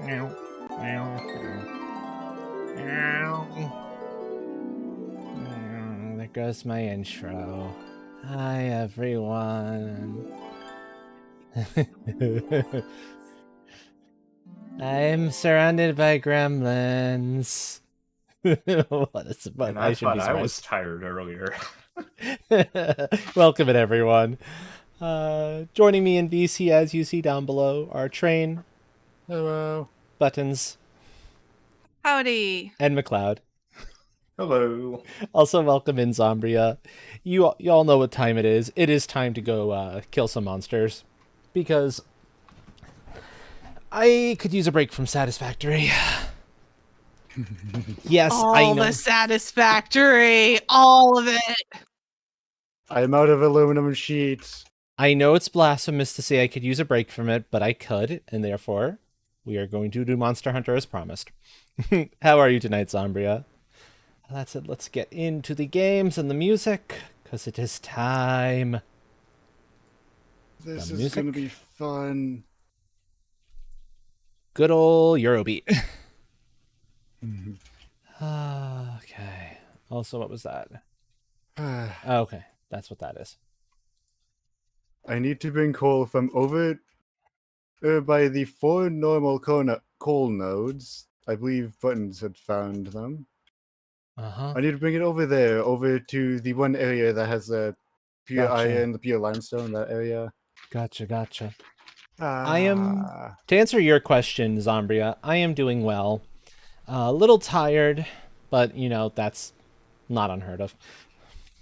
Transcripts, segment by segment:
Meow, meow, meow. There goes my intro. Hi, everyone. I'm surrounded by gremlins. What is it? And I I should be thought I was surprised. tired earlier. Welcome it, everyone. Joining me in VC, as you see down below, are Train, Hello. Buttons, Howdy. and McLeod. Hello. Also, welcome in Zombria. You all know what time it is. It is time to go kill some monsters. Because I could use a break from Satisfactory. Yes, I All know. the satisfactory. All of it. I'm out of aluminum sheets. I know it's blasphemous to say I could use a break from it, but I could, and therefore, we are going to do Monster Hunter as promised. How are you tonight, Zombria? That's it. Let's get into the games and the music, because it is time. This The is music. going to be fun. Good old Eurobeat. Okay. Also, what was that? Okay, that's what that is. I need to bring coal from over by the 4 normal coal nodes. I believe Buttons had found them. Uh-huh. I need to bring it over there, over to the one area that has the pure Gotcha. iron, the pure limestone, that area. Gotcha. Ah. I am, to answer your question, Zombria, I am doing well. A little tired, but, you know, that's not unheard of.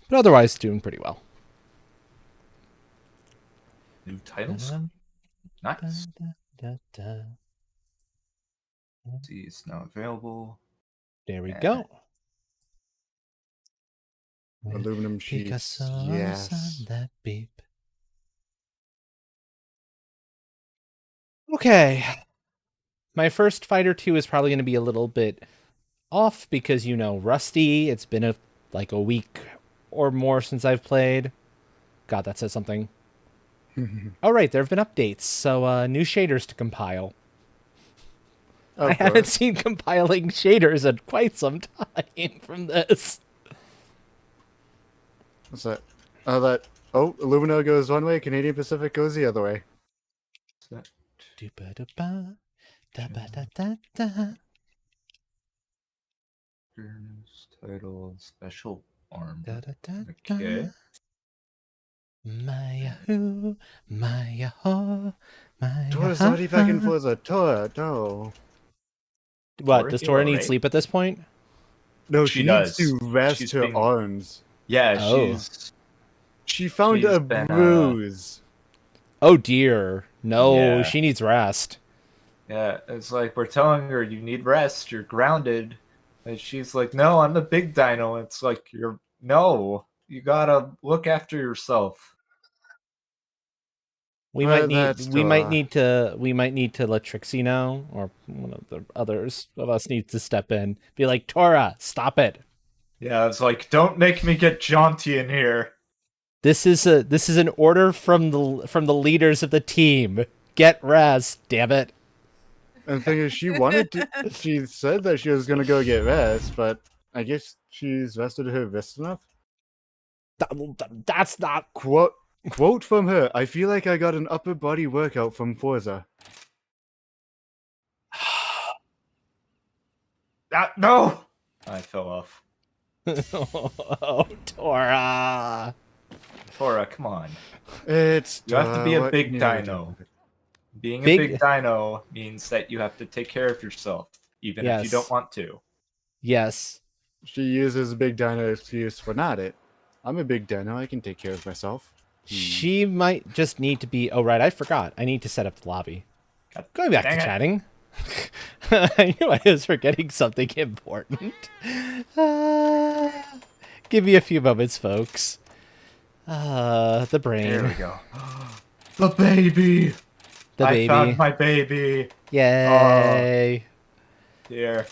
But otherwise, doing pretty well. New titles? Nice. See, it's now available. There we Yeah. go. Aluminum sheets. Picasso's Yes. on that beep. Okay. My first fight or two is probably going to be a little bit off because, you know, rusty. It's been like a week or more since I've played. God, that says something. Oh, right, there have been updates, so new shaders to compile. I haven't seen compiling shaders in quite some time from this. What's that? Oh, Illumina goes one way, Canadian Pacific goes the other way. Title, special arm. Okay. Maya-hoo, Maya-ho, Maya-ha. Tora's already back in Forza. Tora, no. What, does Tora need LRA? sleep at this point? No, She she needs does. to rest She's her being- arms. Yeah, Oh. She found She's a been, bruise. Oh dear. No, Yeah. she needs rest. Yeah, it's like we're telling her you need rest, you're grounded. And she's like, no, I'm the big dino. It's like, no, you gotta look after yourself. We might need to let Trixie know, or one of the others of us needs to step in. Be like, Tora, stop it. Yeah, it's like, don't make me get jaunty in here. This is an order from the leaders of the team. Get rest, damn it. And the thing is, she said that she was gonna go get rest, but I guess she's rested her wrist enough. That's not Quote from her, I feel like I got an upper body workout from Forza. No! I fell off. Oh, Tora. Tora, come on. You You have to be a big dino. Being a big dino means that you have to take care of yourself, even if you don't want to. Yes. She uses a big dino excuse for not it. I'm a big dino, I can take care of myself. She might just need to be... Oh, right, I forgot. I need to set up the lobby. Going back to chatting. I knew I was forgetting something important. Give me a few moments, folks. The brain. There we go. The baby! The baby. I found my baby! Yay! Here.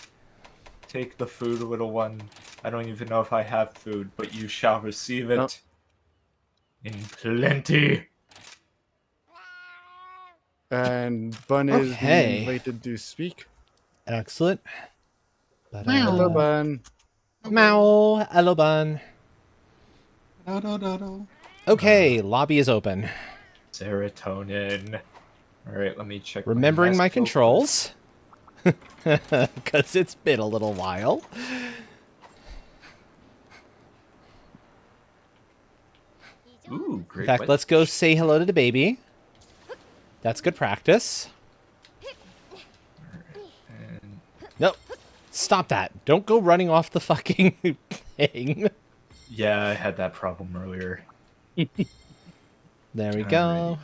Take the food, little one. I don't even know if I have food, but you shall receive it. In plenty. And Bun is Okay. being invited to speak. Excellent. Hello, Bun. Meow. Hello, Bun. Okay, lobby is open. Serotonin. Alright, let me check. Remembering my mask real quick. controls. Because it's been a little while. Ooh, great. In fact, let's go say hello to the baby. That's good practice. And Nope. Stop that. Don't go running off the fucking thing. yeah, I had that problem earlier. There we go.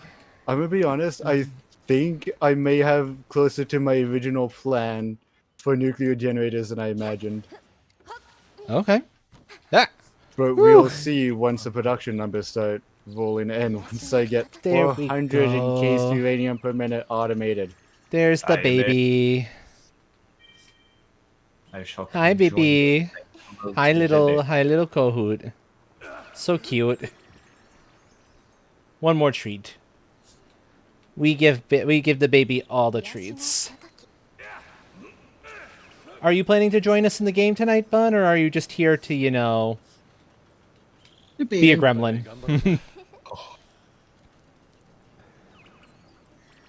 I'm gonna be honest, I think I may have closer to my original plan for nuclear generators than I imagined. Okay. Ah, But Whew. we'll see once the production numbers start rolling in, once I get There we 400 encased go. uranium per minute automated. there's the I admit- baby. I shall Hi, come join baby. you Hi, to little Hebe. Kahoot. So cute. One more treat. We give the baby all the treats. Are you planning to join us in the game tonight, Bun, or are you just here to, you know, be a gremlin?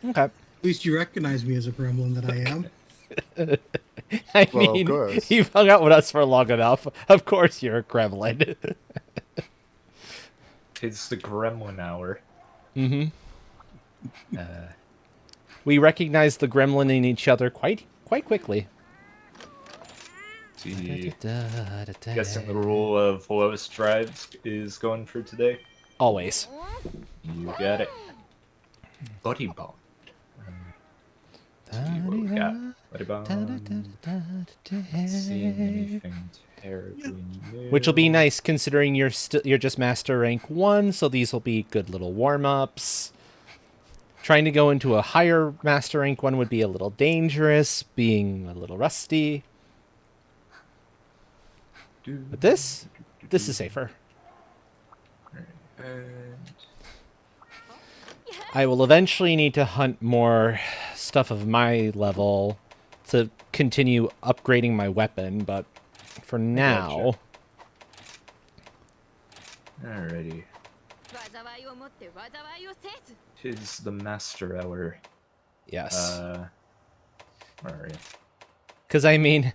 Okay. At least you recognize me as a gremlin that I am. I Well, of mean, course. you've hung out with us for long enough. Of course you're a gremlin. It's the gremlin hour. Mm-hmm. Uh, We recognize the gremlin in each other quite quickly. see, guessing the rule of lowest drives is going for today. Always. You got it. Buddy bomb. What we got? Buddy bomb. Not seeing anything terribly new. Which will be nice considering you're just master rank 1, so these will be good little warm-ups. Trying to go into a higher master rank 1 would be a little dangerous, being a little rusty. But this is safer. And I will eventually need to hunt more stuff of my level to continue upgrading my weapon, but for now... alrighty. Tis the master hour. Yes. Alright. Because, I mean,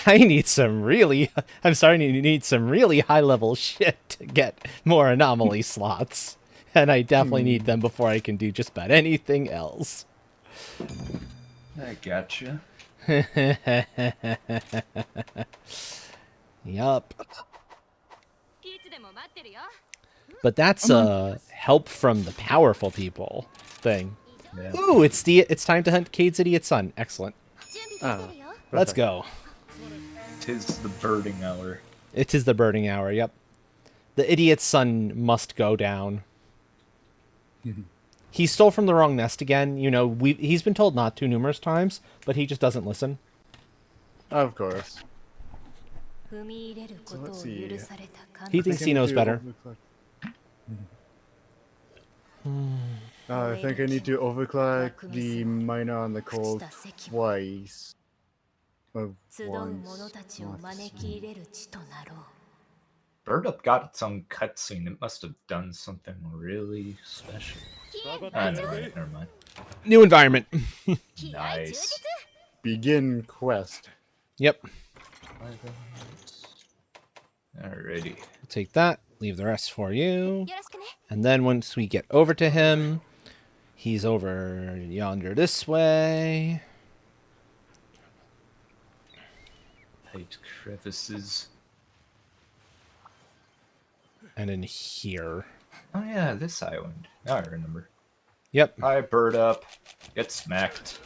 I need some really... I'm starting to need some really high-level shit to get more anomaly slots. And I definitely need them before I can do just about anything else. I gotcha. Yup. But that's a help from the powerful people thing. Yeah. Ooh, it's time to hunt Cade's idiot son. Excellent. Ah, Let's perfect. go. Tis the birding hour. It is the birding hour, yep. The idiot's son must go down. He stole from the wrong nest again. You know, he's been told not to numerous times, but he just doesn't listen. Of course. So let's see. He thinks he knows better. I think I need to overclock the miner on the coal twice. Or once. Bird Up got its own cutscene. It must have done something really special. Never mind. New environment. Nice. Begin quest. Yep. Alrighty. Take that. Leave the rest for you. And then once we get over to him, he's over yonder this way. Tight crevices. And in here. Oh yeah, this island. Now I remember. Yep. Hi, Bird Up. Get smacked.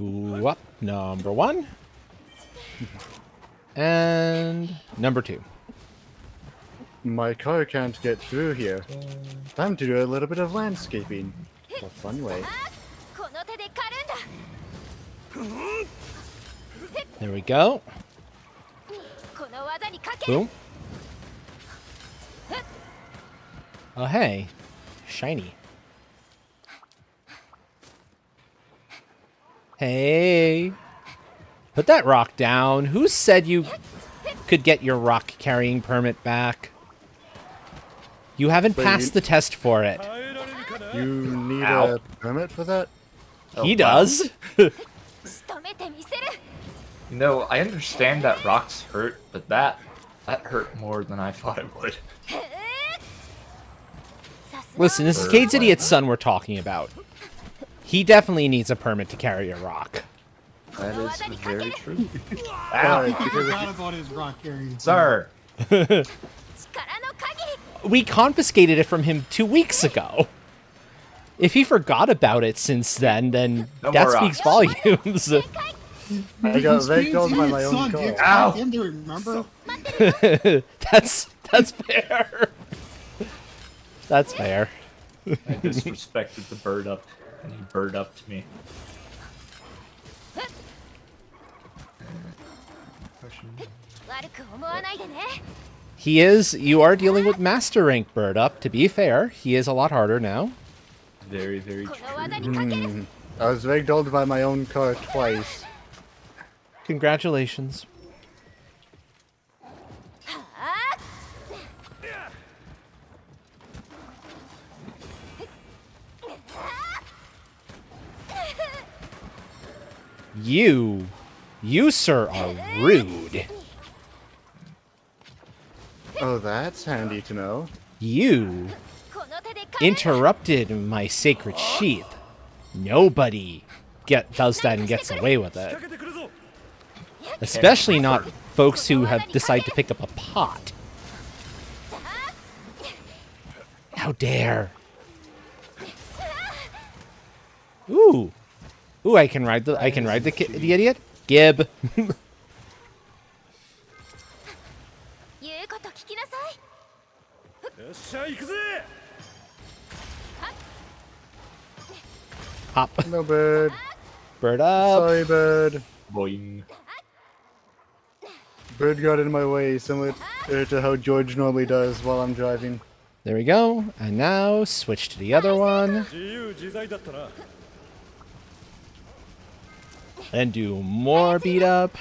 Ooh, up. Number 1. And number 2. My car can't get through here. Time to do a little bit of landscaping. The fun way. There we go. Boom. Oh, hey. Shiny. Hey. Put that rock down. Who said you could get your rock carrying permit back? You haven't Wait, passed the test for it. You need Ow. a permit for that? Oh, He wow. does. You know, I understand that rocks hurt, but that hurt more than I thought it would. Listen, this is Cade's idiot's son we're talking about. He definitely needs a permit to carry a rock. That is very true. Alright, Ow! because Forgot about his rock carrying. Sir! We confiscated it from him 2 weeks ago. If he forgot about it since then No that more speaks rocks. volumes. I got He's ragdolled by Cade's my son. own Do you car. expect Ow. him to remember? That's fair. That's fair. I disrespected the bird up, and he bird upped me. You are dealing with Master Rank Bird Up, to be fair. He is a lot harder now. Very, very true. I was ragdolled by my own car twice. Congratulations. You, sir, are rude. Oh, that's handy to know. You interrupted my sacred sheath. Nobody does that and gets away with it. Especially not folks who have decided to pick up a pot. How dare. Ooh. Ooh, I can ride the idiot. Gib. Hop. No bird. Bird up. Sorry, bird. Boing. Bird got in my way, similar to how George normally does while I'm driving. There we go. And now switch to the other one. And do more beat up.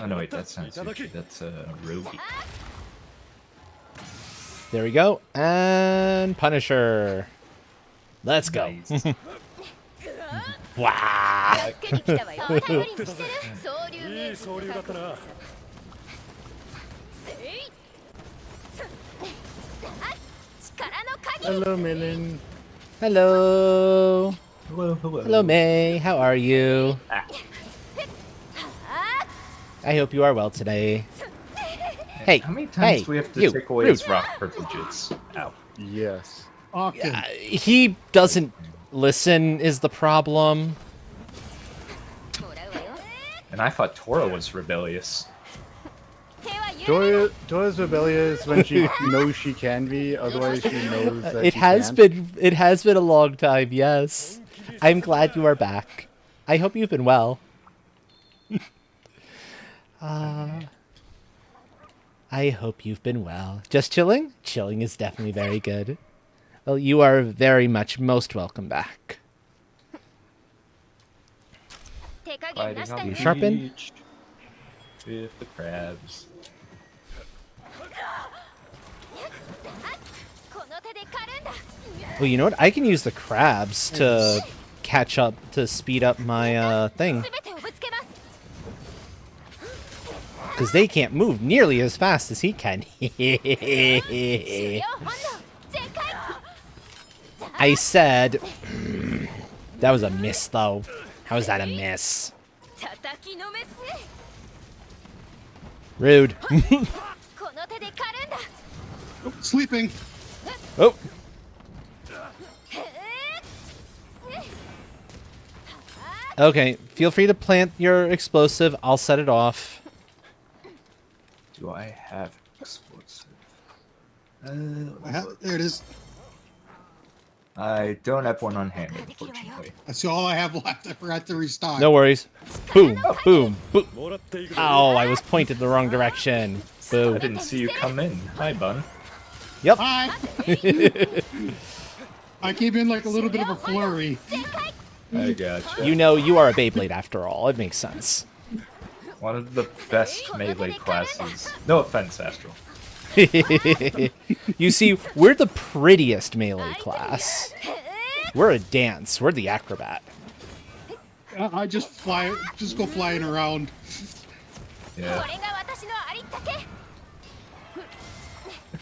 Oh no, wait, that's not Sushi, that's Rogi. There we go. And Punisher. Let's go. Nice. Wow. Hello, Millen. Hello. Hello, hello. Hello, May. How are you? Ah. I hope you are well today. Hey, How many times hey, do we have to you, take away rude. his rock privileges? Ow. Yes. Often. He doesn't listen is the problem. And I thought Tora was rebellious. Dora's rebellious when she knows she can be, otherwise she knows that It she has can't. been a long time, yes. I'm glad you are back. I hope you've been well. I hope you've been well. Just chilling? Chilling is definitely very good. Well, you are very much most welcome back. Fighting on You the sharpen? beach with the crabs. Well, you know what? I can use the crabs to catch up, to speed up my thing. Because they can't move nearly as fast as he can. I said... That was a miss, though. How is that a miss? Rude. Sleeping. Oh. Okay, feel free to plant your explosive. I'll set it off. Do I have explosive? There it is. I don't have one on hand, unfortunately. That's all I have left. I forgot to restock. No worries. Boom, boom, boom. Ow, I was pointed the wrong direction. I Boo. didn't see you come in. Hi, Bun. Yep. Hi. I came in like a little bit of a flurry. I gotcha. You know, you are a Beyblade after all. It makes sense. One of the best melee classes. No offense, Astral. You see, we're the prettiest melee class. We're a dance. We're the acrobat. I just go flying around. Yeah.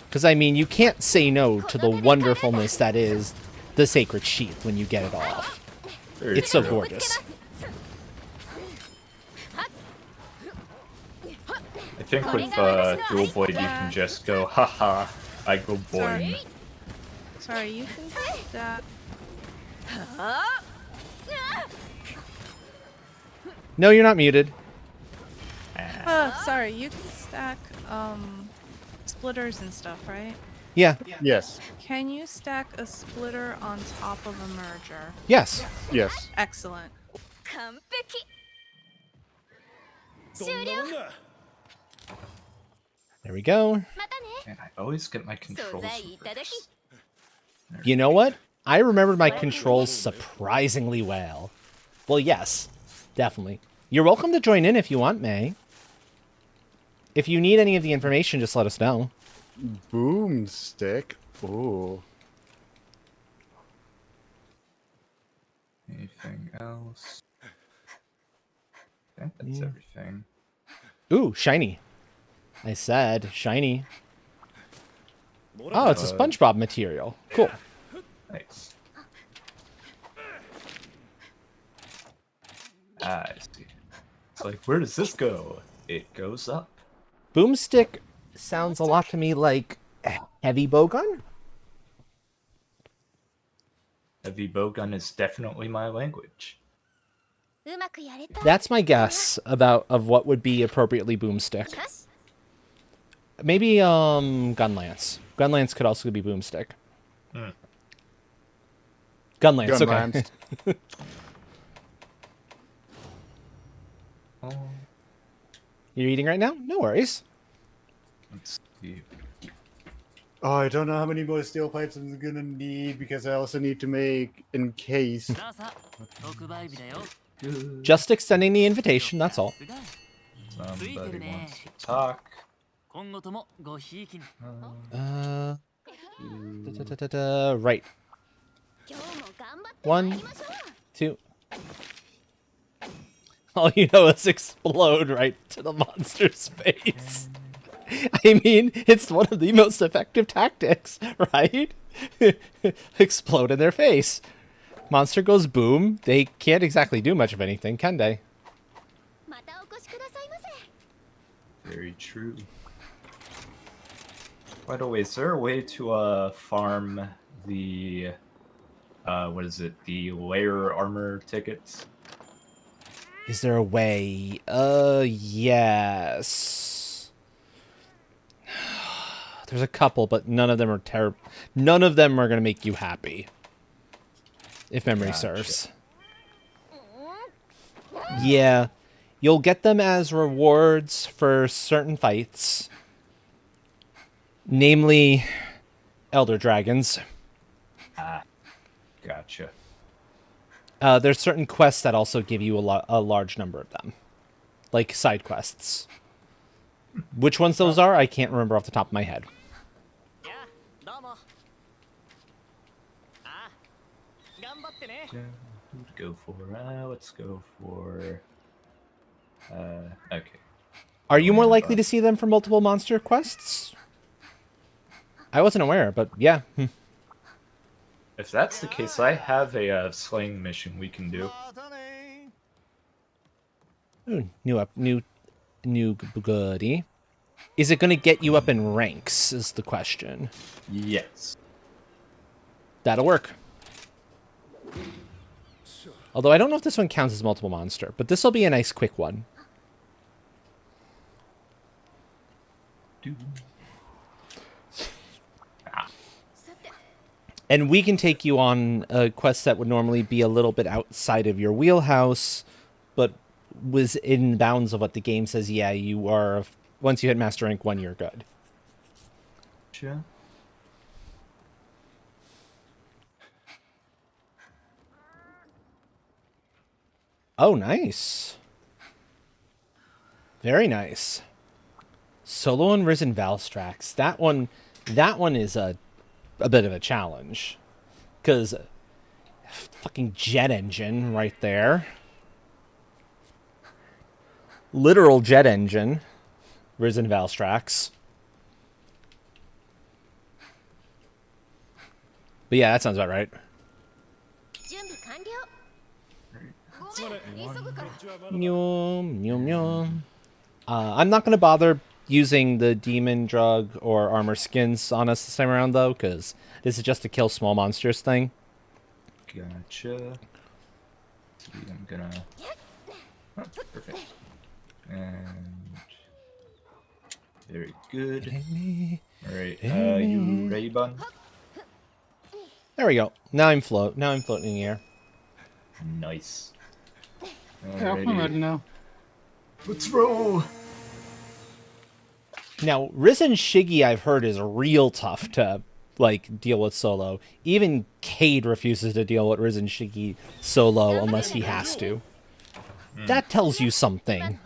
Because, I mean, you can't say no to the wonderfulness that is the sacred sheath when you get it off. Very It's so true. gorgeous. I think with Dual Blade you can just go, haha, I go boing. Sorry, you can stack. No, you're not muted. Sorry, you can stack splitters and stuff, right? Yeah. Yes. Can you stack a splitter on top of a merger? Yes. Yes. Excellent. There we go. Man, I always get my controls reversed. You know what? I remembered my controls surprisingly well. Well, yes. Definitely. You're welcome to join in if you want, May. If you need any of the information, just let us know. Boomstick. Ooh. Anything else? I think that's everything. Ooh, shiny. I said shiny. Oh, it's a SpongeBob material. Cool. Nice. I see. It's like, where does this go? It goes up. Boomstick sounds a lot to me like heavy bowgun. Heavy bowgun is definitely my language. That's my guess of what would be appropriately boomstick. Maybe gunlance. Gunlance could also be boomstick. Gunlance, okay. Gunlance. Oh, You're eating right now? No worries. let's see. Oh, I don't know how many more steel pipes I'm gonna need because I also need to make encase. Good. Just extending the invitation, that's all. Somebody wants to talk. Right. 1, 2. All you know is explode right to the monster's face. I mean, it's one of the most effective tactics, right? Explode in their face. Monster goes boom. They can't exactly do much of anything, can they? Very true. By the way, is there a way to farm the what is it? The layer armor tickets? Is there a way? Yes. There's a couple, but none of them are terrible. None of them are going to make you happy. If memory Gotcha. serves. Yeah. You'll get them as rewards for certain fights. Namely, Elder Dragons. Gotcha. There's certain quests that also give you a large number of them. Like side quests. Which ones those are, I can't remember off the top of my head. Who'd go for? Let's go for. Okay. Are you more likely to see them for multiple monster quests? I wasn't aware, but yeah. If that's the case, I have a slaying mission we can do. Ooh, new goodie. Is it going to get you up in ranks? Is the question. Yes. That'll work. Although I don't know if this one counts as multiple monster, but this will be a nice quick one. And we can take you on a quest that would normally be a little bit outside of your wheelhouse, but was in bounds of what the game says. Yeah, you are. Once you hit Master Rank 1, you're good. Sure. Oh, nice. Very nice. Solo and Risen Valstrax. That one is a bit of a challenge. Because fucking jet engine right there. Literal jet engine. Risen Valstrax. But yeah, that sounds about right. Nyum, nyum, nyum. I'm not going to bother using the demon drug or armor skins on us this time around, though, because this is just a kill small monsters thing. Gotcha. I'm gonna. Oh, perfect. And very good. All right. You ready, bun? There we go. Now I'm floating in the air. Nice. Yeah, I'm ready now. Let's roll. Now, Risen Shiggy, I've heard, is real tough to like deal with solo. Even Cade refuses to deal with Risen Shiggy solo unless he has to. That tells you something.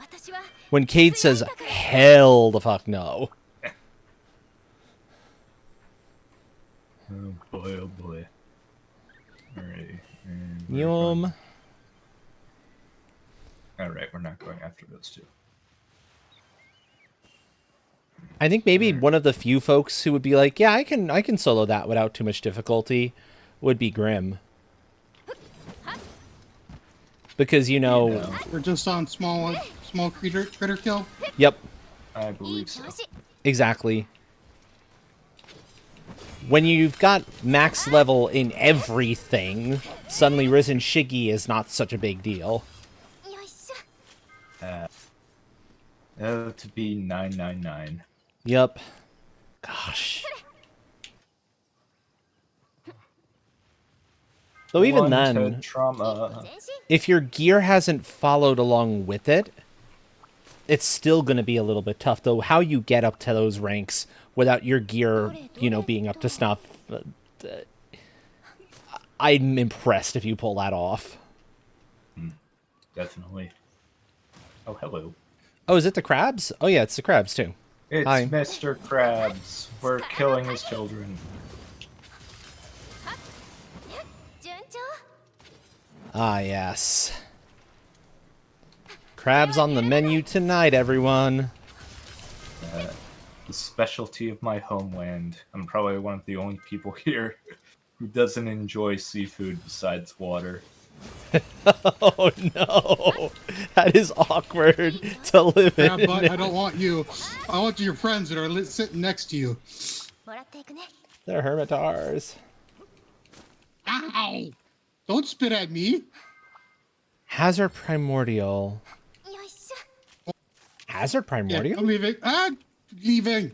When Cade says, hell the fuck no. Oh boy, oh boy. Alright. Yum. Alright, we're not going after those two. I think maybe one of the few folks who would be like, yeah, I can solo that without too much difficulty would be Grim. Because, you know... We're just on small critter kill. Yep, I believe so. exactly. When you've got max level in everything, suddenly Risen Shiggy is not such a big deal. To be 999. Yep. Gosh. Though even One then, to trauma. if your gear hasn't followed along with it, it's still going to be a little bit tough. Though how you get up to those ranks without your gear, you know, being up to snuff, I'm impressed if you pull that off. Definitely. Oh, hello. Oh, is it the crabs? Oh yeah, it's the crabs too. It's Hi. Mr. Krabs. We're killing his children. Ah, yes. Crabs on the menu tonight, everyone. The specialty of my homeland. I'm probably one of the only people here who doesn't enjoy seafood besides water. Oh no, that is awkward to live Yeah, in. but I don't want you. I want your friends that are sitting next to you. They're hermitars. Ow! Don't spit at me. Hazard Primordial. Hazard Yeah, Primordial? I'm leaving. Leaving.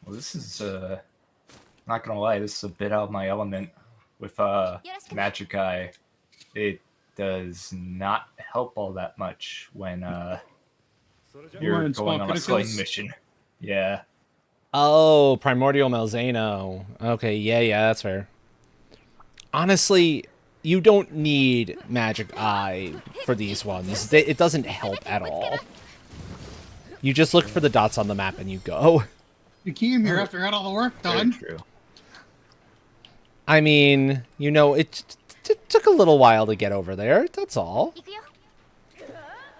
Well, this is, not gonna lie, this is a bit out of my element. With, Magic Eye, it does not help all that much when, you're in going on a small slaying criticals? mission. Yeah. Oh, Primordial Malzeno. Okay, yeah, that's fair. Honestly, you don't need Magic Eye for these ones. It doesn't help at all. You just look for the dots on the map and you go. You came here after I got all the work Very done. true. I mean, you know, it took a little while to get over there. That's all.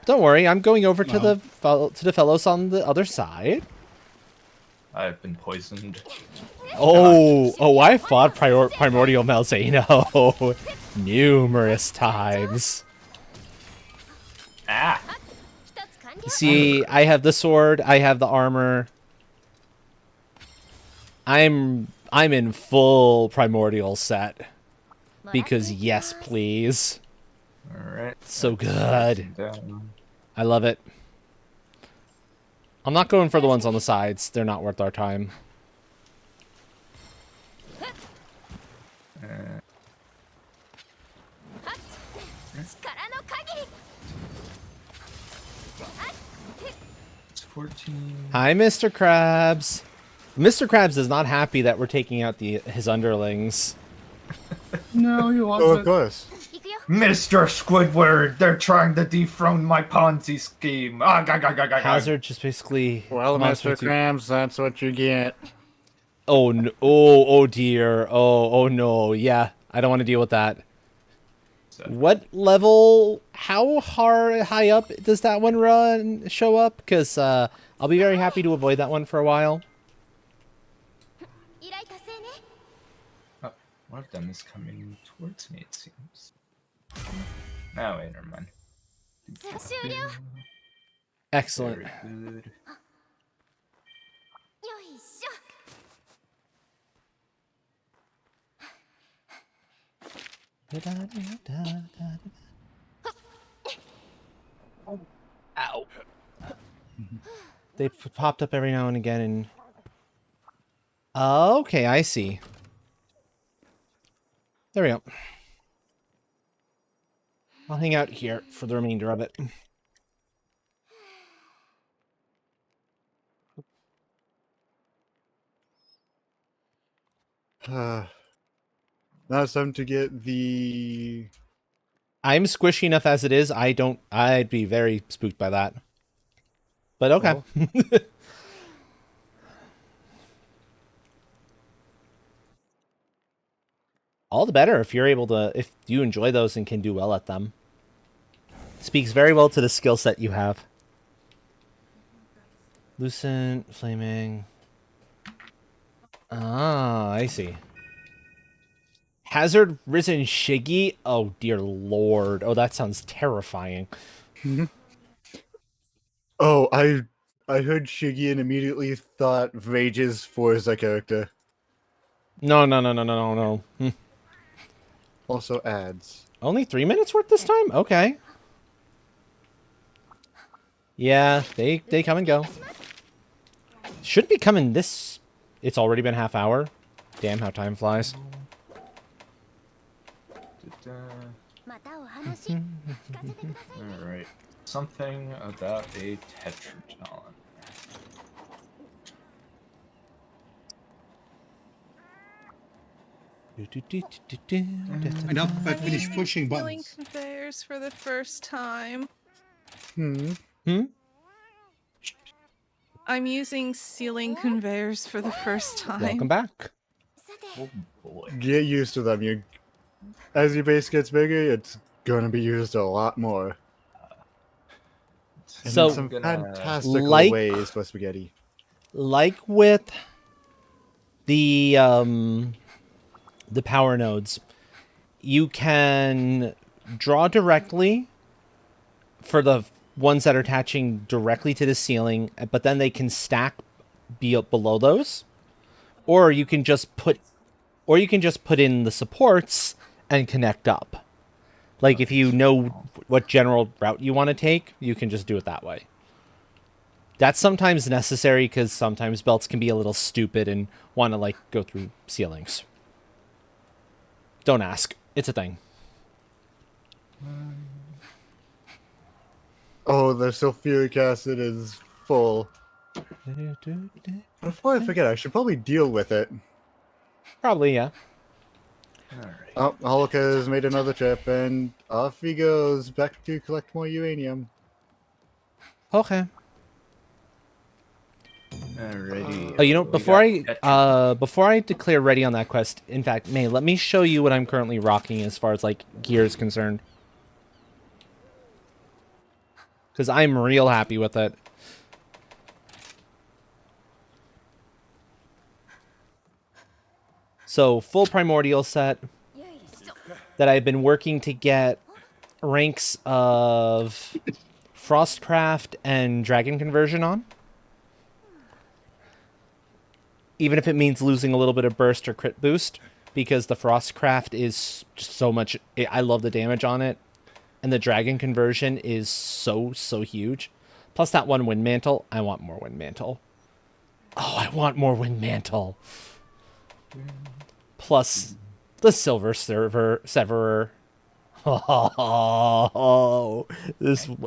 Don't worry, I'm going over to the fellows on the other side. I've been poisoned. Oh, I fought Primordial Malzeno numerous times. Ah! See, I have the sword, I have the armor. I'm in full Primordial set. Because yes, please. Alright. So good. Down. I love it. I'm not going for the ones on the sides. They're not worth our time. 14. Hi, Mr. Krabs. Mr. Krabs is not happy that we're taking out his underlings. No, he Oh, loves of it. course. Mr. Squidward, they're trying to dethrone my Ponzi scheme. Hazard just basically... Well, wants me Mr. to- Krabs, that's what you get. Oh, no. Oh dear. Oh no. Yeah, I don't want to deal with that. So, What level, how high up does that one show up? Because I'll be very happy to avoid that one for a while. oh, one of them is coming towards me, it seems. No, wait, never mind. Excellent. Very good. Ow. They popped up every now and again and... Okay, I see. There we go. I'll hang out here for the remainder of it. Now it's time to get the... I'm squishy enough as it is. I'd be very spooked by that. But okay. Well. All the better if you're able to, if you enjoy those and can do well at them. Speaks very well to the skill set you have. Lucent, flaming. Ah, I see. Hazard Risen Shiggy? Oh, dear lord. Oh, that sounds terrifying. Oh, I heard Shiggy and immediately thought Rage's Forza character. No, no, no, no, no, no, no. Also ads. Only 3 minutes worth this time? Okay. Yeah, they come and go. Should be coming this... It's already been half hour. Damn, how time flies. Alright. Something about a Tetraton. And now I finished pushing Healing buttons. conveyors for the first time. Hmm. I'm using ceiling conveyors for the first time. Welcome back. Oh boy. Get used to them. As your base gets bigger, it's gonna be used a lot more. And So, in some fantastical like- ways for spaghetti. Like with the power nodes, you can draw directly for the ones that are attaching directly to the ceiling, but then they can stack below those, or you can just put in the supports and connect up. Like if you know what general route you want to take, you can just do it that way. That's sometimes necessary because sometimes belts can be a little stupid and want to like go through ceilings. Don't ask. It's a thing. Oh, the sulfuric acid is full. Before I forget, I should probably deal with it. Probably, yeah. Alright. Oh, Holika has made another trip, and off he goes back to collect more uranium. Okay. Alrighty. Oh, you know, We before got before I declare ready on that quest, in fact, May, let me show you what I'm currently rocking as far as like gear is concerned. Because I'm real happy with it. So, full primordial set that I've been working to get ranks of Frostcraft and Dragon Conversion on. Even if it means losing a little bit of burst or crit boost, because the Frostcraft is just so much... I love the damage on it. And the Dragon Conversion is so huge. Plus that one Wind Mantle. I want more Wind Mantle. Oh, I want more Wind Mantle. Plus the Silver Severer. Oh,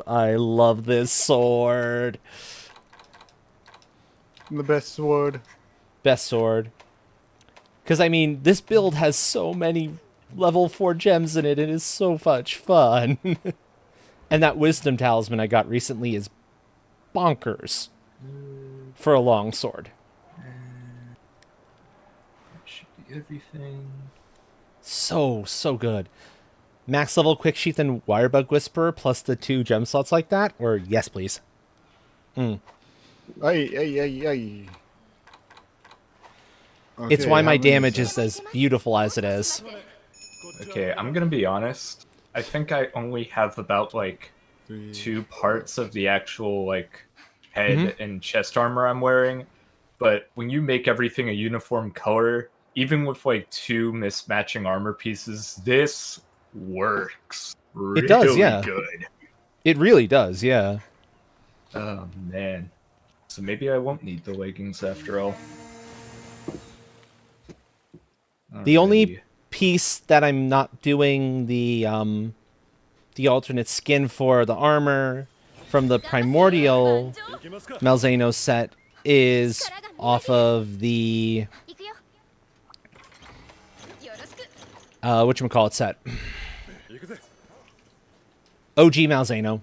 I love this sword. The best sword. Best sword. Because, I mean, this build has so many level 4 gems in it. It is so much fun. And that wisdom talisman I got recently is bonkers for a long sword. That should be everything. So good. Max level quick sheath and wirebug whisperer plus the 2 gem slots like that? Or yes, please. Ay, ay, ay, ay. It's Okay, why how my many damage that? is as beautiful as it is. Okay, I'm gonna be honest. I think I only have about like 2 parts of the actual like head and chest armor I'm wearing. But when you make everything a uniform color, even with like 2 mismatching armor pieces, this works It does, really yeah. good. It really does, yeah. Oh man. So maybe I won't need the leggings after all. The only Alrighty. piece that I'm not doing the alternate skin for the armor from the primordial Malzeno set is off of the whatchamacallit set. OG Malzeno.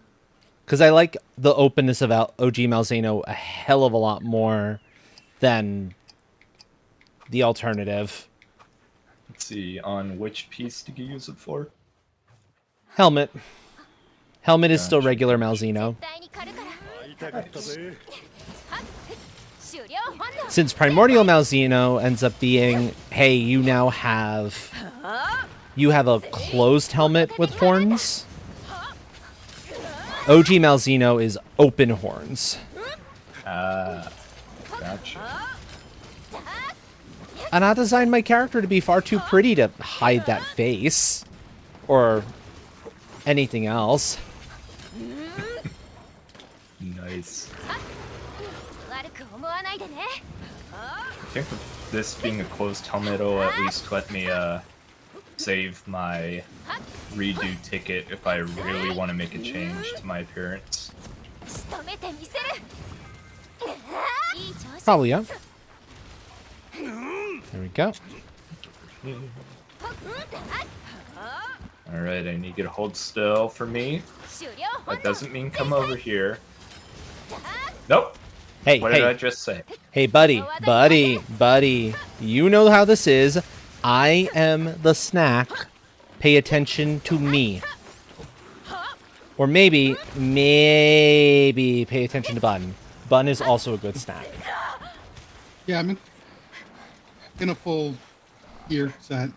Because I like the openness of OG Malzeno a hell of a lot more than the alternative. Let's see, on which piece did you use it for? Helmet. Helmet is still Gotcha, regular gotcha. Malzeno. Since Primordial Malzeno ends up being, hey, you now have... You have a closed helmet with horns. OG Malzeno is open horns. Gotcha. And I designed my character to be far too pretty to hide that face. Or anything else. Nice. I think with this being a closed helmet, it'll at least let me save my redo ticket if I really want to make a change to my appearance. Probably, yeah. There we go. Alright, I need you to hold still for me. That doesn't mean come over here. Nope. Hey, What did I hey, just say? hey, buddy. You know how this is. I am the snack. Pay attention to me. Or maybe pay attention to Bun. Bun is also a good snack. Yeah, I'm in a full gear set.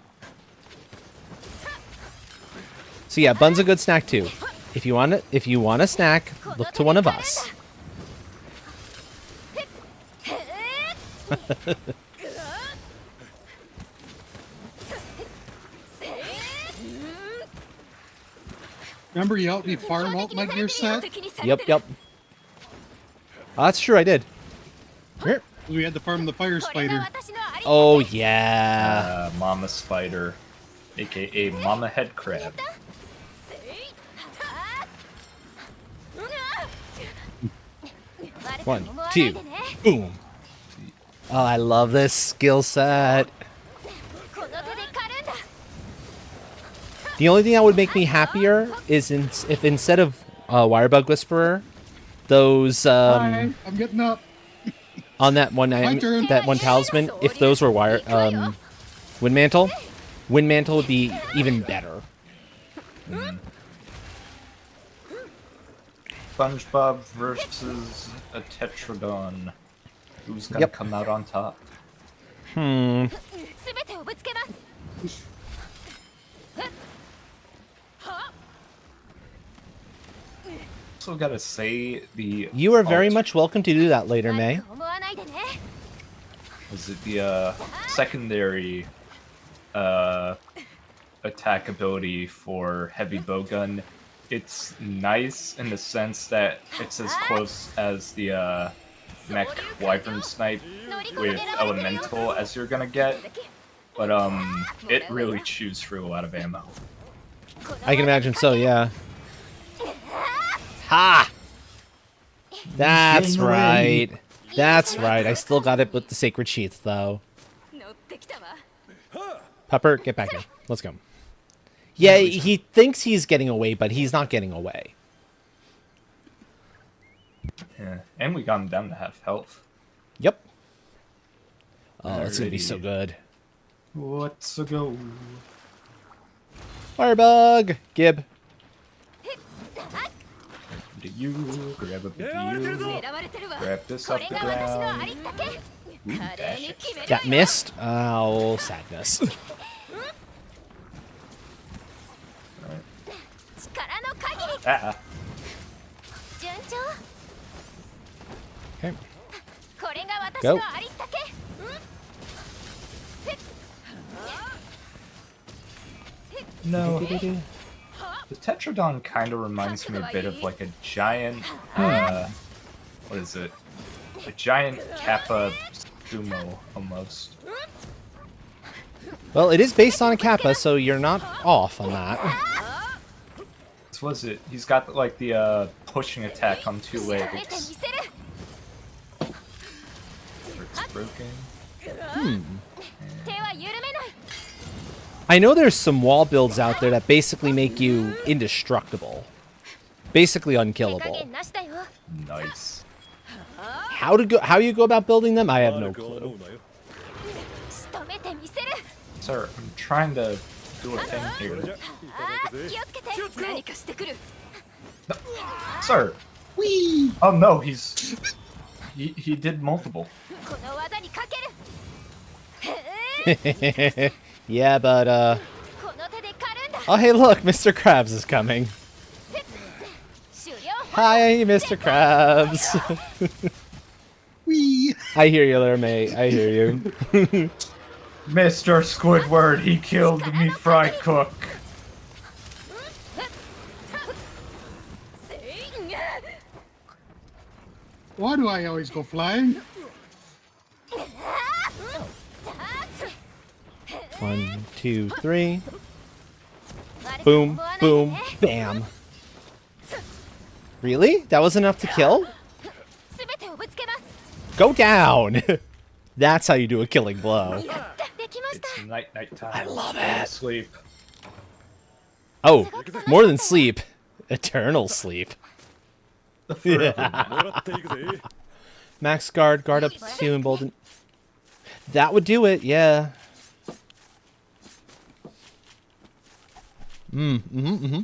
So yeah, Bun's a good snack too. If you want a snack, look to one of us. Remember you helped me farm out my gear set? Yep. Oh, that's true, I did. Here. We had to farm the fire spider. Oh yeah. Mama Spider, aka Mama Head Crab. One, two, boom. Oh, I love this skill set. The only thing that would make me happier is if instead of Wirebug Whisperer, those Hi, I'm getting up. on that one turn. that one talisman, if those were Wind Mantle would be even better. SpongeBob versus a Tetradon. Who's gonna come out on top? Also gotta say You are very much welcome to do that later, May. Was it the secondary attack ability for heavy bowgun? It's nice in the sense that it's as close as the mech wyvern snipe with elemental as you're gonna get, but it really chews through a lot of ammo. I can imagine so, yeah. Ha! That's right. That's right. I still got it with the sacred sheath, though. Pepper, get back here. Let's go. Yeah, he thinks he's getting away, but he's not getting away. Yeah, and we got him down to half health. Yep. Oh, it's gonna be Alrighty. so good. Let's go. Firebug! Gib. Do you grab a bit of you? Grab this off the ground. Ooh, dash it. That missed? Oh, sadness. Ah, Okay. Go. no. The Tetradon kind of reminds me a bit of like a giant, what is it? A giant Kappa sumo, almost. Well, it is based on a Kappa, so you're not off on that. What was it? He's got like the pushing attack on 2 legs. It's broken. I know there's some wall builds out there that basically make you indestructible. Basically unkillable. Nice. How you go about building them, I have no clue. Sir, I'm trying to do a thing here. No, sir! Whee! Oh no, he did multiple. Yeah, but oh hey look, Mr. Krabs is coming. Hi, Mr. Krabs. Wee. I hear you there, mate. I hear you. Mr. Squidward, he killed me fry cook. Why do I always go flying? 1, 2, 3. Boom, boom, bam. Really? That was enough to kill? Go down! That's how you do a killing blow. It's night time. I love Go to it. Sleep. Oh, more than sleep. Eternal sleep. The forever. Max guard, guard up to embolden. That would do it, yeah. Mm-hmm.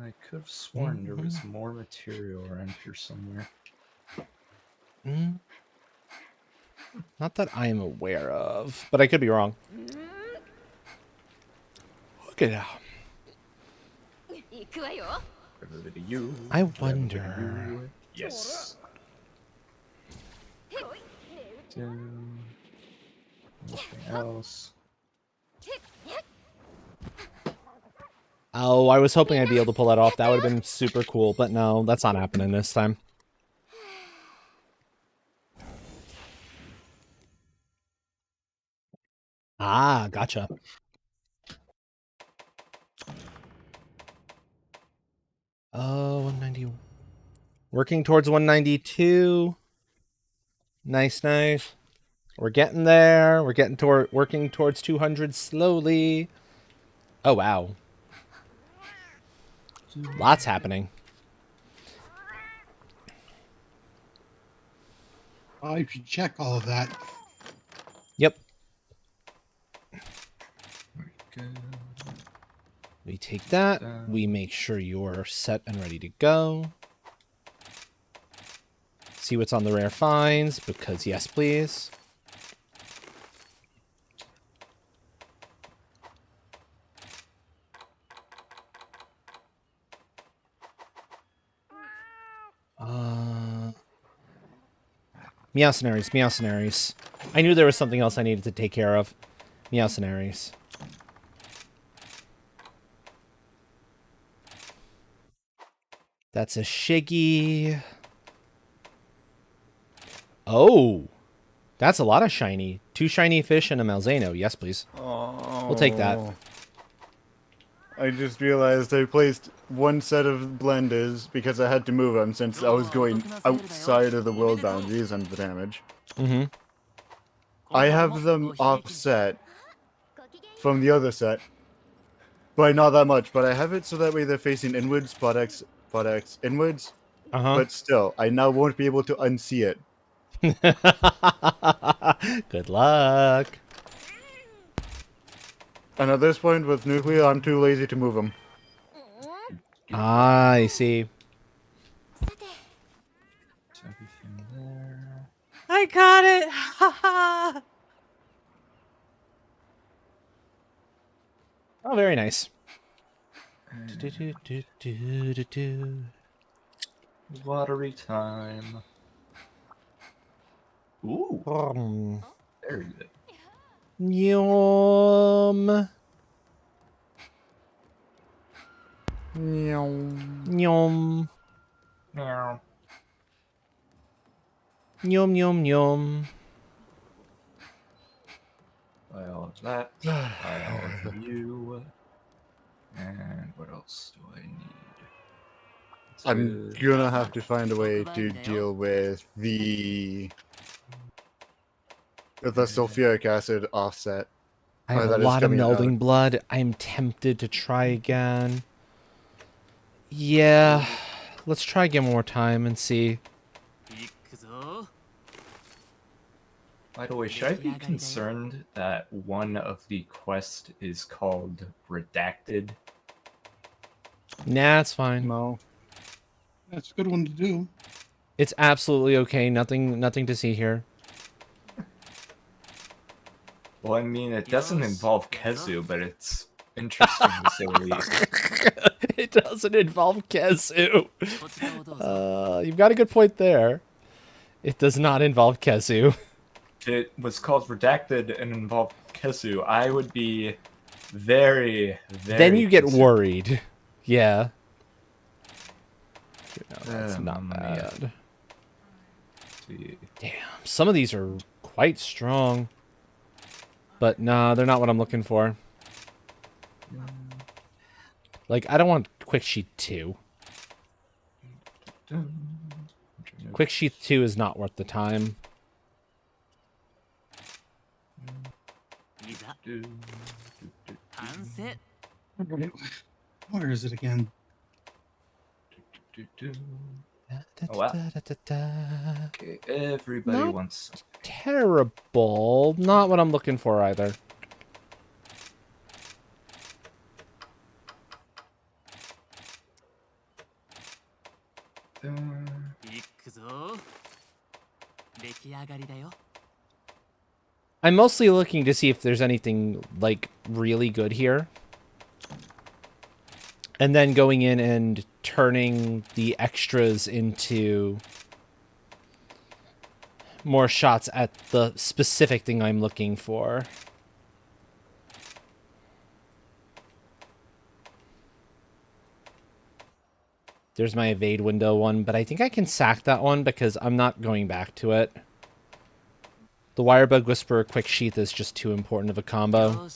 I could have sworn there was more material around here somewhere. Not that I am aware of, but I could be wrong. Look at that. Grab a bit of you. I grab a bit of wonder. you. Yes. Anything else? Oh, I was hoping I'd be able to pull that off. That would have been super cool, but no, that's not happening this time. Ah, gotcha. Oh, 190. Working towards 192. Nice, nice. We're getting there. We're getting toward working towards 200 slowly. Oh, wow. Lots happening. I should check all of that. Yep. Good. We take that. We make sure you're set and ready to go. See what's on the rare finds, because yes, please. Meowcenaries, Meowcenaries. I knew there was something else I needed to take care of. Meowcenaries. That's a Shiggy. Oh! That's a lot of shiny. 2 shiny fish and a Malzeno. Yes, please. Oh, We'll take that. Oh. I just realized I placed one set of blenders because I had to move them since I was going outside of the world boundaries and the damage. Mm-hmm. I have them offset from the other set, but not that much. But I have it so that way they're facing inwards, products inwards. Uh-huh. But still, I now won't be able to unsee it. Good luck. And at this point, with nuclear, I'm too lazy to move them. I see. Everything there. I got it. Haha. Oh, very nice. Lottery time. Ooh, very good. Yum. Yum. Meow. Yum, yum, yum. Buy all of that. Buy all of you. And what else do I need? That's I'm good. gonna have to find a way to deal with the sulfuric acid offset. I have a That is lot of coming out. melding blood. I'm tempted to try again. Yeah. Let's try again one more time and see. By the way, should I be concerned that one of the quests is called Redacted? Nah, it's fine. No. That's a good one to do. It's absolutely okay. Nothing to see here. Well, I mean, it doesn't involve Kezu, but it's interesting to say the least. It doesn't involve Kezu. You've got a good point there. It does not involve Kezu. If it was called Redacted and involved Kezu, I would be very, very Then you get concerned. worried. Yeah. No, that's not Mamma mia. bad. See. Damn, some of these are quite strong. But nah, they're not what I'm looking for. Like, I don't want Quick Sheet 2. Quick Sheet 2 is not worth the time. Where is it again? Oh, wow. Okay, everybody Not wants. terrible. Not what I'm looking for either. I'm mostly looking to see if there's anything, like, really good here. And then going in and turning the extras into more shots at the specific thing I'm looking for. There's my evade window one, but I think I can sack that one because I'm not going back to it. The Wirebug Whisperer Quick Sheath is just too important of a combo.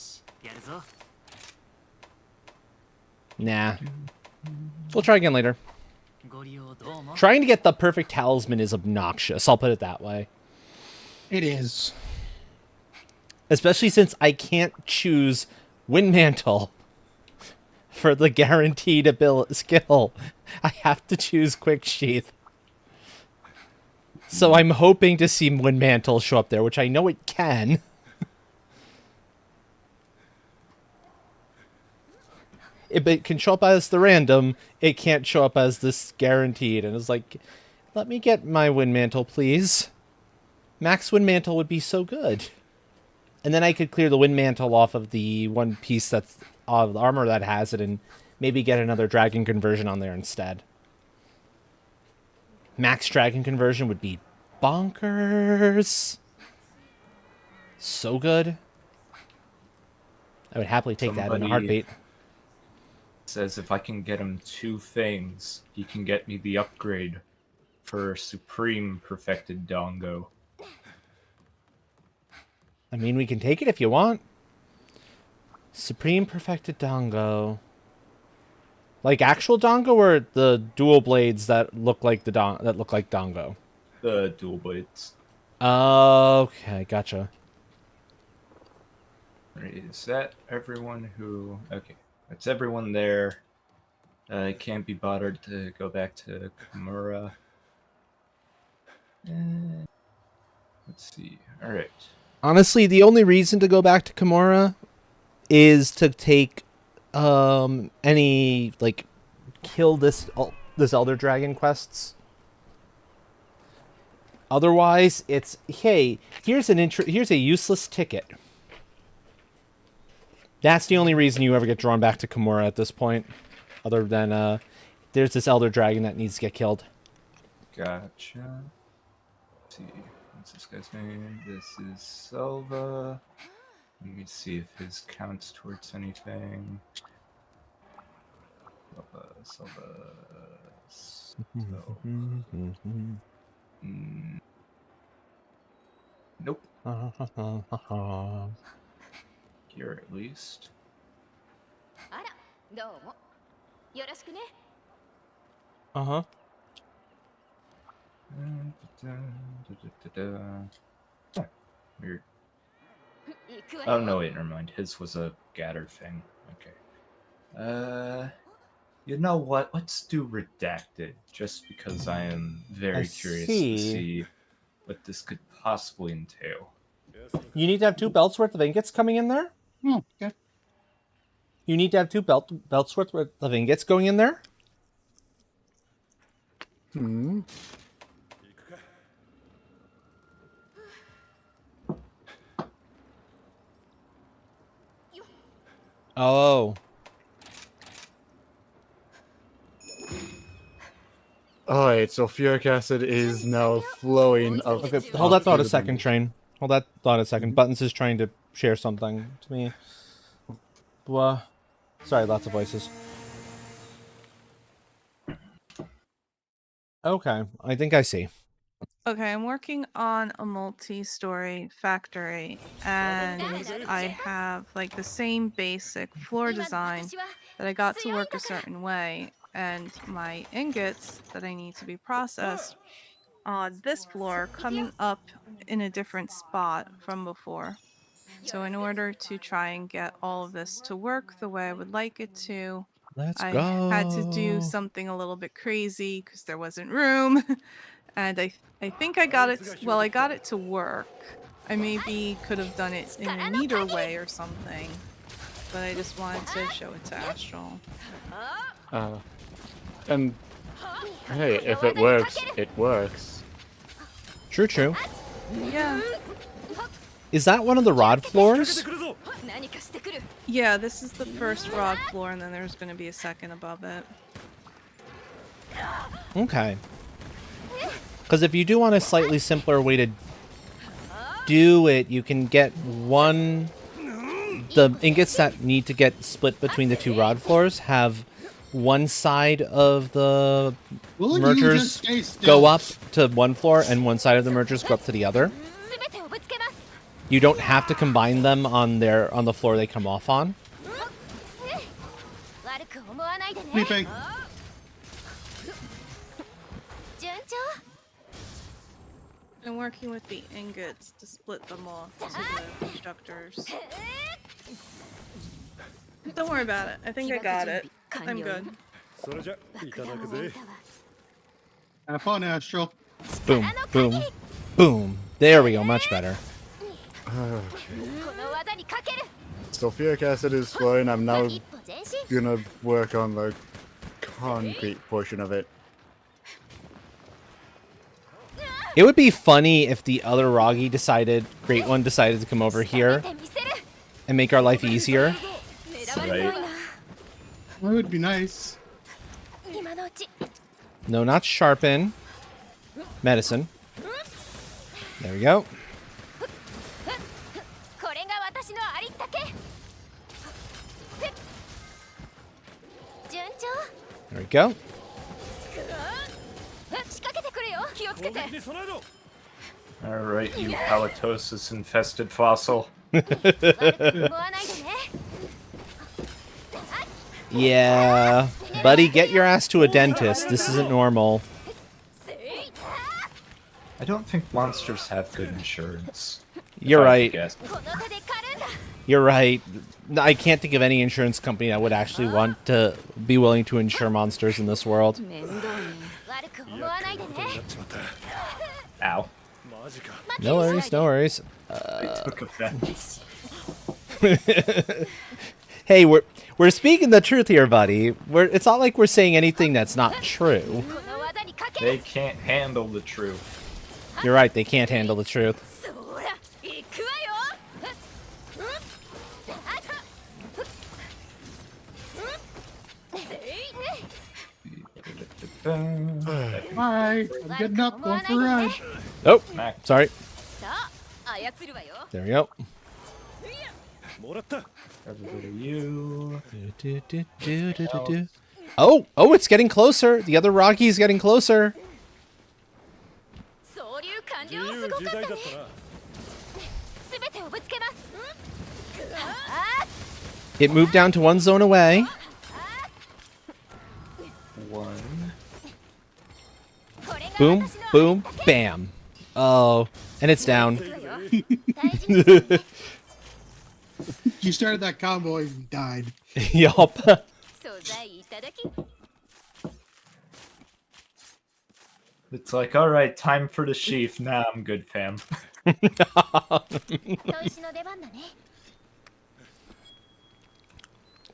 Nah. We'll try again later. Trying to get the perfect talisman is obnoxious, I'll put it that way. It is. Especially since I can't choose Wind Mantle for the guaranteed skill. I have to choose Quick Sheath. So I'm hoping to see Wind Mantle show up there, which I know it can. If it can show up as the random, it can't show up as this guaranteed. And it's like, let me get my Wind Mantle, please. Max Wind Mantle would be so good. And then I could clear the Wind Mantle off of the one piece that's of the armor that has it and maybe get another dragon conversion on there instead. Max dragon conversion would be bonkers. So good. I would happily take that in a Somebody heartbeat. Says if I can get him 2 things, he can get me the upgrade for Supreme Perfected Dongo. I mean, we can take it if you want. Supreme Perfected Dongo. Like actual Dongo, or the dual blades that look like Dongo? The dual blades. Okay, gotcha. Right, is that everyone who... Okay, that's everyone there. I can't be bothered to go back to Kimura. Let's see. Alright. Honestly, the only reason to go back to Kimura is to take any like kill this Elder Dragon quests. Otherwise, it's hey, here's a useless ticket. That's the only reason you ever get drawn back to Kimura at this point, other than there's this Elder Dragon that needs to get killed. Gotcha. Let's see. What's this guy's name? This is Selva. Let me see if his counts towards anything. Nope. Here at least. Uh-huh. Huh, weird. Oh no, wait, never mind. His was a gather thing. Okay. You know what? Let's do redacted, just because I am very curious to see what this could possibly entail. You need to have 2 belts worth of ingots coming in there? Oh, okay. You need to have 2 belts worth of ingots going in there? Hmm. Oh. Alright, so sulfuric acid is now flowing up. Okay, hold that thought a through the second, Train. Hold that thought a second. Buttons is trying to share something to me. Sorry, lots of voices. Okay, I think I see. Okay, I'm working on a multi-story factory, and I have like the same basic floor design that I got to work a certain way, and my ingots that I need to be processed on this floor coming up in a different spot from before. So in order to try and get all of this to work the way I would like it to, Let's I go. had to do something a little bit crazy because there wasn't room. And I think I got it. Well, I got it to work. I maybe could have done it in a neater way or something, but I just wanted to show it to Astral. And hey, if it works, it works. True, true. Yeah. Is that one of the rod floors? Yeah, this is the first rod floor, and then there's going to be a second above it. Okay. Because if you do want a slightly simpler way to do it, you can get the ingots that need to get split between the 2 rod floors have one side of the Will you mergers just stay still? go up to one floor and one side of the mergers go up to the other. You don't have to combine them on the floor they come off on. Sleeping. I'm working with the ingots to split them off to the constructors. Don't worry about it. I think I got it. I'm good. Have fun, Astral. Boom, boom, boom. There we go. Much better. Sulfuric acid is flowing. I'm now gonna work on the concrete portion of it. It would be funny if the other Great One decided to come over here and make our life easier. Right. That would be nice. No, not sharpen. Medicine. There we go. There we go. Alright, you halitosis infested fossil. Yeah. Buddy, get your ass to a dentist. This isn't normal. I don't think monsters have good insurance. You're if I had to right. guess. You're right. I can't think of any insurance company that would actually want to be willing to insure monsters in this world. Ow. No worries, no worries. I took offense. Hey, we're speaking the truth here, buddy. It's not like we're saying anything that's not true. They can't handle the truth. You're right, they can't handle the truth. Alright, I'm getting up, going for a ride. Oh, Mac. sorry. There we go. Everybody, you. Oh, it's getting closer. The other Rocky's getting closer. It moved down to one zone away. One. Boom, boom, bam. Oh, and it's down. You started that combo and you died. Yup. It's like, alright, time for the sheath. Nah, I'm good, fam.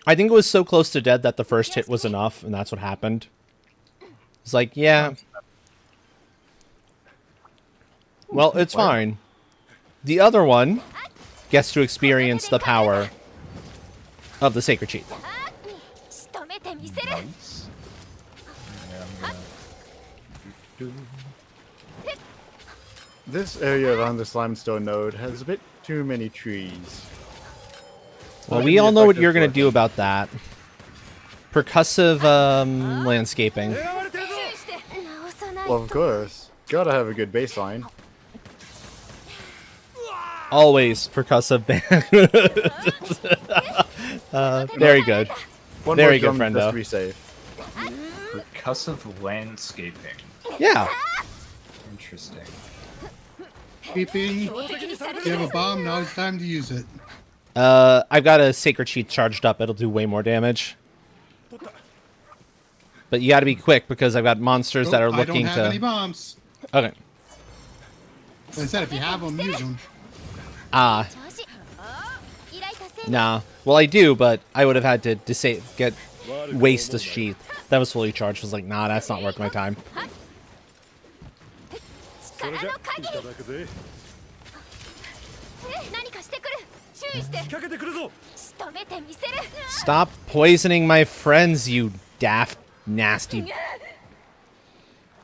I think it was so close to dead that the first hit was enough, and that's what happened. It's like, yeah. Well, it's fine. The other one gets to experience the power of the Sacred Sheath. Nice. Yeah, I'm gonna... This area around the Slimestone node has a bit too many trees. Well, we all know what you're going to do about that. Percussive landscaping. Well, of course. Gotta have a good baseline. Always percussive. Very good. One Very more good, jump friendo. just to be safe. Percussive landscaping. Yeah. Interesting. PP, you have a bomb, now it's time to use it. I've got a Sacred Sheath charged up. It'll do way more damage. But you got to be quick because I've got monsters that are I don't looking have to. any bombs. Okay. Like I said, if you have them, use them. Ah. Nah. Well, I do, but I would have had to waste the sheath. That was fully charged. I was like, nah, that's not worth my time. Stop poisoning my friends, you daft, nasty.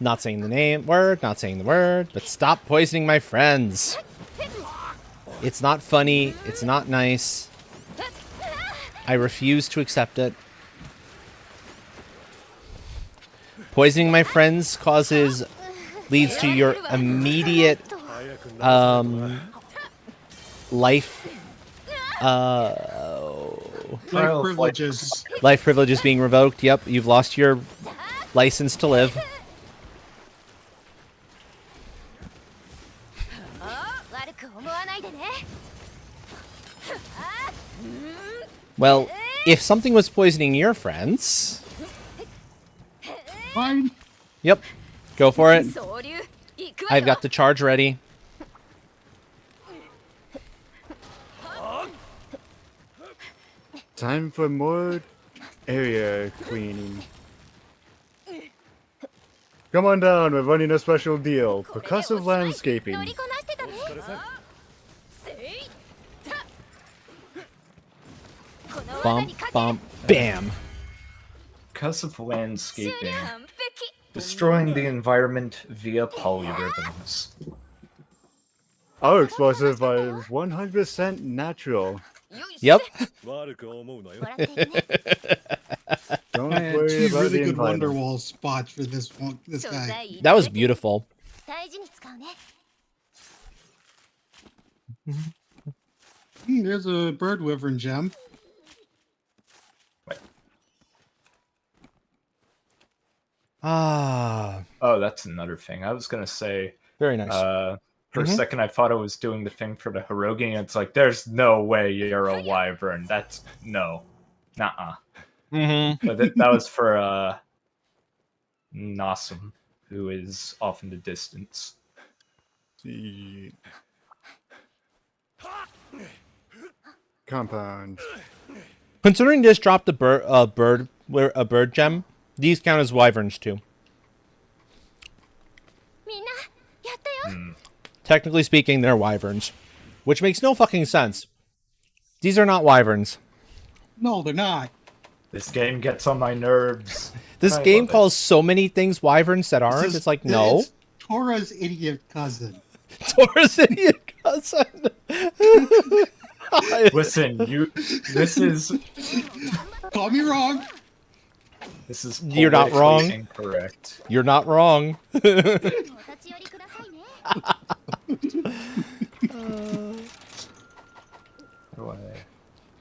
Not saying the word, not saying the word, but stop poisoning my friends. It's not funny. It's not nice. I refuse to accept it. Poisoning my friends leads to your immediate life Life privileges. life privileges being revoked. Yep, you've lost your license to live. Well, if something was poisoning your friends, Fine. yep, go for it. I've got the charge ready. Time for more area cleaning. Come on down, we're running a special deal. Percussive landscaping. Bump, bump, bam. Percussive landscaping. Destroying the environment via polyrhythms. Our explosive are 100% natural. Yep. Don't I had worry two about really the good environment. Wonderwall spots for this one. This guy. That was beautiful. There's a bird wyvern gem. Ah, Oh, that's another thing. I was gonna say, very nice. for a second I thought I was doing the thing for the Hirogi, and it's like, there's no way you're a wyvern. That's no. Nuh-uh. But that was for Nasum, who is off in the distance. The compound. Considering this dropped a bird gem, these count as wyverns too. Technically speaking, they're wyverns, which makes no fucking sense. These are not wyverns. No, they're not. This game gets on my nerves. This I game love it. calls so many things wyverns that aren't. It's like, no. It's Tora's idiot cousin. Taurus idiot cousin. Listen, this is Call me wrong. You're not politically wrong. Incorrect. You're not wrong.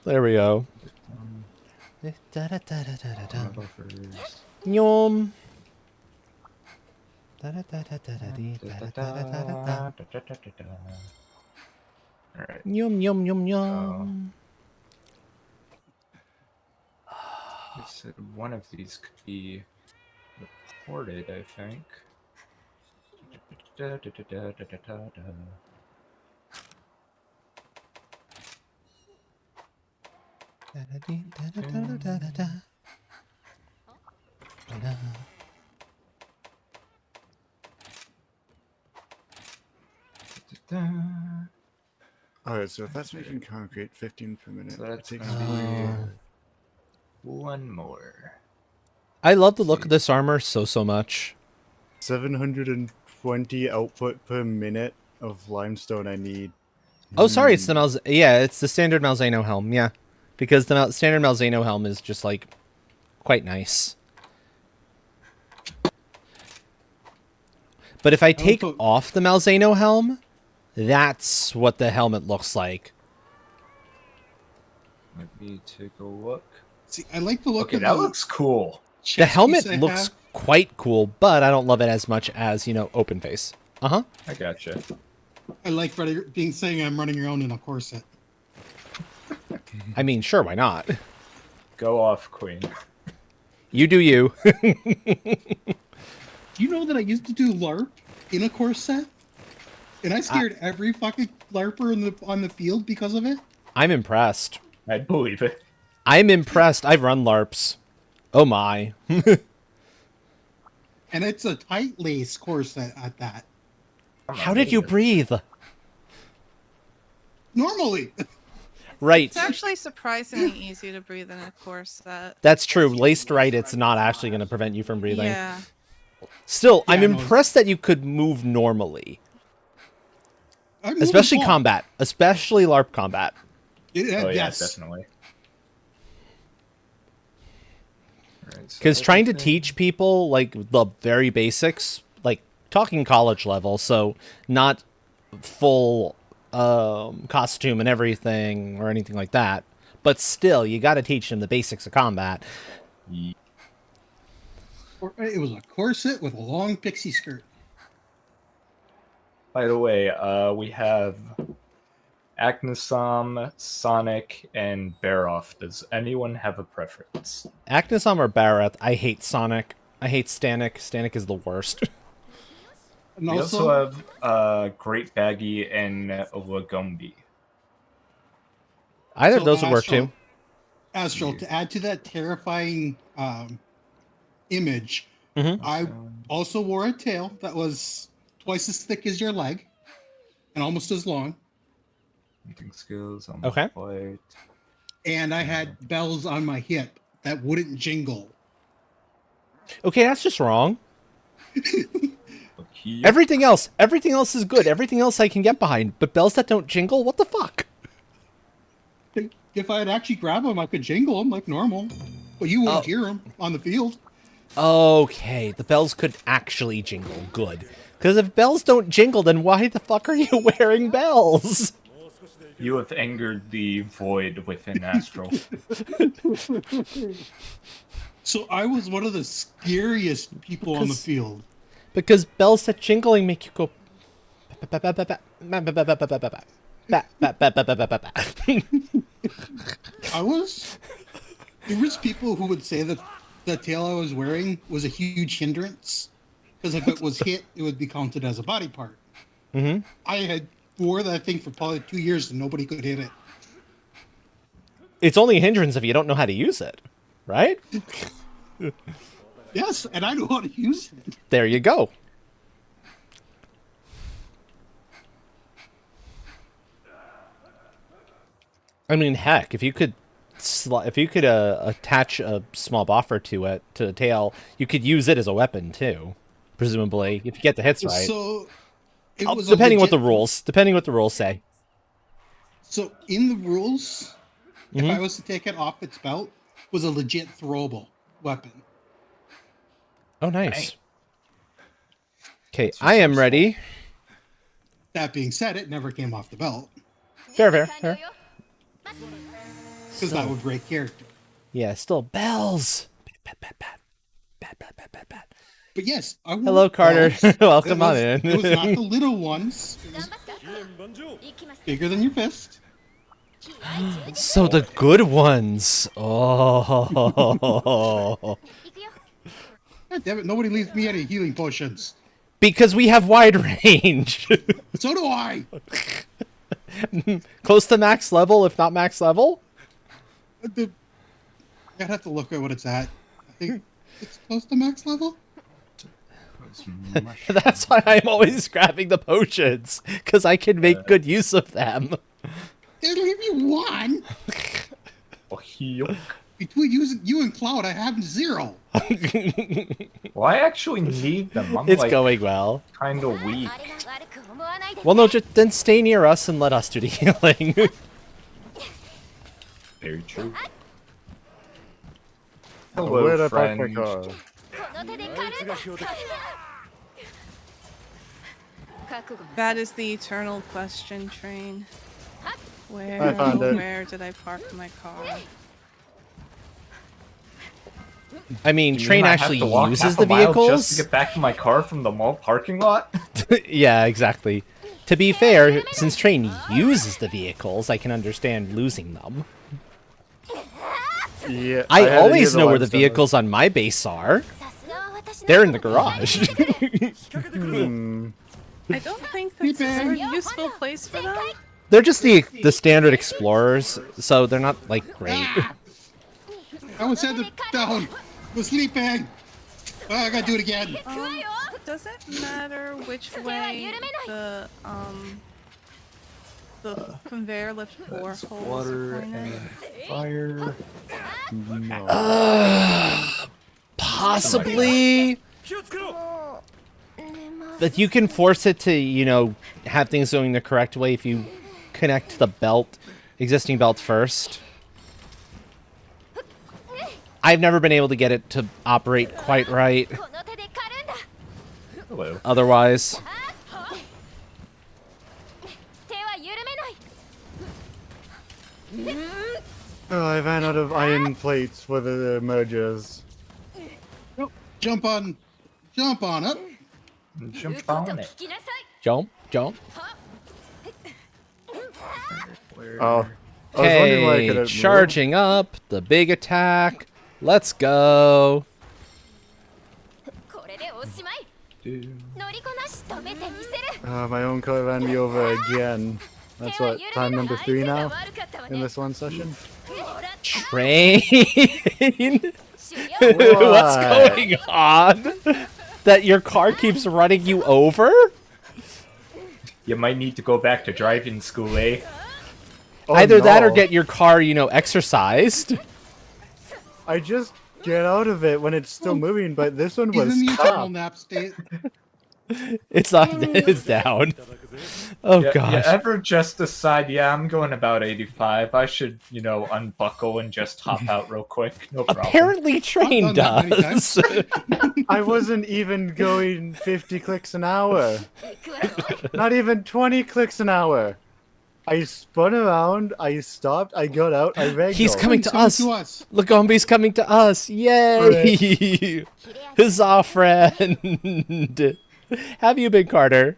There we go. Yum. Alright. Yum yum yum yum. You said one of these could be reported, I think. Alright, so if that's making concrete 15 per minute, So it that's takes gonna me. be one more. I love the look of this armor so much. 720 output per minute of limestone I need. Oh, sorry, it's the it's the standard Malzeno helm, yeah. Because the standard Malzeno helm is just, like, quite nice. But if I take off the Malzeno helm, that's what the helmet looks like. Let me take a look. See, I like the look Okay, of that the looks cool. chest The helmet piece I looks have. quite cool, but I don't love it as much as, open face. Uh-huh. I gotcha. I like saying I'm running around in a corset. I mean, sure, why not? Go off, Queen. You do you. Do you know that I used to do LARP in a corset? And I scared every fucking LARPer on the field because of it? I'm impressed. I believe it. I'm impressed. I've run LARPs. Oh my. And it's a tight lace corset at that. How did you breathe? Normally. Right. It's actually surprisingly easy to breathe in a corset. That's true. Laced right, it's not actually going to prevent you from breathing. Yeah. Still, I'm Yeah, no. impressed that you could move normally. I'm moving Especially forward. combat. Especially LARP combat. Oh yeah, yes. definitely. Alright, so Because trying to everything- teach people, like, the very basics, like, talking college level, so not full costume and everything or anything like that, but still, you got to teach them the basics of combat. It was a corset with a long pixie skirt. By the way, we have Acnosam, Sonic, and Baroff. Does anyone have a preference? Acnosam or Bareth, I hate Sonic. I hate Stanek. Stanek is the worst. And We also have Great Baggy and Lagombi. Either of So those would work Astral- too. Astral, to add to that terrifying image, Mhm. I also wore a tail that was twice as thick as your leg and almost as long. Hunting skills on Okay. White. And I had bells on my hip that wouldn't jingle. Okay, that's just wrong. Okay. Everything else is good. Everything else I can get behind. But bells that don't jingle, what the fuck? If I had actually grabbed them, I could jingle them like normal. But you won't Oh. hear them on the field. Okay, the bells could actually jingle. Good. Because if bells don't jingle, then why the fuck are you wearing bells? You have angered the void within Astral. So I was one of the scariest people on the field. Because bells that jingling make you go. I was. There was people who would say that the tail I was wearing was a huge hindrance because if it was hit, it would be counted as a body part. Mm-hmm. I had wore that thing for probably 2 years and nobody could hit it. It's only a hindrance if you don't know how to use it, right? Yes, and I know how to use it. There you go. I mean, heck, if you could attach a small buffer to it to the tail, you could use it as a weapon too, presumably if you get the hits right. So it was depending what legit- the rules say. So in the rules, if Mhm. I was to take it off its belt, it was a legit throwable weapon. Oh, nice. Right. Okay, I am ready. That being said, it never came off the belt Fair. because that would break character. Yeah, still bells. Bad. But yes, I wore Hello, Carter. bells. Welcome on in. It was not the little ones. It was bigger than your fist. So the good ones. Oh. God damn it, nobody leaves me any healing potions. Because we have wide range. So do I. Close to max level, if not max level. I'd have to look at what it's at. I think it's close to max level. That's why I'm always grabbing the potions. Because I can make good use of them. It'll give you one. Oh, yuck. Between you and Cloud, I have 0. Well, I actually need them. I'm It's like going well. kind of weak. Well, no, just then stay near us and let us do the healing. Very true. Where'd Hello, I park my friend. car? That is the eternal question, Train. I found it. Where did I park my car? I mean, Do you Train mean I have actually to walk uses half the a mile vehicles. just to get back to my car from the mall parking lot. Yeah, exactly. To be fair, since Train uses the vehicles, I can understand losing them. Yeah, I had to always use know where the limestone. vehicles on my base are. They're in the garage. Hmm. I don't think that's a very useful place for them. They're just the standard explorers, so they're not like great. I was set down. Was sleeping. Oh, I gotta do it again. Does it matter which way the conveyor lift 4 holes Water are pointed? and fire. Possibly. But you can force it to, have things going the correct way if you connect the existing belt first. I've never been able to get it to operate quite right. Hello. Otherwise, Oh, I ran out of iron plates for the mergers. Jump on up. Jump on it. jump. Oh, I was wondering why I Okay, couldn't charging up the big attack. Let's go. Dude. My own car ran me over again. That's what, time number 3 now in this one session? Train. What's going on? That your car keeps running you over? You might need to go back to driving school, eh? Oh, Either that or no. get your car, exercised. I just get out of it when it's still moving, but this one He's was in the eternal stopped. nap state. It's not. It's down. Oh You gosh. ever just decide, yeah, I'm going about 85. I should, unbuckle and just hop out real quick. No problem. Apparently, Train I've done that many does. I wasn't even going 50 clicks an hour. Not even 20 clicks an hour. I spun around, I stopped, I got out, I ragdolled. He's coming to Coming us. to us. Lagombe's coming to us. Yay! Huzzah, friend. Have you been, Carter?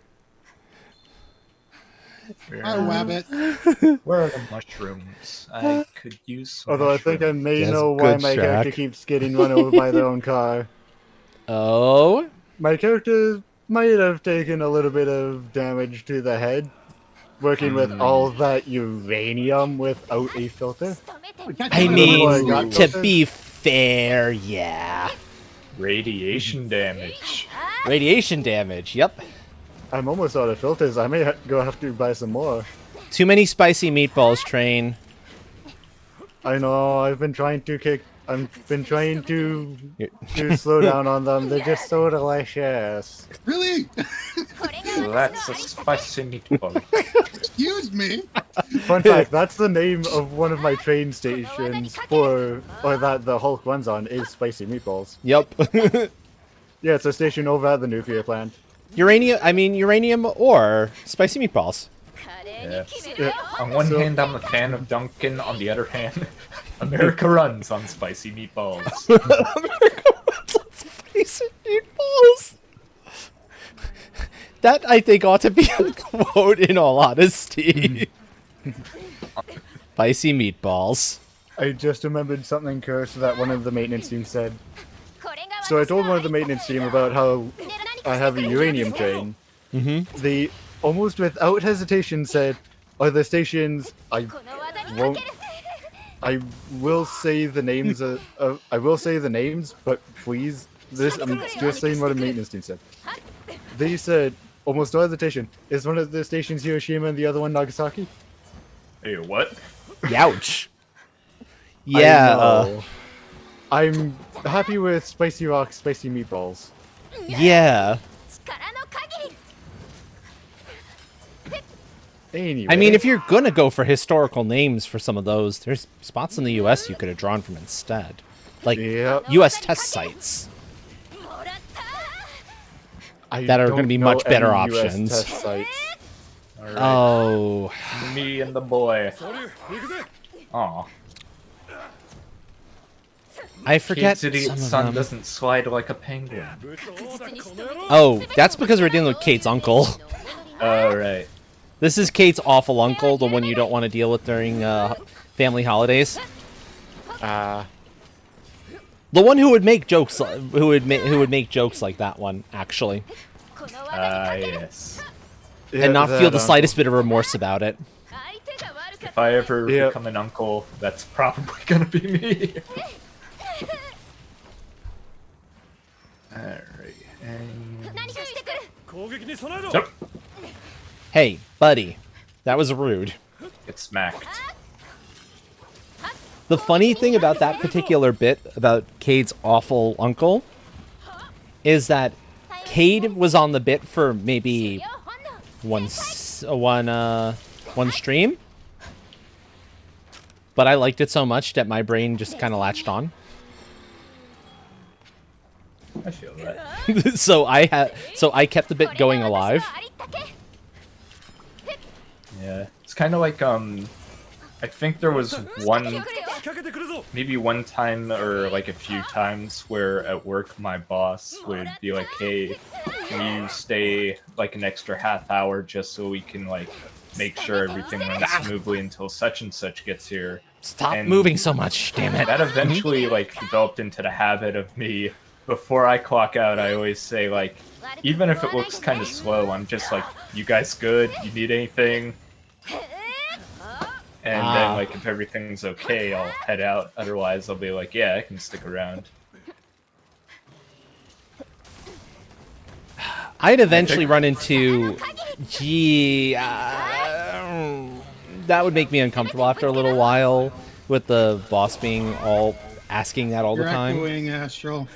Hi, Wabbit. Where are the mushrooms? I could use some Although I think I mushrooms. may Yes, know why good my character Shaq. keeps getting run over by their own car. Oh? My character might have taken a little bit of damage to the head, working with all that uranium without a filter. I Before I mean, got to filters. be fair, yeah. Radiation damage. Radiation damage, yep. I'm almost out of filters. I may go have to buy some more. Too many spicy meatballs, Train. I know. I've been trying to slow down on them. They're just so delicious. Really? So that's a spicy meatball. Excuse me. Fun fact: that's the name of one of my train stations that the Hulk runs on is Spicy Meatballs. Yep. Yeah, it's a station over at the nuclear plant. uranium or spicy meatballs. Yeah. Yeah. On one So- hand, I'm a fan of Duncan. On the other hand, America runs on spicy meatballs. Spicy meatballs. That, I think, ought to be a quote in all honesty. Spicy meatballs. I just remembered something cursed that one of the maintenance team said. So I told one of the maintenance team about how I have a uranium train. Mm-hmm. They almost without hesitation said, "Are the stations I won't. I will say the names. I will say the names, but please, I'm just saying what a maintenance team said. They said almost no hesitation. Is one of the stations Hiroshima and the other one Nagasaki? Hey, what? Youch. I Yeah. know. I'm happy with spicy rock, spicy meatballs. Yeah. Anyway, I mean, if you're gonna go for historical names for some of those, there's spots in the U.S. you could have drawn from instead, like Yep. U.S. test sites. I that are don't gonna be know much better any US options. test sites. All right. Oh, Me and the boy. Aw. I forget Kid's idiot some of son them. doesn't slide like a penguin. Oh, that's because we're dealing with Kate's uncle. Alright. This is Kate's awful uncle, the one you don't want to deal with during family holidays. The one who would make jokes, who would make jokes like that one, actually, Yes. and not feel the slightest bit of remorse about it. If I ever Yep. become an uncle, that's probably gonna be me. Alright. And... Nope. Hey, buddy, that was rude. Get smacked. The funny thing about that particular bit about Cade's awful uncle is that Cade was on the bit for maybe one stream, but I liked it so much that my brain just kind of latched on. I feel that. so I kept the bit going alive. Yeah. It's kind of like, I think there was maybe one time or like a few times where at work my boss would be like, hey, can you stay like an extra half hour just so we can like make sure everything runs smoothly until such and such gets here. Stop And moving so much, damn it. that eventually like developed into the habit of me, before I clock out, I always say like, even if it looks kind of slow, I'm just like, you guys good? You need anything? And then, like, if everything's okay, I'll head out. Otherwise, I'll be like, yeah, I can stick around. I'd eventually run into... Gee... that would make me uncomfortable after a little while, with the boss being all... asking that all the You're time. echoing, Astral.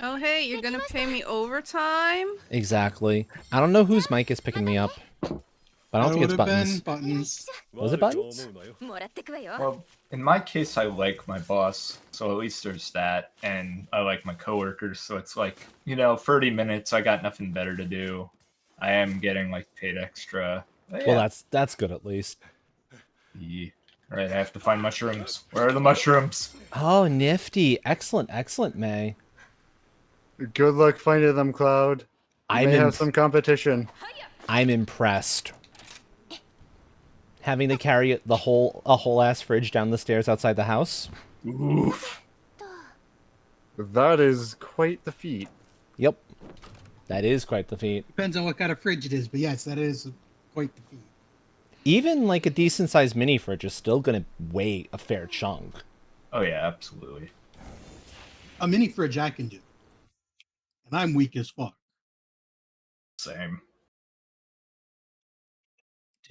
Oh, hey, you're gonna pay me overtime? Exactly. I don't know whose mic is picking me up. But I don't think it's buttons. Buttons. Was it buttons? Well, in my case, I like my boss, so at least there's that. And I like my coworkers, so it's like, 30 minutes, I got nothing better to do. I am getting, like, paid extra. Oh, yeah. Well, that's good at least. Yeah. All right, I have to find mushrooms. Where are the mushrooms? Oh, nifty. Excellent, excellent, May. Good luck finding them, Cloud. You I'm may have imp- some competition. I'm impressed. Having to carry a whole ass fridge down the stairs outside the house. Oof. That is quite the feat. Yep. That is quite the feat. Depends on what kind of fridge it is, but yes, that is quite the feat. Even like a decent sized mini fridge is still gonna weigh a fair chunk. Oh yeah, absolutely. A mini fridge I can do, and I'm weak as fuck. Same.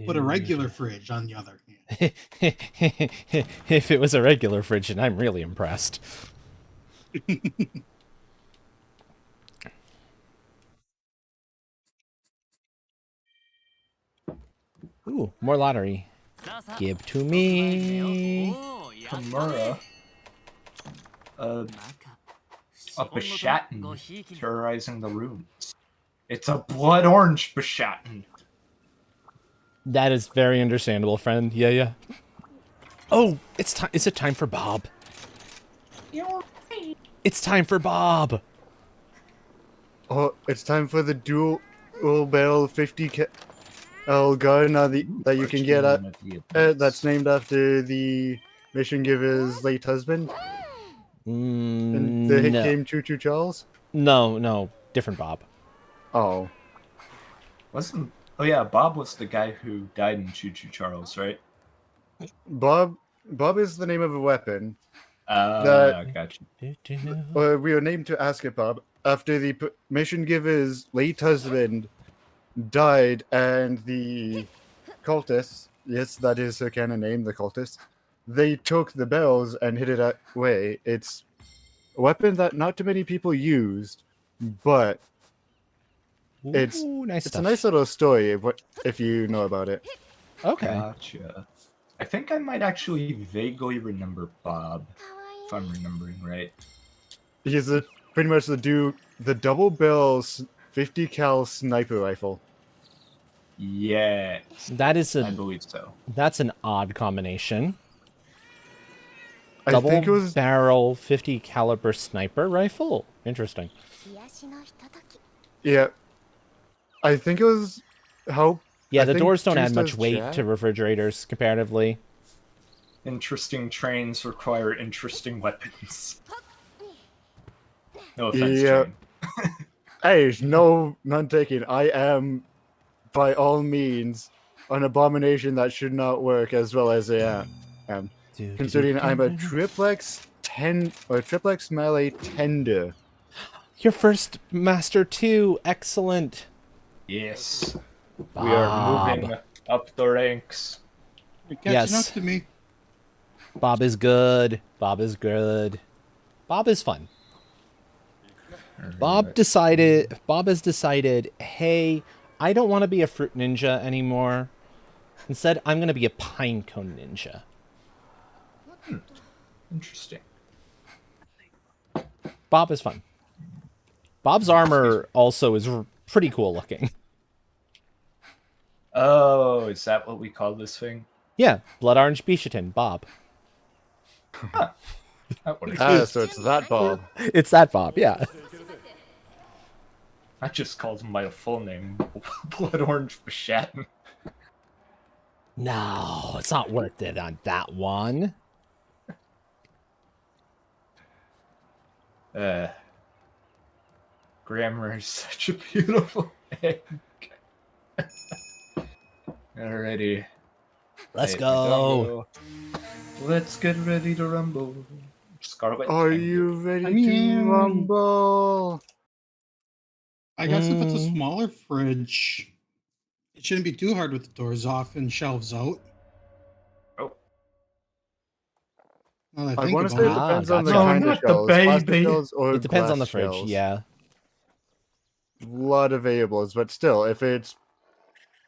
But a regular fridge, on the other hand, If it was a regular fridge, and I'm really impressed. Ooh, more lottery. Give to me. Kimura. A Bashatin terrorizing the rooms. It's a blood orange Bashatin. That is very understandable, friend. Yeah, yeah. Oh, it's time. Is it time for Bob? It's time for Bob. Oh, it's time for the dual barrel 50 cal gun that you can get that's named after the mission giver's late husband. And the hit No. game Choo Choo Charles. No. Different Bob. Oh, Wasn't? Oh yeah, Bob was the guy who died in Choo Choo Charles, right? Bob is the name of a weapon. Gotcha. We were named to ask it, Bob, after the mission giver's late husband died, and the cultists, yes, that is her canon name, the cultists, they took the bells and hid it away. It's a weapon that not too many people used, but it's nice a stuff. nice little story if you know about it. Okay. Gotcha. I think I might actually vaguely remember Bob, if I'm remembering right. He's pretty much the double barrel 50 cal sniper rifle. Yes, That is I believe so. That's an odd combination. I Double think it was barrel 50 caliber sniper rifle. Interesting. yeah. I think it was how. Yeah, I the think doors don't Juice add much does weight Jack. to refrigerators comparatively. Interesting trains require interesting weapons. No offense, Yeah. train. Hey, none taken. I am, by all means, an abomination that should not work as well as I am. Considering I'm a triplex melee tender. Your first Master 2. Excellent. Yes. We Bob. are moving up the ranks. you're catching Yes. up to me. Bob is good. Bob is good. Bob is fun. Bob has decided, hey, I don't want to be a fruit ninja anymore. Instead, I'm going to be a pinecone ninja. Interesting. Bob is fun. Bob's armor also is pretty cool looking. Oh, is that what we call this thing? Yeah, Blood Orange Bishatin, Bob. That works. So it's that Bob. It's that Bob, yeah. I just called him by a full name, Blood Orange Bashatin. No, it's not worth it on that one. Grammar is such a beautiful thing. Alrighty. Let's Hey, go. Let's get ready to rumble. Scarlet. Are Tango. you ready I'm to in. rumble? I guess if it's a smaller fridge, it shouldn't be too hard with the doors off and shelves out. Oh. Now that I think want to say it about depends Ah, on the gotcha. kind No, of not the shells. Plastic baby. shells or It depends on the glass fridge, shells. yeah. A lot of variables, but still,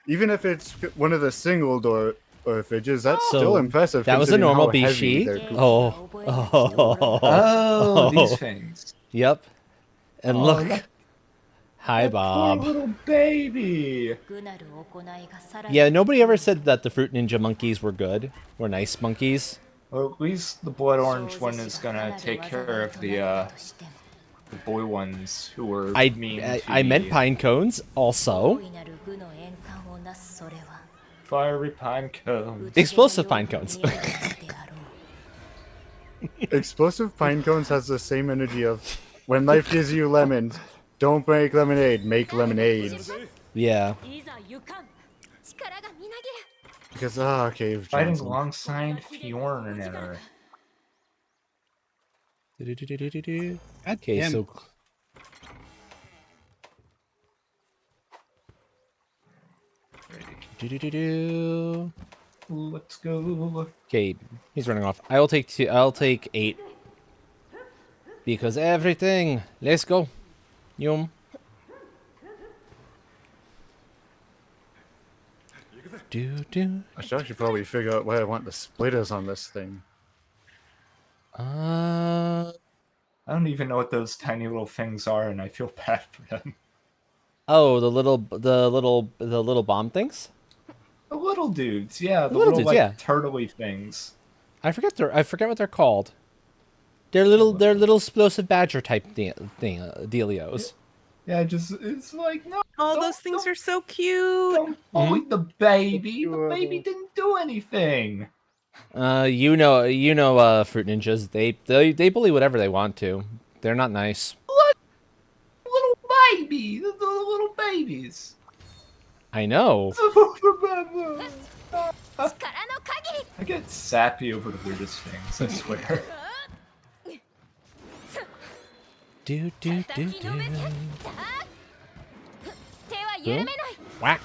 even if it's one of the single door or fridges, that's So, still impressive. That was a considering normal how heavy Bishi. they're- Oh, these things. Yep. And Oh, look that- Hi, Poor Bob. little baby. Yeah, nobody ever said that the Fruit Ninja monkeys were good. Were nice monkeys. Well, at least the blood orange one is gonna take care of the boy ones who were mean to I meant the pine cones also. fiery pine cones. Explosive pine cones. Explosive pine cones has the same energy of when life gives you lemons, don't make lemonade, make lemonades. Yeah. Because Cave Fighting Johnson. alongside Fjorner. Do-do-do-do-do-do. God Okay, damn. so do-do-do-do. Let's go. Okay, he's running off. I'll take 2. I'll take 8. Because everything. Let's go. Yum. Do. I should actually probably figure out where I want the splitters on this thing. I don't even know what those tiny little things are, and I feel bad for them. Oh, the little bomb things? The little dudes, yeah, the little little dudes, like yeah. turtley things. I forget what they're called. They're little explosive badger type dealios. Yeah, it's like no. All don't- those things don't- are so cute. Don't bully the baby. The baby didn't do anything. You know, Fruit Ninjas. They bully whatever they want to. They're not nice. Little baby, the little babies. I know. I get sappy over the weirdest things, I swear. Do. Boom. Whack.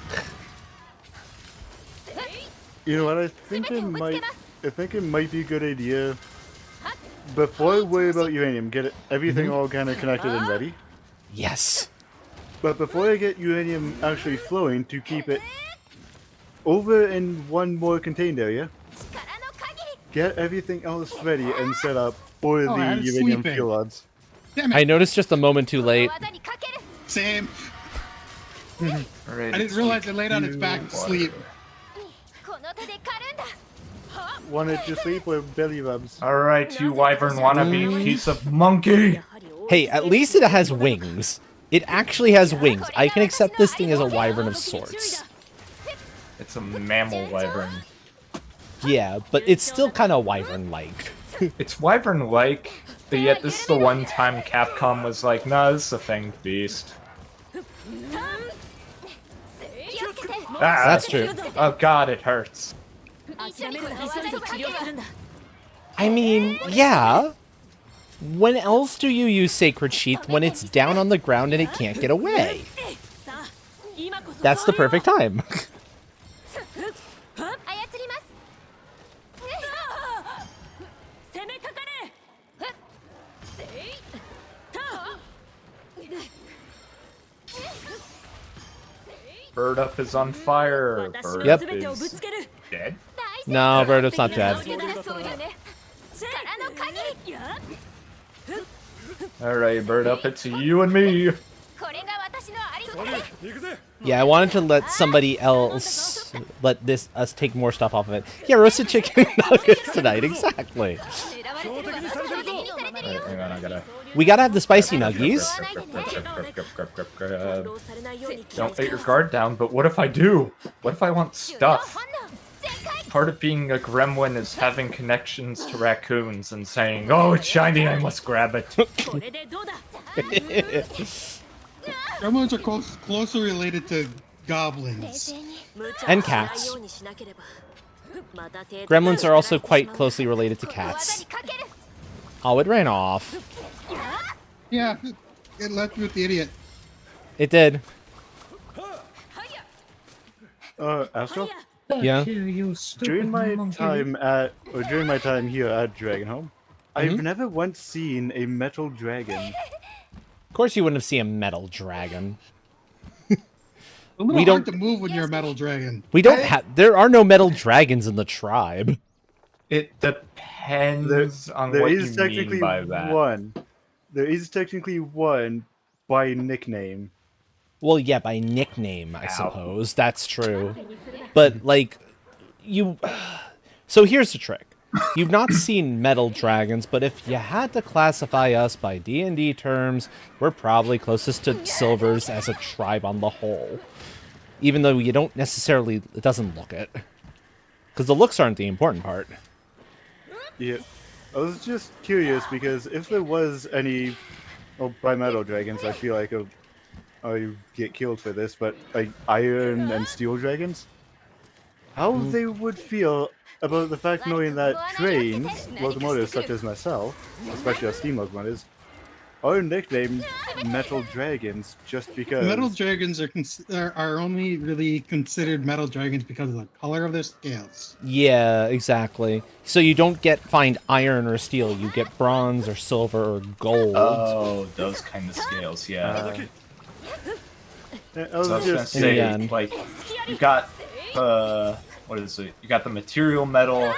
You know what? I think it might be a good idea. Before I worry about uranium, get everything all kind of connected and ready. Yes. But before I get uranium actually flowing, to keep it over in one more contained area, get everything else ready and set up for Oh, I the had it uranium sleeping. fuel rods. Damn it. I noticed just a moment too late. Same. Alright, I didn't realize it laid on its back to sleep. Wanted to sleep with belly rubs. Alright, you wyvern wannabe piece of monkey! Hey, at least it has wings. It actually has wings. I can accept this thing as a wyvern of sorts. It's a mammal wyvern. Yeah, but it's still kind of wyvern-like. It's wyvern-like, but yet this is the one time Capcom was like, nah, this is a fanged beast. Ah, That's true. Oh god, it hurts. I mean, yeah. When else do you use Sacred Sheath when it's down on the ground and it can't get away? That's the perfect time. Bird Up is on fire. Bird Yep. Up is dead. No, Birdup's not dead. Alright, Bird Up, it's you and me. Yeah, I wanted to let somebody else us take more stuff off of it. Yeah, roasted chicken nuggets tonight, exactly. Alright, hang on, I gotta... We gotta have the spicy nuggies. Don't let your guard down, but what if I do? What if I want stuff? Part of being a gremlin is having connections to raccoons and saying, oh, it's shiny, I must grab it. Gremlins are closely related to goblins. And cats. Gremlins are also quite closely related to cats. Oh, it ran off. Yeah, it left you with the idiot. It did. Astro? Yeah. During my time here at Dragonhome, I've never once seen a metal dragon. Of course you wouldn't have seen a metal dragon. A little We hard don't- to move when you're a metal dragon. We don't have... There are no metal dragons in the tribe. It depends on There what is you mean technically by that. one. There is technically one by nickname. Well, yeah, by nickname, I Ow. suppose. That's true. But, like, you... So here's the trick. You've not seen metal dragons, but if you had to classify us by D&D terms, we're probably closest to silvers as a tribe on the whole. Even though you don't necessarily... It doesn't look it. Because the looks aren't the important part. Yeah, I was just curious because if there was any bimetal dragons, I feel like I get killed for this, but like iron and steel dragons, how they would feel about the fact knowing that trains, locomotives such as myself, especially our steam locomotives, are nicknamed metal dragons just because. Metal dragons are only really considered metal dragons because of the color of their scales. Yeah, exactly. So you don't find iron or steel, you get bronze or silver or gold. Oh, those kind of scales, yeah. I was So I was gonna just In the say, end. like, you got what is it? You got the material metal,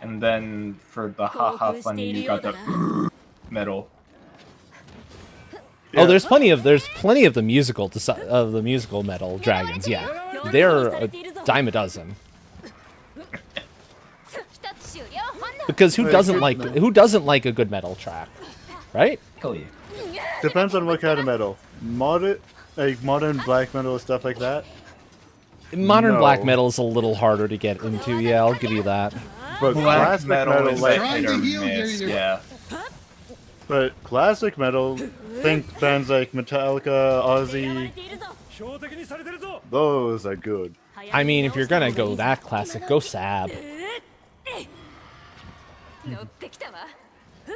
and then for the haha funny, you got the metal. Oh, there's plenty of the musical metal dragons. Yeah, they're a dime a dozen. Because who doesn't like a good metal track, right? Hell yeah. depends on what kind of metal. Modern black metal stuff like that. Modern No. black metal is a little harder to get into. Yeah, I'll give you that. But Black classic metal metal, is like, like hit or Trying to heal miss, you. yeah. but classic metal, think bands like Metallica, Ozzy. Those are good. I mean, if you're gonna go that classic, go Sab.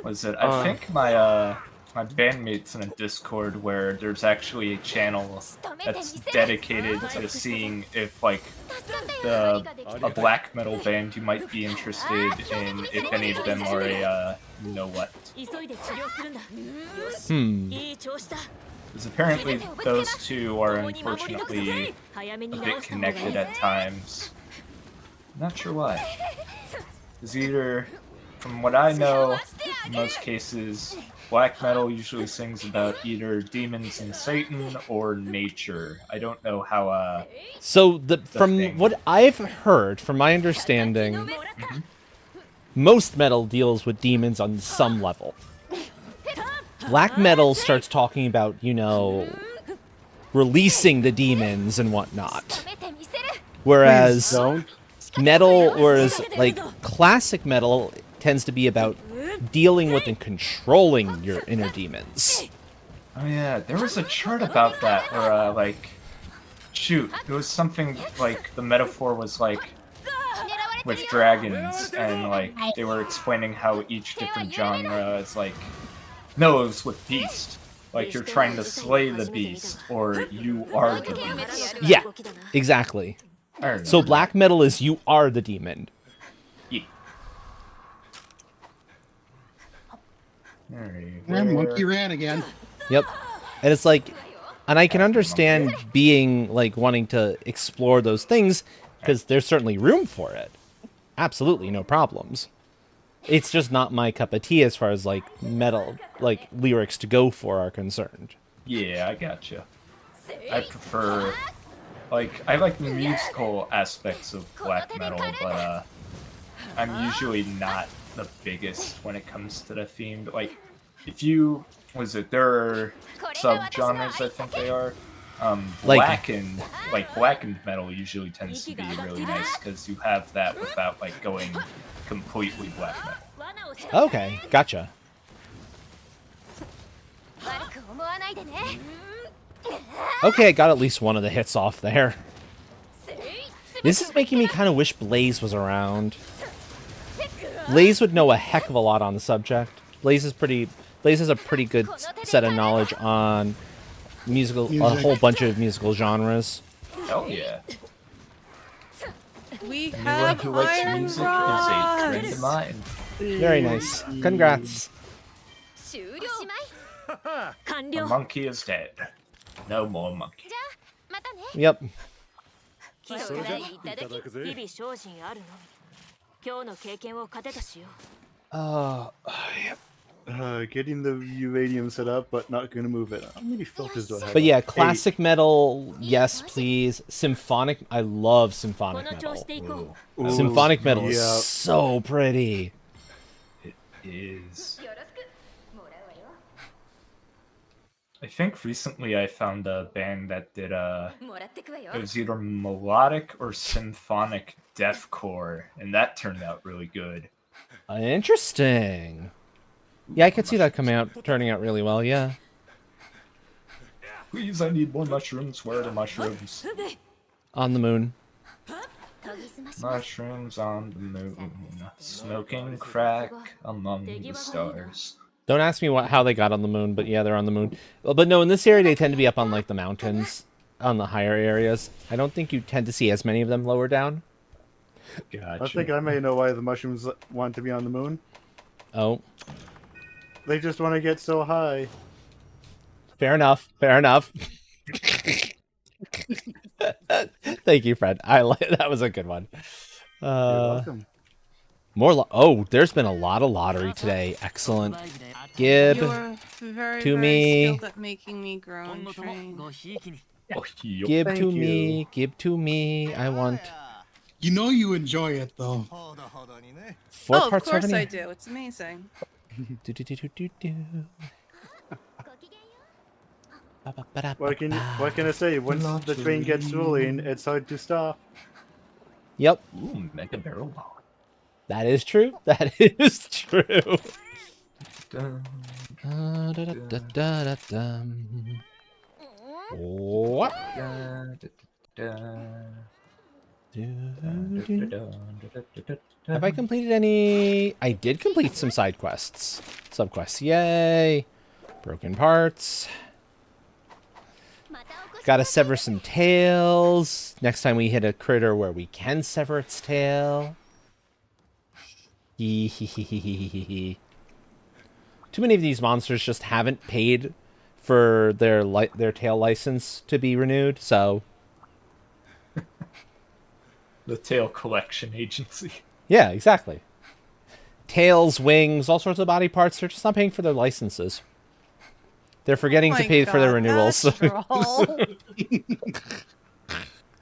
Was it? I think my bandmates in a Discord where there's actually a channel that's dedicated to seeing if like a black metal band you might be interested in, if any of them are a you know what. Because apparently those two are unfortunately a bit connected at times. Not sure why. It's either, from what I know, in most cases, black metal usually sings about either demons and Satan or nature. I don't know how, So from thing. what I've heard, from my understanding, most metal deals with demons on some level. Black metal starts talking about, releasing the demons and whatnot. Whereas Don't. like classic metal tends to be about dealing with and controlling your inner demons. Oh yeah, there was a chart about that where, shoot, it was something like the metaphor was like with dragons, and like they were explaining how each different genre is like. No, it was with beast. Like you're trying to slay the beast, or you are the beast. Yeah, exactly. I remember So that. black metal is you are the demon. Yeah. Alright, And monkey where- ran again. Yep. And it's like, and I can understand being like wanting to explore those things because there's certainly room for it. Absolutely, no problems. It's just not my cup of tea as far as like metal, like lyrics to go for are concerned. Yeah, I gotcha. I prefer, I like the musical aspects of black metal, but I'm usually not the biggest when it comes to the theme. But, like, if you, there are sub-genres, I think they are. Blackened metal usually tends to be really nice because you have that without like going completely black metal. Okay, gotcha. Okay, I got at least one of the hits off there. This is making me kind of wish Blaze was around. Blaze would know a heck of a lot on the subject. Blaze has a pretty good set of knowledge on a whole bunch of musical genres. Hell yeah. We Anyone have who likes iron music is a friend of rods. mine. Very nice. Congrats. A monkey is dead. No more monkey. Yep. それじゃいただくぜ。日々精進あるのみ。今日の経験を糧としよう。Getting the uranium set up, but not going to move it. How many filters do I have? But yeah, 8. classic metal, yes, please. Symphonic, I love symphonic metal. Ooh, Symphonic metal is yeah. so pretty. It is. I think recently I found a band that did it was either melodic or symphonic deathcore, and that turned out really good. Interesting. Yeah, I could see that turning out really well, yeah. Please, I need more mushrooms. Where are the mushrooms? On the moon. Mushrooms on the moon, smoking crack among the stars. Don't ask me how they got on the moon, but yeah, they're on the moon. Well, but no, in this area they tend to be up on like the mountains, on the higher areas. I don't think you tend to see as many of them lower down. Gotcha. I think I may know why the mushrooms want to be on the moon. Oh. They just want to get so high. Fair enough. Fair enough. Thank you, Fred. That was a good one. You're welcome. There's been a lot of lottery today. Excellent. Gib You're very, to very me. skilled at making me grow and train. Oh, yup. Gib Thank to you. me. Give to me. I want You know you enjoy it though. 4 Oh, of parts course revenue. I do. It's amazing. Do. What can I say? Once the train gets rolling, it's hard to stop. Yep, Ooh, mega barrel ball. that is true. That is true. Dun, What? dun, dun, Have I completed any? I did complete some side quests. Subquests. Yay. Broken parts. Gotta sever some tails. Next time we hit a critter where we can sever its tail. Too many of these monsters just haven't paid for their tail license to be renewed, so The tail collection agency. yeah, exactly. Tails, wings, all sorts of body parts, they're just not paying for their licenses. They're forgetting to My pay for their God, renewals. Astral.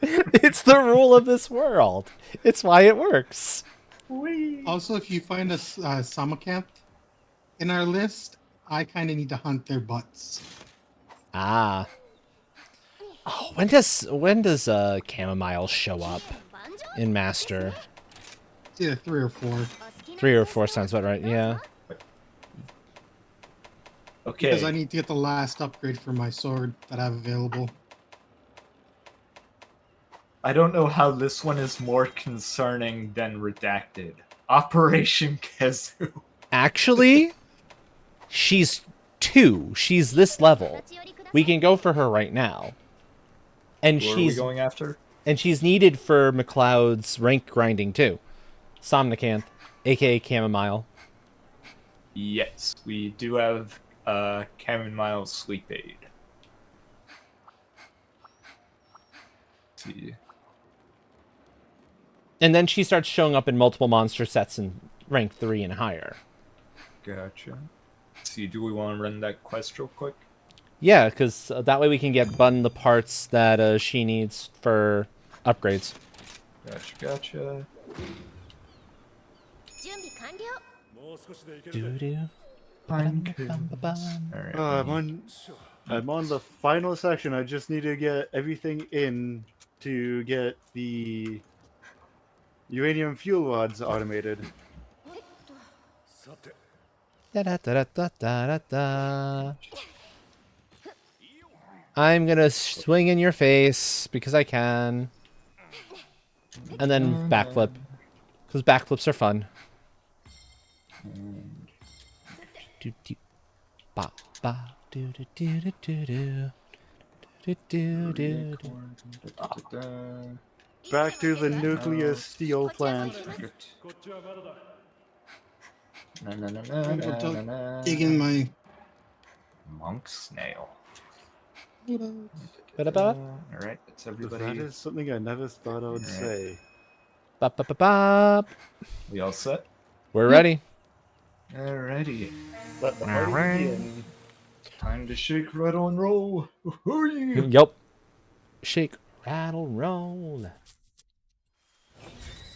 It's the rule of this world. It's why it works. Also, if you find a Samarkand in our list, I kind of need to hunt their butts. Ah. Oh, when does chamomile show up in Master? It's either 3 or 4. 3 or 4 sounds about right. Yeah. Okay. Because I need to get the last upgrade for my sword that I have available. I don't know how this one is more concerning than Redacted. Operation Kazoo. Actually, she's 2. She's this level. We can go for her right now. And Who are we going after? And she's needed for McLeod's rank grinding too. Somnicanth, aka Chamomile. Yes, we do have Chamomile Sleep Aid. Let's see. And then she starts showing up in multiple monster sets in rank 3 and higher. Gotcha. Let's see, do we want to run that quest real quick? Yeah, because that way we can get Bun the parts that she needs for upgrades. Gotcha. Doo-doo. Alright. I'm on the final section. I just need to get everything in to get the uranium fuel rods automated. Da-da-da-da-da-da-da. I'm gonna swing in your face because I can. And then backflip. Because backflips are fun. Ba ba do do do do do do do do do. Back to the nuclear steel plant. Digging my... Monk snail. Ba-da-ba. Alright, that's That everybody. is something I never thought I would say. Ba-ba-ba-ba. We all set? We're ready. Alrighty. Let the party Alright. begin. Time to shake, rattle, and roll. Woohoo! Yup. Shake, rattle, roll.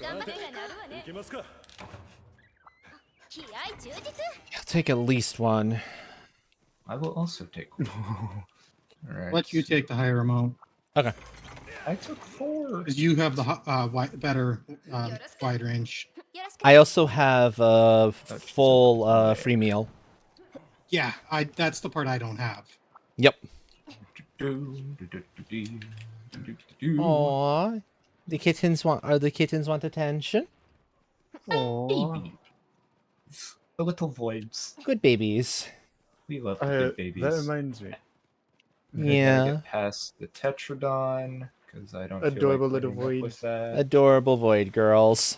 頑張れがなるわね気合充実 I'll take at least one. I will also take one. Alright. Let you take the higher amount Okay. I took 4. because you have the better wide range. よろしく I also have a full free meal. Yeah, that's the part I don't have. Yep. Aww. Aww. The kittens want attention. Babies. The little voids. Good babies. We love the big babies. That reminds me. I gotta Yeah. get past the Tetradon because I don't Adorable feel like little putting up with voids. that. Adorable void girls.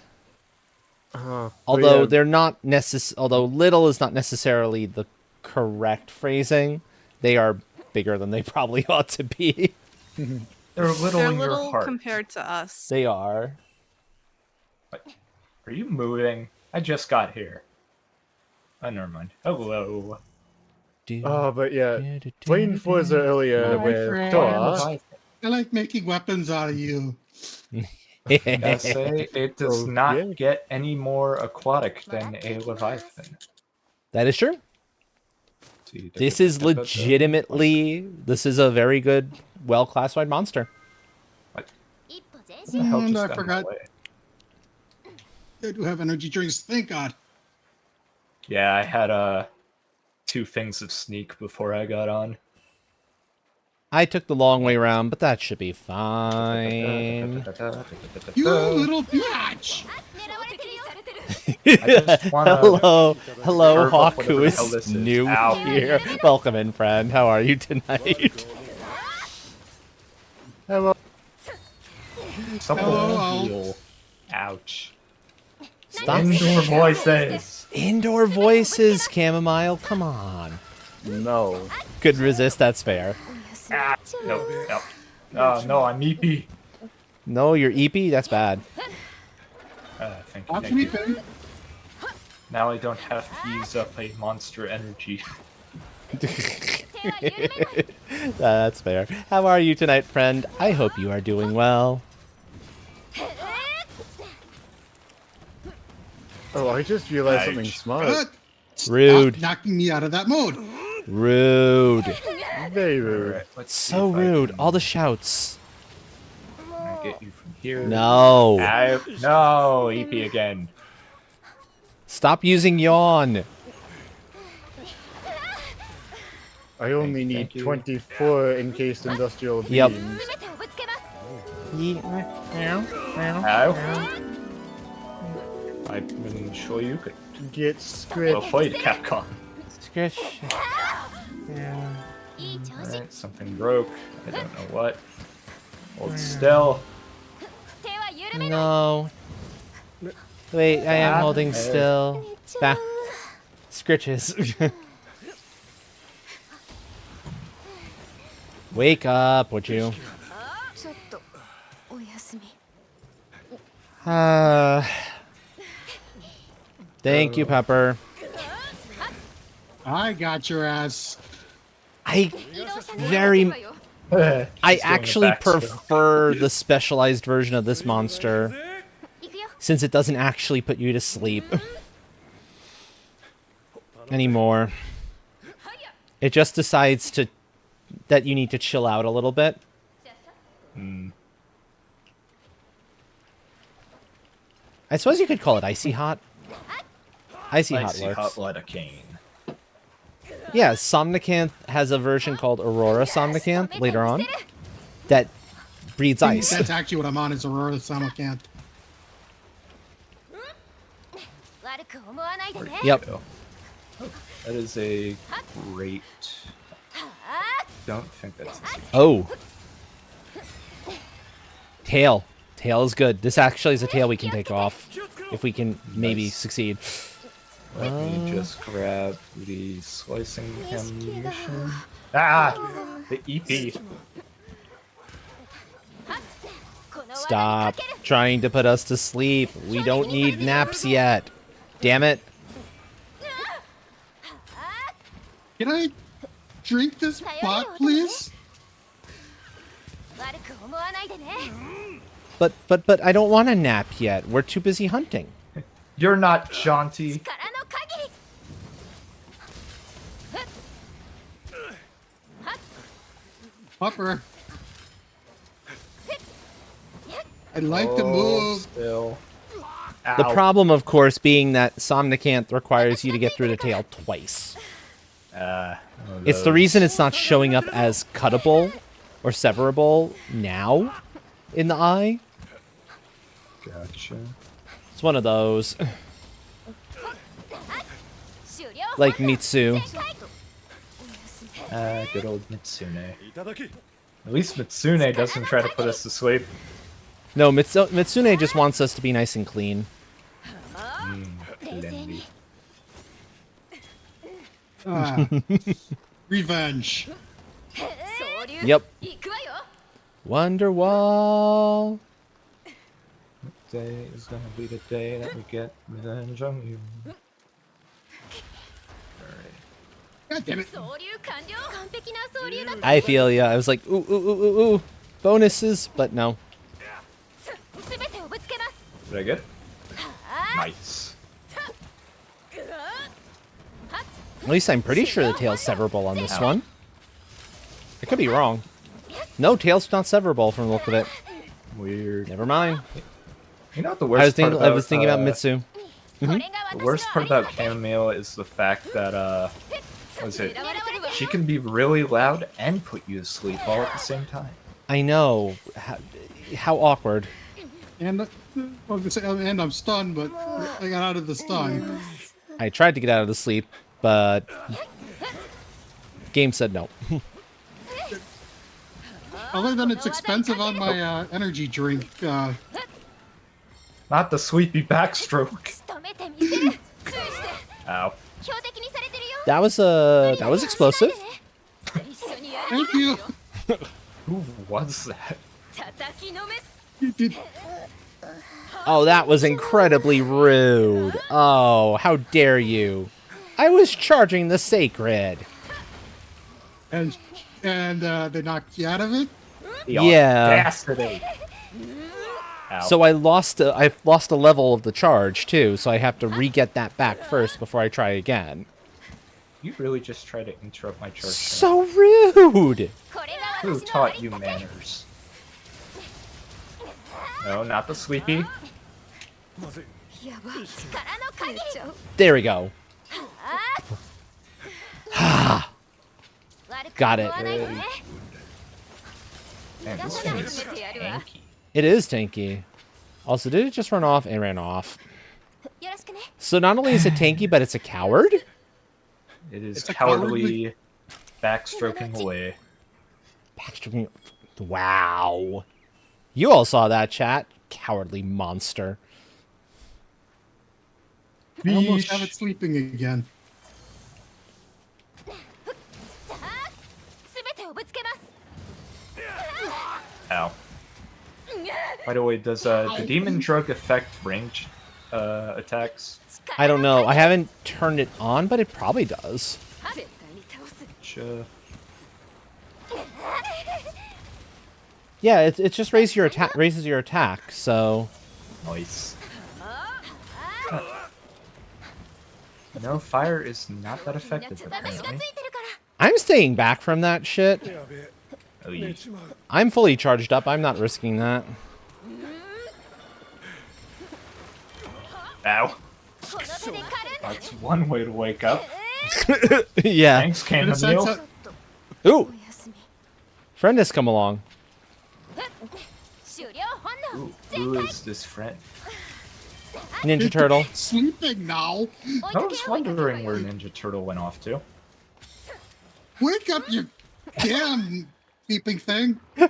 But Although yeah, they're not although little is not necessarily the correct phrasing, they are bigger than they probably ought to be. They're little They're in your little heart. compared to us. They are. Are you moving? I just got here. Oh, never mind. Hello. but yeah, playing Forza earlier Hi, with friend. Thor. I like making weapons out of you. Gotta say, it does Oh, not yeah. get any more aquatic than a Leviathan. That is true. This is legitimately, this is a very good, well-classified monster. 一歩前 The 進 hell And just I got in forgot. my way? I do have energy drinks. Thank God. Yeah, I had 2 things of sneak before I got on. I took the long way around, but that should be fine. You little bitch. 狙われてるよ I just wanna Hello, curve up Hawk, whatever who the hell is this is. new Ow. here. Welcome in, friend. How are you tonight? Hello. Something Hello. heal. Ouch. Stop. Indoor voices. Indoor voices, Chamomile. Come on. No. Could resist. That's fair. Ah, no, no. Oh, no, I'm EP. No, you're EP. That's bad. Thank you, Watch thank me, you. Pim. Now I don't have to use up a monster energy. 手は緩めない That's fair. How are you tonight, friend? I hope you are doing well. Oh, I just realized something Ouch. smart. Good. Stop Rude. knocking me out of that mode. Rude. Very rude. Alright, let's see So if I rude. can- All the shouts. Can I get you from here? No. No, EP again. Stop using yawn. I only need Thank you. 24 encased industrial beams. Yep. 全てをぶつけます Ow. I'm sure you could. Get Well scratched. played, Capcom. Scratch. いい調子 Alright, something broke. I don't know what. Hold still. 手は緩めない No. Wait, I am Ah, holding there. still. Back. Scritches. Wake up, would you? ちょっとお休み Thank you, Pepper. I got your ass. I 移動車に very わよ I She's doing a actually backspill. prefer the specialized version of this monster 行くよ since it doesn't actually put you to sleep anymore. It just decides that you need to chill out a little bit. I suppose you could call it icy hot. Icy hot Icy works. hot lidocaine. Yeah, Somnicanth has a version called Aurora Somnicanth later on that breathes ice. That's actually what I'm on. Is Aurora Samacanth. 悪く思わないでね Yep. That is a great. Don't think that's. Oh. Tail. Tail is good. This actually is a tail we can take off. If we can maybe succeed. Let me just grab the slicing ammunition. Ah! The EP. この技にか Stop ける trying to put us to sleep. We don't need naps yet. Damn it. Can I drink this pot, please? But I don't want to nap yet. We're too busy hunting. You're not jaunty. Hopper. I'd like to move. Still. The Ow. problem, of course, being that Somnicanth requires you to get through the tail twice. One of It's the those. reason it's not showing up as cuttable or severable now in the eye. Gotcha. It's one of those. Like Mitsu. Good old Mitsune. At least Mitsune doesn't try to put us to sleep. No, Mitsune just wants us to be nice and clean. Lenny. Ah, revenge. Yep. Wonderwall. Day is gonna be the day that we get revenge on you. God damn it. I feel ya. I was like, ooh, ooh, ooh, ooh, ooh. Bonuses, but no. Did I get it? Nice. At least I'm pretty sure the tail's severable on this one. I could be wrong. No, tail's not severable from the look of it. Weird. Never mind. You know what the worst part about, I was thinking about Mitsu. The worst part about chamomile is the fact that, what is it? She can be really loud and put you to sleep all at the same time. I know. How awkward. And, and I'm stunned, but I got out of the stun. I tried to get out of the sleep, but game said no. Other than it's expensive on my energy drink, Not the sleepy backstroke. Ow. That was explosive. thank you. Who was that? You did. Oh, that was incredibly rude. Oh, how dare you. I was charging the sacred. And they knocked you out of it? The Yeah. audacity. Ow. So I lost a level of the charge too, so I have to re-get that back first before I try again. You really just try to interrupt my charge. So rude. Who taught you manners? No, not the sleepy. There we go. Got it. Man, this thing is tanky. It is tanky. Also, did it just run off? It ran off. So not only is it tanky, but it's a coward? It is It's a cowardly backstroking away. Backstroking. Wow. You all saw that, chat. Cowardly monster. I almost have it sleeping again. Ow. By the way, does the demon drug affect ranged attacks? I don't know. I haven't turned it on, but it probably does. Yeah, it just raises your attack, so Nice. No, fire is not that effective, apparently. I'm staying back from that shit. Oh, yeah. I'm fully charged up. I'm not risking that. Ow. That's one way to wake up. Yeah. Thanks, In a sense, chamomile. Ooh. Friend has come along. Who is this friend? Ninja Turtle. sleeping now. I was wondering where Ninja Turtle went off to. Wake up, you damn sleeping thing. You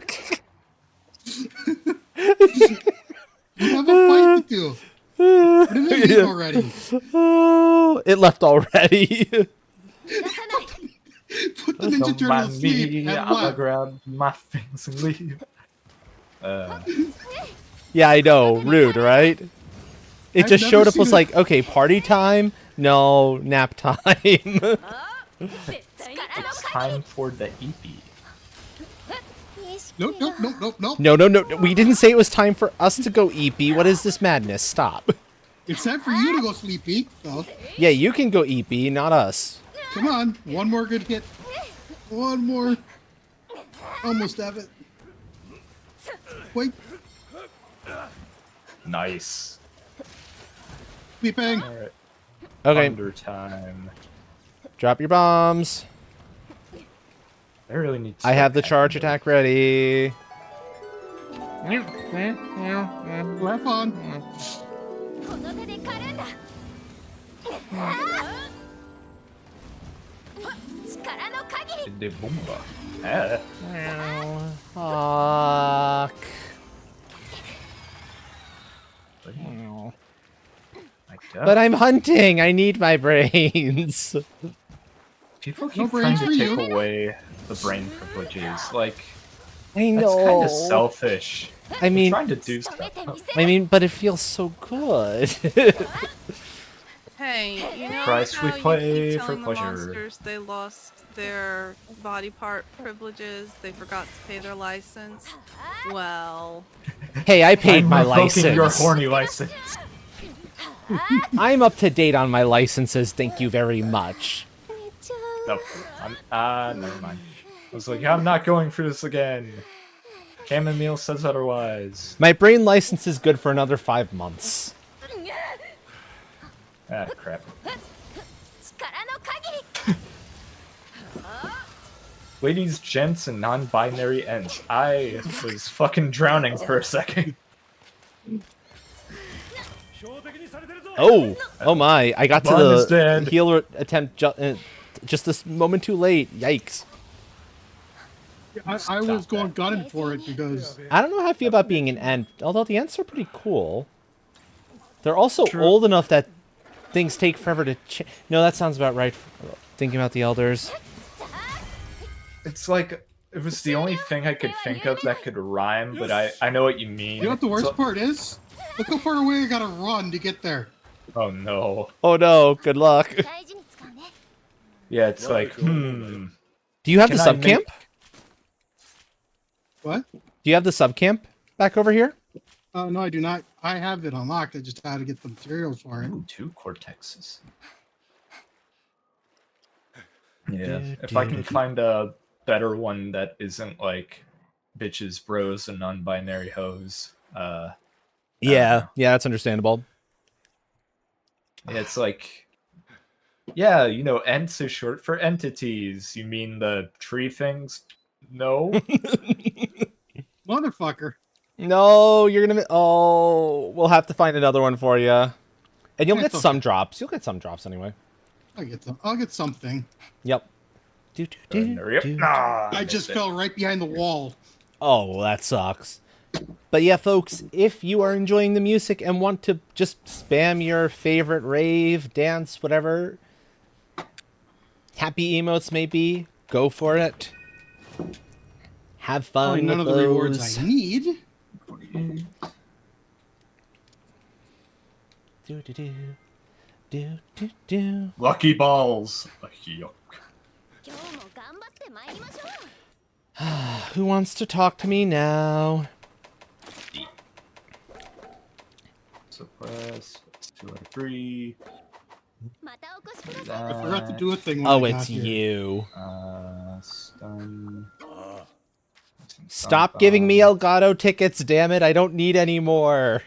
have a fight to do. Where did it leave already? Oh, it left already. Put the Ninja Turtle to sleep and I'll left. grab my things and leave. Yeah, I know. Rude, right? It I've just never showed up, seen was it. like, okay, party time? No, nap time. It's time for the EP. Nope, nope, nope, nope, nope. No, no, no. We didn't say it was time for us to go EP. What is this madness? Stop. It's time for you to go sleepy. So, Yeah, you can go EP, not us. come on. One more good hit. One more. Almost have it. Wait. Nice. Sleeping. Alright. Okay, Thunder time. drop your bombs. I really need to I have the start charge packing attack ready. Have fun. the Boomba. Ah. Fuck. My God. But I'm hunting. I need my brains. People No keep brains trying for to take you. away the brain privileges. Like, I that's kind know. of selfish. I mean, trying to do stuff. but it feels so good. Hey, you know Price how we you keep play for telling the pleasure. monsters they lost their body part privileges, they forgot to pay their license? Well, Hey, I paid I'm my revoking license. your horny license. I'm up to date on my licenses. Thank you very much. No, never mind. I was like, I'm not going through this again. Chamomile says otherwise. My brain license is good for another 5 months. Ah, crap. Ladies, gents, and non-binary ends. I was fucking drowning for a second. Oh my! I got to Bun is the dead. healer attempt just this moment too late. Yikes! I was going gunning for it because I don't know how I feel about being an Ent, although the Ents are pretty cool. They're also True. old enough that things take forever to change. No, that sounds about right. Thinking about the elders. It's like, it was the only thing I could think of that could rhyme, but I know what you mean. you know what the worst So- part is? Look how far away I gotta run to get there. Oh no. Oh no! Good luck. Yeah, it's like, Do you have Can the I sub make- camp? What? Do you have the sub camp back over here? No, I do not. I have it unlocked. I just had to get the materials for it. Ooh, 2 cortexes. Yeah, if I can find a better one that isn't like bitches, bros, and non-binary hoes. Yeah, that's understandable. It's like, yeah, you know, ents is short for entities. You mean the tree things? No. Motherfucker. No, you're gonna. Oh, we'll have to find another one for you. And you'll get That's some okay. drops. You'll get some drops anyway. I'll get something. Yep. Yep. Nah, I missed just it. fell right behind the wall. Oh, well, that sucks. But yeah, folks, if you are enjoying the music and want to just spam your favorite rave, dance, whatever happy emotes may be, go for it. Have fun Probably none with of the those. rewards I need. Do. Lucky balls. Yuck. Who wants to talk to me now? Suppress. 2 out of 3. I forgot to do a thing. When Oh, I got it's here. you. Stun. Stop giving me Elgato tickets, damn it. I don't need any more.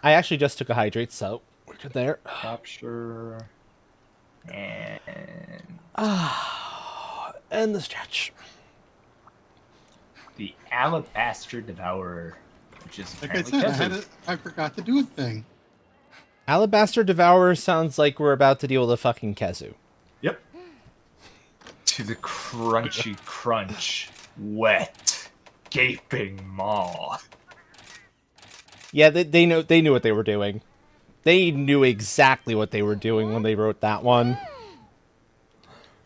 I actually just took a hydrate, so we're good there. Capture. And And the stretch. the Alabaster Devourer, which is Like I apparently said, Kezu. I forgot to do a thing. Alabaster Devourer sounds like we're about to deal with a fucking Kezu. Yep. To the crunchy crunch, wet, gaping maw. Yeah, they knew what they were doing. They knew exactly what they were doing when they wrote that one.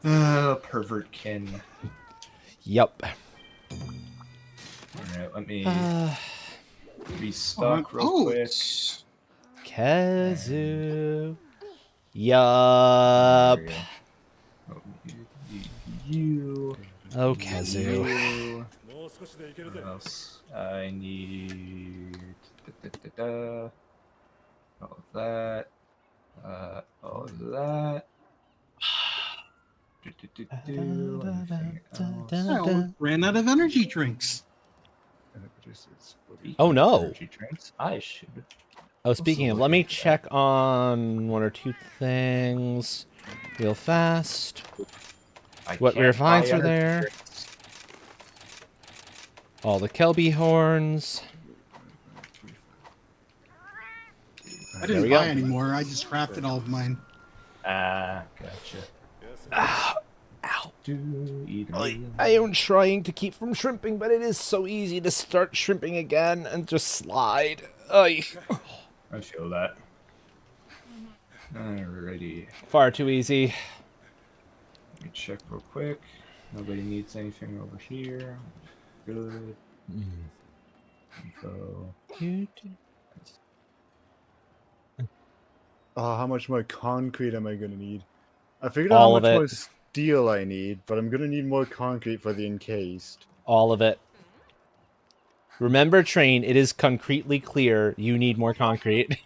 Pervertkin. Yup. Alright, let me restock real Oh, quick. Kezu. Yup. There we go. Oh, you. Oh, Kazu. You. What else? I need all of that. All of that. Anything else? Ran out of energy drinks. Oh, no. Energy drinks. I should. Oh, speaking of, let me check on one or two things real fast. What can't rare buy finds are energy there? drinks. All the Kelby horns. I There we didn't go. buy any more. I just crafted all of mine. Ah, gotcha. Ow. Eat I am trying to keep from shrimping, but it is so easy to start shrimping again and just slide. Ay. I feel that. Alrighty. Far too easy. Let me check real quick. Nobody needs anything over here. Good. Info. Oh, how much more concrete am I gonna need? I figured out All how of much more it. steel I need, but I'm gonna need more concrete for the encased. All of it. Remember, Train, it is concretely clear you need more concrete.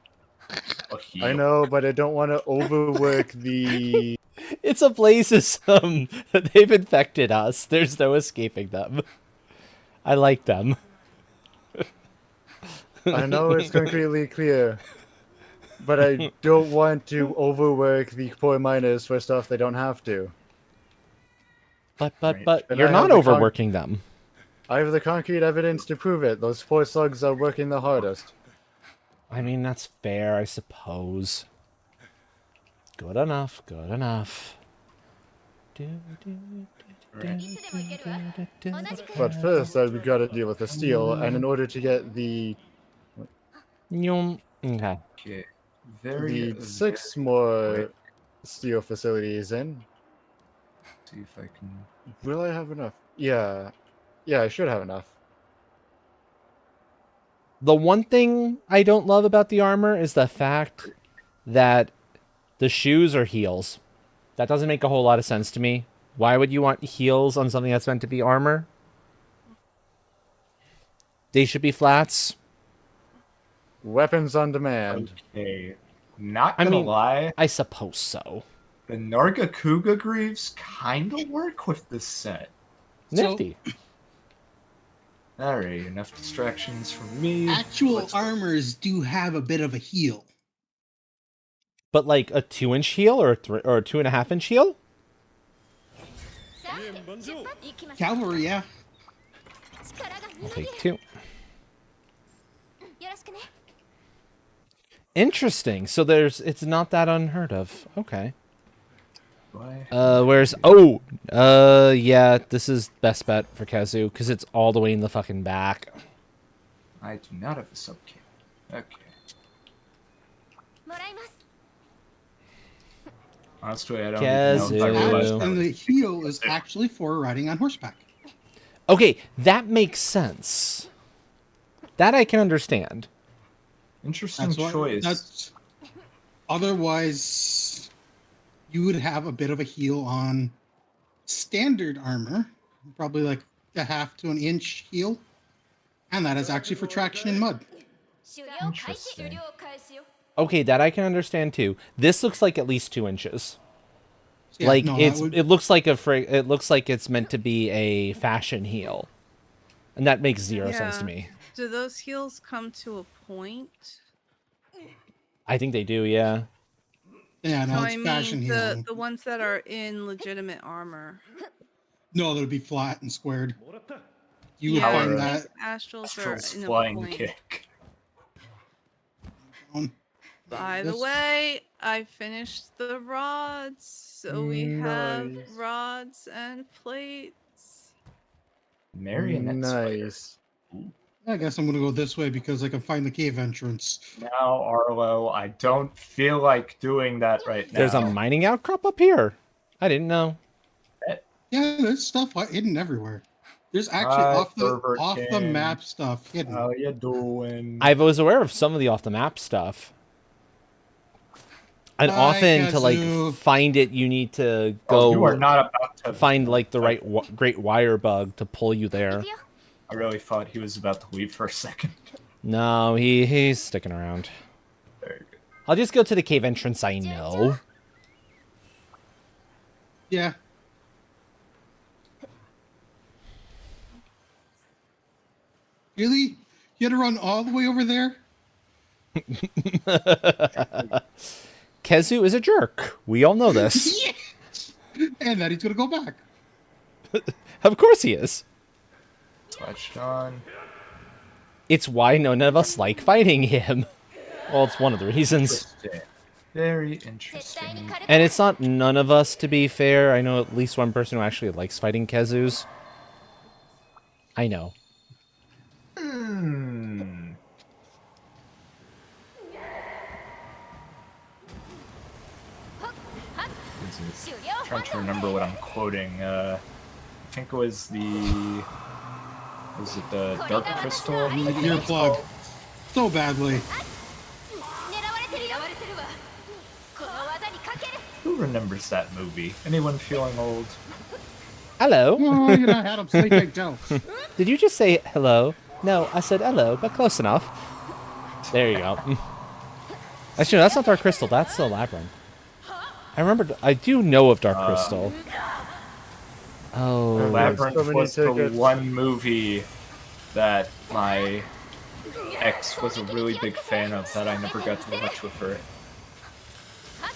Oh, I heal. know, but I don't want to overwork the. It's a blazeism. They've infected us. There's no escaping them. I like them. I know it's concretely clear, but I don't want to overwork the poor miners for stuff they don't have to. But Right. And you're I have not the overworking them. I have the concrete evidence to prove it. Those poor slugs are working the hardest. I mean, that's fair, I suppose. Good enough, good enough. But first, I've got to deal with the steel, and in order to get the Okay. Okay. Very, 6 very more quick. steel facilities in, See if I can. will I have enough? Yeah, I should have enough. The one thing I don't love about the armor is the fact that the shoes are heels. That doesn't make a whole lot of sense to me. Why would you want heels on something that's meant to be armor? They should be flats. Weapons on demand. Okay. Not I gonna mean, lie, I suppose so. the Nargacuga greaves kind of work with this set. Nifty. Alright, enough distractions from me. Actual Let's go. armors do have a bit of a heal. But like a 2-inch heel or a 2.5-inch heel? Cavalry, yeah. I'll take 2. Interesting. So it's not that unheard of. Okay. Why? Yeah, this is best bet for Kazu because it's all the way in the fucking back. I do not have a sub cannon. Okay. Honestly, I don't even know if I realized that And the was- heel is actually for riding on horseback. Okay, that makes sense. That I can understand. Interesting That's choice. Otherwise, you would have a bit of a heel on standard armor, probably like a half to an inch heel, and that is actually for traction in mud. Interesting. Okay, that I can understand too. This looks like at least 2 inches. Yeah, Like no, it looks like it looks like it's meant to be a fashion heel, and that makes zero sense to Yeah. me. Do those heels come to a point? I think they do, yeah. Yeah, no, No, it's I fashion mean heel. the ones that are in legitimate armor. No, that'll be flat and squared. You would Yeah, find I that. think Astrals Astral's are in a flying point. kick. By the way, I finished the rods, so we have Nice. rods and plates. Marionette spider. Nice. I guess I'm gonna go this way because I can find the cave entrance. Now, Arlo, I don't feel like doing that right now. There's a mining outcrop up here. I didn't know. Yeah, there's stuff hidden everywhere. There's actually Hi, off the Pervert King. map stuff hidden. How you doing? I was aware of some of the off the map stuff. And Hi, often to Kazoo. like find it, you need to Oh, you are go not about to find like the right great wire bug to pull you there. I really thought he was about to leave for a second. No, he's sticking around. Very good. I'll just go to the cave entrance I know. Yeah. Really? You had to run all the way over there? Kezu is a jerk. We all know this. Yes! And then he's gonna go back. Of course he is. Switched on. It's why none of us like fighting him. Well, it's one of the reasons. Interesting. Very interesting. And it's not none of us, to be fair. I know at least one person who actually likes fighting Kezus. I know. I'm trying to remember what I'm quoting. I think it was the... Was it the Dark Crystal? I think Your it's plug. called. So badly. Who remembers that movie? Anyone feeling old? Hello. Oh, you know, I had him sleeping too. Did you just say hello? No, I said hello, but close enough. There you go. Actually, no, that's not Dark Crystal. That's the Labyrinth. I remember. I do know of Dark Crystal. Oh. Labyrinth so many was the tickets. one movie that my ex was a really big fan of that I never got to watch with her.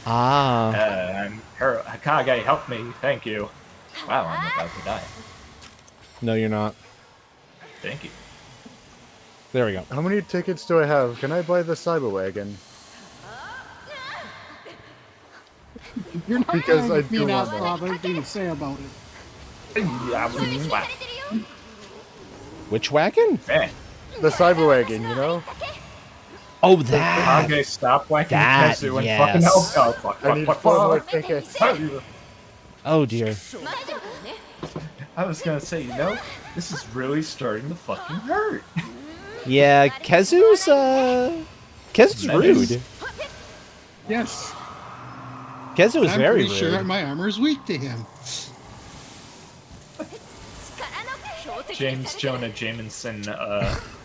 Ah. Hakage, help me, thank you. Wow, I'm about to die. No, you're not. Thank you. There we go. How many tickets do I have? Can I buy the Cyber Wagon? You're not Because going I to be do an want outlaw. that. There's nothing to say about it. Wow. Which wagon? Man, The Cyber Wagon, you know? Oh, that. Hakage, stop whacking That, Tetsu and yes. fucking help. Oh, fuck, I need fuck, 4 more fuck. tickets. Oh dear. I was gonna say, you know, this is really starting to fucking hurt. Yeah, Kezu's rude. Yes. Kezu is I'm very pretty rude. sure my armor is weak to him. James Jonah Jameson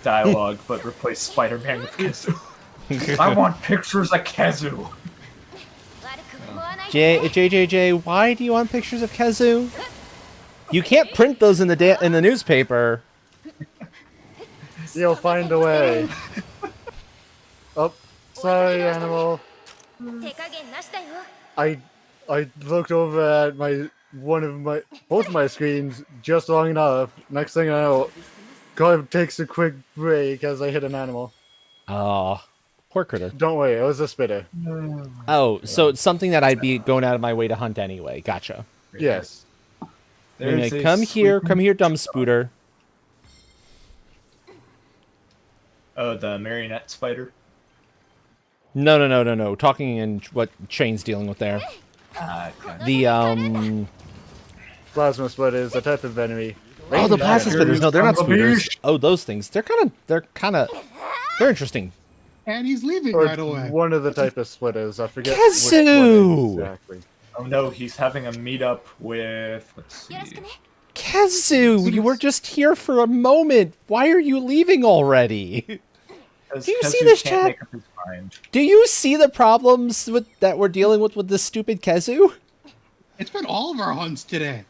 dialogue, but replace Spider-Man with Kezu. I want pictures of Kezu. JJJ, why do you want pictures of Kezu? You can't print those in the newspaper. You'll find a way. Oh, sorry, animal. I looked over at both my screens just long enough. Next thing I know, God takes a quick break as I hit an animal. Oh, poor critter. Don't worry, it was a spitter. Oh, so it's something that I'd be going out of my way to hunt anyway. Gotcha. Yes. You're There's like, a come here, sleeping- dumb spooter. Oh, the marionette spider. No. Talking in what Shane's dealing with there. Okay. The Plasma splitters, a type of enemy. oh, the plasma spitters. No, they're not Bumblebees. spooters. Oh, those things. They're interesting. And he's leaving Or right away. one of the type of splitters. I forget Kezu! which one exactly. Oh no, he's having a meetup with. Let's see. Kezu, you were just here for a moment. Why are you leaving already? Because Do you see Kezu this can't chat? make up his mind. Do you see the problems that we're dealing with this stupid Kezu? It's been all of our hunts today.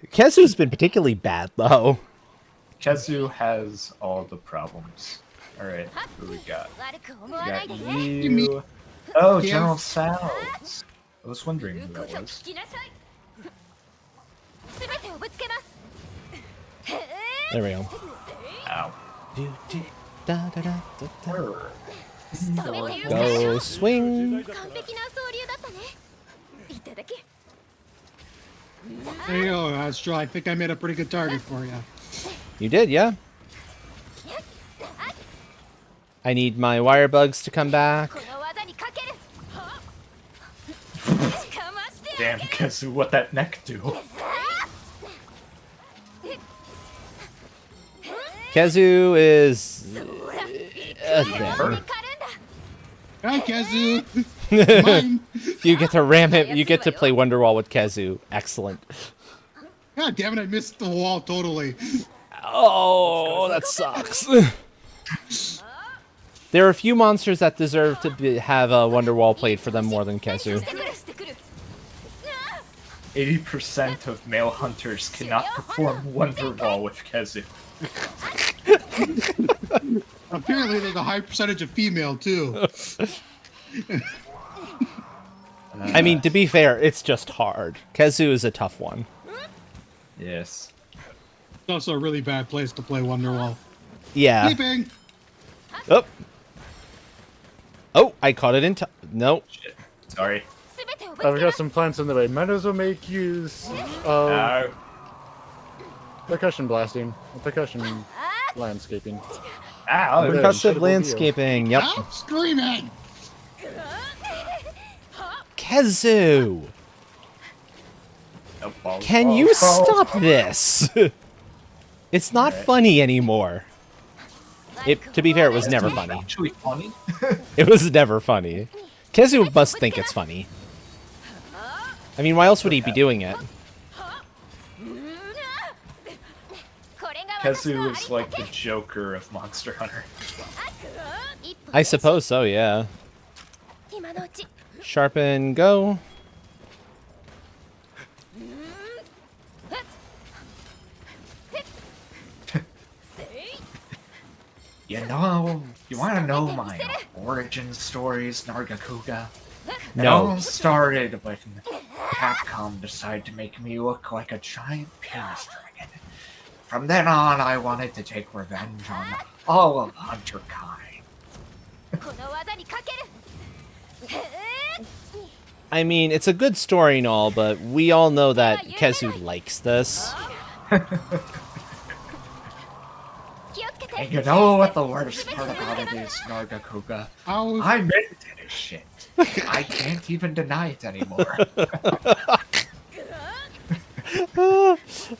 Kezu's been particularly bad, though. Kezu has all the problems. Alright, who we got? We got you. Oh, Yeah. General Sal's. I was wondering who that was. There we go. Ow. Go Go swing. There you go, Astro. I think I made a pretty good target for you. You did, yeah. I need my wire bugs to come back. Damn, Kezu, what that neck do? Kezu is a thing. Hi, Kazu. Mine. You get to ram him. You get to play Wonderwall with Kazu. Excellent. God damn it! I missed the wall totally. Oh, that sucks. There are a few monsters that deserve to have a Wonderwall played for them more than Kazu. 80% of male hunters cannot perform Wonderwall with Kezu. Apparently, there's a high percentage of female too. I mean, to be fair, it's just hard. Kazu is a tough one. Yes. It's also a really bad place to play Wonderwall. Yeah. Sleeping. Oh. Oh, I caught it in time. No. Shit. Sorry. I've got some plants in the way. Might as well make use of percussion blasting, percussion landscaping. Ow! Okay. Percussive incredible landscaping. Yep. Stop screaming! Kazu! Oh, Can you stop this? It's not funny anymore. To be fair, it was never funny. Actually funny? It was never funny. Kazu must think it's funny. I mean, why else would he be doing it? Kezu is like the Joker of Monster Hunter. I suppose so, yeah. Sharpen, go. You know, you want to know my origin stories, Nargacuga? It No. all started when Capcom decided to make me look like a giant penis dragon. From then on, I wanted to take revenge on all of Hunter kind. I mean, it's a good story and all, but we all know that Kazu likes this. And you know what the worst part about it is, Nargacuga? How I'm into this shit. I can't even deny it anymore.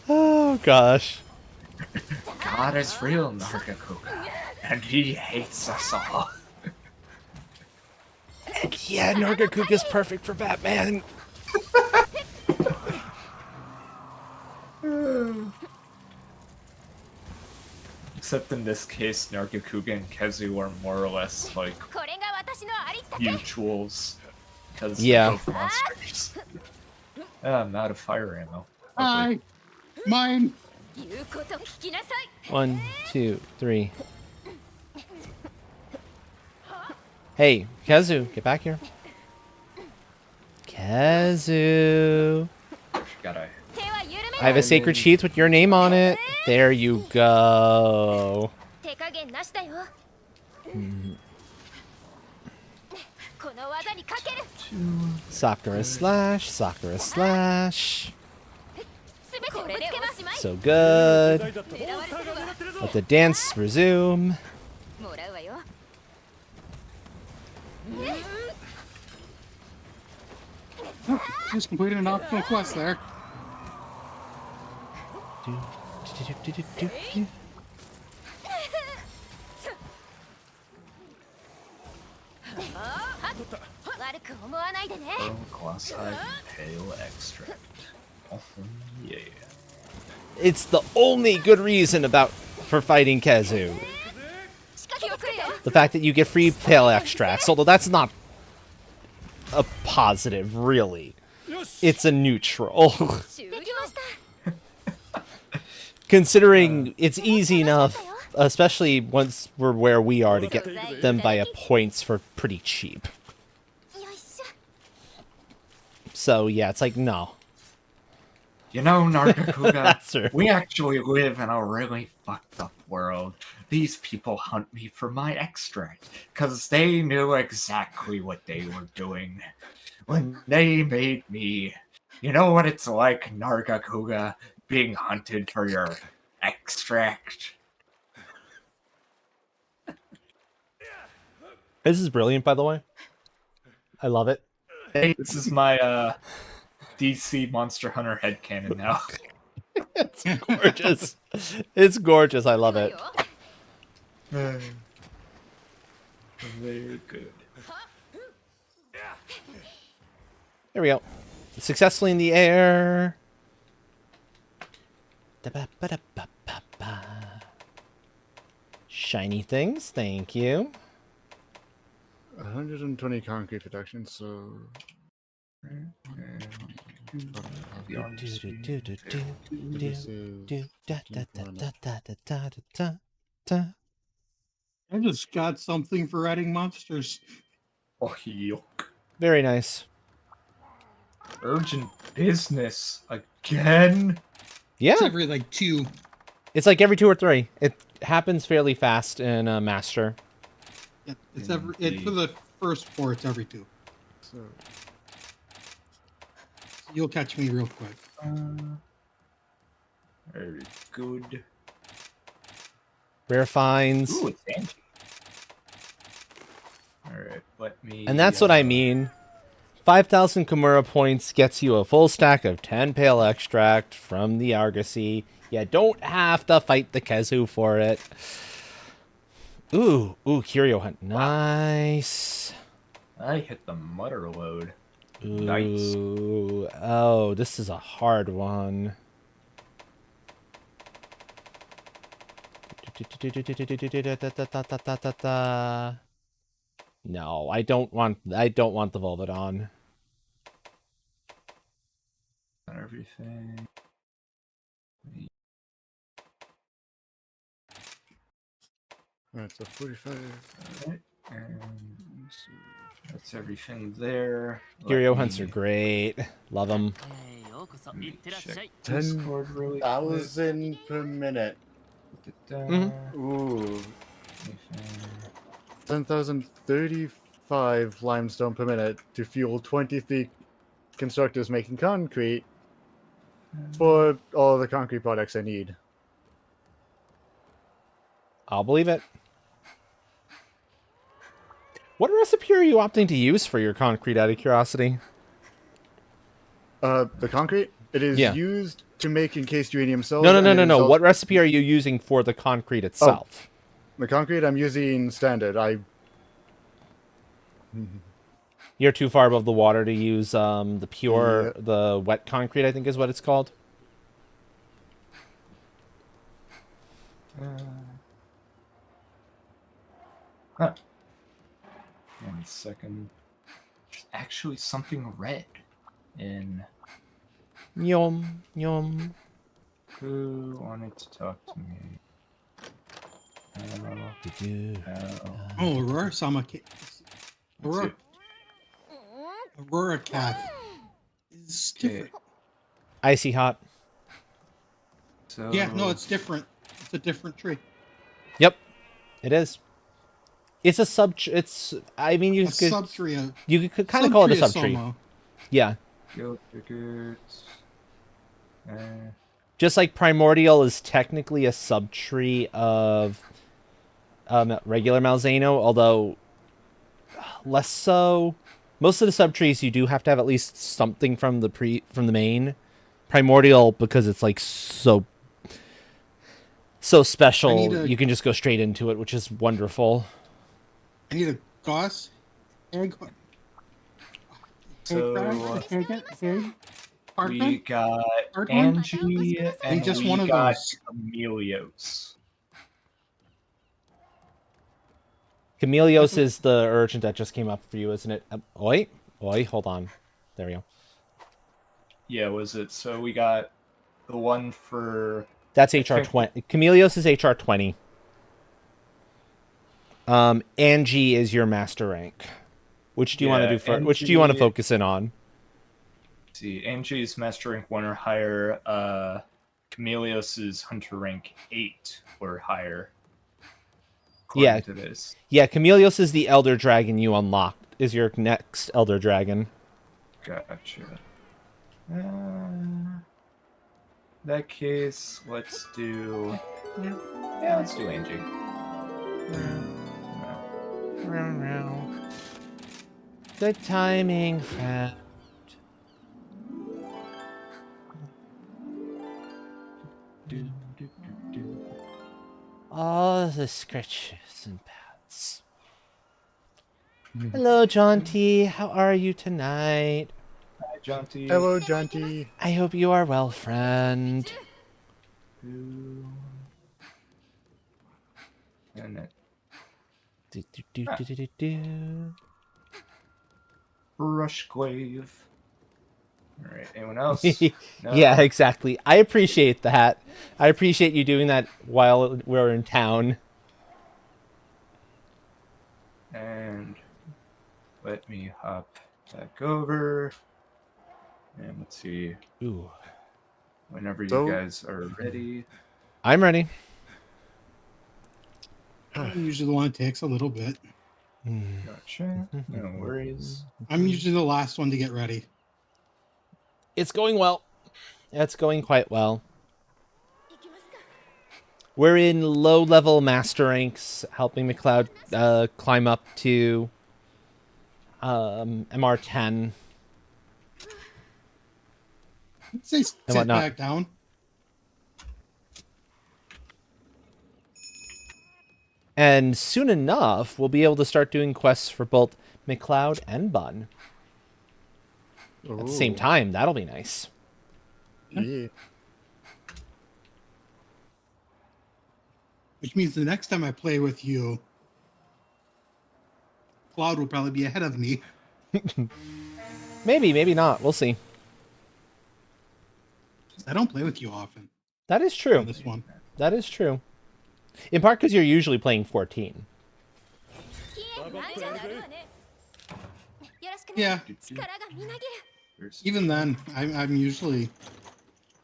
Oh, gosh. God is real, Nargacuga. And he hates us all. And yeah, Nargacuga's perfect for Batman. Except in this case, Nargacuga and Kezu are more or less like mutuals. Because Yeah. they're both monsters. I'm out of fire ammo. Hi. Mine. 1, 2, 3. Hey, Kazu, get back here. Kazu. Gotta. I have a sacred sheath with your name on it. There you go. Sakura slash, Sakura slash. So good. Let the dance resume. Just completed an optional quest there. Glassite Pale Extract. Oh, yeah. It's the only good reason for fighting Kazu. The fact that you get free pale extracts, although that's not a positive, really. It's a neutral. Considering it's easy enough, especially once we're where we are, to get them via points for pretty cheap. So yeah, it's like, no. You know, Nargacuga, That's right. we actually live in a really fucked up world. These people hunt me for my extract, because they knew exactly what they were doing. When they made me, you know what it's like, Nargacuga, being hunted for your extract? This is brilliant, by the way. I love it. Hey, this is my, DC Monster Hunter headcanon now. It's gorgeous. It's gorgeous. I love it. Very good. There we go. Successfully in the air. Da-ba-ba-da-ba-ba-ba. Shiny things, thank you. 120 concrete production, so this is I just got something for adding monsters. Oh, yuck. Very nice. Urgent business again. Yeah, It's every like 2. it's like every 2 or 3. It happens fairly fast in Master. Yeah, it's for the first 4. It's every 2. so You'll catch me real quick. Very good. Rare finds. Ooh, it's Angie. Alright, let me... And that's what I mean. 5,000 Kimura points gets you a full stack of 10 Pale Extract from the Argosy. You don't have to fight the Kezu for it. Ooh, Curio Hunt. Nice. I hit the mutter load. Ooh, Nice. oh, this is a hard one. No, I don't want the Volvidon. Everything. alright, so 45. Alright, and that's everything there. Curio hunts are great. Love them. Let me check Discord really quick. 10,000 per minute. Ooh. 10,035 limestone per minute to fuel 23 constructors making concrete for all the concrete products I need. I'll believe it. What recipe are you opting to use for your concrete, out of curiosity? The concrete? It is used to make encased uranium cells. No. What recipe are you using for the concrete itself? The concrete I'm using standard. You're too far above the water to use the pure, the wet concrete, I think is what it's called. Huh. 1 second. There's actually something red in... Yum, yum. Who wanted to talk to me? Oh, Aurora Sama. Aurora Calf is different. Icy hot. So... Yeah, no, it's different. It's a different tree. Yep, it is. It's a sub. It's. I mean, you could. Subtree. You could kind of call it a subtree. Soma. Yeah. Uh, Just like Primordial is technically a subtree of regular Malzeno, although less so. Most of the subtrees you do have to have at least something from the main. Primordial, because it's like so special, you can just go straight into it, which is wonderful. I need a Goss egg. So we got Hard one? Angie and just we one of got those. Camelios. Camelios is the urgent that just came up for you, isn't it? Oi, hold on. There we go. Yeah, was it? So we got the one for... That's HR 20. Camelios is HR 20. Angie is your master rank. Which do you want to do first? Which do you want to focus in on? See, Angie's master rank 1 or higher. Camelios is hunter rank 8 or higher. Yeah. To this. Yeah, Camelios is the elder dragon you unlocked. Is your next elder dragon. Gotcha. In that case, let's do... Yeah, let's do Angie. Good timing, friend. All the scratches and pads. Hello, John T. How are you tonight? Jaunty. Hello, Jaunty. I hope you are well, friend. And it, Do, do, do, do, do, do, do. Rushglaive. Alright, anyone else? No. Yeah, exactly. I appreciate that. I appreciate you doing that while we're in town. And let me hop back over. And let's see. Ooh, Whenever you So- guys are ready. I'm ready. I'm usually the one that takes a little bit. Gotcha. No worries. I'm usually the last one to get ready. It's going well. It's going quite well. We're in low-level master ranks, helping McLeod climb up to MR10. I'd say sit whatnot. back down. And soon enough, we'll be able to start doing quests for both McLeod and Bun. At the same Ooh. time, that'll be nice. Yeah. Which means the next time I play with you, Cloud will probably be ahead of me. Maybe, maybe not. We'll see. I don't play with you often That is true. on this one. That is true. In part because you're usually playing 14. Yeah, There's- even then, I'm usually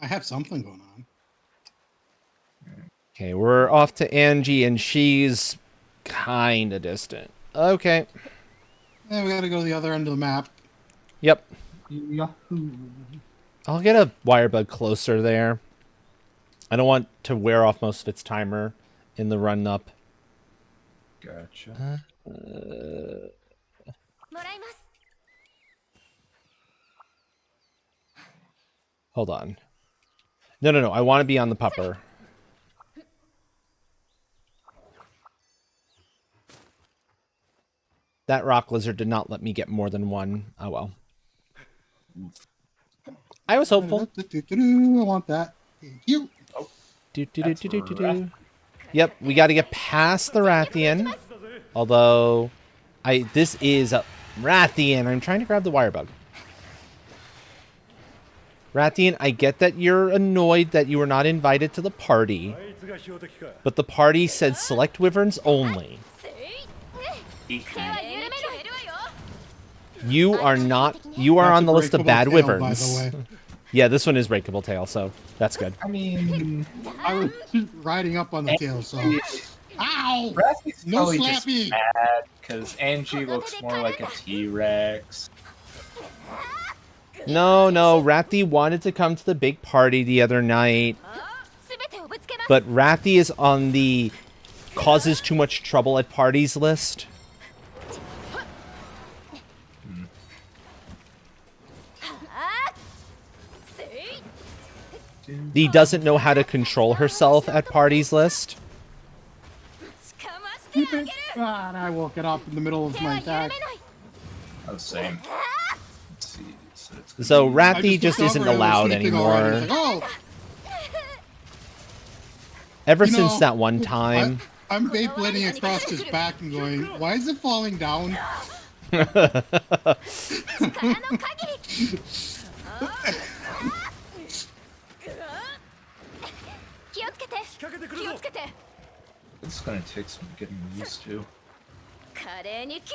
I have something going on. Okay, we're off to Angie, and she's kind of distant. Okay. Yeah, we got to go to the other end of the map. Yep. Yahoo. I'll get a wire bug closer there. I don't want to wear off most of its timer in the run up. Gotcha. Hold on. No, no, no. I want to be on the pupper. That rock lizard did not let me get more than one. Oh, well. I was hopeful. I want that. Thank you. Do. Yep, we got to get past the Rathian. Although, this is a Rathian. I'm trying to grab the wire bug. Rathian, I get that you're annoyed that you were not invited to the party, but the party said select wyverns only. You are not. You are That's on a the list of breakable bad tail, wyverns. by the way. Yeah, this one is breakable tail, so that's good. I mean, I was riding up on the tail, so. Ow! Raffy's No probably just slappy! mad because Angie looks more like a T-Rex. No, no, Rathi wanted to come to the big party the other night, but Rathi is on the causes too much trouble at parties list. The doesn't know how to control herself at parties list. Keep it. Ah, and I woke it up in the middle of my attack. Oh, same. Let's see. So, it's gonna So be- I Rathi just looked isn't over and it was allowed sleeping already. anymore. It's like, oh, Ever you since know, that one time. I'm Beyblading across his back and going, why is it falling down? It's gonna take some getting used to. Mechanics.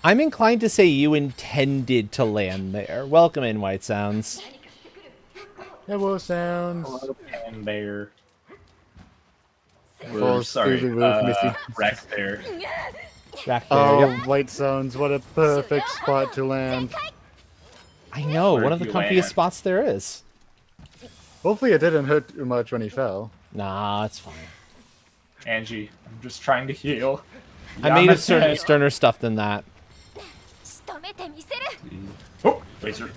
I'm inclined to say you intended to land there. Welcome in, White Sounds. Hello, sounds. Hello, Pan Bear. Falls Sorry, through the roof, Missy. Rack Bear. Back there. Oh, Yep. White Sounds, what a perfect spot to land. I know, Where'd one of the you comfiest land? spots there is. Hopefully it didn't hurt too much when he fell. Nah, it's fine. Angie, I'm just trying to heal. I made it Yamate. sterner stuff than that. Oh, laser.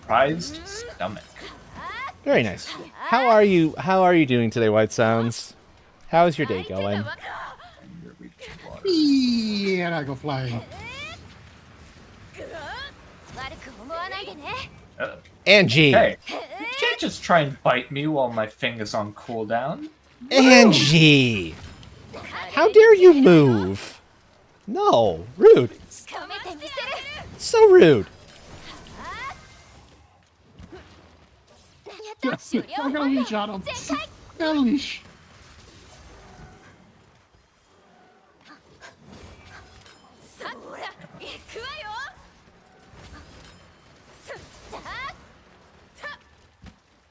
Prized stomach. Very nice. How are you? How are you doing today, White Sounds? How's your day going? And your reach water. Eee, and I go flying. Angie! Hey, you can't just try and bite me while my finger's on cooldown. Angie! How dare you move? No, rude. So rude. I got a leash on him. Got a leash.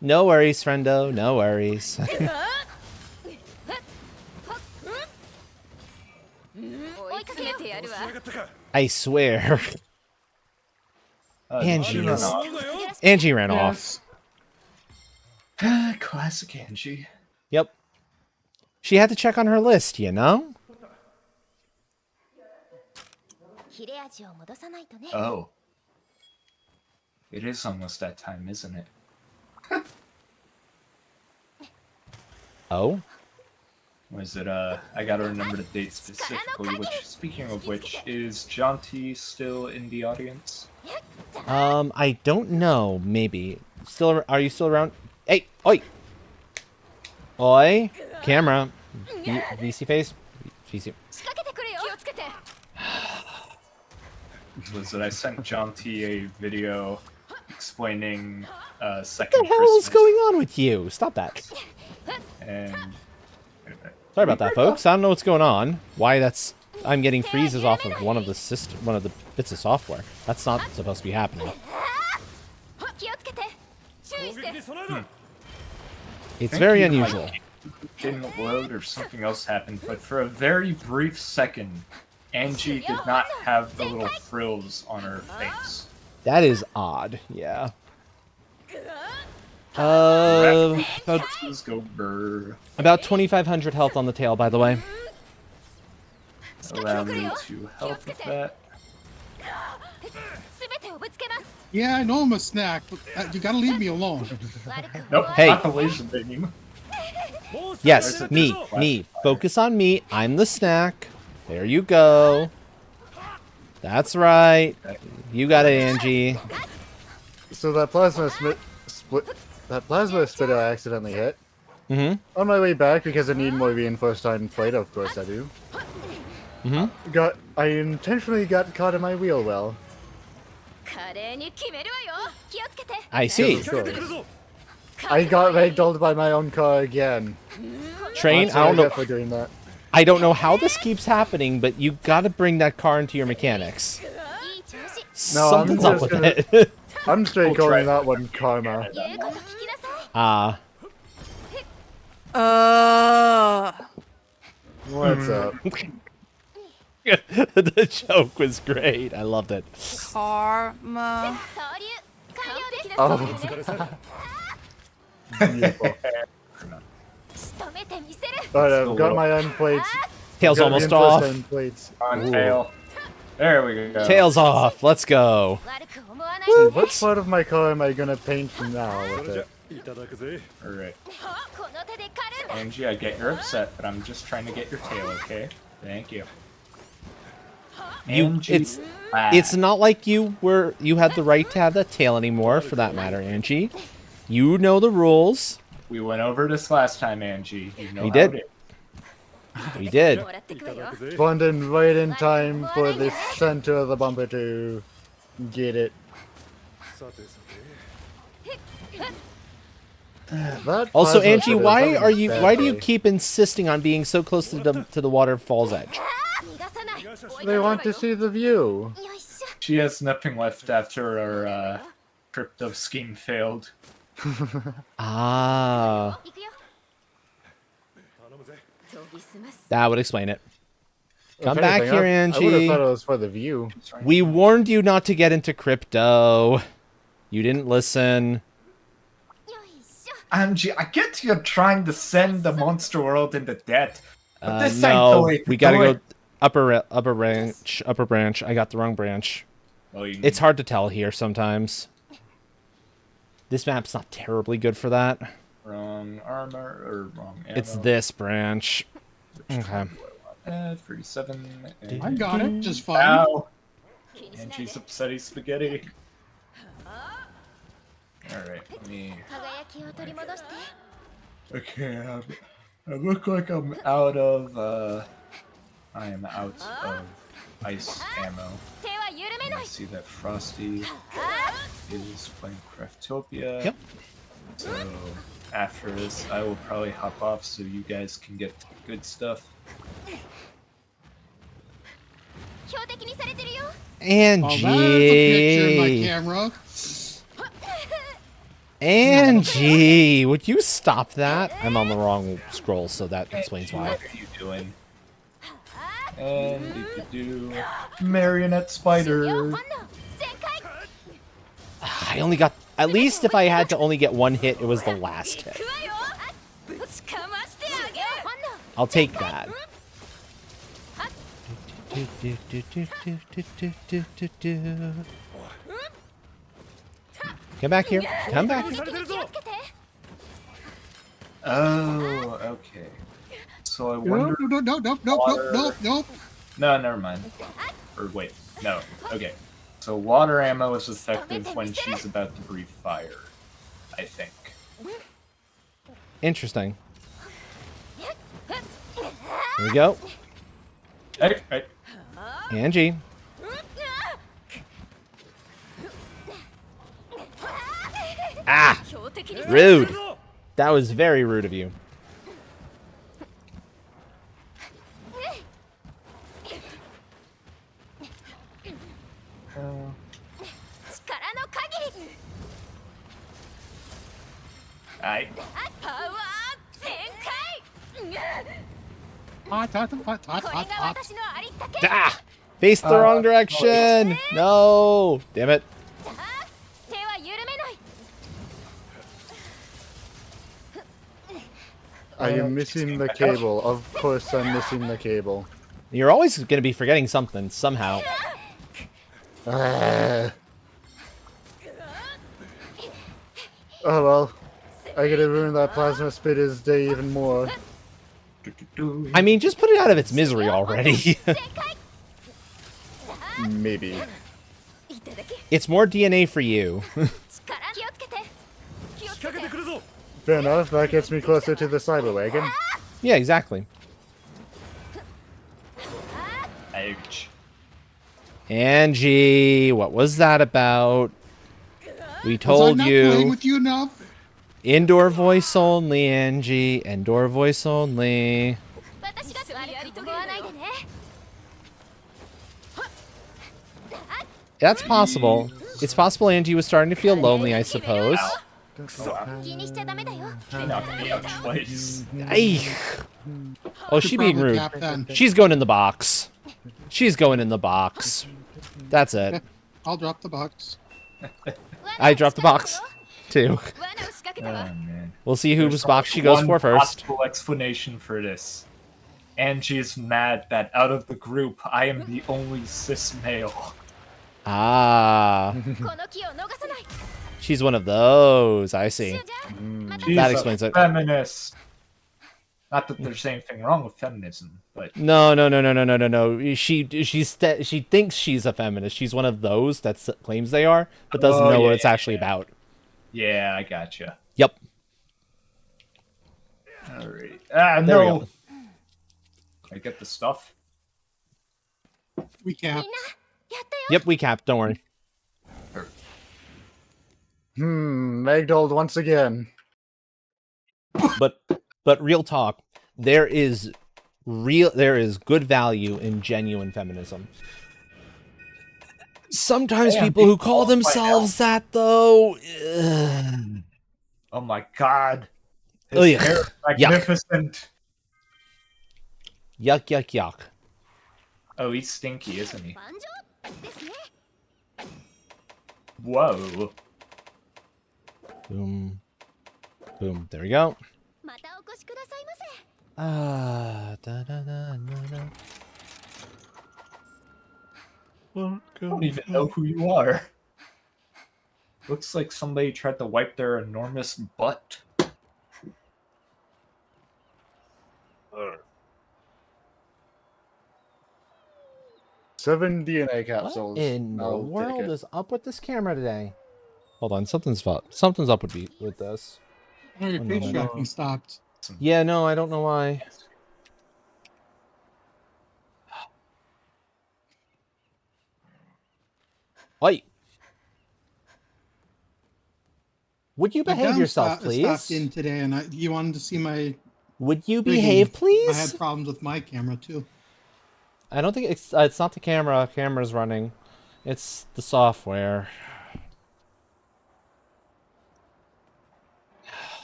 No worries, friendo. No worries. I swear. Angie ran is... off. Angie ran off. Yes. Classic Angie. Yep. She had to check on her list, you know? Oh. It is almost that time, isn't it? Oh? Was it, I gotta remember the date specifically, which, speaking of which, is Jonty still in the audience? I don't know. Maybe. Still? Are you still around? Hey! Oi! Oi! Camera. VC face? VC. Was that I sent Jonty a video explaining, What second the hell is Christmas, going on with you? Stop that. and... Sorry about that, folks. I don't know what's going on. Why that's... I'm getting freezes off of one of the bits of software. That's not supposed to be happening. It's very unusual. Didn't load or something else happened, but for a very brief second, Angie did not have the little frills on her face. That is odd. Yeah. About Let's go burr. 2,500 health on the tail, by the way. Allow me to help with that. Yeah, I know I'm a snack, but you gotta leave me alone. Nope, Hey. not the laser beam. Yes, me. Focus on me. I'm the snack. There you go. That's right. You got it, Angie. So that plasma spitter I accidentally hit. Mm-hmm. On my way back, because I need more reinforced plate, of course I do. Mm-hmm. I intentionally got caught in my wheel well. I see. I got ragdolled by my own car again. Train, That's I what don't know. get for doing that. I don't know how this keeps happening, but you gotta bring that car into your mechanics. No, Something's I'm up just with gonna- it. I'm straight We'll try calling that one karma. Ah. What's up? The joke was great. I loved it. Karma. Oh, beautiful. But I've got my end plates. Tail's got almost reinforced off. end plates. On tail. There we go. Tail's off. Let's go. What part of my car am I gonna paint now with it? Alright. Angie, I get you're upset, but I'm just trying to get your tail, okay? Thank you. It's bad. not like you had the right to have that tail anymore, for that matter, Angie. You know the rules. We went over this last time, Angie. You know We how did. it is. We did. Spawned in right in time for the center of the bumper to get it. That Also, plasma Angie, spitter why is are you? Why do you badly. keep insisting on being so close to the waterfall's edge? They want to see the view. She has nothing left after our crypto scheme failed. Ah, that would explain it. Come If back anything, here, I would have Angie. thought it was for the view. We warned you not to get into crypto. You didn't listen. Angie, I get you're trying to send the monster world into debt, but this ain't the No, way to we gotta do go it. upper branch. I got the wrong branch. Well, you It's hard to tell here sometimes. This map's not terribly good for that. wrong armor or wrong ammo. It's this branch. Okay. 37. I got it just fine. Ow! Angie's upsetty spaghetti. Alright, let me... Okay, I look like I'm out of, I am out of ice ammo. I see that Frosty is playing Craftopia. Yep. So, after this, I will probably hop off so you guys can get good stuff. Oh, there's a picture in my Angie. camera. Angie, would you stop that? I'm on the wrong scroll, so that explains why. What are you doing? And do marionette spider. I only got... At least if I had to only get one hit, it was the last hit. I'll take that. Come back here. Come back. Oh, okay. So I No, wonder. no, no, no, no, no, no. No, never mind. Or wait, no. Okay. So water ammo is effective when she's about to breathe fire, I think. Interesting. Here we go. Hey. Angie. Ah! Rude. That was very rude of you. I. Hot, hot, hot, hot, hot, hot. Ah! Face the wrong direction! No! Damn it. I am missing the cable. Of course I'm missing the cable. You're always going to be forgetting something, somehow. Ah. Oh well. I gotta ruin that plasma spitter's day even more. I mean, just put it out of its misery already. Maybe. It's more DNA for you. Fair enough, that gets me closer to the cyber wagon. Yeah, exactly. Ouch. Angie, what was that about? We Was I told not playing you. with you enough? Indoor voice only, Angie. Indoor voice only. That's possible. It's possible Angie was starting to feel lonely, I suppose. She knocked me out twice. Ay. Oh, Should she being probably rude. cap then. She's going in the box. She's going in the box. That's it. I'll drop the box. I dropped the box, too. Oh, man. We'll see whose There's box she goes one for first. possible explanation for this. Angie is mad that out of the group, I am the only cis male. Ah. She's one of those. I see. She's That explains a it. feminist. Not that there's anything wrong with feminism, but No. She thinks she's a feminist. She's one of those that claims they are, but doesn't know what it's actually about. yeah, I gotcha. Yep. Alright. Ah, There we no! go. I get the stuff? We capped. Yep, we capped. Don't worry. Magdold once again. But real talk, there is good value in genuine feminism. Sometimes Damn, people who people call find themselves that though, Oh my god. Oh, His yeah. hair is magnificent. yuck. Oh, he's stinky, isn't he? Whoa. Boom. There we go. Ah, da. I don't even know who you are. Looks like somebody tried to wipe their enormous butt. Seven DNA What capsules. in the I'll take world it. is up with this camera today? Hold on, something's up with this. Oh, your One face moment. tracking stopped. Yeah, no, I don't know why. Oi! Would you My behave dam yourself, stopped in please? today, and you wanted to see my Would you rigging. behave, I had please? problems with my camera too. I don't think it's not the camera. Camera's running. It's the software.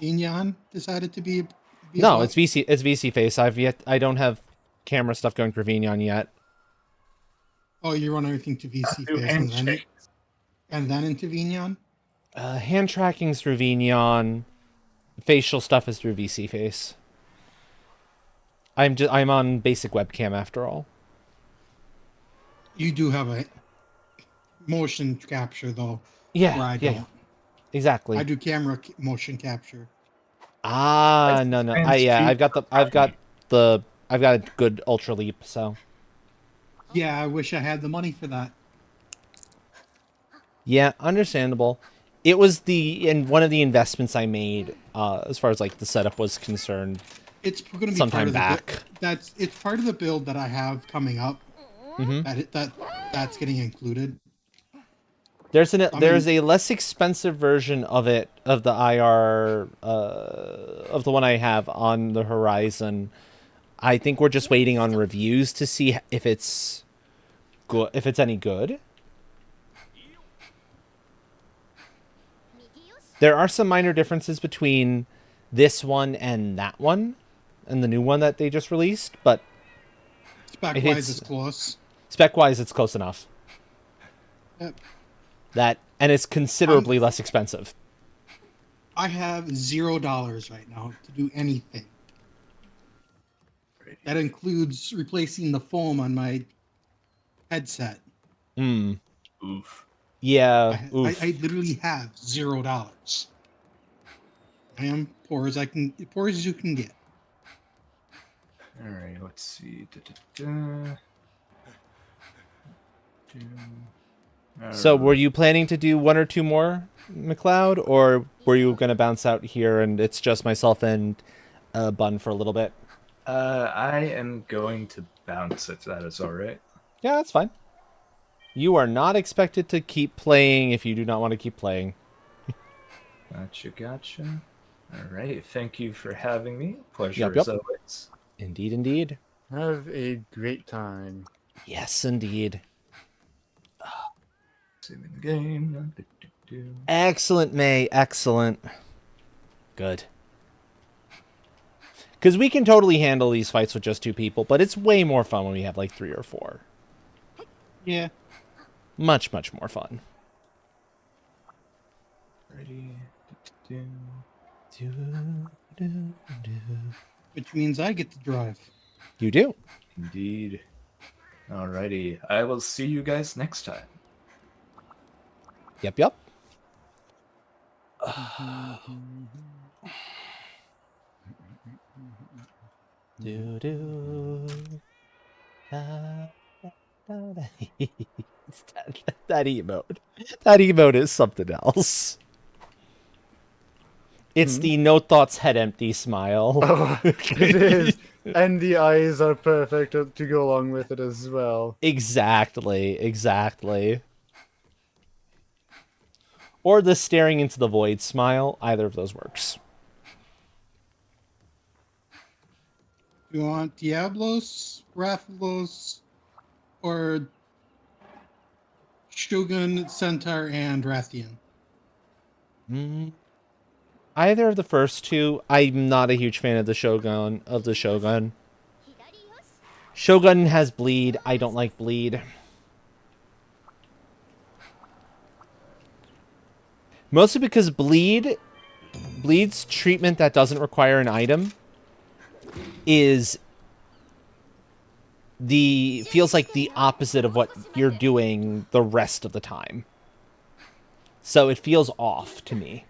Inyan decided to be a No, butt. it's VC face. I don't have camera stuff going for Vignon yet. Oh, you run everything to VC Do face handshake. and then into Vignon? Hand tracking's through Vignon. Facial stuff is through VC face. I'm on basic webcam after all. You do have a motion capture though, Yeah, where I yeah, don't. exactly. I do camera motion capture. Ah, no, no. I've got a good ultra leap, so. Yeah, I wish I had the money for that. Yeah, understandable. It was one of the investments I made, as far as like the setup was concerned, It's going to be part sometime of the back. it's part of the build that I have coming up. That's getting included. There's a less expensive version of it, of the IR, of the one I have on the horizon. I think we're just waiting on reviews to see if it's good, if it's any good. There are some minor differences between this one and that one, and the new one that they just released, but Spec-wise, it's close. Spec-wise, it's close enough. Yep. And it's considerably less expensive. I have $0 right now to do anything. That includes replacing the foam on my headset. Oof. Yeah. I literally have $0. I am poor as you can get. All right, let's see. Da. So were you planning to do one or two more, McLeod, or were you going to bounce out here and it's just myself and Bun for a little bit? I am going to bounce if that is all right. Yeah, that's fine. You are not expected to keep playing if you do not want to keep playing. Gotcha. All right, thank you for having me. Pleasure Yep. as always. Indeed. Have a great time. Yes, indeed. Saving the game. Excellent, May. Excellent. Good. Because we can totally handle these fights with just two people, but it's way more fun when we have like 3 or 4. Yeah. Much, much more fun. Ready. Which means I get to drive. You do. Indeed. Alrighty. I will see you guys next time. Yep. That emote. That emote is something else. It's the no thoughts head empty smile. Oh, it is. And the eyes are perfect to go along with it as well. Exactly. Or the staring into the void smile. Either of those works. You want Diablos, Rathalos, or Shogun, Centaur, and Rathian? Either of the first two. I'm not a huge fan of the Shogun. Shogun has bleed. I don't like bleed. Mostly because bleed's treatment that doesn't require an item feels like the opposite of what you're doing the rest of the time. So it feels off to me.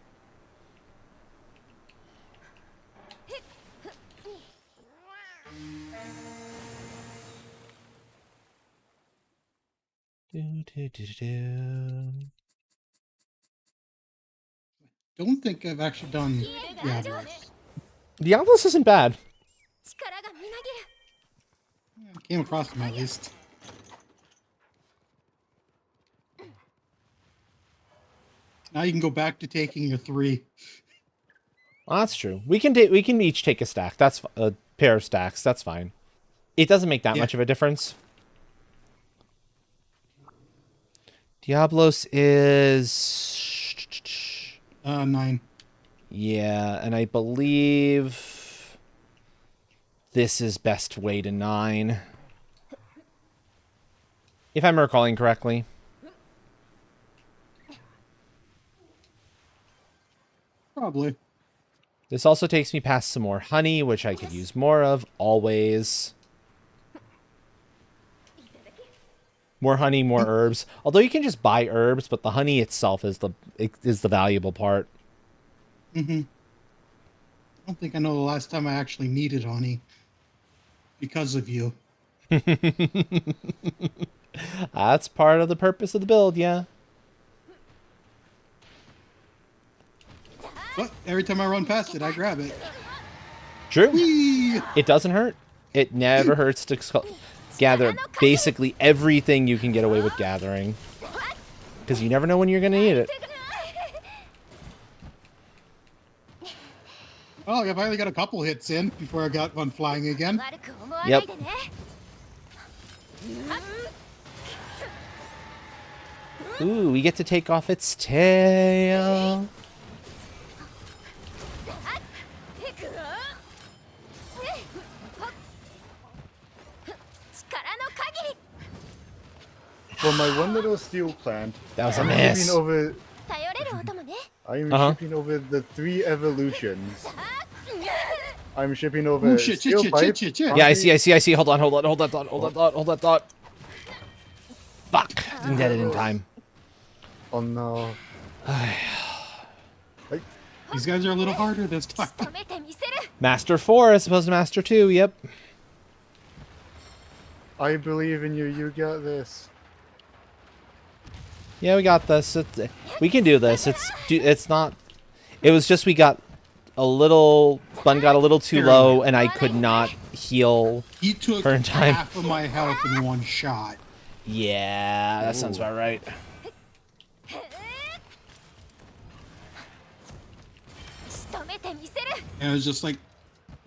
don't think I've actually done Diablos. Diablos isn't bad. 力がみなぎる I came across them at least. Now you can go back to taking your 3. Well, that's true. We can each take a stack. That's a pair of stacks. That's fine. It doesn't make that Yeah. much of a difference. Diablos is 9. yeah, and I believe this is best way to 9. If I'm recalling correctly. Probably. This also takes me past some more honey, which I could use more of, always. More honey, more herbs. Although you can just buy herbs, but the honey itself is the valuable part. I don't think I know the last time I actually needed honey. Because of you. That's part of the purpose of the build, yeah. But every time I run past it, I grab it. True. Whee! It doesn't hurt. It never hurts to gather basically everything you can get away with gathering. Because you never know when you're going to need it. Oh, I finally got a couple hits in before I got one flying again. 悪く思わな Yep. いでね Ooh, we get to take off its tail. 力の限り For my one little steel plant, That was a I'm miss. shipping over. 頼れるお供ね I'm Uh-huh. shipping over the 3 evolutions. I'm shipping over Oh, shit, steel pipe. shit. Yeah, I see. Hold that thought. Fuck. Didn't get it in time. Oh no. These guys are a little harder this time. 止めてみせる Master 4 as opposed to Master 2, yep. I believe in you. You got this. Yeah, we got this. We can do this. It's not... It was just we got a little... Bun got a little too low, and I could not heal. He took Burn time. half of my health in one shot. Yeah, that sounds about right. 仕留めてみせる And it was just like,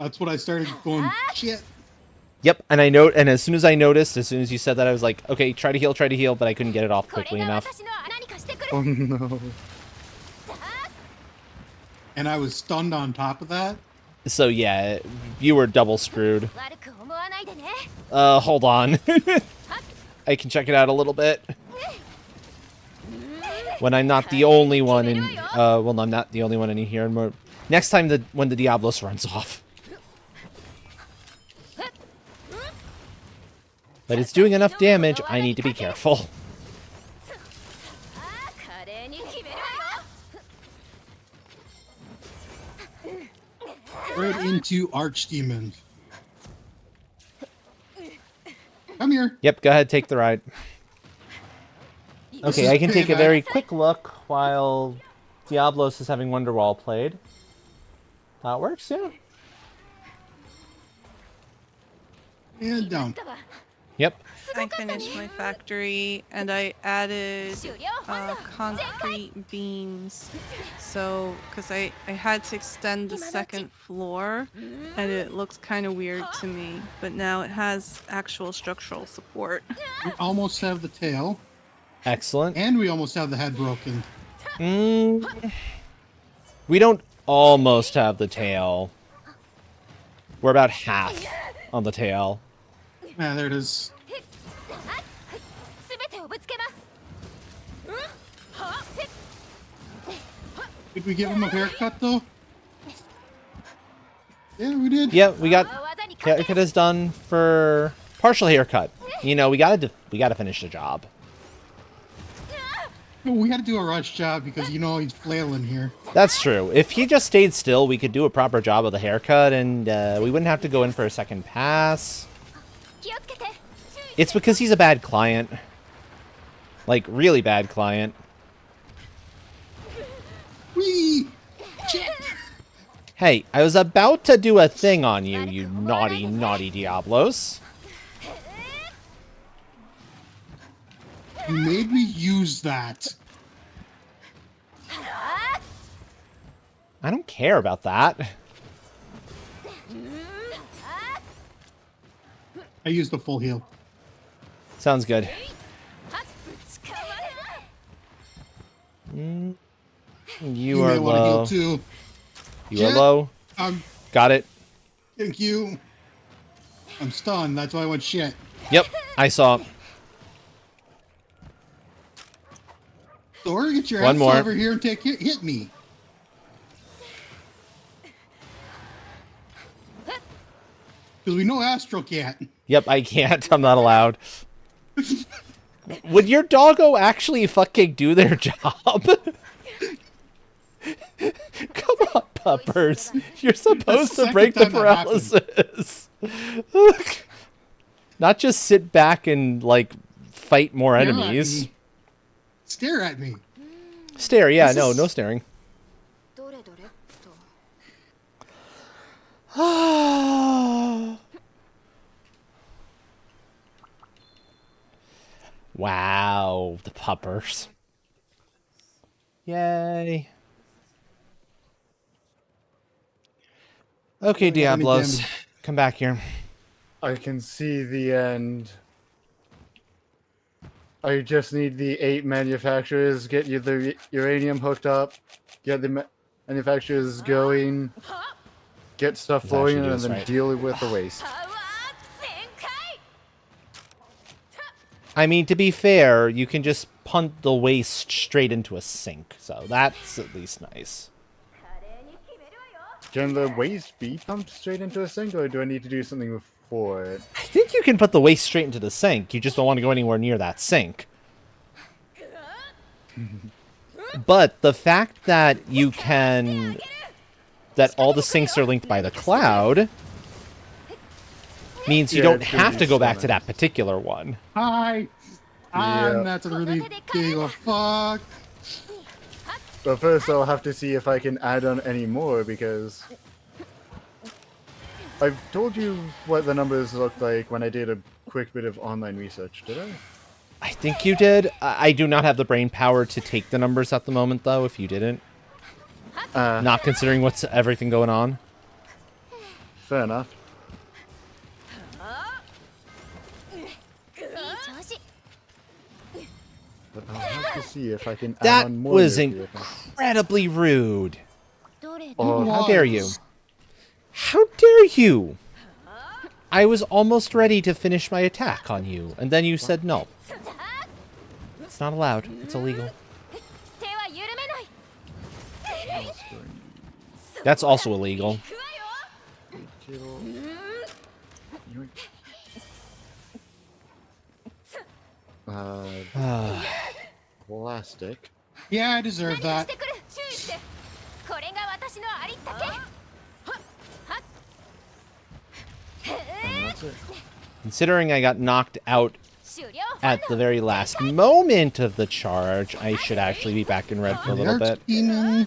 that's what I started going, shit. Yep, and as soon as I noticed, as soon as you said that, I was like, okay, try to heal, but I couldn't get it off これ quickly が enough. 私の何かしてくる Oh no. And I was stunned on top of that. So yeah, you were double screwed. 悪く思わないでね Hold on. I can check it out a little bit. When I'm not the only one in, well, I'm not the only one in here. Next time when the Diablos runs off. But it's doing enough damage, I need to be careful. 華麗に決めるわよ Right into Archdemon. Come here. Yep, go ahead, take the ride. Okay, is I can take a payback. very quick look while Diablos is having Wonderwall played. That works, yeah. And down. Yep. I finished my factory and I added 終了本能 concrete beams. So, because I had to extend the second floor and it looks kind of weird to me, but now it has actual structural support. We almost have the tail. Excellent. And we almost have the head broken. We don't almost have the tail. We're about half on the tail. Yeah, there it is. 全てをぶつけます Did we give him a haircut though? Yeah, we did. Yeah, we got 技に勝て haircut is done for partial haircut. You know, we gotta finish the job. We had to do a rush job because you know he's flailing here. That's true. If he just stayed still, we could do a proper job of the haircut, and we wouldn't have to go in for a second pass. 気をつけて It's because he's a bad client. Like, really bad client. Whee! Shit! Hey, I was about to do a thing on you, you naughty, naughty Diablos. You made me use that. I don't care about that. I used the full heal. Sounds good. You You are may want to heal low. too. You are Jet. low. Got it. Thank you. I'm stunned. That's why I went shit. Yep, I saw. Thor, get your One ass more. over here and hit me. Because we know Astro can't. Yep, I can't. I'm not allowed. Would your doggo actually fucking do their job? Come on, puppers. You're supposed to second break the time that happened. paralysis. Not just sit back and, like, fight more Stare at enemies. me. Stare at me. Stare, yeah, This no, is- no staring. どれどれっと Wow, the puppers. Yay. Okay, Don't have any Diablos. damage. Come back here. I can see the end. I just need the 8 manufacturers, get you the uranium hooked up, get the manufacturers going, get stuff Let's flowing, actually do and this then right. deal with the waste. パワー全開 I mean, to be fair, you can just punt the waste straight into a sink, so that's at least nice. 華麗に決めるわよ Can the waste be pumped straight into a sink, or do I need to do something before it? I think you can put the waste straight into the sink. You just don't want to go anywhere near that sink. But the fact that you can... that all the sinks are linked by the cloud means you Yeah, don't it's gonna have be to go back to stunning. that particular one. Hi. Yeah. And that's a really big of fuck. But first I'll have to see if I can add on any more, because I've told you what the numbers looked like when I did a quick bit of online research, did I? I think you did. I do not have the brain power to take the numbers at the moment, though, if you didn't. Not considering what's everything going on. Fair enough. いい調子 But I'll have to see if I can add That on more was nuclear things. incredibly rude. どれ Oh, How dare you? How dare you? I was almost ready to finish my attack on you, and then you said no. It's not allowed. It's illegal. 手は緩めない That's also illegal. 行くわよ Plastic. Yeah, I deserve 何かし that. てくる注意してこれが私のありったけ And that's it. Considering I got knocked out 終了 at the very last moment of the charge, I should actually be back in red for a little They're bit. scheming.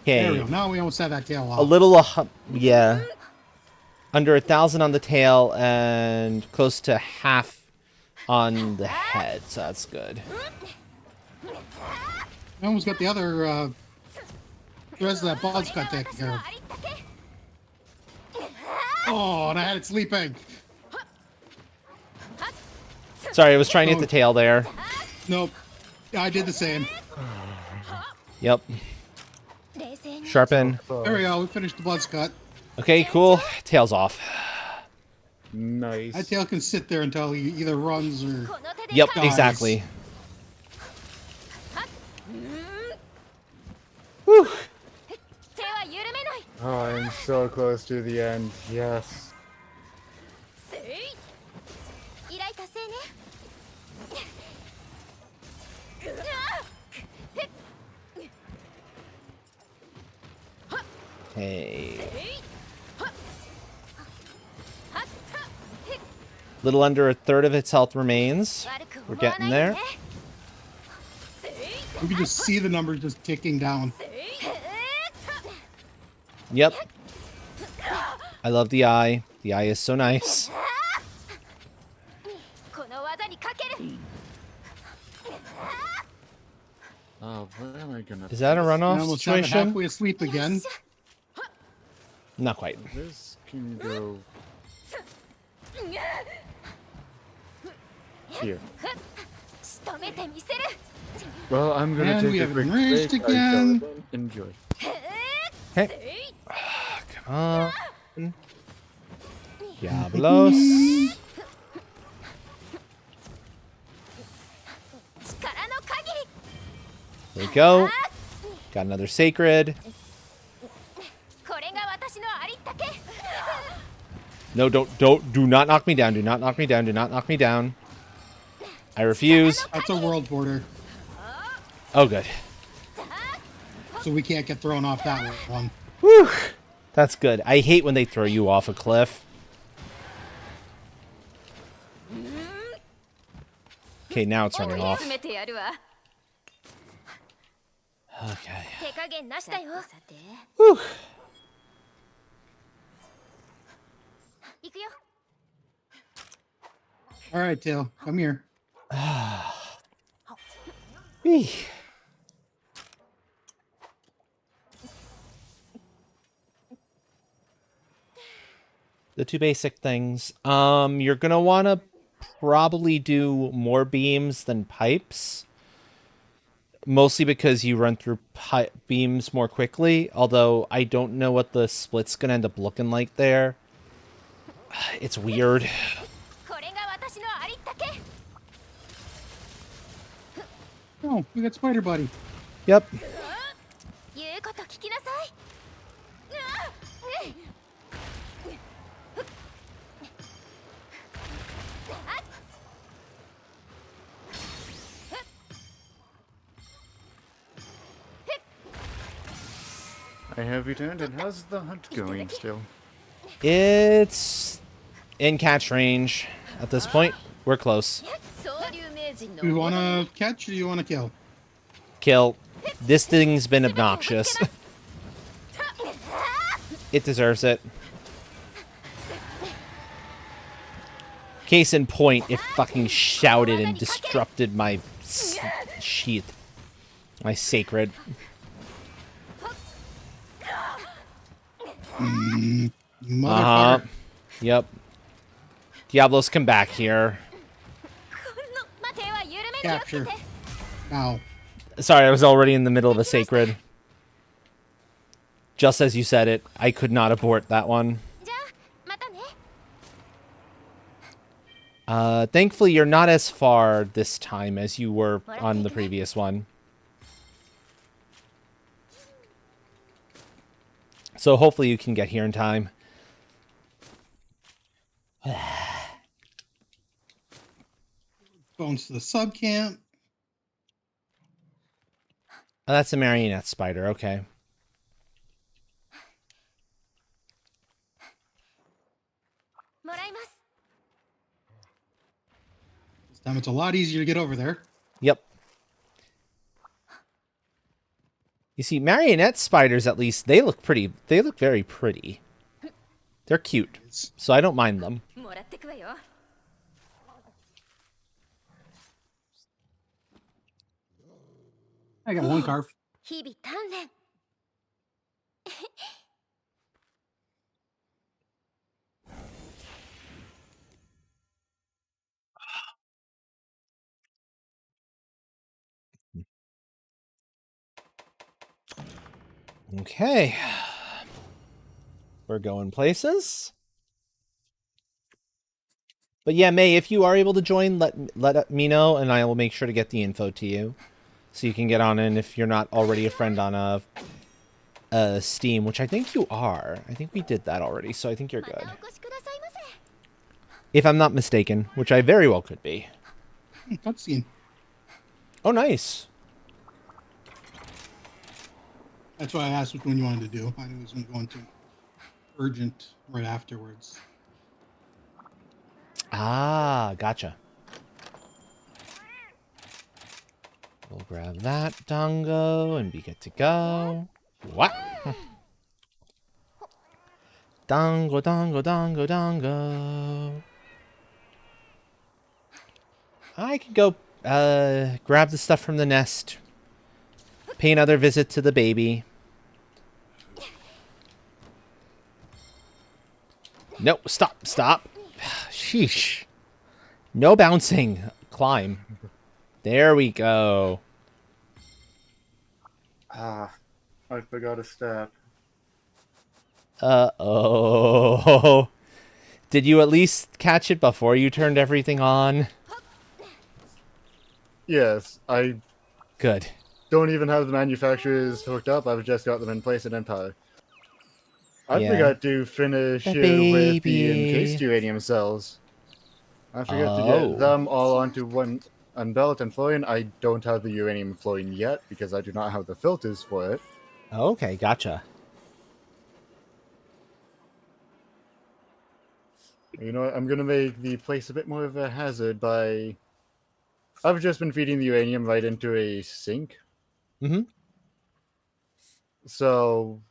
There we go. Okay, Now we almost have that tail off. a little, yeah. Under 1,000 on the tail and close to half on the head, so that's good. I almost got the other, the rest of that buzz got taken care of. Oh, and I had it sleeping. Sorry, I was trying to hit the tail there. Nope. I did the same. Yep. 冷静に Sharpen. There we go. We finished the buzz cut. Okay, cool. Tail's off. Nice. That tail can sit there until he either runs or... この手で Yep, 返す exactly. 手は緩めない Oh, I'm so close to the end. Yes. 依頼達成ね Hey. Little under a third of its health remains. We're getting there. You can just see the numbers just ticking down. Yep. I love the eye. The eye is so nice. Oh, where am I gonna? Is that a I runoff almost got it situation? halfway asleep again. Not quite. This can go here. Well, I'm gonna And we take a have quick enraged break. again. Enjoy. Hey. Come on. Diablos. There we go. Got another sacred. No, do not knock me down. Do not knock me down. Do not knock me down. I refuse. That's a world border, Oh, good. so we can't get thrown off that one. Whew. That's good. I hate when they throw you off a cliff. Okay, now it's running off. Okay. Whew. All right, Tail, come here. Eeh. The two basic things. You're gonna want to probably do more beams than pipes. Mostly because you run through beams more quickly. Although I don't know what the split's gonna end up looking like there. It's weird. Oh, we got Spider Buddy. Yep. I have returned, and how's the hunt going still? It's in catch range at this point. We're close. Do you want to catch or do you want to kill? Kill. This thing's been obnoxious. It deserves it. Case in point, it fucking shouted and disrupted my sheath. My sacred. You motherfucker. Yep. Diablos, come back here. Capture. Now. Sorry, I was already in the middle of a sacred. Just as you said it, I could not abort that one. Thankfully, you're not as far this time as you were on the previous one. So hopefully you can get here in time. Bones to the sub camp. Oh, that's a marionette spider. Okay. This time it's a lot easier to get over there. Yep. You see, marionette spiders, at least, they look pretty. They look very pretty. They're cute, so I don't mind them. I got one carve. Okay. We're going places. But yeah, May, if you are able to join, let me know, and I will make sure to get the info to you. So you can get on in if you're not already a friend on Steam, which I think you are. I think we did that already, so I think you're good. If I'm not mistaken, which I very well could be. Cutscene. Oh, nice. That's why I asked which one you wanted to do. I knew it was going to go into urgent right afterwards. Ah, gotcha. We'll grab that dongo and be good to go. What? Dongo, dongo, dongo, dongo. I could go grab the stuff from the nest. Pay another visit to the baby. No, stop, stop. Sheesh. No bouncing. Climb. There we go. Ah, I forgot a step. Uh-oh. Did you at least catch it before you turned everything on? Yes, I Good. don't even have the manufacturers hooked up. I've just got them in place in Empire. I Yeah. forgot to finish The with the baby. encased uranium cells. I forgot to Oh. get them all onto one unbelt and flowing. I don't have the uranium flowing yet because I do not have the filters for it. Okay, gotcha. You know what? I'm gonna make the place a bit more of a hazard by. I've just been feeding the uranium right into a sink. Mm-hmm. So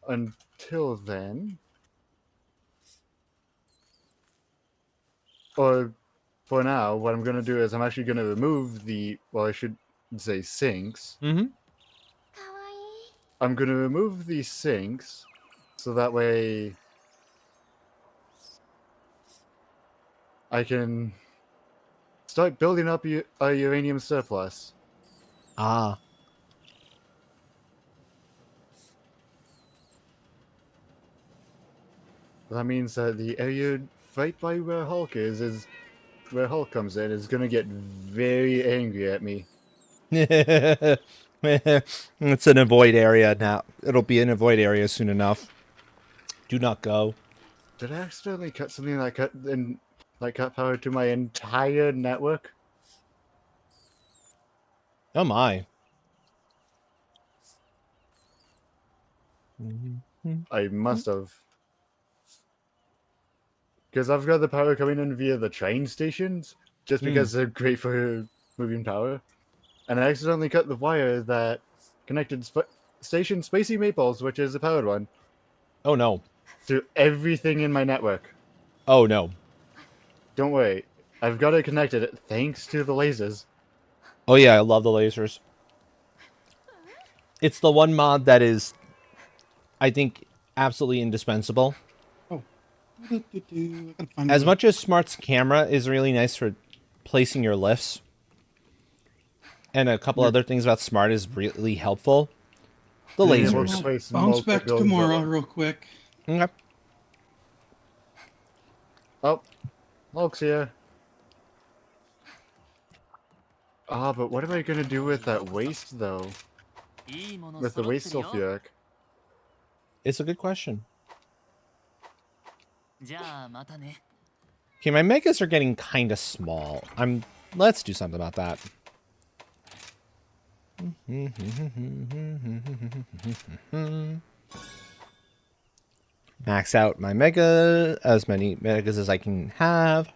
until then, or for now, what I'm gonna do is I'm actually gonna remove the. Well, I should say sinks. Mm-hmm. I'm gonna remove these sinks, so that way I can start building up a uranium surplus. Ah. That means that the area right by where Hulk is where Hulk comes in, is gonna get very angry at me. It's an avoid area now. It'll be an avoid area soon enough. Do not go. Did I accidentally cut something that cut power to my entire network? Oh my. I must have. Because I've got the power coming in via the train stations, just because they're great for moving power. And I accidentally cut the wire that connected Station Spacey Maples, which is the powered one, Oh no. to everything in my network. Oh no. Don't worry, I've got it connected thanks to the lasers. Oh yeah, I love the lasers. It's the one mod that is, I think, absolutely indispensable. Oh. I gotta find As the- much as Smart's camera is really nice for placing your lifts, and a couple other things about Smart is really helpful, the Being able lasers. to place Bounce back to multiple- Gamora real quick. Okay. Oh, Hulk's here. Ah, but what am I gonna do with that waste, though? With the waste sulfuric? It's a good question. じゃあまたね Okay, my megas are getting kind of small. Let's do something about that. Max out my mega, as many megas as I can have.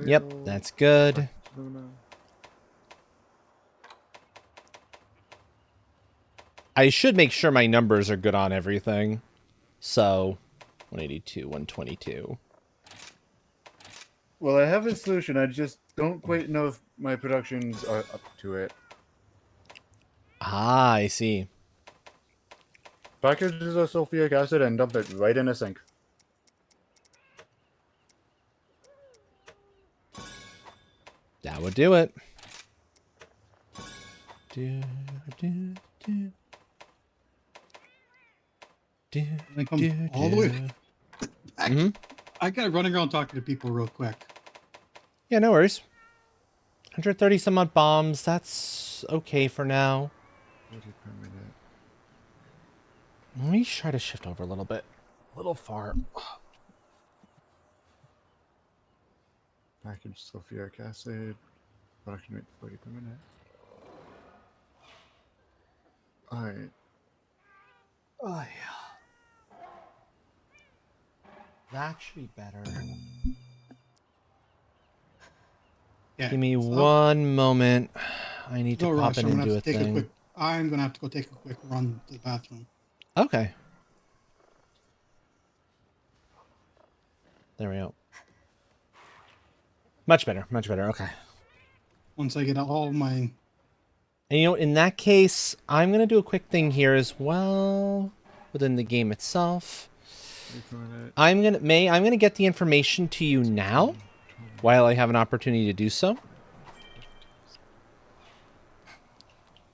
Yep, that's good. I should make sure my numbers are good on everything. So, 182, 122. Well, I have a solution. I just don't quite know if my productions are up to it. Ah, I see. Packages of sulfuric acid and dump it right in a sink. That would do it. Do, do, do. Do, I come do, all the way do. back. Mhm. I got running around talking to people real quick. Yeah, no worries. 130 some odd bombs. That's okay for now. Let me try to shift over a little bit. A little far. Package sulfuric acid. Production rate 40 per minute. Alright. Oh yeah. That should be better. Yeah. Give me so one moment. I need to no pop rush. in I'm and gonna do have a to take a thing. quick. I'm gonna have to go take a quick run to the bathroom. Okay. There we go. Much better. Much better. Okay. Once I get all of my. And you know, in that case, I'm gonna do a quick thing here as well within the game itself. I'm gonna get the information to you now while I have an opportunity to do so.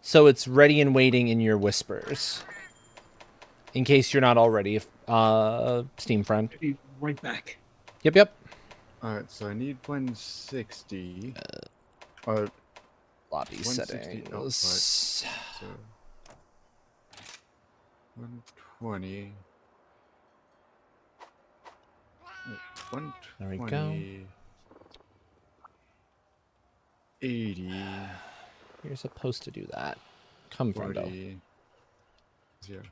So it's ready and waiting in your whispers. In case you're not already Steam friend. I'll be right back. Yep, yep. Alright, so I need 160. Lobby 160 output. settings. So 120. 120. There we go. 80. You're supposed to do that. Come from though. 40. 0.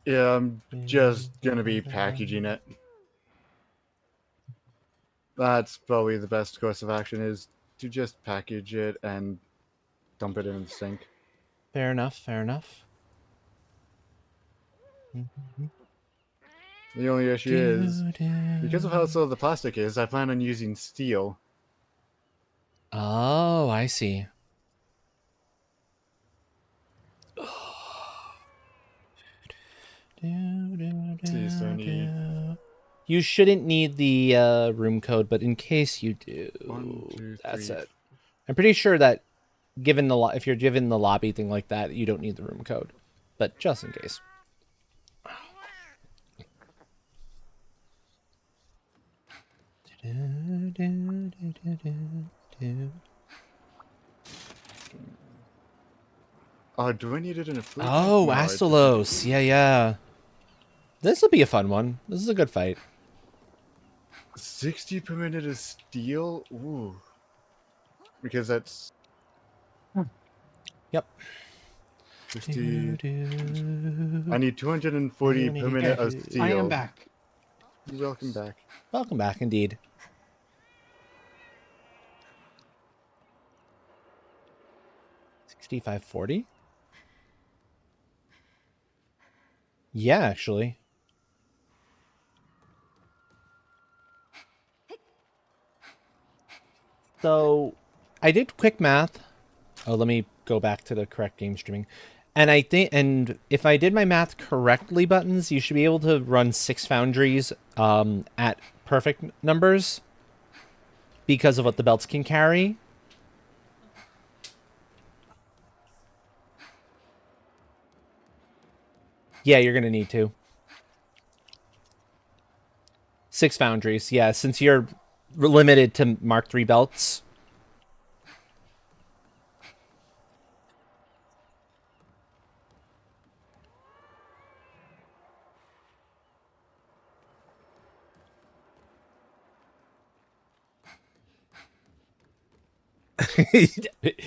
Yeah, I'm just gonna be packaging it. That's probably the best course of action, is to just package it and dump it in the sink. Fair enough, fair enough. The only issue is, because of how slow the plastic is, I plan on using steel. Oh, I see. See, so I need You shouldn't need the room code, but in case you do, 1, 2, that's 3. it. I'm pretty sure that given the if you're given the lobby thing like that, you don't need the room code, but just in case. Oh, do I need it in a food? Oh, No, I just- Astalos. Yeah, yeah. This will be a fun one. This is a good fight. 60 per minute of steel? Ooh. Because that's Yep. 60. I need 240 per minute of steel. I am back. You're welcome back. Welcome back, indeed. $65.40. Yeah, actually. So, I did quick math. Oh, let me go back to the correct game streaming. And I think, and if I did my math correctly, Buttons, you should be able to run 6 foundries at perfect numbers because of what the belts can carry. Yeah, you're gonna need to. 6 foundries, yeah, since you're limited to Mark III belts.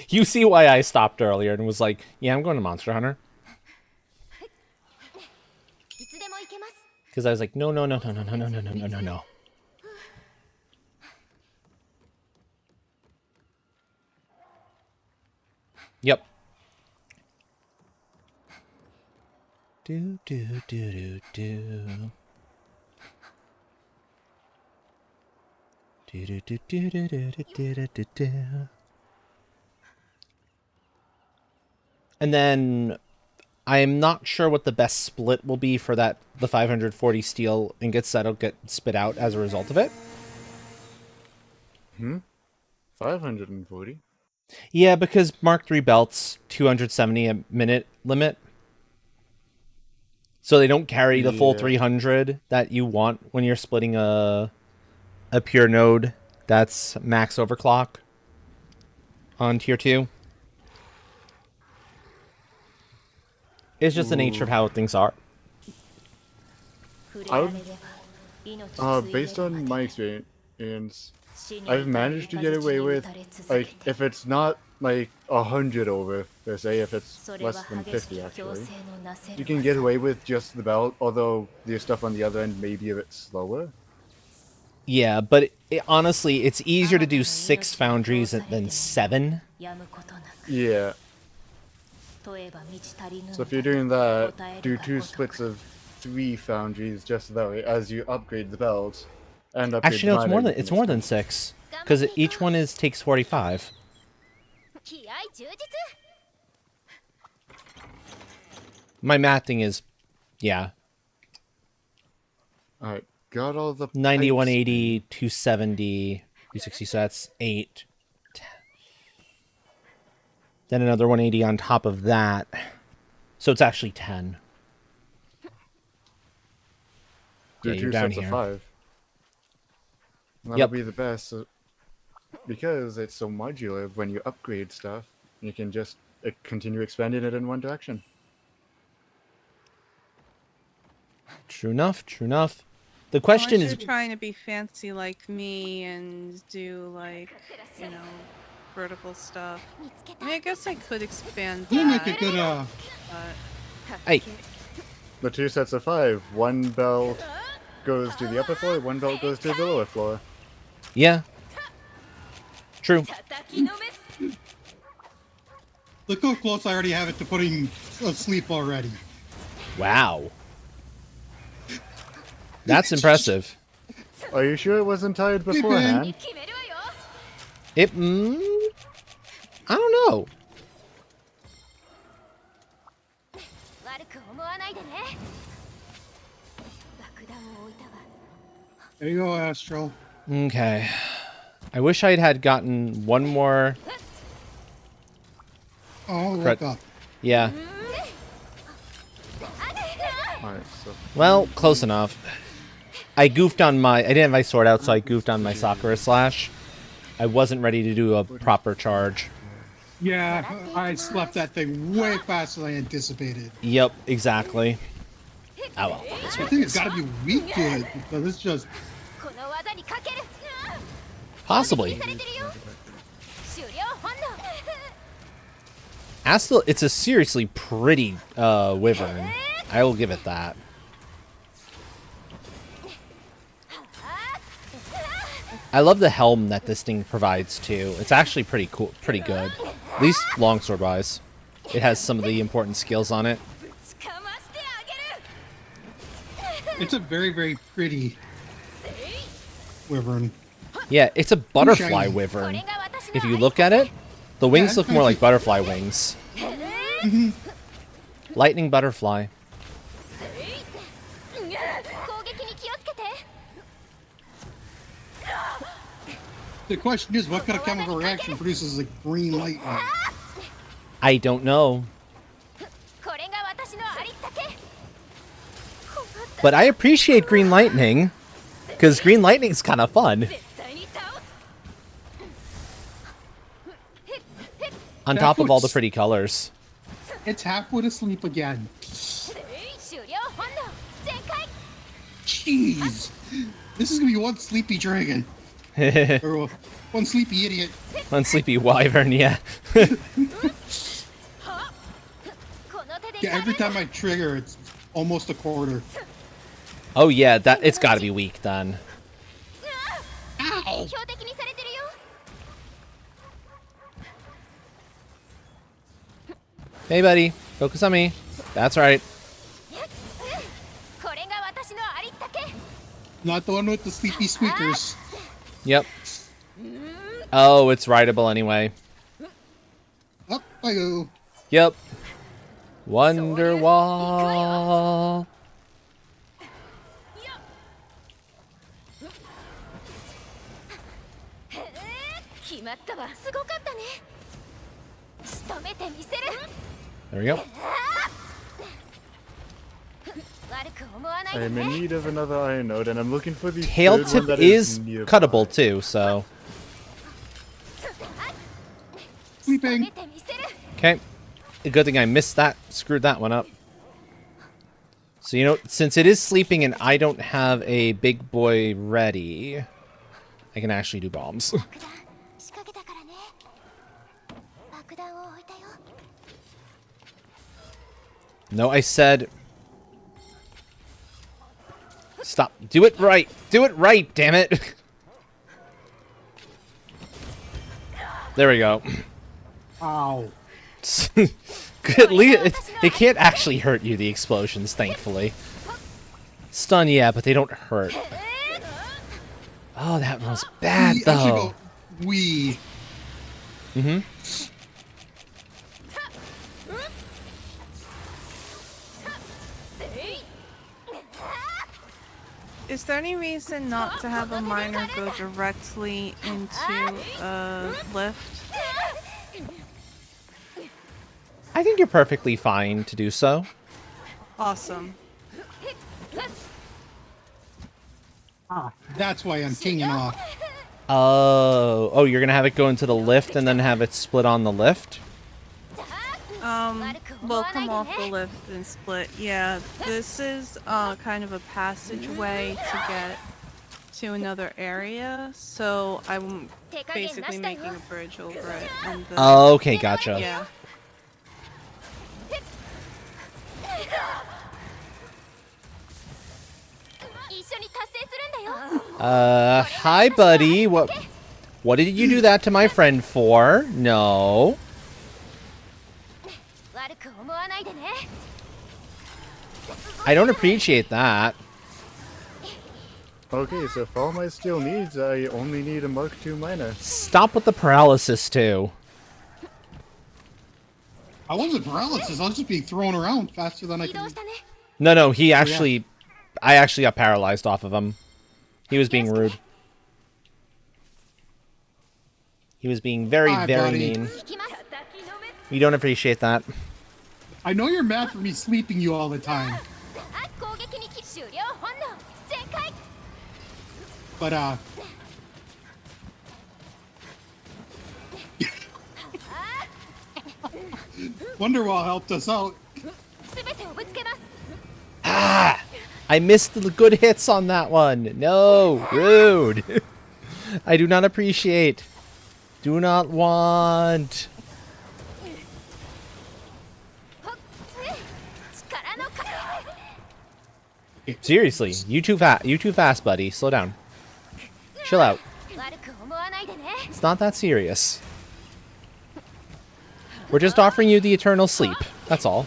You see why I stopped earlier and was like, yeah, I'm going to Monster Hunter. Because I was like, no, no, no, no, no, no, no, no, no, no, no, no. Yep. Do, do, do, do, do. Do, do, do, do, do, do, do, do, do, do. And then I'm not sure what the best split will be for that the 540 steel ingots that'll get spit out as a result of it. 540? Yeah, because Mark III belts 270 a minute limit. So they don't carry the full 300 that you want when you're splitting a pure node that's max overclock on tier 2. It's just the nature of how things are. I would Based on my experience, I've managed to get away with, like, if it's not like 100 over, per se, if it's less than 50 actually, you can get away with just the belt, although the stuff on the other end may be a bit slower. Yeah, but honestly, it's easier to do 6 foundries than 7. Yeah. So if you're doing that, do 2 splits of 3 foundries just that way as you upgrade the belt and upgrade Actually, no, the minor, you it's can more than expand. 6 because each one takes 45. My mathing is, yeah, Alright, got all the 90, pipes 180, in. 270, 360 sets, 8. 10. Then another 180 on top of that. So it's actually 10. Do Yeah, you're 2 down sets of here. 5. That'll Yep. be the best, because it's so modular. When you upgrade stuff, you can just continue expanding it in one direction. True enough, true enough. The question Unless is, you're trying to be fancy like me and do like, you know, vertical stuff. I mean, I guess I could expand We'll make a that, good but hey, The 2 sets of 5. One belt goes to the upper floor, one belt goes to the lower floor. yeah, true. look how close I already have it to putting asleep already. Wow. That's impressive. Are you sure it wasn't tied beforehand? It, I don't know. There you go, Astro. Okay. I wish I'd had gotten one more. Oh, Crit. look up. Yeah. Alright, so Well, close enough. I goofed on my. I didn't have my sword out, so I goofed on my Sakura slash. I wasn't ready to do a proper charge. Yeah, I slept that thing way faster than I anticipated. Yep, exactly. Oh well. I think it's got to be weak to it because it's just Possibly. Astel, it's a seriously pretty wyvern. I will give it that. I love the helm that this thing provides too. It's actually pretty cool, pretty good. At least longsword wise. It has some of the important skills on it. it's a very, very pretty wyvern. Yeah, it's a butterfly shiny. wyvern. If you look at it, the wings look more like butterfly wings. Lightning butterfly. The question is, what kind of chemical reaction produces a green lightning? I don't know. But I appreciate green lightning, because green lightning's kind of fun. On That top of all the looks- pretty colors. It's halfway to sleep again. Jeez. This is going to be one sleepy dragon. Or one sleepy idiot. One sleepy wyvern, yeah. Yeah, every time I trigger, it's almost a quarter. Oh yeah, that it's got to be weak then. Ow! Hey buddy, focus on me. That's right. Not the one with the sleepy squeakers. Yep. Oh, it's rideable anyway. Up I go. Yep. Wonderwall. There we go. I am in need of another iron node, and I'm looking for the Tail third one tip that is nearby. cuttable too, so. Sleeping. Okay. A good thing I missed that. Screwed that one up. So, you know, since it is sleeping and I don't have a big boy ready, I can actually do bombs. 仕掛けたからね。爆弾を置いたよ。 No, I said... Stop. Do it right. Do it right, damn it. There we go. Ow. At least they can't actually hurt you, the explosions, thankfully. Stun, yeah, but they don't hurt. Oh, that was bad, We actually though. go, we. Mm-hmm. Is there any reason not to have a miner go directly into a lift? I think you're perfectly fine to do so. Awesome. That's why I'm kinging off. Oh, you're gonna have it go into the lift and then have it split on the lift? Well, come off the lift and split. Yeah, this is kind of a passageway to get to another area, so I'm basically making a bridge over it. And then, Oh, okay, gotcha. yeah. Hi, buddy. What did you do that to my friend for? No. I don't appreciate that. Okay, so for all my skill needs, I only need a Mark II miner. Stop with the paralysis, too. I wasn't paralysis. I was just being thrown around faster than I could. No, he actually... I actually got paralyzed off of him. He was being rude. He was being very, Hi, very buddy. mean. You don't appreciate that. I know you're mad for me sleeping you all the time. But, Wonderwall helped us out. Ah! I missed the good hits on that one. No, rude. I do not appreciate. Do not want. Seriously, you too fast. You too fast, buddy. Slow down. Chill out. It's not that serious. We're just offering you the eternal sleep. That's all.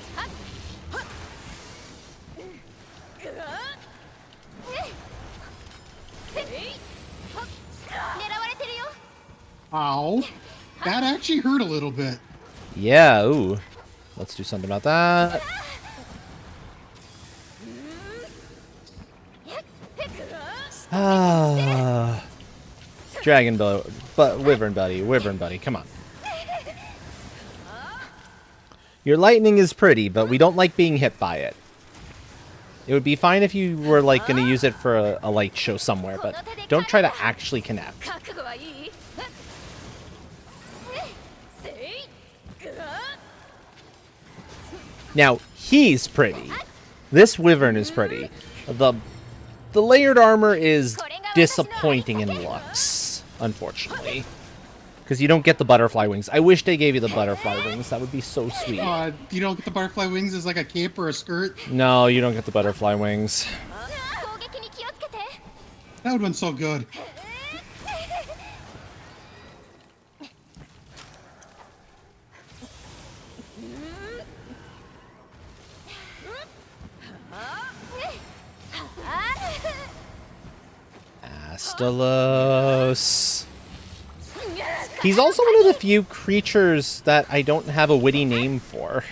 Ow. That actually hurt a little bit. Yeah, ooh. Let's do something about that. Ah. Dragon but Wyvern buddy, come on. Your lightning is pretty, but we don't like being hit by it. It would be fine if you were like going to use it for a light show somewhere, but don't try to actually connect. Now, he's pretty. This Wyvern is pretty. The layered armor is disappointing in looks, unfortunately. Because you don't get the butterfly wings. I wish they gave you the butterfly wings. That would be so sweet. You don't get the butterfly wings as like a cape or a skirt? No, you don't get the butterfly wings. That would have been so good. Astalos. He's also one of the few creatures that I don't have a witty name for.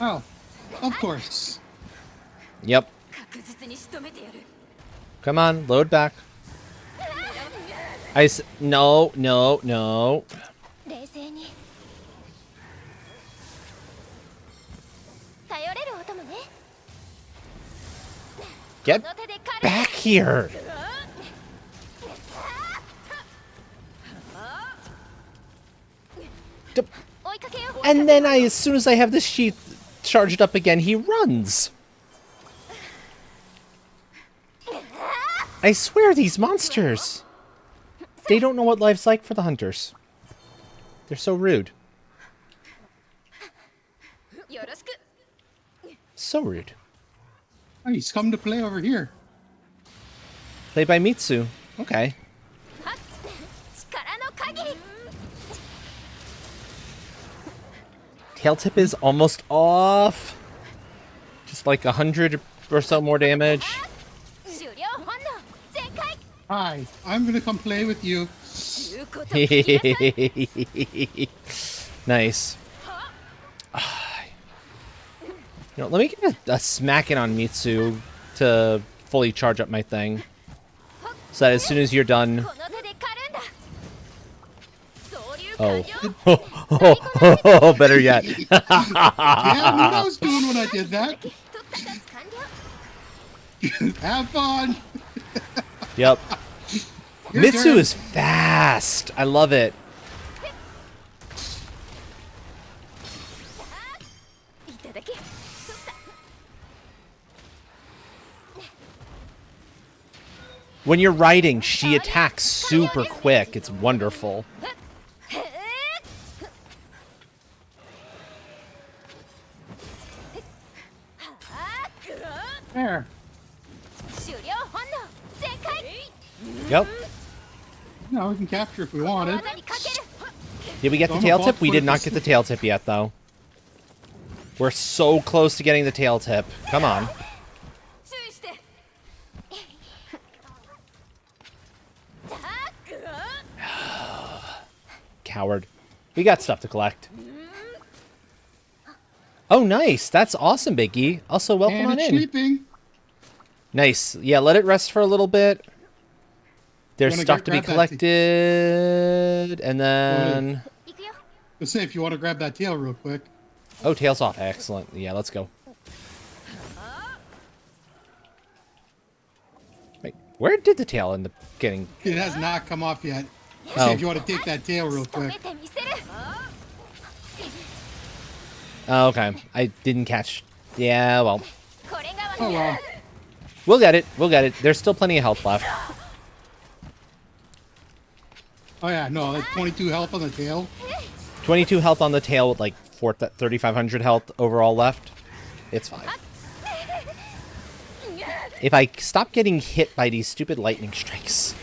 Oh, of course. Yep. Come on, load back. No. Get back here! D- And then as soon as I have this sheath charged up again, he runs. I swear, these monsters. They don't know what life's like for the hunters. They're so rude. So rude. Oh, he's come to play over here. Played by Mitsu. Okay. Tail tip is almost off. Just like 100 or so more damage. Hi, I'm gonna come play with you. Nice. You know, let me get a smacking on Mitsu to fully charge up my thing. So that as soon as you're done... Oh. Oh, better yet. Yeah, what I was doing when I did that. Have fun. Yep. Your Mitsu turn. is fast. I love it. When you're riding, she attacks super quick. It's wonderful. There. Yep. No, we can capture if we wanted. Did we get the Don't tail block tip? We did not quick. get the tail tip yet, though. We're so close to getting the tail tip. Come on. Coward. We got stuff to collect. Oh, nice. That's awesome, Biggie. Also, welcome And on it's in. sleeping. Nice. Yeah, let it rest for a little bit. There's Wanna stuff to be grab that collected. And then... Let's say if you want to grab that tail real quick. Oh, tail's off. Excellent. Yeah, let's go. Wait, where did the tail end up getting... It has not come off yet. Let's Oh. see if you want to take that tail real quick. Oh, okay. I didn't catch... Yeah, well. Oh well. We'll get it. We'll get it. There's still plenty of health left. Oh yeah, no, like 22 health on the tail. 22 health on the tail with like 3,500 health overall left. It's fine. If I stop getting hit by these stupid lightning strikes.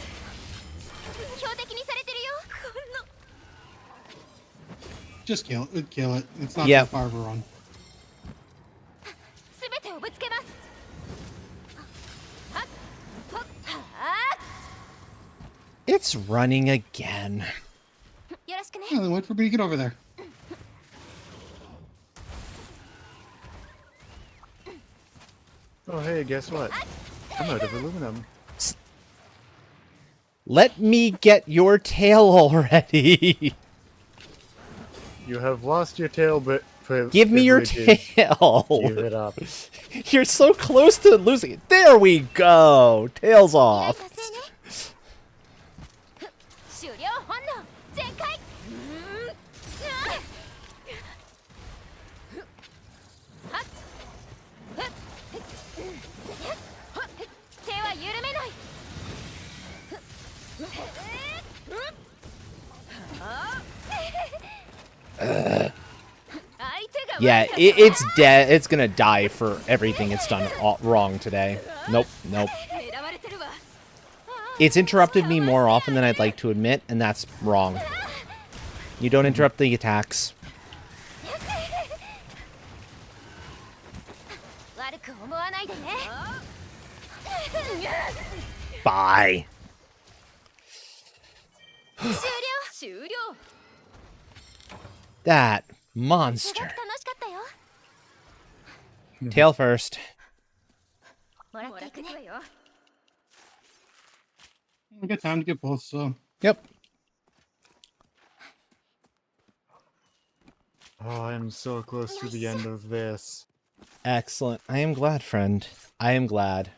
Just kill it. Kill it. It's not Yep. that far of a run. It's running again. Yeah, then wait for me to get over there. Oh, hey, guess what? I'm out of aluminum. Let me get your tail already. You have lost your tail, but Give me your privileges. tail. Give it up. You're so close to losing it. There we go. Tail's off. Yeah, it's dead. It's gonna die for everything it's done wrong today. Nope, nope. It's interrupted me more often than I'd like to admit, and that's wrong. You don't interrupt the attacks. Bye. That monster. Tail first. We got time to get both, so. Yep. Oh, I'm so close to the end of this. Excellent. I am glad, friend. I am glad.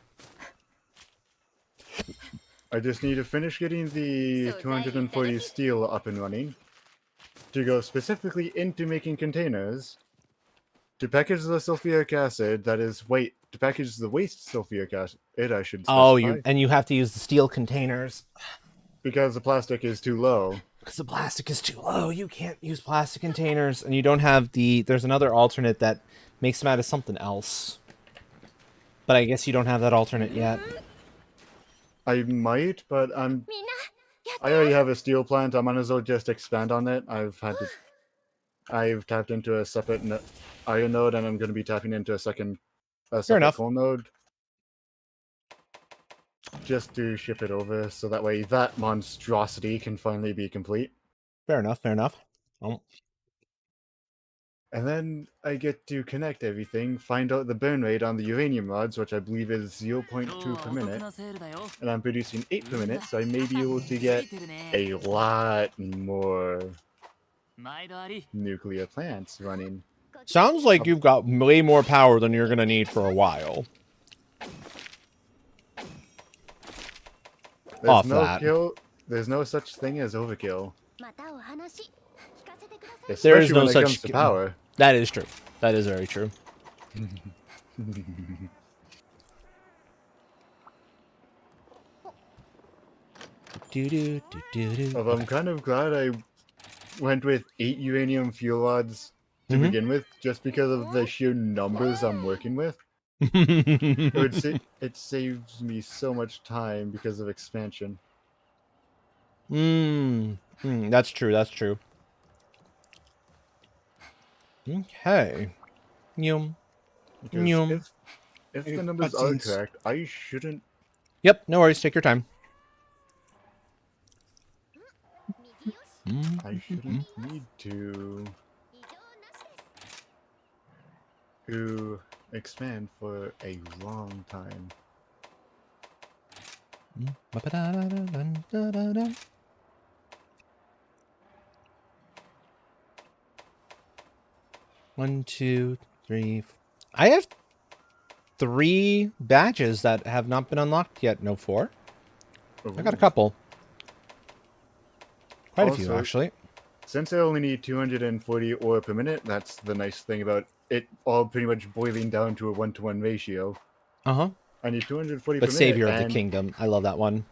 I just need to finish getting the 240 steel up and running to go specifically into making containers to package the sulfuric acid. To package the waste sulfuric acid. I should Oh, specify you have to use the steel containers because the plastic is too low. because the plastic is too low. You can't use plastic containers, and you don't have the. There's another alternate that makes them out of something else, but I guess you don't have that alternate yet. I might, butみんなやっ I already have a steel plant. I might as well just expand on it. I've tapped into a separate iron node, and I'm going to be tapping into a separate enough. coal node just to ship it over, so that way that monstrosity can finally be complete. Fair enough. Fair enough. Oh. And then I get to connect everything, find out the burn rate on the uranium rods, which I believe is 0.2 per minute, and I'm producing 8 per minute, so I may be able to get a lot more nuclear plants running. Sounds like you've got way more power than you're gonna need for a while. Off that. There's no such thing as overkill. またお話聞かせてください There is Especially no when it such comes to power. That is true. That is very true. Although I'm kind of glad I went with 8 uranium fuel rods to Mhm. begin with, just because of the sheer numbers I'm working with. It saves me so much time because of expansion. That's true. That's true. Okay. Yum. Because Yum. if the numbers are Cutscenes. correct, I shouldn't. Yep. No worries. Take your time. 右よし I shouldn't need to 異常なしです expand for a long time. One, two, three. I have 3 badges that have not been unlocked yet. No, 4. I got a Ooh. couple. Quite a few, Also- actually. Since I only need 240 ore per minute, that's the nice thing about it all pretty much boiling down to a 1-to-1 ratio. Uh-huh. I need 240 But per Savior minute, of the Kingdom. I love that one.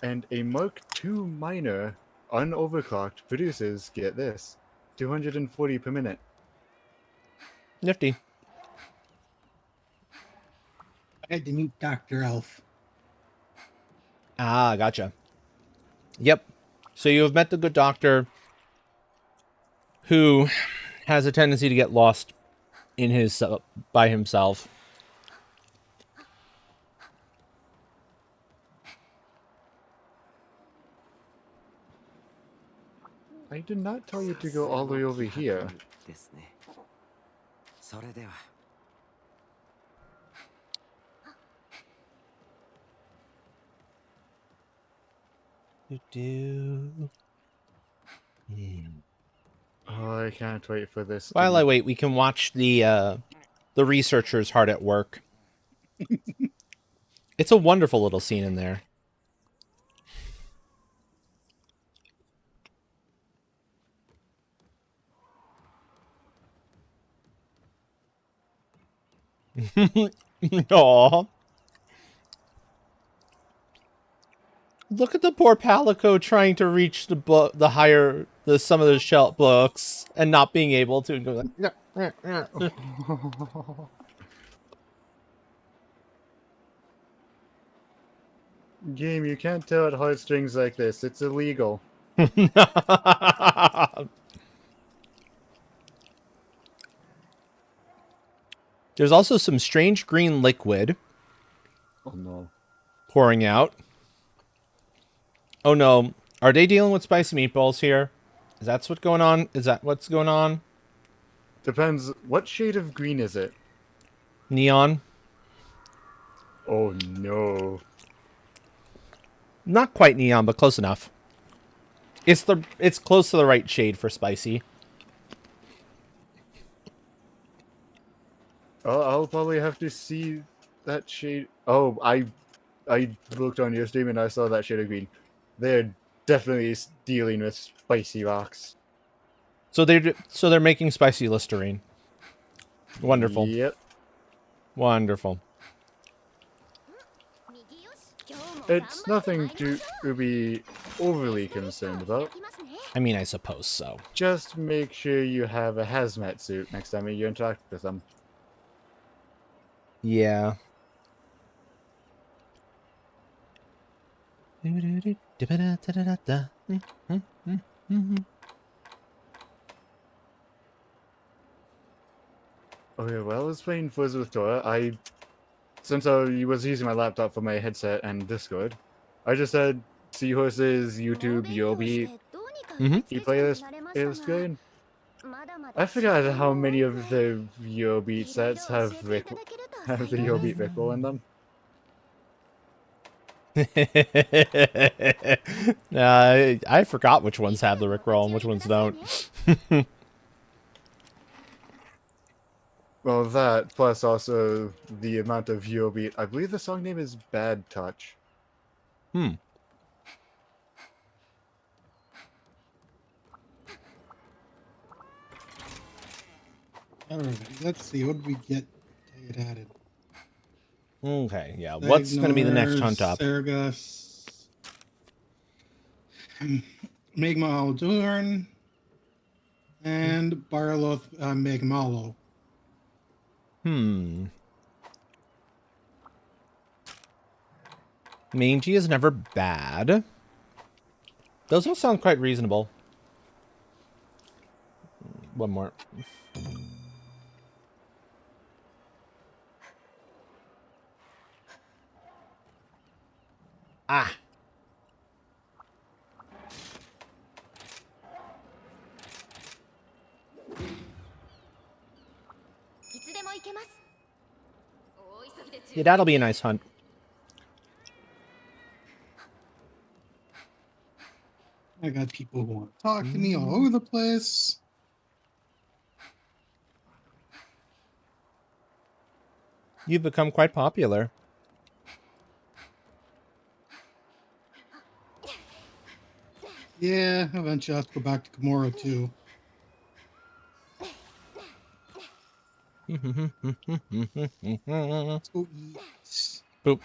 and a Mark II miner, unoverclocked, produces, get this, 240 per minute. Nifty. I had to meet Dr. Elf. Ah, gotcha. Yep. So you have met the good doctor who has a tendency to get lost in his by himself. I did not tell you to go all the way over here. ですね。それでは。 Oh, I can't wait for this. While I wait, we can watch the researchers hard at work. It's a wonderful little scene in there. Aww. Look at the poor Palico trying to reach the some of the shell books and not being able to. And go like, Game, you can't tear at heartstrings like this. It's illegal. There's also some strange green liquid Oh no. pouring out. Oh no. Are they dealing with spicy meatballs here? Is that what's going on? Is that what's going on? Depends. What shade of green is it? Neon? Oh no. Not quite neon, but close enough. It's close to the right shade for spicy. I'll probably have to see that shade. Oh, I I looked on your stream and I saw that shade of green. They're definitely dealing with spicy rocks. So they're making spicy Listerine. Wonderful. Yep. Wonderful. It's nothing to be overly concerned about. I mean, I suppose so. Just make sure you have a hazmat suit next time you interact with them. Yeah. Okay, well, I was playing Forza with Tora. Since I was using my laptop for my headset and Discord, I just said Seahorse's YouTube Yobi playlist is good. I forgot how many of the Yobi sets have the Yobi Rickroll in them. I forgot which ones have the Rickroll and which ones don't. Well, that, plus also the amount of Yobi. I believe the song name is Bad Touch. Hmm. Alright, let's see. What did we get to get added? Okay, yeah. What's going to be the next hunt up? Sergus. Magma Aldurn. And Barloth Magmalo. Mangy is never bad. Those all sound quite reasonable. One more. Ah. Yeah, that'll be a nice hunt. I got people who want to talk to me all over the place. You've become quite popular. Yeah, eventually I'll have to go back to Gamora too. Let's go eat. Boop.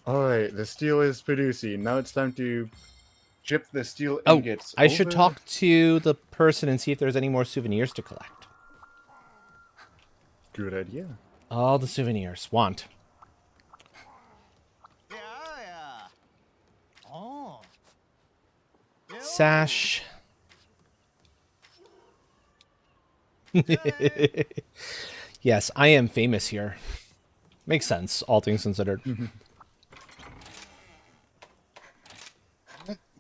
Alright, the steel is producing. Now it's time to chip the steel Oh, ingots. I should talk to the person and see if there's any more souvenirs to collect. Good idea. All the souvenirs. Want. Sash. Yes, I am famous here. Makes sense, all things considered. When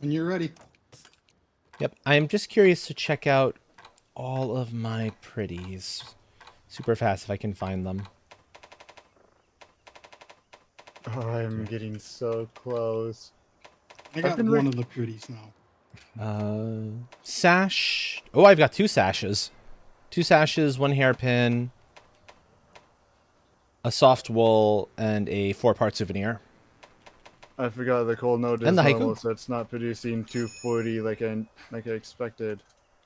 you're ready. Yep, I am just curious to check out all of my pretties. Super fast if I can find them. Oh, I'm getting so close. I got one of the pretties now. Sash. Oh, I've got 2 sashes. 2 sashes, 1 hairpin, a soft wool, and a 4-part souvenir. I forgot the cold note is And the haiku. normal, so it's not producing 240 like I expected.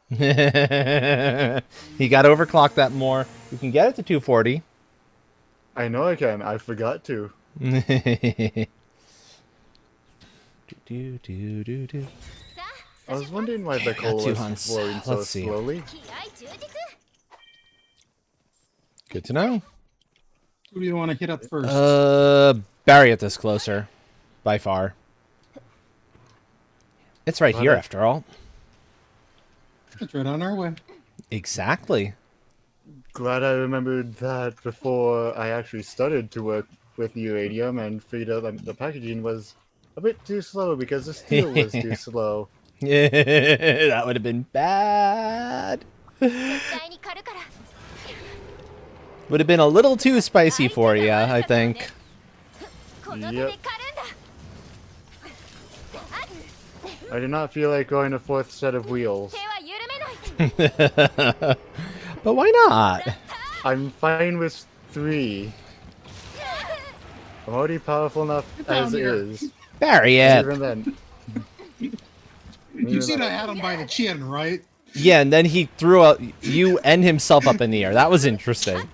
You got to overclock that more. You can get it to 240. I know I can. I forgot to. I was wondering why the coal two was hunts. flowing so Let's see. slowly. Good to know. Who do you want to hit up first? Barry at this closer. By far. It's right here, after all. It's right on our way. Exactly. Glad I remembered that before I actually started to work with uranium and figured out that the packaging was a bit too slow because the steel was too slow. That would have been bad. Would have been a little too spicy for you, I think. Yep. I did not feel like going a 4th set of wheels. But why not? I'm fine with 3. I'm already powerful enough down as here. is. Barriet. Even then. You seen I had him by the chin, right? Yeah, and then he threw out you and himself up in the air. That was interesting.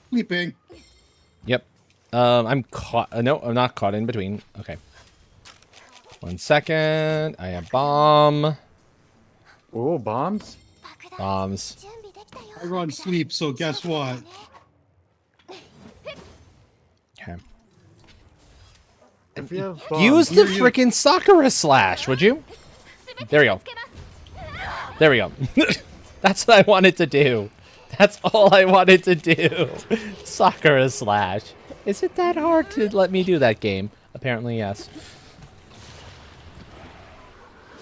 Sleeping. Yep. I'm caught. No, I'm not caught in between. Okay. 1 second. I have bomb. Oh, bombs? Bombs. 準備できたよ I run sleep, so guess what? Okay. If you have bombs, Use the Here you- frickin' Sakura slash, would you? There we go. There we go. That's what I wanted to do. That's all I wanted to do. Sakura slash. Is it that hard to let me do that game? Apparently, yes.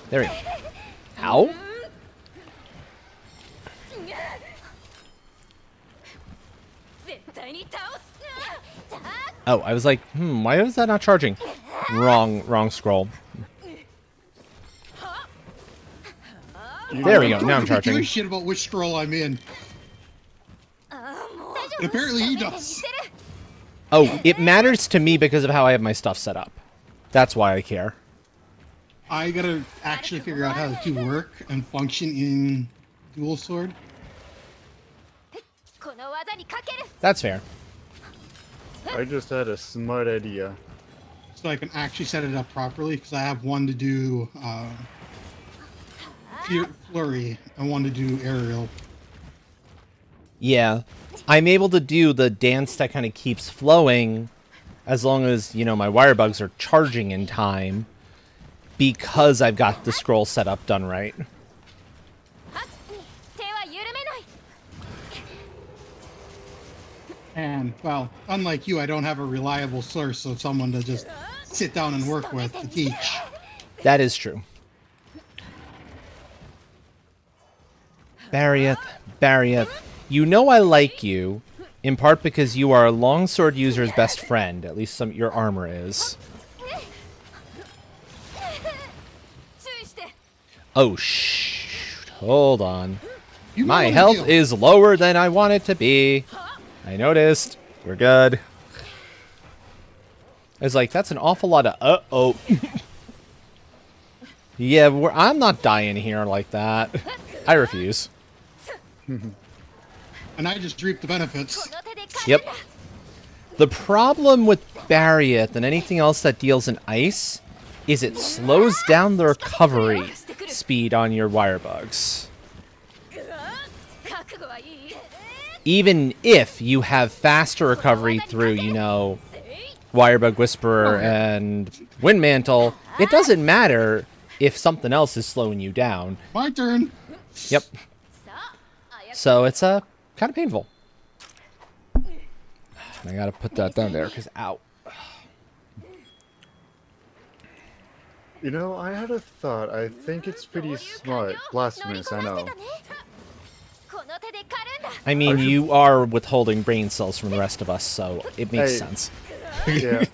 There we go. Ow. Oh, I was like, why was that not charging? Wrong scroll. There we go. Now I'm I don't give a charging. shit about which scroll I'm in. And apparently he does. Oh, it matters to me because of how I have my stuff set up. That's why I care. I gotta actually figure out how to work and function in dual sword. この技にかける That's fair. I just had a smart idea. So I can actually set it up properly, because I have one to do flurry and one to do aerial. Yeah. I'm able to do the dance that kind of keeps flowing as long as, you know, my wire bugs are charging in time because I've got the scroll set up done right. 手は緩めない And, well, unlike you, I don't have a reliable source of someone to just sit down and work with to teach. That is true. Barrieth, you know I like you, in part because you are a longsword user's best friend. At least your armor is. 注意して Oh, shoot. Hold on. You My know health the deal. is lower than I want it to be. I noticed. We're good. I was like, that's an awful lot of uh-oh. Yeah, I'm not dying here like that. I refuse. And I just reap the benefits. この手で勝つ Yep. The problem with Barriet and anything else that deals in ice is it slows down the recovery speed on your wire bugs. 覚悟はいい Even if you have faster recovery through, you know, Wirebug Whisperer and Wind Mantle, it doesn't matter if something else is slowing you down. My turn. Yep. So it's kind of painful. I gotta put that down there because ow. You know, I had a thought. I think it's pretty smart. Blasphemous, I know. この手で狩るんだ I mean, you are withholding brain cells from the rest of us, so it makes Hey. sense. Yeah.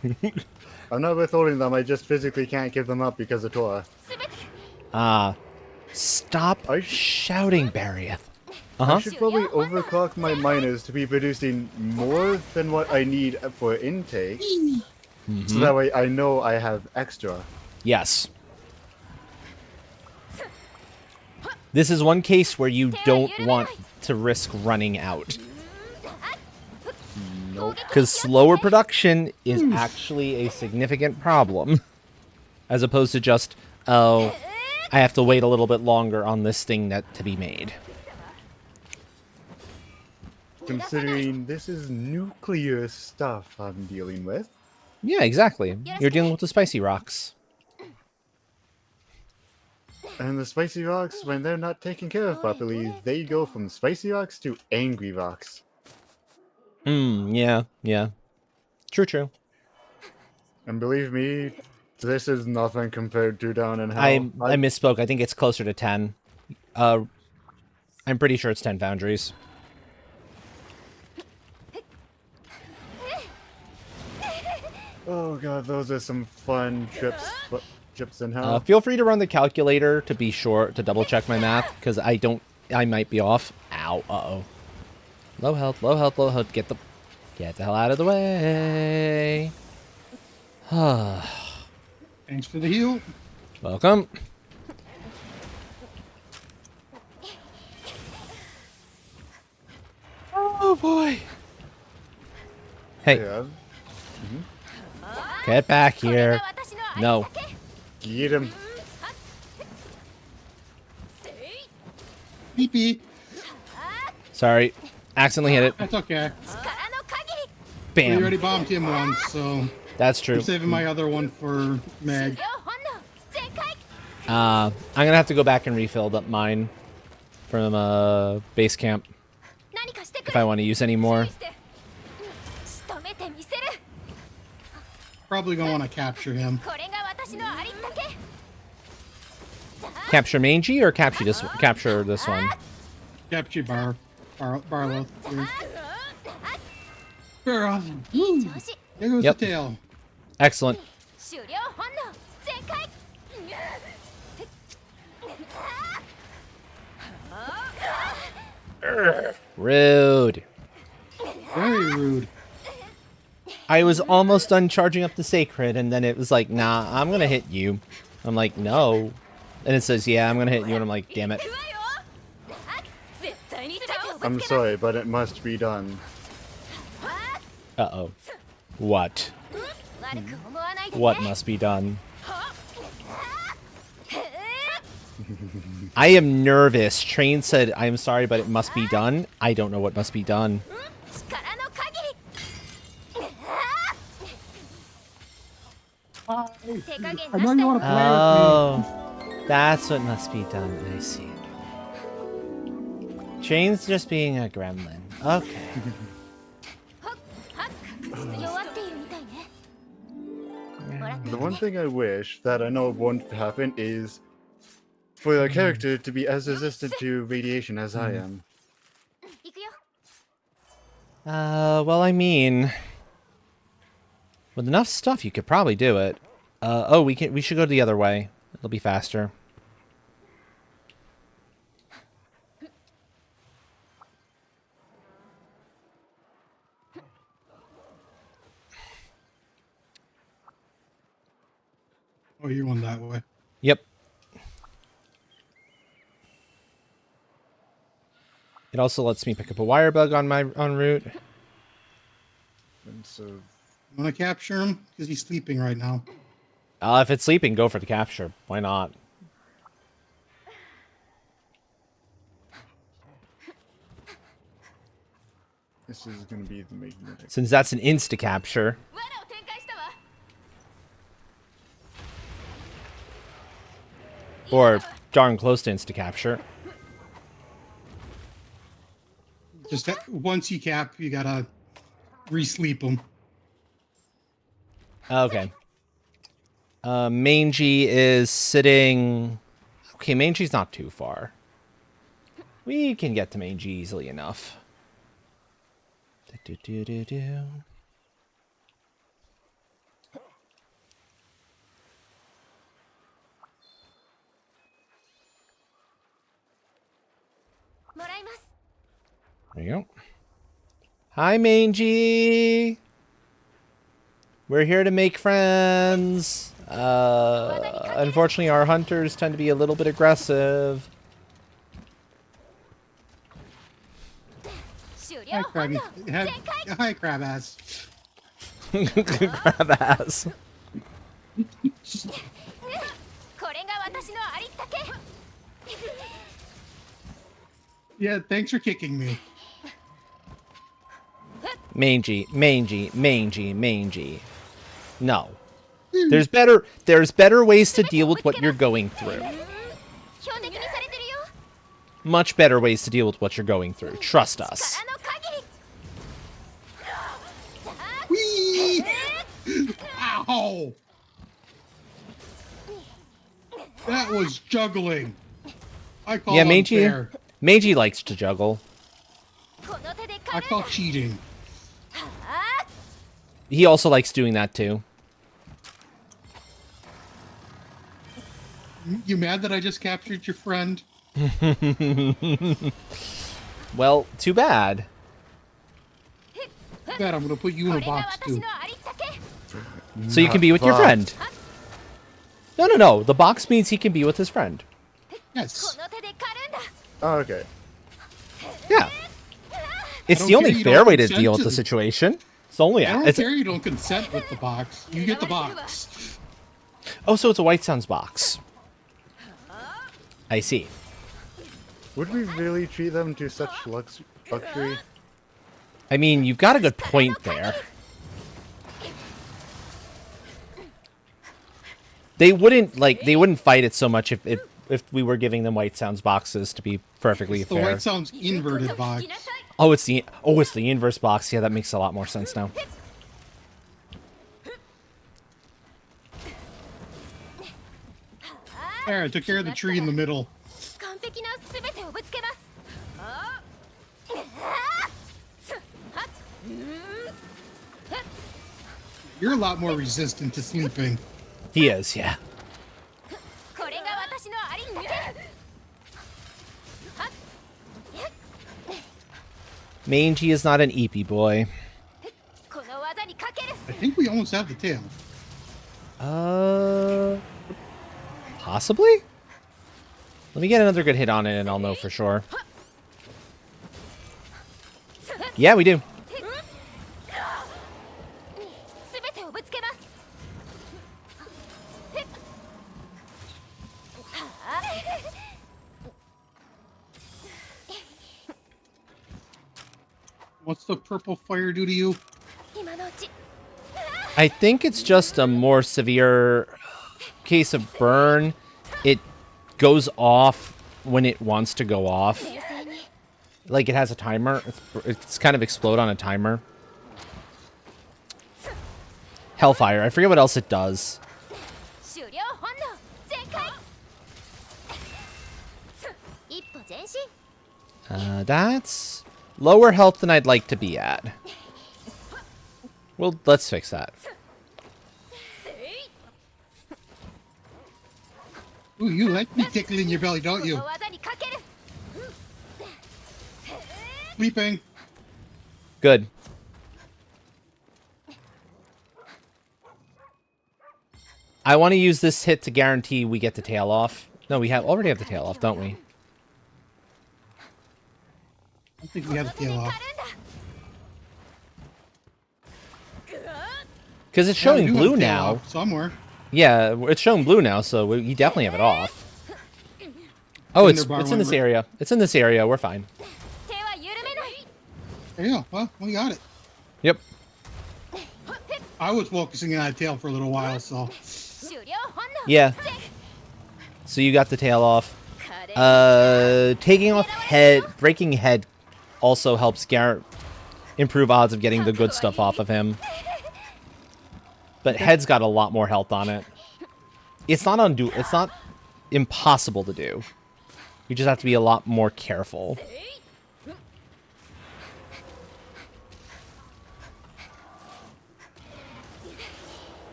I'm not withholding them, I just physically can't give them up because of Tora. Stop I- shouting, Barrieth. I Uh-huh. should probably overclock my miners to be producing more than what I need for intake. So that way I know I have extra. Yes. This is one case where you don't want to risk running out. Nope. Because slower production is actually a significant problem. As opposed to just, oh, I have to wait a little bit longer on this thing to be made. Considering this is nuclear stuff I'm dealing with. Yeah, exactly. You're dealing with the spicy rocks. And the spicy rocks, when they're not taken care of properly, they go from spicy rocks to angry rocks. Yeah. True. And believe me, this is nothing compared to down in hell. I misspoke. I think it's closer to 10. I'm pretty sure it's 10 foundries. Oh god, those are some fun trips Chips in how? Feel free to run the calculator to be sure to double check my math because I might be off. Ow! Uh-oh. Low health, low health, low health. Get the hell out of the way. Thanks for the heal. Welcome. Oh boy. Hey, Yeah. get back here. No. Get him. PP. Sorry. Accidentally hit it. That's okay. We Bam. already bombed him once, so That's true. I'm saving my other one for Meg. I'm gonna have to go back and refill mine from base camp if I want to use any more. Probably gonna want to capture him. Capture Mangy or capture this one? Capture this one. Capture Barlow. Barlow. Woo. There goes Yep. the tail. Excellent. Rude. Very rude. I was almost done charging up the sacred, and then it was like, nah, I'm gonna hit you. I'm like, no. And it says, yeah, I'm gonna hit you, and I'm like, damn it. I'm sorry, but it must be done. Uh-oh. What? What must be done? I am nervous. Train said, I'm sorry, but it must be done. I don't know what must be done. I know you want to play Oh, that's what must be done. I see. Train's just being a gremlin. Okay. The one thing I wish that I know won't happen is for the character to be as resistant to radiation as I am. Well, I mean, with enough stuff, you could probably do it. Oh, we should go the other way. It'll be faster. Oh, you're going that way. Yep. It also lets me pick up a wire bug on my en route. And so You want to capture him? Because he's sleeping right now. If it's sleeping, go for the capture. Why not? this is going to be the magnetic. Since that's an insta capture. Or darn close to insta capture. Just once you cap, you gotta re-sleep him. Okay. Mangy is sitting... Okay, Mangy's not too far. We can get to Mangy easily enough. Do-do-do-do-do. There you go. Hi, Mangy! We're here to make friends. Unfortunately, our hunters tend to be a little bit aggressive. Hi, Crabby. Hi, Crab ass. Grab ass. Yeah, thanks for kicking me. Mangy, mangy, mangy, mangy. No. There's better ways to deal with what you're going through. Much better ways to deal with what you're going through. Trust us. Whee! Ow! That was juggling. I call Yeah, Mangy. unfair. Mangy likes to juggle. I call cheating. He also likes doing that too. You mad that I just captured your friend? Well, too bad. Bet I'm gonna put you in a box too. So you can be with your friend. No. The box means he can be with his friend. Yes. Oh, okay. Yeah. It's don't the only care, you fair don't way to consent deal with to the the- situation. It's the only. I don't It's, care you don't consent with the box. You get the box. oh, so it's a White Sounds box. I see. Would we really treat them to such luxury? I mean, you've got a good point there. They wouldn't fight it so much if we were giving them White Sounds boxes, to be perfectly The fair. White Sounds inverted box. It's the inverse box. Yeah, that makes a lot more sense now. There, I took care of the tree in the middle. 完璧な全てをぶつけます You're a lot more resistant to sleeping. He is, yeah. これが私のあり逃げ Mangy is not an Eepy boy. この技にかける I think we almost have the tail. Possibly? Let me get another good hit on it and I'll know for sure. Yeah, we do. 全てをぶつけます What's the purple fire do to you? 今のうち I think it's just a more severe case of burn. It goes off when it wants to go off. 冷静に Like it has a timer. It's kind of explode on a timer. Hellfire. I forget what else it does. 終了本能全開一歩前進 That's lower health than I'd like to be at. Well, let's fix that. Ooh, you like me tickling your belly, こ don't you? の技にかける Sleeping. Good. I want to use this hit to guarantee we get the tail off. No, we already have the tail off, don't we? I think we have the tail off. Because it's Yeah, we showing do have blue the tail now. off somewhere. Yeah, it's showing blue now, so you definitely have it off. Oh, it's Cinder bar in this went area. It's in this area. We're fine. 手は緩めない Yeah, well, we got it. Yep. I was focusing on that tail for a little while, so 終了本能 Yeah. So you got the tail off. 華麗 Taking off head, breaking head also helps improve odds of getting the good stuff off of him. But head's got a lot more health on it. It's not impossible to do. You just have to be a lot more careful.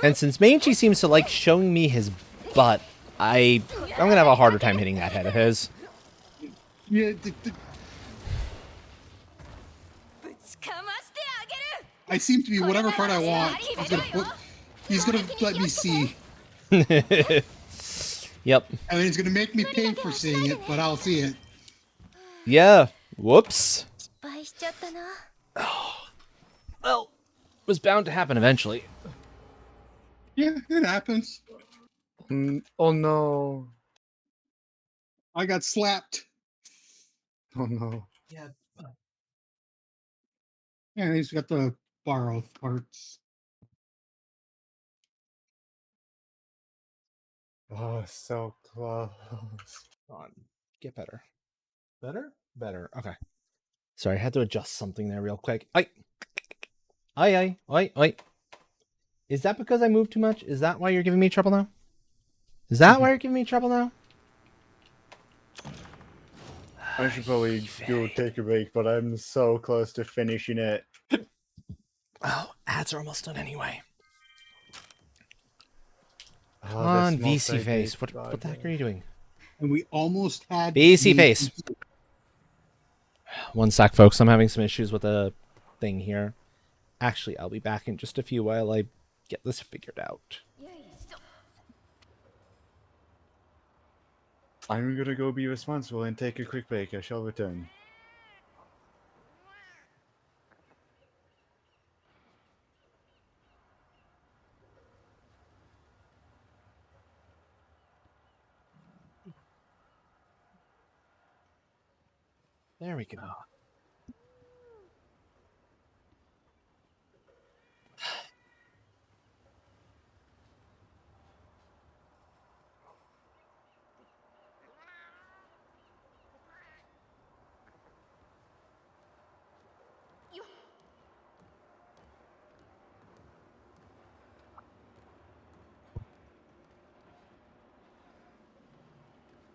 And since Mangy seems to like showing me his butt, I'm gonna have a harder time hitting that head of his. yeah. ぶちかましてあげる I seem to be whatever part I want. He's gonna let me see, Yep. and then he's gonna make me pay for seeing it, but I'll see it. Yeah. Whoops. 失敗しちゃったな Well, it was bound to happen eventually. Yeah, it happens. Oh no. I got slapped. Oh no. Yeah, he's got the borrow parts. Oh, so close. On. Get better. Better? Better. Okay. Sorry, I had to adjust something there real quick. Oi. Is that because I moved too much? Is that why you're giving me trouble now? Is that why you're giving me trouble now? I should probably go take a break, but I'm so close to finishing it. Oh, ads are almost done anyway. Come on, VC face. What the heck are you doing? And we almost had VC face. One sec, folks. I'm having some issues with the thing here. Actually, I'll be back in just a few while I get this figured out. I'm gonna go be responsible and take a quick break. I shall return. There we go.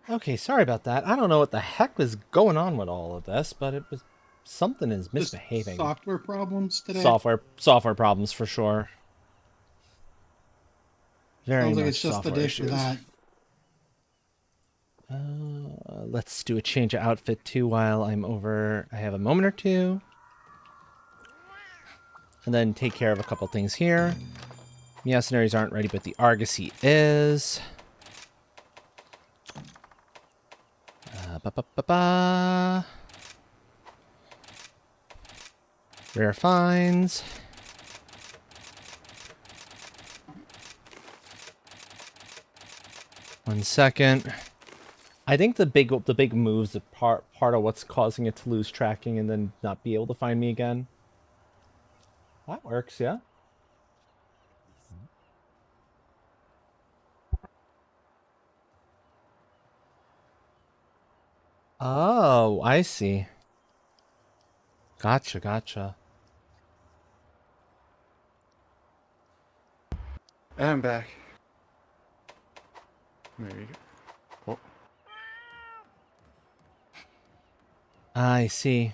Okay, sorry about that. I don't know what the heck was going on with all of this, but it was something is Just misbehaving. software problems today. Software problems for sure. Very Sounds much like it's just the software dish for issues. that. Let's do a change of outfit too while I'm over. I have a moment or two. And then take care of a couple things here. Mercenaries aren't ready, but the Argosy is. Rare finds. One second. I think the big moves are part of what's causing it to lose tracking and then not be able to find me again. That works, yeah. Oh, I see. Gotcha. And I'm back. There you go. Oh. I see.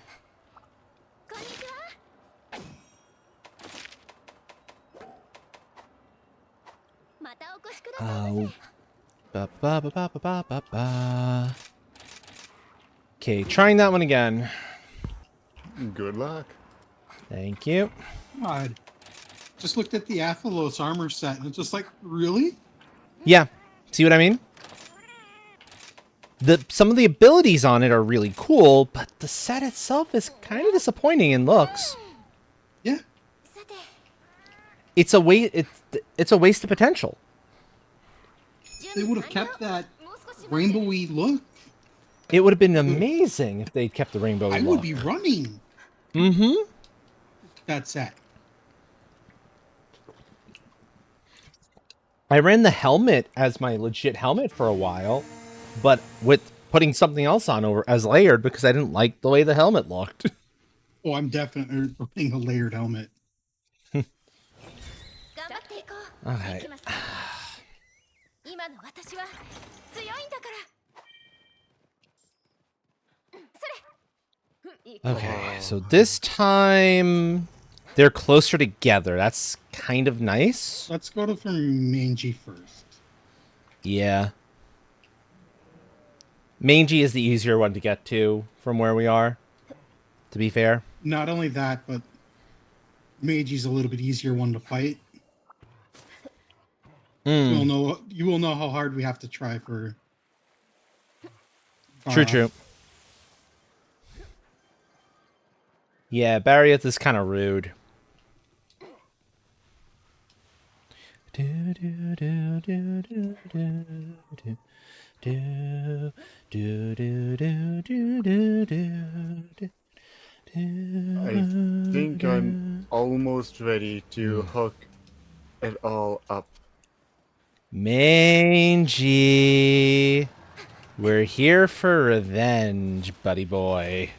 Okay, trying that one again. Good luck. Thank you. God. Just looked at the Athelos armor set and it's just like, really? Yeah. See what I mean? Some of the abilities on it are really cool, but the set itself is kind of disappointing in looks. Yeah. It's a it's a waste of potential. They would have kept that rainbowy look. It would have been amazing if they'd kept the rainbow I look. would be running that set. I ran the helmet as my legit helmet for a while, but with putting something else on over as layered because I didn't like the way the helmet looked. Oh, I'm definitely running a layered helmet. Okay. Okay, so this time they're closer together. That's kind of nice. Let's go to Manji first. Yeah. Mangy is the easier one to get to from where we are, to be fair. Not only that, but Manji's a little bit easier one to fight. You will know how hard we have to try for. True. Yeah, Barrieth is kind of rude. I think I'm almost ready to hook it all up. Mangy. We're here for revenge, buddy boy.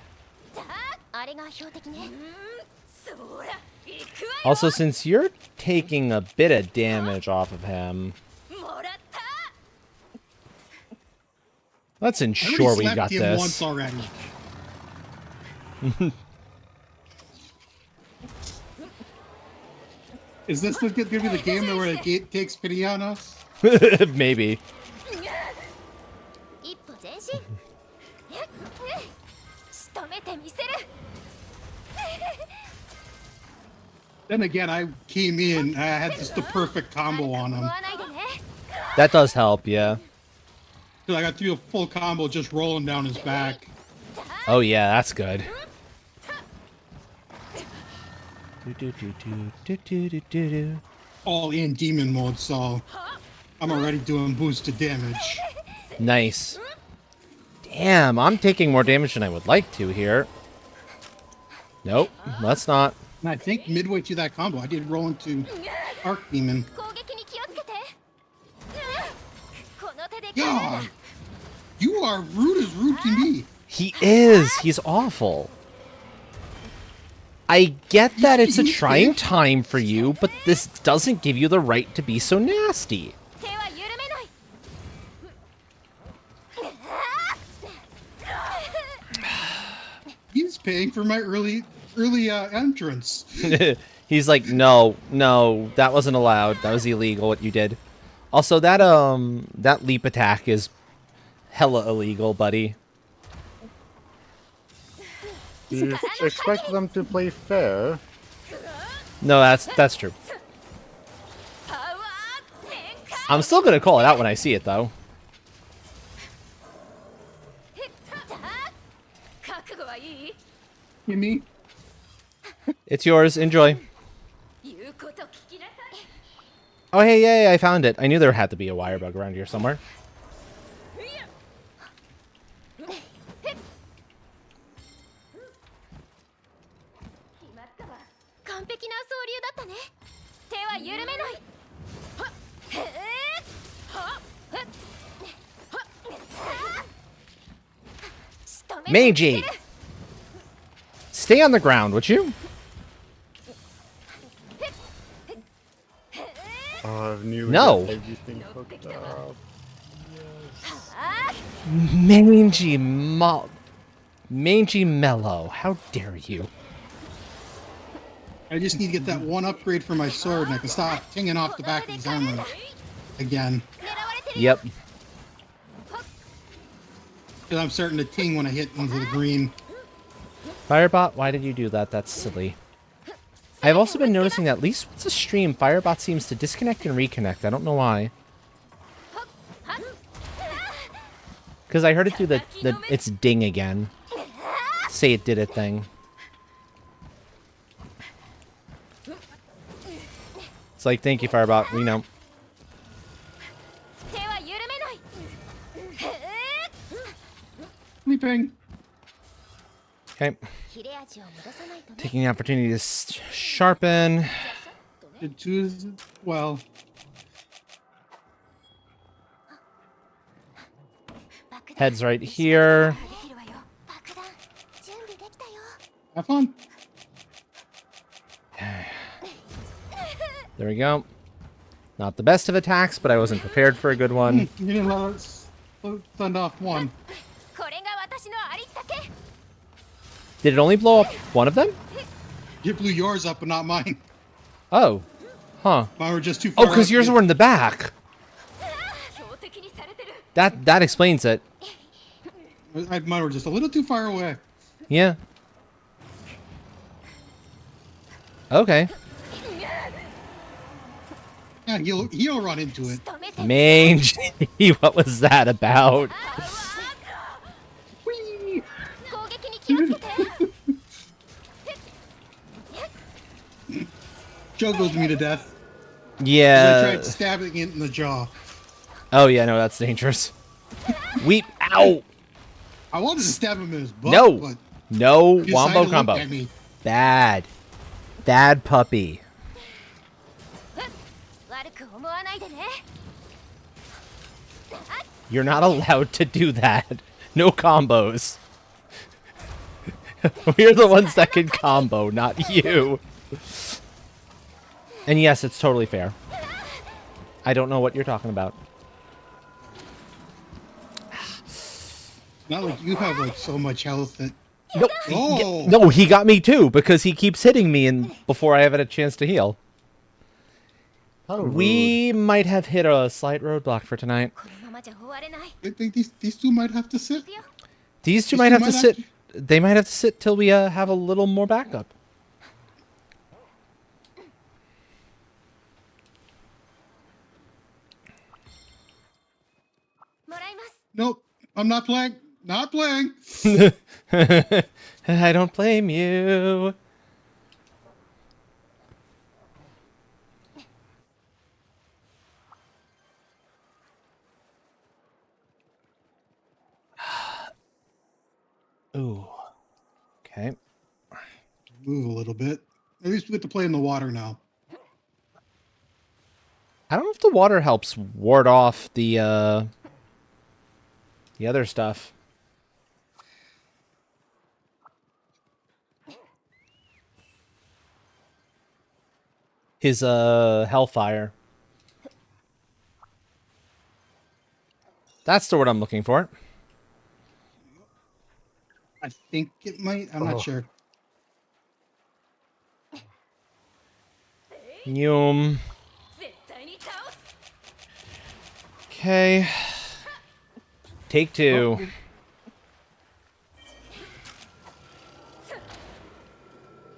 Also, since you're taking a bit of damage off of him, let's ensure we got this. Once already. Is this going to be the game where it takes pity on us? Maybe. 一歩前進仕留めてみせる Then again, I came in. I had just the perfect combo on 思 him. わないでね That does help, yeah. So I got to do a full combo just rolling down his back. Oh yeah, that's good. All in demon mode, so I'm already doing boosted damage. Nice. Damn, I'm taking more damage than I would like to here. Nope, let's not. And I think midway through that combo, I did roll into Arc Demon. 攻撃に気をつけてこの手で God, you are rude as rude to me. He is. He's awful. I get that it's a trying time for you, but this doesn't give you the right to be so nasty. 手は緩めない He's paying for my early entrance. He's like, no, that wasn't allowed. That was illegal what you did. Also, that leap attack is hella illegal, buddy. You expect them to play fair? No, that's true. パワー展開 I'm still gonna call it out when I see it, though. 覚悟はいい You me? It's yours. Enjoy. 言うこと聞きなさい Oh, hey, yay, I found it. I knew there had to be a wire bug around here somewhere. 決まったわ完璧な総流だったね手は緩めないはっへーはっはっはっ仕留めてみせ Meiji! る Stay on the ground, would you? Oh, I've nearly No. got everything hooked up. Mangy Mellow, how dare you? I just need to get that one upgrade for my sword, and I can stop tinging off the back of his armor again. 狙われてるよ Yep. Because I'm starting to ting when I hit into the green. Firebot, why did you do that? That's silly. I've also been noticing that at least once a stream, Firebot seems to disconnect and reconnect. I don't know why. Because I heard it do the its ding again. Say it did a thing. It's like, thank you, Firebot. We know. 手は緩めないへー Sleeping. Okay. 切れ味を戻さないとね Taking the opportunity to sharpen. Did choose well. 爆弾 Head's right here. できるわよ爆弾準備できたよ Have fun. There we go. Not the best of attacks, but I wasn't prepared for a good one. You didn't let us send off one. これが私のありったけ Did it only blow up one of them? You blew yours up, but not mine. Oh. Huh. Mine were just too Oh, far. because up. yours were in the back. 標的にされてる That explains it. Mine were just a little too far away. Yeah. Okay. Yeah, he'll run into it. 仕留めて Mange. What was that about? 攻撃に気をつけて Juggled me to death. I Yeah. tried stabbing it in the jaw. Oh, yeah, no, that's dangerous. Weep. Ow. I wanted to stab him in his butt, No. but No he decided wombo to look combo. at me. Bad. Bad puppy. 悪く思わないでね You're not allowed to do that. No combos. We're the ones that can combo, not you. And yes, it's totally fair. I don't know what you're talking about. Not like you have like so much health that. No, Oh. no, he got me too because he keeps hitting me and before I have had a chance to heal. How rude. We might have hit a slight roadblock for tonight. このままじゃ終われない。 I think these two might have to sit. These two These might two have to might sit. actually- They might have to sit till we have a little more backup. Nope, I'm not playing. Not playing. I don't blame you. Ooh. Okay. Move a little bit. At least we get to play in the water now. I don't know if the water helps ward off the other stuff. His hellfire. That's the word I'm looking for. I think it might. I'm not sure. Yum. 絶対に倒す。 Okay. Take two.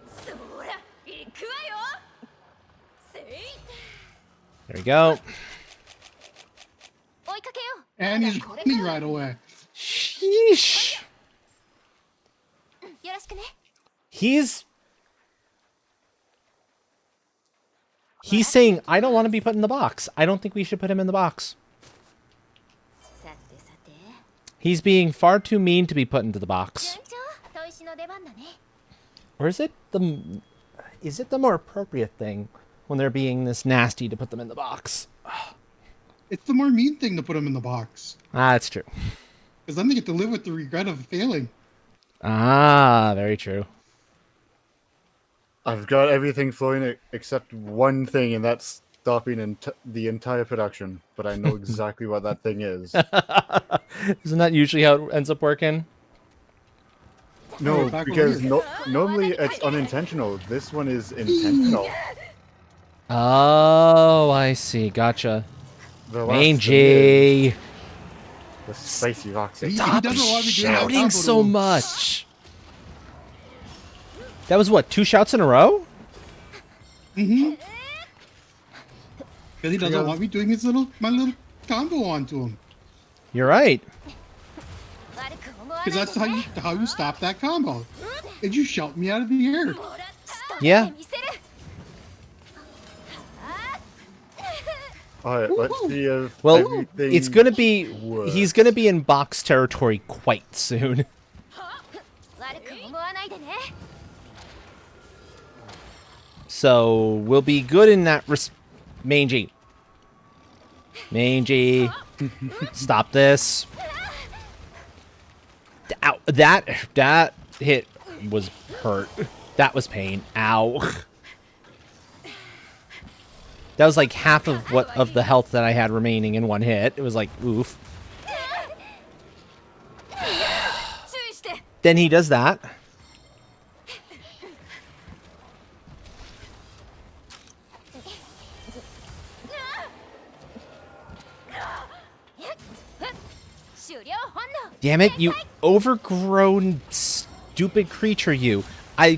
そら、行くわよ。せい。 There we go. 追いかけよう。 And he's running right away. Sheesh. よろしくね。 He's saying, I don't want to be put in the box. I don't think we should put him in the box. さてさて。 He's being far too mean to be put into the box. 順調。砥石の出番だね。 Or is it the more appropriate thing when they're being this nasty to put them in the box? It's the more mean thing to put them in the box. Ah, that's true. Because then they get to live with the regret of failing. Ah, very true. I've got everything flowing except one thing, and that's stopping the entire production. But I know exactly what that thing is. Isn't that usually how it ends up working? No, back over because here. normally it's unintentional. This one is intentional. Oh, I see. Gotcha. The last thing Mangy. is the spicy rocks. He Stop doesn't want me doing that shouting combo so to him. much. That was what, 2 shouts in a row? Because he doesn't Yeah. want me doing my little combo onto him. You're right. 悪く思わない Because で that's ね。 how you stop that combo. And you shout me out of the air. ほら、仕 Yeah. 留めてみせる。 Alright, let's see if Well, everything it's gonna be works. he's gonna be in box territory quite soon. 悪く思わないでね。 So we'll be good in that Mangy. Stop this. Ow, that hit was hurt. That was pain. Ow. That was like half of the health that I had remaining in one hit. It was like, oof. 注意して。 Then he does that. Damn it, you overgrown, stupid creature, you. I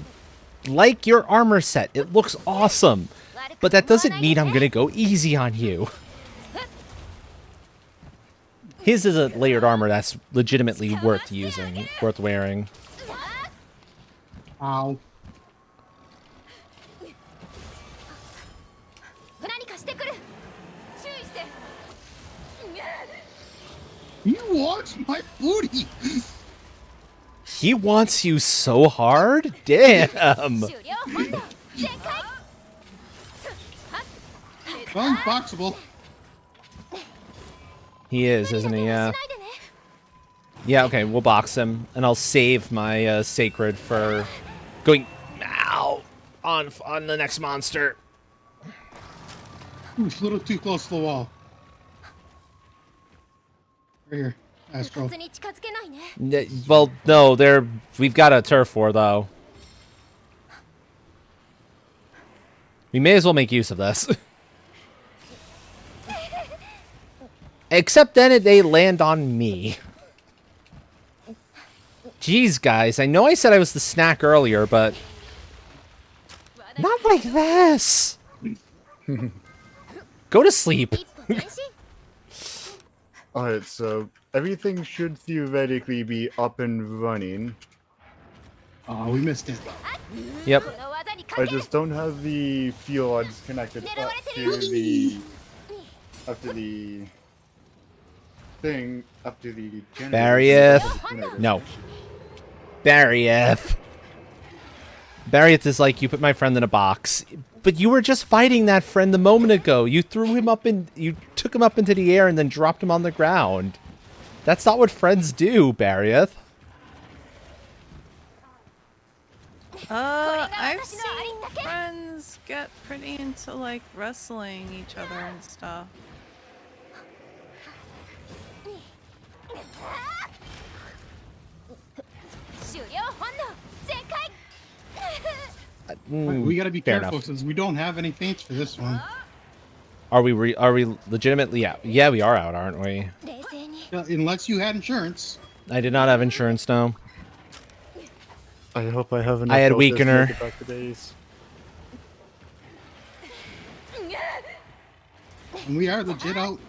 like your armor set. It looks awesome. But that doesn't mean I'm gonna go easy on you. His is a layered armor that's legitimately worth using, worth wearing. Ow. 何かしてくる。注意して。 He wants my booty. He wants you so hard? Damn. 終了本能。全開。 Well, he's boxable. He is, isn't he? Yeah. しないでね。 Yeah, okay, we'll box him. And I'll save my sacred for going ow, on the next monster. Ooh, it's a little too close to the wall. Right here, う Astro. かつに近づけないね。 Well, no, we've got a turf war, though. We may as well make use of this. Except then they land on me. Jeez, guys, I know I said I was the snack earlier, but not like this. Go to sleep. Alright, so everything should theoretically be up and running. Oh, we missed it. Yep. I just don't have the fjords connected up to the thing, up to the generator. Barrieth. No. Barrieth. Barrieth is like, you put my friend in a box. But you were just fighting that friend a moment ago. You threw him up in... You took him up into the air and then dropped him on the ground. That's not what friends do, Barrieth. I've seen friends get pretty into, like, wrestling each other and stuff. We gotta be fair careful enough. since we don't have any faints for this one. Are we legitimately out? Yeah, we are out, aren't we? Unless you had insurance. I did not have insurance, no. I hope I have enough. I had filters to weakener. make it back to base. And we are legit out.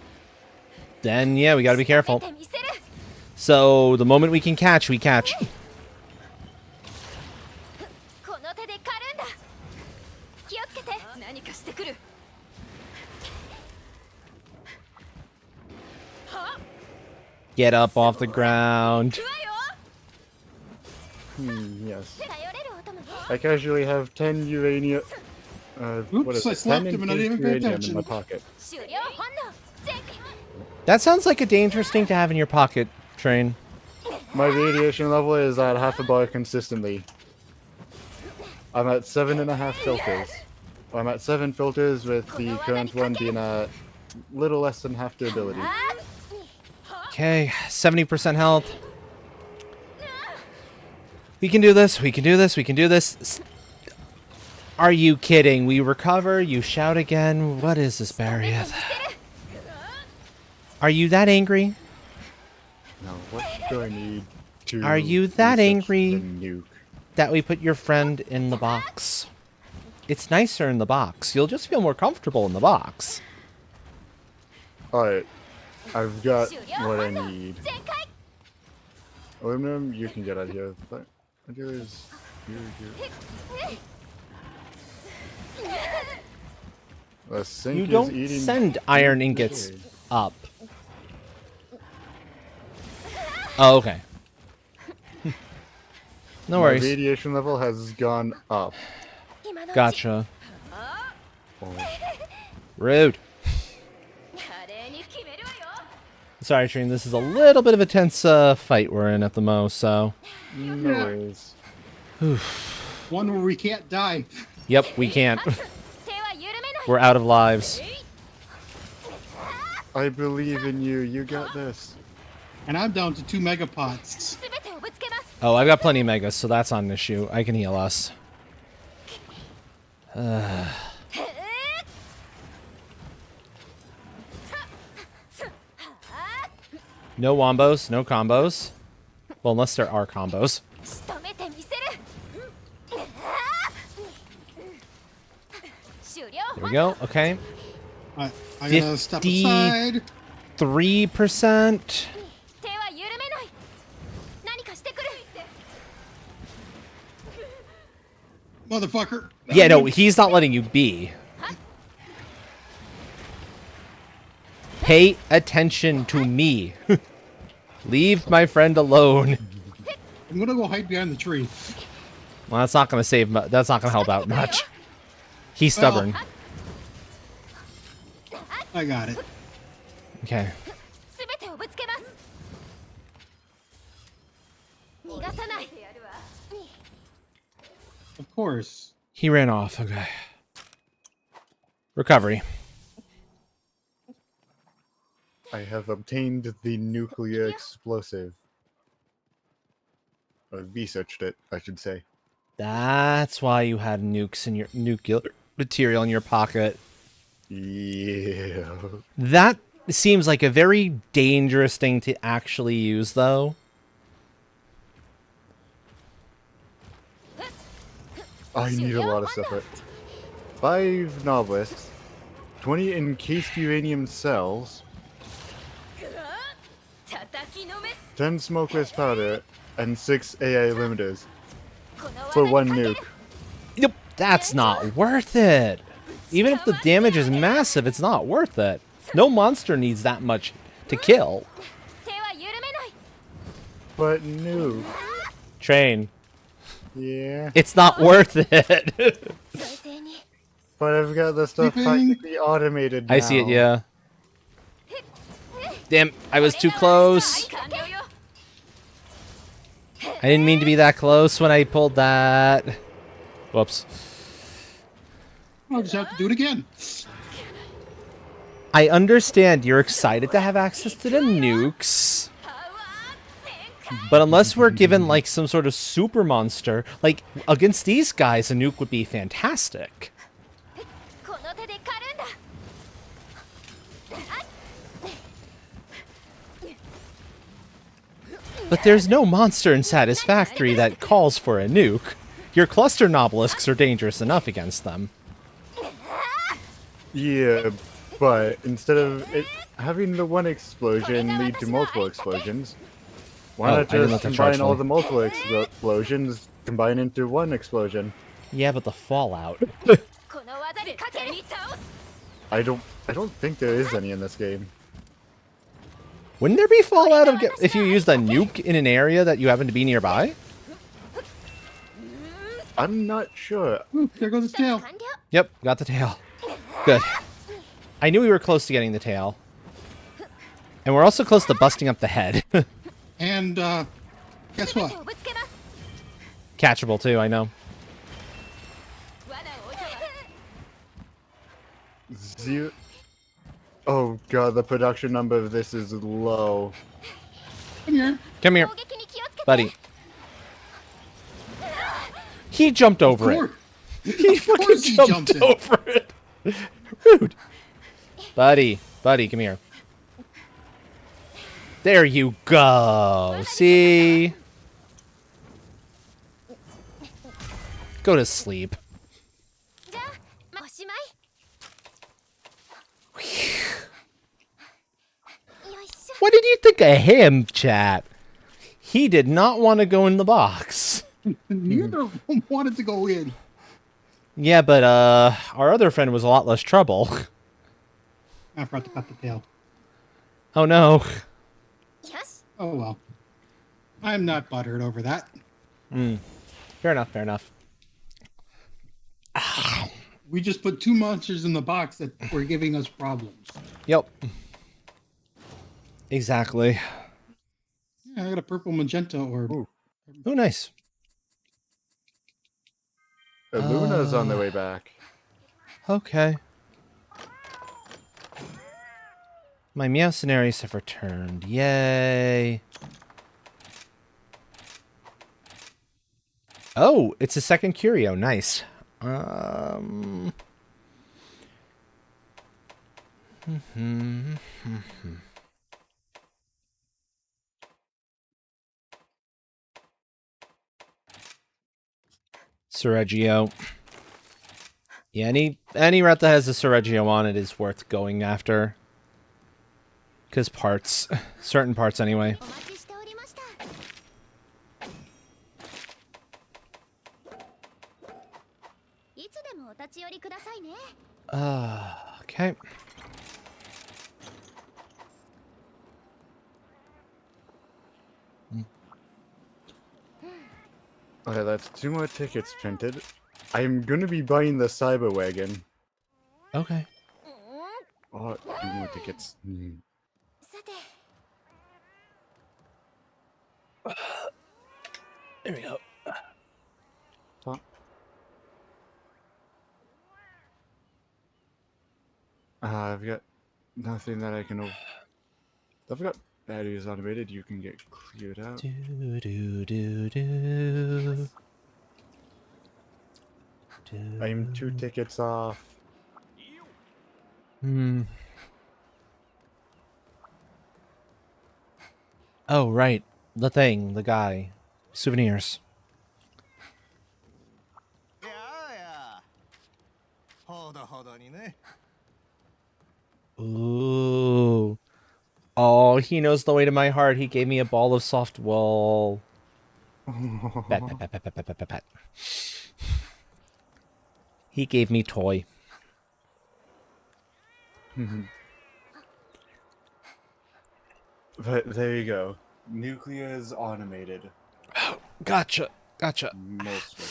Then, yeah, we gotta be careful. So, the moment we can catch, we catch. Get up off the ground. Yes. I casually have 10 uranium. What is Oops, I it? 10 slapped him and I didn't even pay uranium in my attention. pocket. That sounds like a dangerous thing to have in your pocket, Train. My radiation level is at half a bar consistently. I'm at 7.5 filters. I'm at 7 filters with the current one being at little less than half the ability. Okay, 70% health. We can do this, we can do this, we can do this. Are you kidding? We recover, you shout again. What is this, Barrieth? Are you that angry? Now, what do I need to Are you that research angry? the nuke? That we put your friend in the box? It's nicer in the box. You'll just feel more comfortable in the box. Alright, I've got what I need. Aluminum, you can get out of here. But there's here. The sink You is don't eating send iron ingots up. Oh, okay. No My worries. radiation level has gone up. Gotcha. Oh, Rude. Sorry, Train. This is a little bit of a tense fight we're in at the most, so... no worries. One where we can't die. Yep, we can't. We're out of lives. I believe in you. You got this. And I'm down to 2 megapots. Oh, I've got plenty of megas, so that's not an issue. I can heal us. No wombos, no combos. Well, unless there are combos. There we go. Okay. I gotta step aside. 3%. Motherfucker. Yeah, no, he's not letting you be. Pay attention to me. Leave my friend alone. I'm gonna go hide behind the tree. Well, that's not gonna save. That's not gonna help out much. He's stubborn. I got it. Okay. Of course. He ran off. Okay. Recovery. I have obtained the nuclear explosive. Or researched it, I should say. That's why you had nukes in your nuclear material in your pocket. Yeah. That seems like a very dangerous thing to actually use, though. I need a lot of stuff. 5 novelisks, 20 encased uranium cells, 叩きのめす 10 smokeless powder, and 6 AI limiters この for 技 1 にかける nuke. Yep, that's not worth it. Even if the damage is massive, it's not worth it. No monster needs that much to kill. 手は緩めない But nuke, Train, yeah. it's not worth it. 冷静に But I've got the stuff Sleeping. practically automated now. I see it, yeah. Damn, I was too close. 完了よ I didn't mean to be that close when I pulled that. Whoops. I'll just have to do it again. I understand you're excited to have access to the nukes. パワー全開 But unless we're given, like, some sort of super monster, like, against these guys, a nuke would be fantastic. この手で狩るんだ But there's no monster in Satisfactory that calls for a nuke. Your cluster nobelisks are dangerous enough against them. Yeah, but instead of it having the one explosion lead to multiple explosions, why Oh, not I didn't let just that charge combine all me. the multiple explosions combine into one explosion? Yeah, but the fallout. この技にかける I don't think there is any in this game. Wouldn't there be fallout if you used a nuke in an area that you happen to be nearby? I'm not sure. Ooh, there goes his tail. 完了 Yep, got the tail. Good. I knew we were close to getting the tail. And we're also close to busting up the head. And guess 手 what? をぶつけます Catchable, too, I know. 罠を置いたわ Zero. Oh god, the production number of this is low. Come here. Come here, 攻撃に気をつけて buddy. He jumped over it. Or- He Of course fucking he jumped jumped in. over it. Rude. Buddy, come here. There you go. See? Go to sleep. じゃあおしまいよいしょ What did you think of him, chat? He did not want to go in the box. Neither of them wanted to go in. Yeah, but our other friend was a lot less trouble. I forgot to cut the tail. Oh no. よし Oh well. I'm not buttered over that. Fair enough, fair enough. We just put 2 monsters in the box that were giving us problems. Yep. Exactly. Yeah, I got a purple magenta orb. Ooh. Oh, nice. Luna's on the way back. Okay. My Meowcenaries have returned. Yay. Oh, it's a second curio. Nice. Sergio. Yeah, any route that has a Sergio on it is worth going after. Because parts. Certain parts anyway. お待ちしておりましたいつでもお立ち寄りくださいね Okay. Okay, that's 2 more tickets printed. I'm gonna be buying the Cyber Wagon. Okay. うーん Oh, 2 more tickets. さて There we go. What? I've got nothing that I can. I've got batteries automated. You can get cleared out. Do, do, do, do. I'm 2 tickets off. Hmm. Oh, right. The thing, the guy. Souvenirs. Ooh. Oh, he knows the way to my heart. He gave me a ball of soft wool. Pet, pet, pet, pet, pet, pet, pet, pet, pet. He gave me toy. But there you go. Nuclear is automated. Gotcha. Gotcha. Mostly.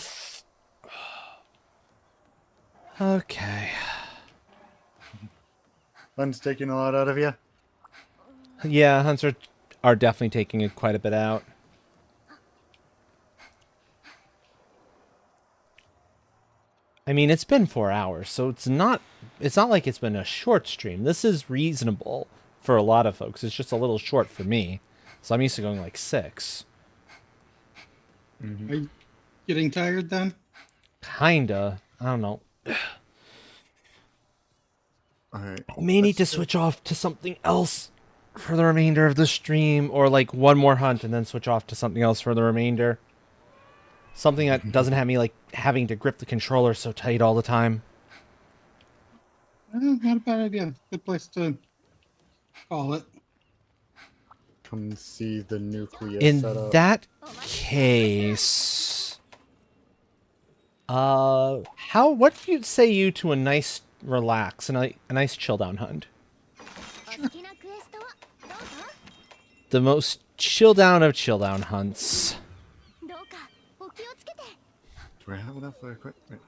Okay. Fun's taking a lot out of you. Yeah, hunts are definitely taking it quite a bit out. I mean, it's been 4 hours, so it's not like it's been a short stream. This is reasonable for a lot of folks. It's just a little short for me. So I'm used to going like 6. Are you getting tired then? Kinda. I don't know. Alright. I may need to switch off to something else for the remainder of the stream, or like one more hunt and then switch off to something else for the remainder. Something that doesn't have me like having to grip the controller so tight all the time. Not a bad idea. Good place to call it. Come see the nuclear In setup. that case, what do you say you to a nice relax and a nice chill down hunt? The most chill down of chill down hunts. Do I have enough for equipment?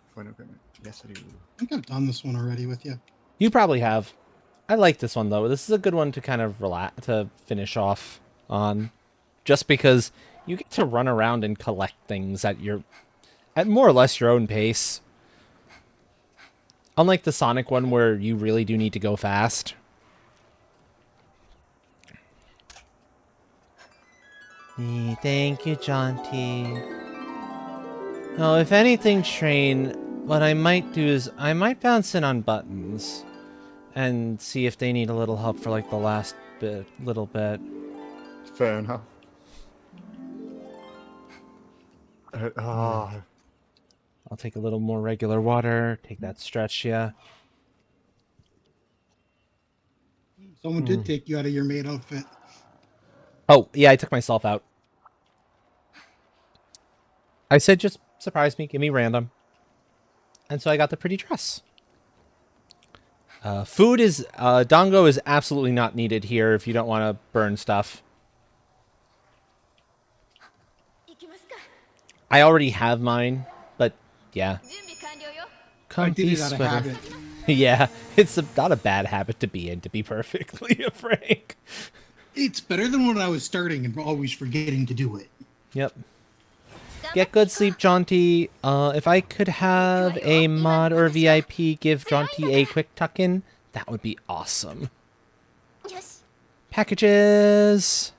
Yes, I do. I think I've done this one already with you. You probably have. I like this one though. This is a good one to kind of to finish off on, just because you get to run around and collect things at more or less your own pace. Unlike the Sonic one where you really do need to go fast. Thank you, John T. No, if anything, Train, what I might do is I might bounce in on Buttons and see if they need a little help for like the last little bit. Fair enough. I'll take a little more regular water, take that stretch, yeah. Someone did take you out of your maid outfit. Oh, yeah, I took myself out. I said just surprise me, give me random. And so I got the pretty dress. Food is, Dongo is absolutely not needed here if you don't want to burn stuff. I already have mine, but yeah. I did it out of habit. Yeah, it's not a bad habit to be in, to be perfectly frank. It's better than when I was starting and always forgetting to do it. Yep. Get good sleep, Jaunty. If I could have a mod or VIP give Jaunty a quick tuck-in, that would be awesome. Packages!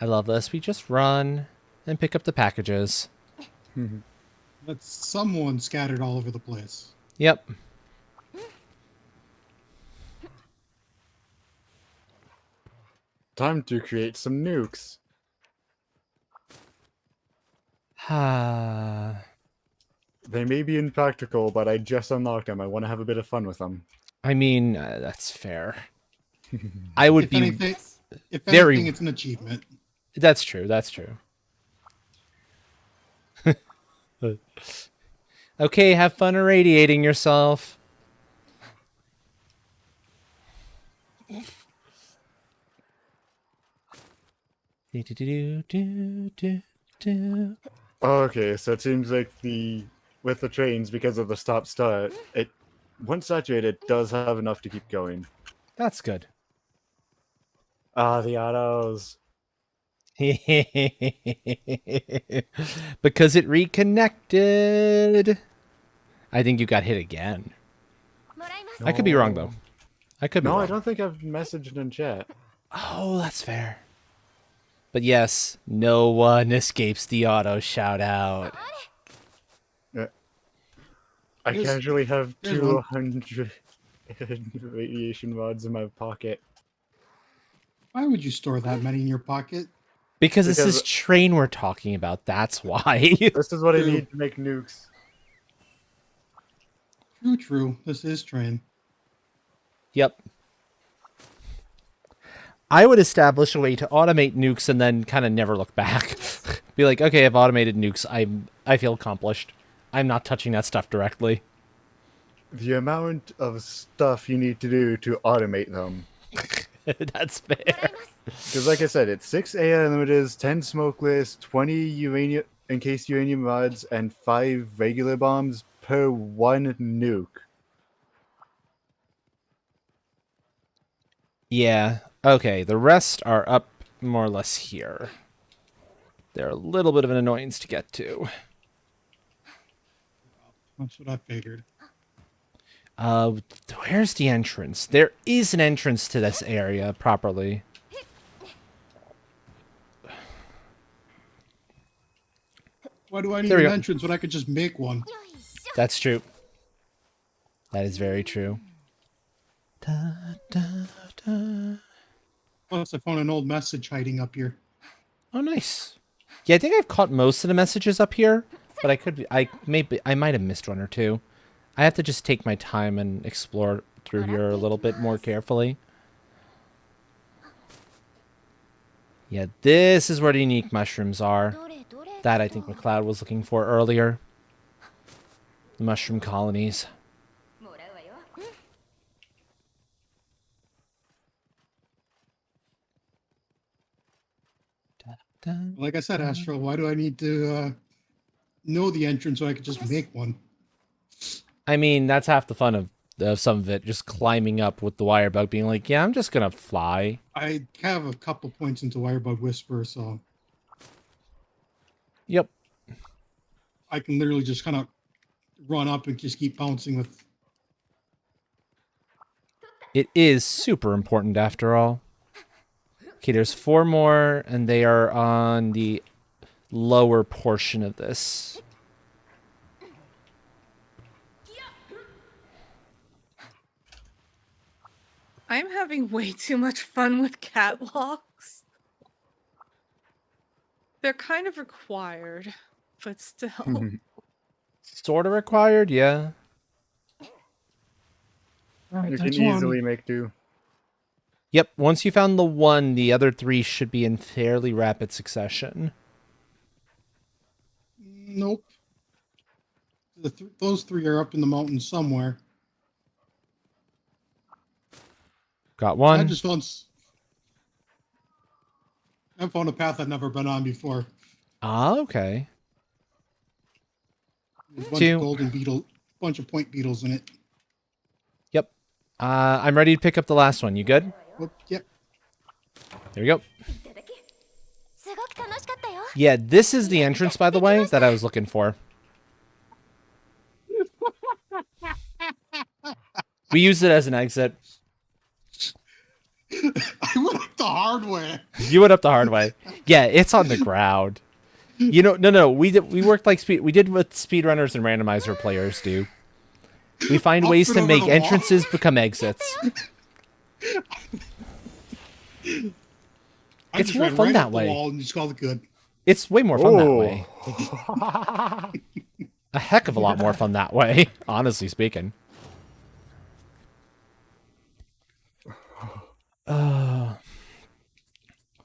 I love this. We just run and pick up the packages. But someone scattered all over the place. Yep. Time to create some nukes. They may be impractical, but I just unlocked them. I want to have a bit of fun with them. I mean, that's fair. I would be if very... anything, it's an achievement. That's true. That's true. Okay, have fun irradiating yourself. Okay, so it seems like with the trains, because of the stop-start, it once saturated does have enough to keep going. That's good. Ah, the autos. Because it reconnected. I think you got hit again. I could be wrong though. I could be wrong. I don't think I've messaged in chat. Oh, that's fair. But yes, no one escapes the auto shout out. I casually have 200 radiation rods in my pocket. Why would you store that many in your pocket? Because this Because- is train we're talking about. That's why. This is what I True. need to make nukes. True. This is train. Yep. I would establish a way to automate nukes and then kind of never look back. Be like, okay, I've automated nukes. I feel accomplished. I'm not touching that stuff directly. The amount of stuff you need to do to automate them. That's fair. Because like I said, it's 6 AI limiters, 10 smokeless, 20 uranium encased uranium rods, and 5 regular bombs per one nuke. Yeah. Okay, the rest are up more or less here. They're a little bit of an annoyance to get to. That's what I figured. Where's the entrance? There is an entrance to this area properly. Why do I need There we an go. entrance when I could just make one? That's true. That is very true. Da, da, da. Plus, I found an old message hiding up here. Oh, nice. Yeah, I think I've caught most of the messages up here, but I might have missed one or two. I have to just take my time and explore through here a little bit more carefully. Yeah, this is where the unique mushrooms are. That I think McLeod was looking for earlier. The mushroom colonies. Like I said, Astro, why do I need to know the entrance when I could just make one? I mean, that's half the fun of some of it, just climbing up with the wire bug, being like, yeah, I'm just gonna fly. I have a couple points into Wirebug Whisper, so Yep. I can literally just kind of run up and just keep bouncing with. It is super important after all. Okay, there's 4 more, and they are on the lower portion of this. I'm having way too much fun with catwalks. They're kind of required, but still. Sort of required, yeah. You That's can one. easily make do. Yep, once you found the 1, the other 3 should be in fairly rapid succession. Nope. Those 3 are up in the mountains somewhere. Got I 1. just found. I found a path I've never been on before. Ah, okay. There's a bunch 2. of golden beetle, bunch of point beetles in it. Yep. I'm ready to pick up the last one. You good? Oh, yep. There we go. Yeah, this is the entrance, by the way, that I was looking for. We used it as an exit. I went up the hard way. You went up the hard way. Yeah, it's on the ground. You know, no. We worked like speed. We did what speedrunners and randomizer players do. We find Up ways and to over make the wall. entrances become exits. I It's just more ran fun right that up the way. wall and just called it good. It's way more fun that Oh. way. A heck of a lot more fun that way, honestly speaking.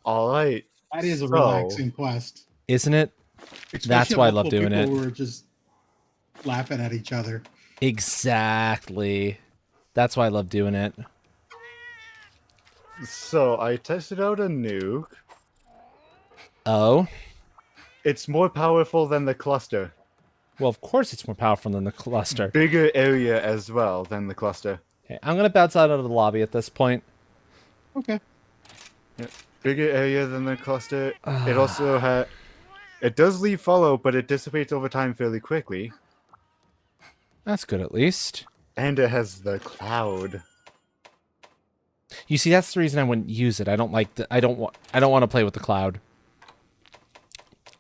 All right. That is a So- relaxing quest. Isn't it? Especially That's why I if love multiple doing it. people who are just laughing at each other. Exactly. That's why I love doing it. So I tested out a nuke. Oh? It's more powerful than the cluster. Well, of course it's more powerful than the cluster. Bigger area as well than the cluster. Okay, I'm going to bounce out of the lobby at this point. Okay. Bigger area than the cluster. It also has. It does leave follow, but it dissipates over time fairly quickly. That's good at least. And it has the cloud. You see, that's the reason I wouldn't use it. I don't like the. I don't want to play with the cloud.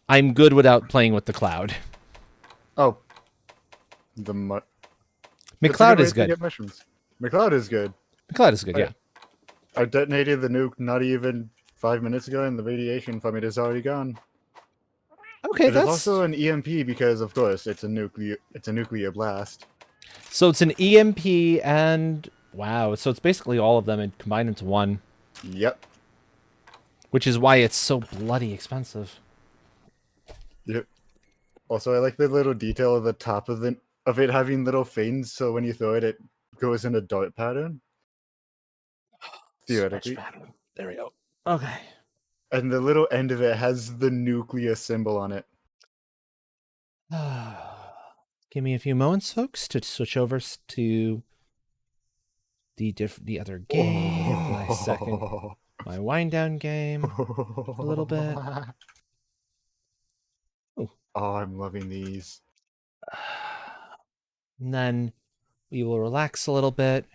I'm good without playing with the cloud. Oh. The It's a McLeod way is to good. get mushrooms. McLeod is good. McLeod is good, yeah. I detonated the nuke not even 5 minutes ago, and the radiation from it is already gone. Okay, It is that's also an EMP because, of course, it's a nuclear blast. so it's an EMP and wow, so it's basically all of them and combined into one, Yep. which is why it's so bloody expensive. Yep. Also, I like the little detail at the top of it having little fins, so when you throw it, it goes in a dart pattern. Theoretically. Pattern. There we go. Okay. And the little end of it has the nuclear symbol on it. Give me a few moments, folks, to switch over to the other game. My wind down game a little bit. Oh, I'm loving these. And then we will relax a little bit.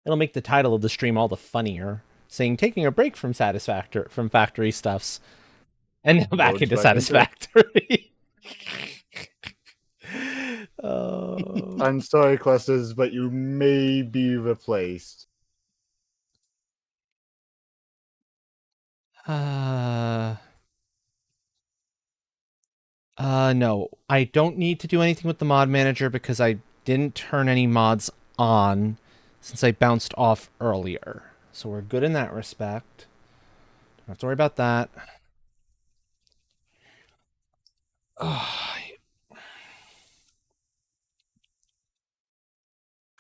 It'll make the title of the stream all the funnier, saying taking a break from factory stuffs, and now back Loads into back into it. Satisfactory. Oh. I'm sorry, clusters, but you may be replaced. No, I don't need to do anything with the mod manager because I didn't turn any mods on since I bounced off earlier. So we're good in that respect. Don't have to worry about that.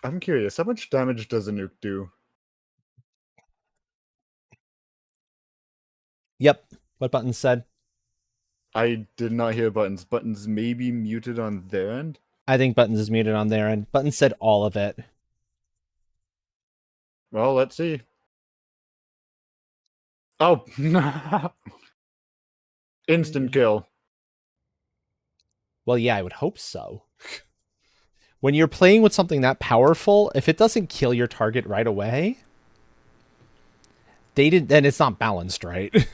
I'm curious, how much damage does a nuke do? Yep. What button said? I did not hear buttons. Buttons may be muted on their end. I think buttons is muted on there, and buttons said all of it. Well, let's see. Oh! Instant kill. Well, yeah, I would hope so. When you're playing with something that powerful, if it doesn't kill your target right away, then it's not balanced right.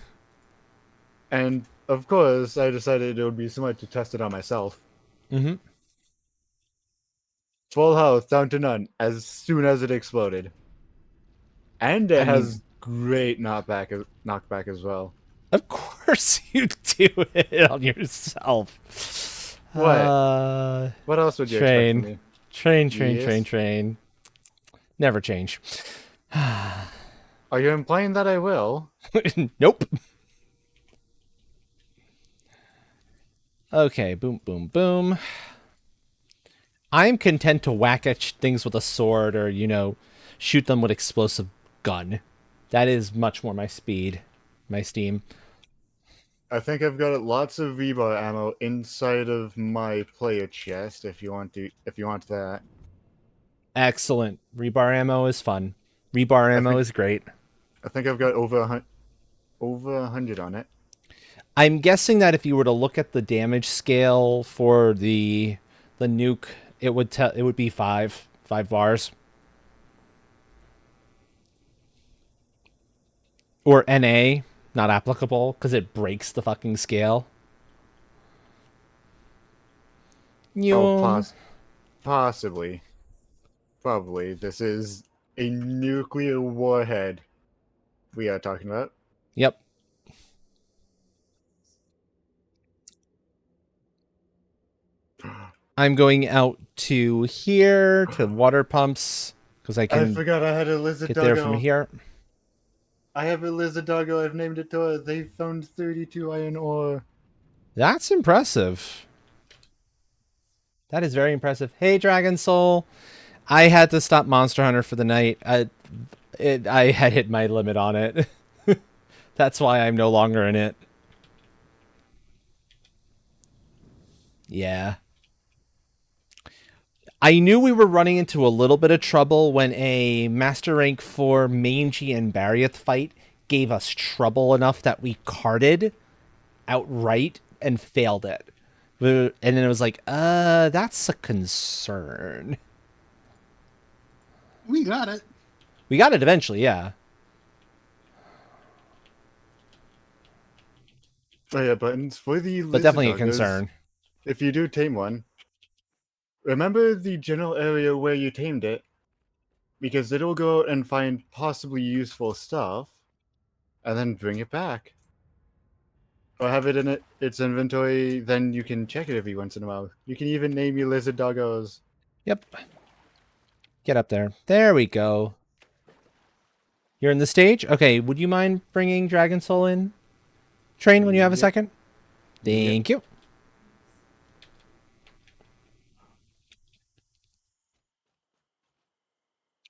And, of course, I decided it would be smart to test it on myself. Mm-hmm. Full health, down to none, as soon as it exploded. And it has great knockback as well. Of course you do it on yourself. What? What else would you expect from me? Train. Never change. Are you implying that I will? Nope. Okay, boom, boom, boom. I'm content to whack at things with a sword or, shoot them with explosive gun. That is much more my speed, my steam. I think I've got lots of rebar ammo inside of my player chest. If you want that. Excellent. Rebar ammo is fun. Rebar ammo is great. I think I've got over 100 on it. I'm guessing that if you were to look at the damage scale for the nuke, it would be 5 bars. Or NA, not applicable because it breaks the fucking scale. Possibly. Probably. This is a nuclear warhead we are talking about. Yep. I'm going out to here to water pumps because I forgot I had a lizard get doggo. there from here. I have a lizard doggo. I've named it Tor. They found 32 iron ore. That's impressive. That is very impressive. Hey, Dragon Soul. I had to stop Monster Hunter for the night. I had hit my limit on it. That's why I'm no longer in it. Yeah. I knew we were running into a little bit of trouble when a Master Rank 4 Mangy and Barriath fight gave us trouble enough that we carded outright and failed it. And then it was like, that's a concern. We got it. We got it eventually, yeah. Oh yeah, buttons for the but lizard definitely a doggos, concern. if you do tame one, remember the general area where you tamed it, because it'll go out and find possibly useful stuff, and then bring it back. Or have it in its inventory, then you can check it every once in a while. You can even name your lizard doggos. Yep. Get up there. There we go. You're in the stage? Okay, would you mind bringing Dragon Soul in? Train when you have a Yep. second? Thank you.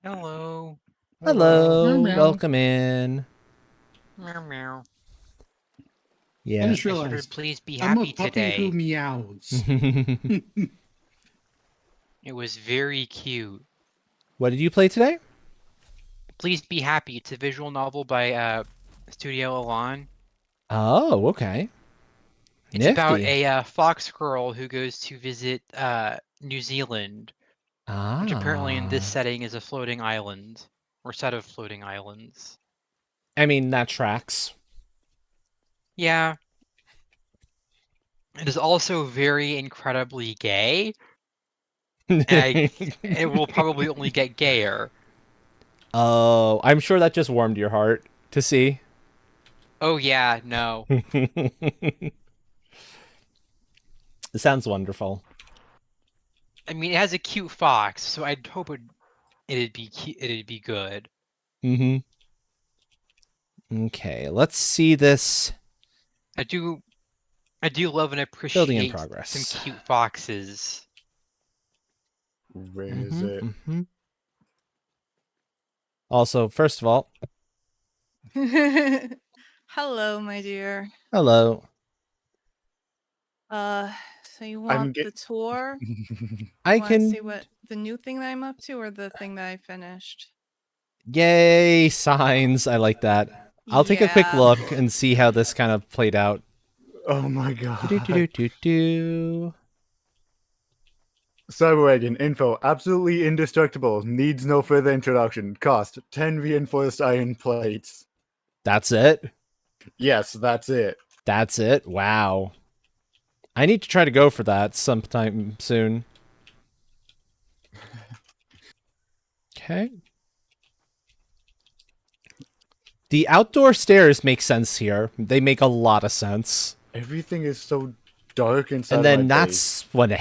Hello. Hello. Meow, meow. Welcome in. Meow meow. I Yeah. just I should realized please be I'm a happy puppy today. who meows. It was very cute. What did you play today? Please be happy. It's a visual novel by Studio Elan. Oh, okay. It's about Nifty. a fox girl who goes to visit New Zealand, which apparently in this Ah. setting is a floating island or set of floating islands. I mean, that tracks. Yeah. It is also very incredibly gay. And it will probably only get gayer. Oh, I'm sure that just warmed your heart to see. Oh yeah, no. It sounds wonderful. I mean, it has a cute fox, so I'd hope it'd be good. Mm-hmm. Okay, let's see this. I do love and Building in appreciate progress. some cute foxes. Where is it? Mm-hmm. Also, first of all, Hello, my dear. hello. So you want get- the tour? I Want to can. see what the new thing that I'm up to, or the thing that I finished? Yay, signs. I like that. I'll take a quick Yeah. look and see how this kind of played out. Oh my god. Do-do-do-do-do-do. Cyberwagon info absolutely indestructible. Needs no further introduction. Cost 10 reinforced iron plates. That's it? Yes, that's it. That's it? Wow. I need to try to go for that sometime soon. Okay. The outdoor stairs make sense here. They make a lot of sense. Everything is so dark inside And of then my base. that's one.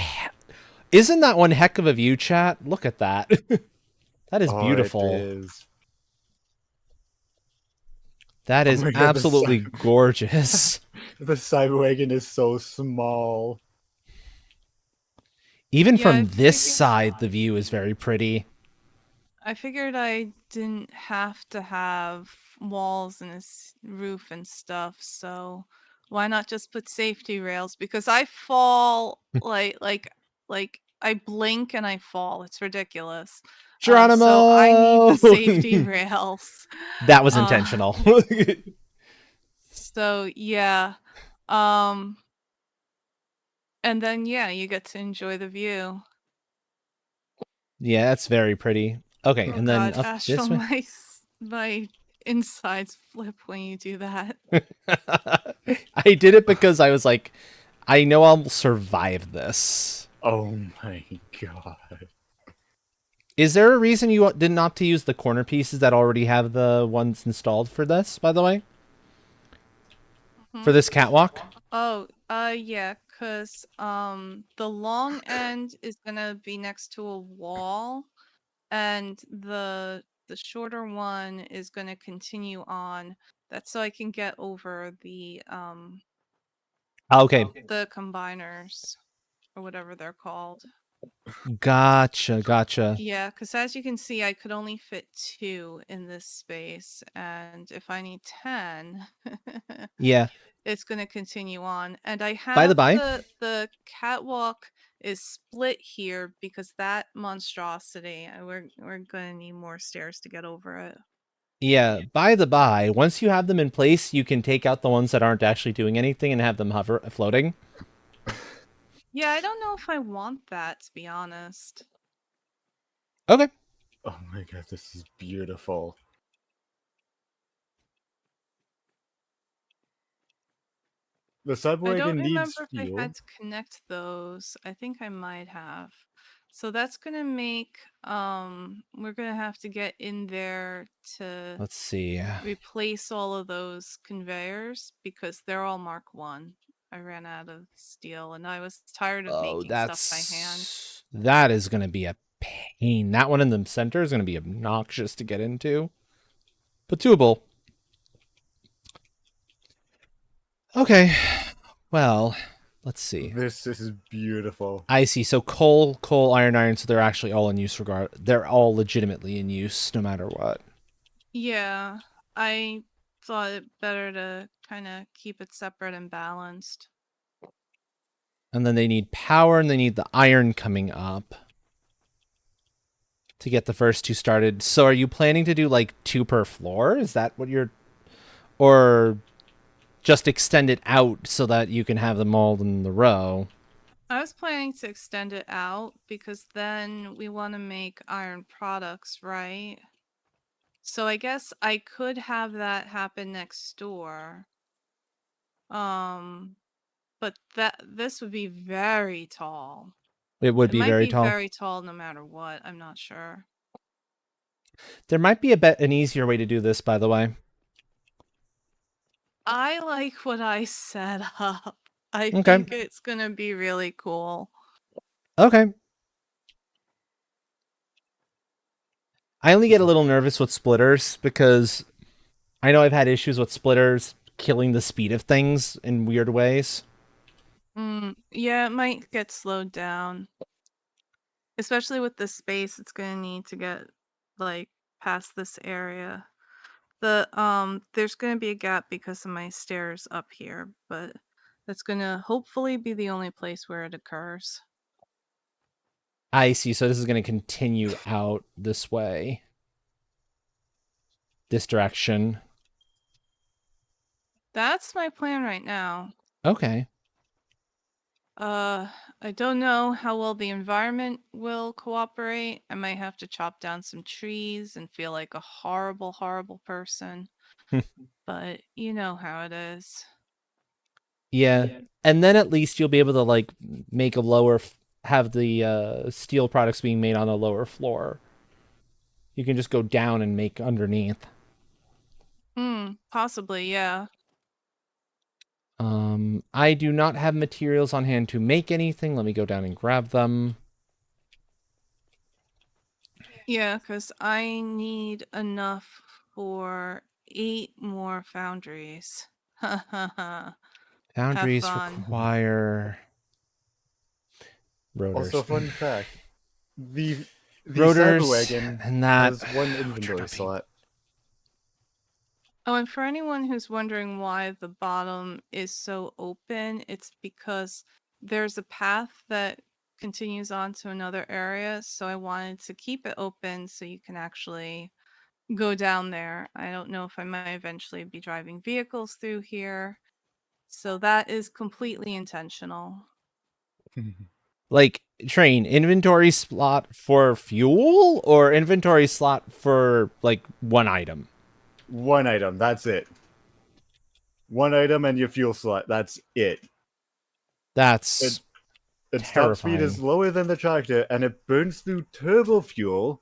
Isn't that one heck of a view, chat? Look at that. That is Oh, beautiful. it is. That is my God, the absolutely sun. gorgeous. The Cyberwagon is so small. Even Yeah, I from this figured- side, the view is very pretty. I figured I didn't have to have walls and a roof and stuff, so why not just put safety rails? Because I fall like I blink and I fall. It's ridiculous. Geronimo! So I need the safety rails. That was Uh, intentional. So yeah. And then yeah, you get to enjoy the view. Yeah, that's very pretty. Okay, Oh and then god, up Astral, this way. my insides flip when you do that. I did it because I was like, I know I'll survive this. Oh my god. Is there a reason you didn't opt to use the corner pieces that already have the ones installed for this, by the way? For this catwalk? Oh, yeah, cause the long end is gonna be next to a wall, and the shorter one is gonna continue on. That's so I can get over Okay, the combiners or whatever they're called. gotcha. Yeah, because as you can see, I could only fit 2 in this space, and if I need 10, Yeah. it's going to continue on. And I By the have by, the catwalk is split here because that monstrosity, we're going to need more stairs to get over it. yeah, by the by, once you have them in place, you can take out the ones that aren't actually doing anything and have them floating. Yeah, I don't know if I want that, to be honest. Okay. Oh my god, this is beautiful. The I subwagon don't needs remember if I fuel. had to connect those. I think I might have. So that's gonna make we're gonna have to get in there to Let's see. replace all of those conveyors because they're all Mark 1. I ran out of steel and I was tired of Oh, making stuff by hand. that is going to be a pain. That one in the center is going to be obnoxious to get into. But doable. Okay. Well, let's see. This is beautiful. I see. So coal, iron. So they're actually all in use they're all legitimately in use no matter what. Yeah, I thought it better to kind of keep it separate and balanced. And then they need power and they need the iron coming up to get the first two started. So are you planning to do like 2 per floor? Is that what you're, or just extend it out so that you can have them all in the row? I was planning to extend it out because then we want to make iron products, right? So I guess I could have that happen next door. Um, but this would be very tall. It would It be might very be tall. very tall no matter what. I'm not sure. There might be an easier way to do this, by the way. I like what I set up. I Okay. think it's gonna be really cool. Okay. I only get a little nervous with splitters because I know I've had issues with splitters killing the speed of things in weird ways. Yeah, it might get slowed down. Especially with the space it's gonna need to get like past this area. There's gonna be a gap because of my stairs up here, but that's gonna hopefully be the only place where it occurs. I see. So this is going to continue out this way. This direction. That's my plan right now. Okay. I don't know how well the environment will cooperate. I might have to chop down some trees and feel like a horrible, horrible person. But you know how it is. Yeah. And then at least you'll be able to like make a have the steel products being made on a lower floor. You can just go down and make underneath. Possibly, yeah. I do not have materials on hand to make anything. Let me go down and grab them. Yeah, because I need enough for 8 more foundries. Ha ha ha. Have Foundries fun. require rotors. Also, fun fact: the Rotors Cyberwagon and that. has one inventory slot. Oh, and for anyone who's wondering why the bottom is so open, it's because there's a path that continues on to another area. So I wanted to keep it open so you can actually go down there. I don't know if I might eventually be driving vehicles through here. So that is completely intentional. Like train inventory slot for fuel or inventory slot for like one item. One item, that's it. One item and your fuel slot, that's it. That's Its top speed is terrifying. lower than the tractor, and it burns through turbo fuel,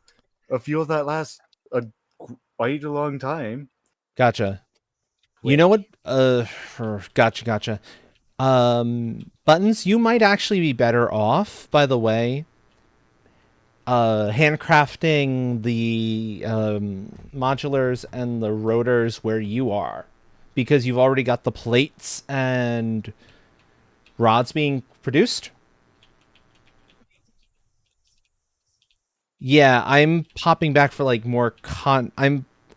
a fuel that lasts quite a long time. Gotcha. You know what? Gotcha. Buttons, you might actually be better off, by the way, handcrafting the modulars and the rotors where you are, because you've already got the plates and rods being produced. Yeah, I'm popping back for like more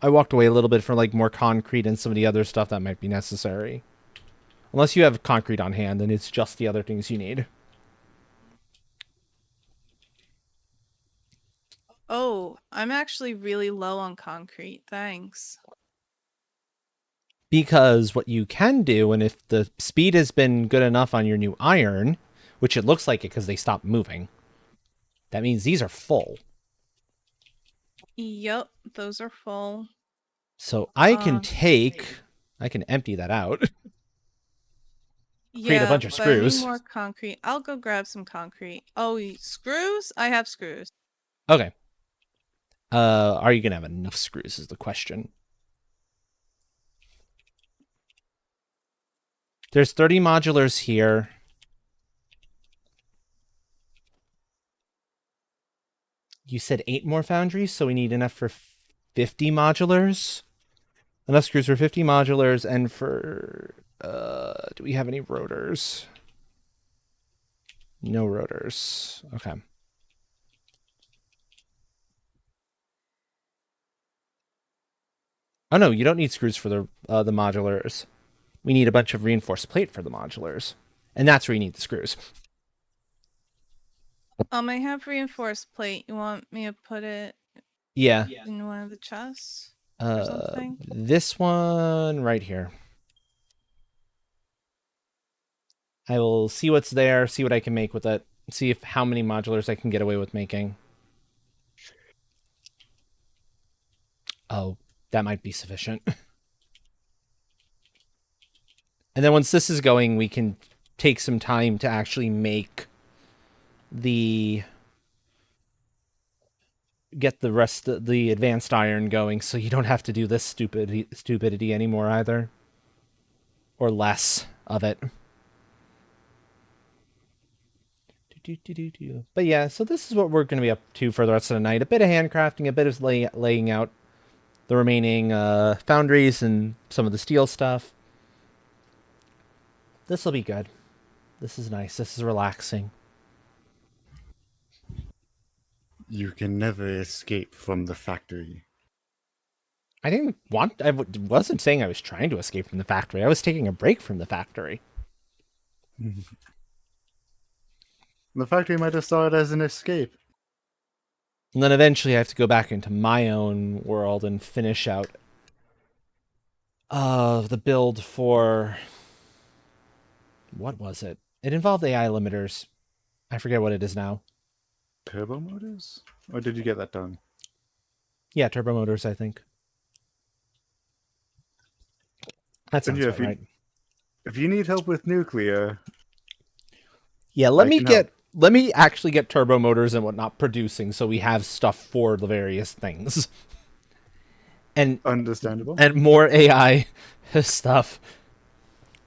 I walked away a little bit for like more concrete and some of the other stuff that might be necessary. Unless you have concrete on hand, then it's just the other things you need. Oh, I'm actually really low on concrete. Thanks. Because what you can do, and if the speed has been good enough on your new iron, which it looks like it because they stopped moving, that means these are full. Yep, those are full. So I can empty that out. create a Yeah, bunch of but I need screws. more concrete. I'll go grab some concrete. Oh, screws? I have screws. Okay. Are you gonna have enough screws is the question. There's 30 modulars here. You said 8 more foundries, so we need enough for 50 modulars. Enough screws for 50 modulars and for... do we have any rotors? No rotors. Okay. Oh no, you don't need screws for the modulars. We need a bunch of reinforced plate for the modulars. And that's where you need the screws. I have reinforced plate. You want me to put it Yeah. in one of the chests or something? This one right here. I will see what's there, see what I can make with it, see if how many modulars I can get away with making. Oh, that might be sufficient. And then once this is going, we can take some time to actually make get the rest of the advanced iron going, so you don't have to do this stupidity anymore either. Or less of it. But yeah, so this is what we're going to be up to for the rest of the night. A bit of handcrafting, a bit of laying out the remaining foundries and some of the steel stuff. This will be good. This is nice. This is relaxing. You can never escape from the factory. I wasn't saying I was trying to escape from the factory. I was taking a break from the factory. The factory might have started as an escape. And then eventually I have to go back into my own world and finish out the build for... What was it? It involved AI limiters. I forget what it is now. Turbo motors? Or did you get that done? Yeah, turbo motors, I think. That sounds about right. If you need help with nuclear... Yeah, let me actually get turbo motors and whatnot producing so we have stuff for the various things. And understandable. And more AI stuff.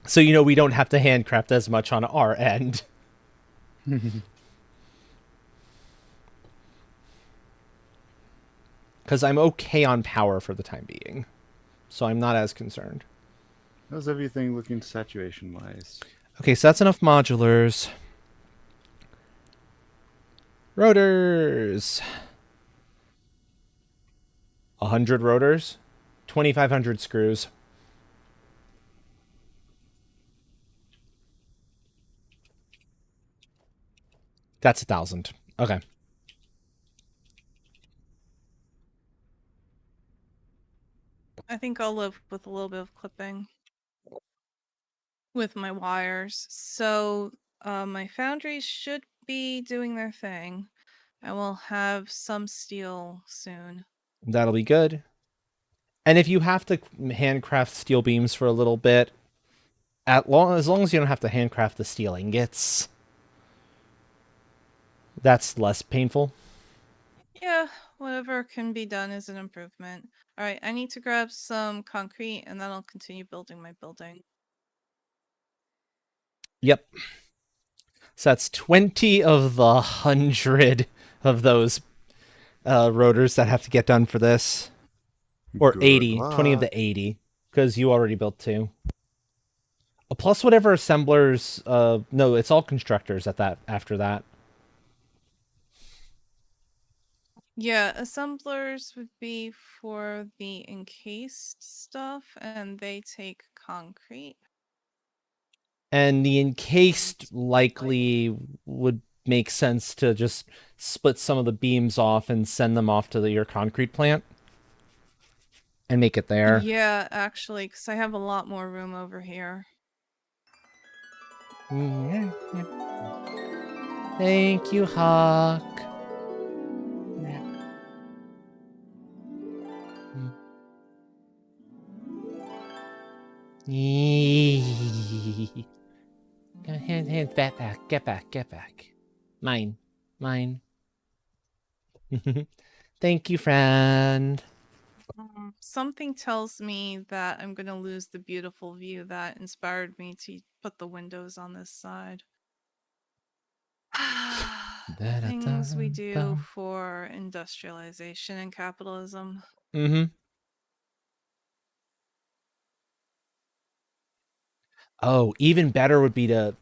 So we don't have to handcraft as much on our end. Because I'm okay on power for the time being. So I'm not as concerned. How's everything looking saturation-wise? Okay, so that's enough modulars. Rotors. 100 rotors. 2,500 screws. That's 1,000. Okay. I think I'll live with a little bit of clipping with my wires. So my foundries should be doing their thing. I will have some steel soon. That'll be good. And if you have to handcraft steel beams for a little bit, as long as you don't have to handcraft the steel ingots, that's less painful. Yeah, whatever can be done is an improvement. All right, I need to grab some concrete and then I'll continue building my building. Yep. So that's 20 of the 100 of those rotors that have to get done for this. Or Good 80. luck. 20 of the 80. Because you already built 2. Plus whatever assemblers... no, it's all constructors after that. Yeah, assemblers would be for the encased stuff and they take concrete. And the encased likely would make sense to just split some of the beams off and send them off to your concrete plant. And make it there. Yeah, actually, because I have a lot more room over here. Yeah. Thank you, Hawk. hands back. Get back. Mine. Thank you, friend. Something tells me that I'm gonna lose the beautiful view that inspired me to put the windows on this side. Things we do for industrialization and capitalism. Mm-hmm. Oh, even better would be to...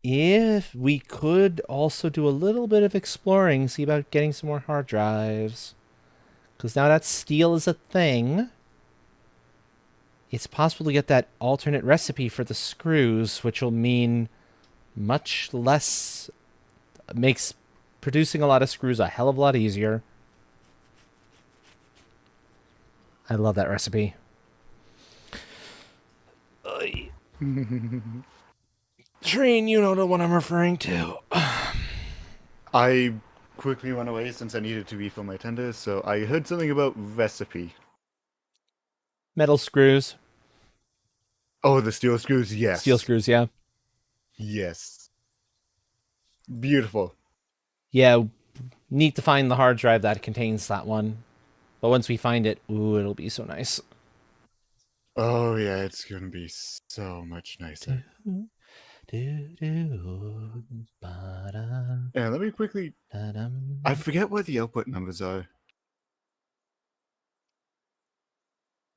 If we could also do a little bit of exploring, see about getting some more hard drives. Because now that steel is a thing, it's possible to get that alternate recipe for the screws, which will mean much less... Makes producing a lot of screws a hell of a lot easier. I love that recipe. Train, you know the one I'm referring to. I quickly went away since I needed to refill my tender, so I heard something about recipe. Metal screws. Oh, the steel screws, yes. Steel screws, yeah. Yes. Beautiful. Yeah, need to find the hard drive that contains that one. But once we find it, ooh, it'll be so nice. Oh yeah, it's gonna be so much nicer. Yeah, let me quickly... I forget what the output numbers are.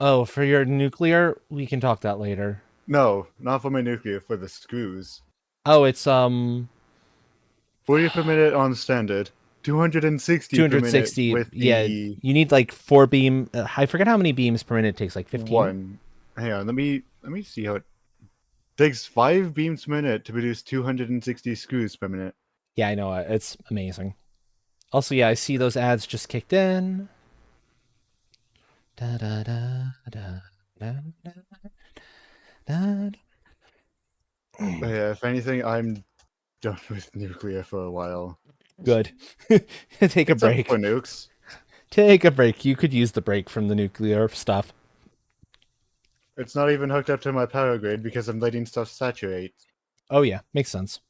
Oh, for your nuclear? We can talk that later. No, not for my nuclear, for the screws. Oh, it's 40 per minute on standard, 260 per minute 260. with Yeah, the you need like 4 beam. I forget how many beams per minute it takes. Like 15. one. Hang on, let me see how it takes 5 beams per minute to produce 260 screws per minute. Yeah, I know. It's amazing. Also, yeah, I see those ads just kicked in. Da da da da da da da. Yeah, if anything, I'm done with nuclear for a while. Good. Take a Except break. for nukes. Take a break. You could use the break from the nuclear stuff. It's not even hooked up to my power grid because I'm letting stuff saturate. Oh, yeah. Makes sense.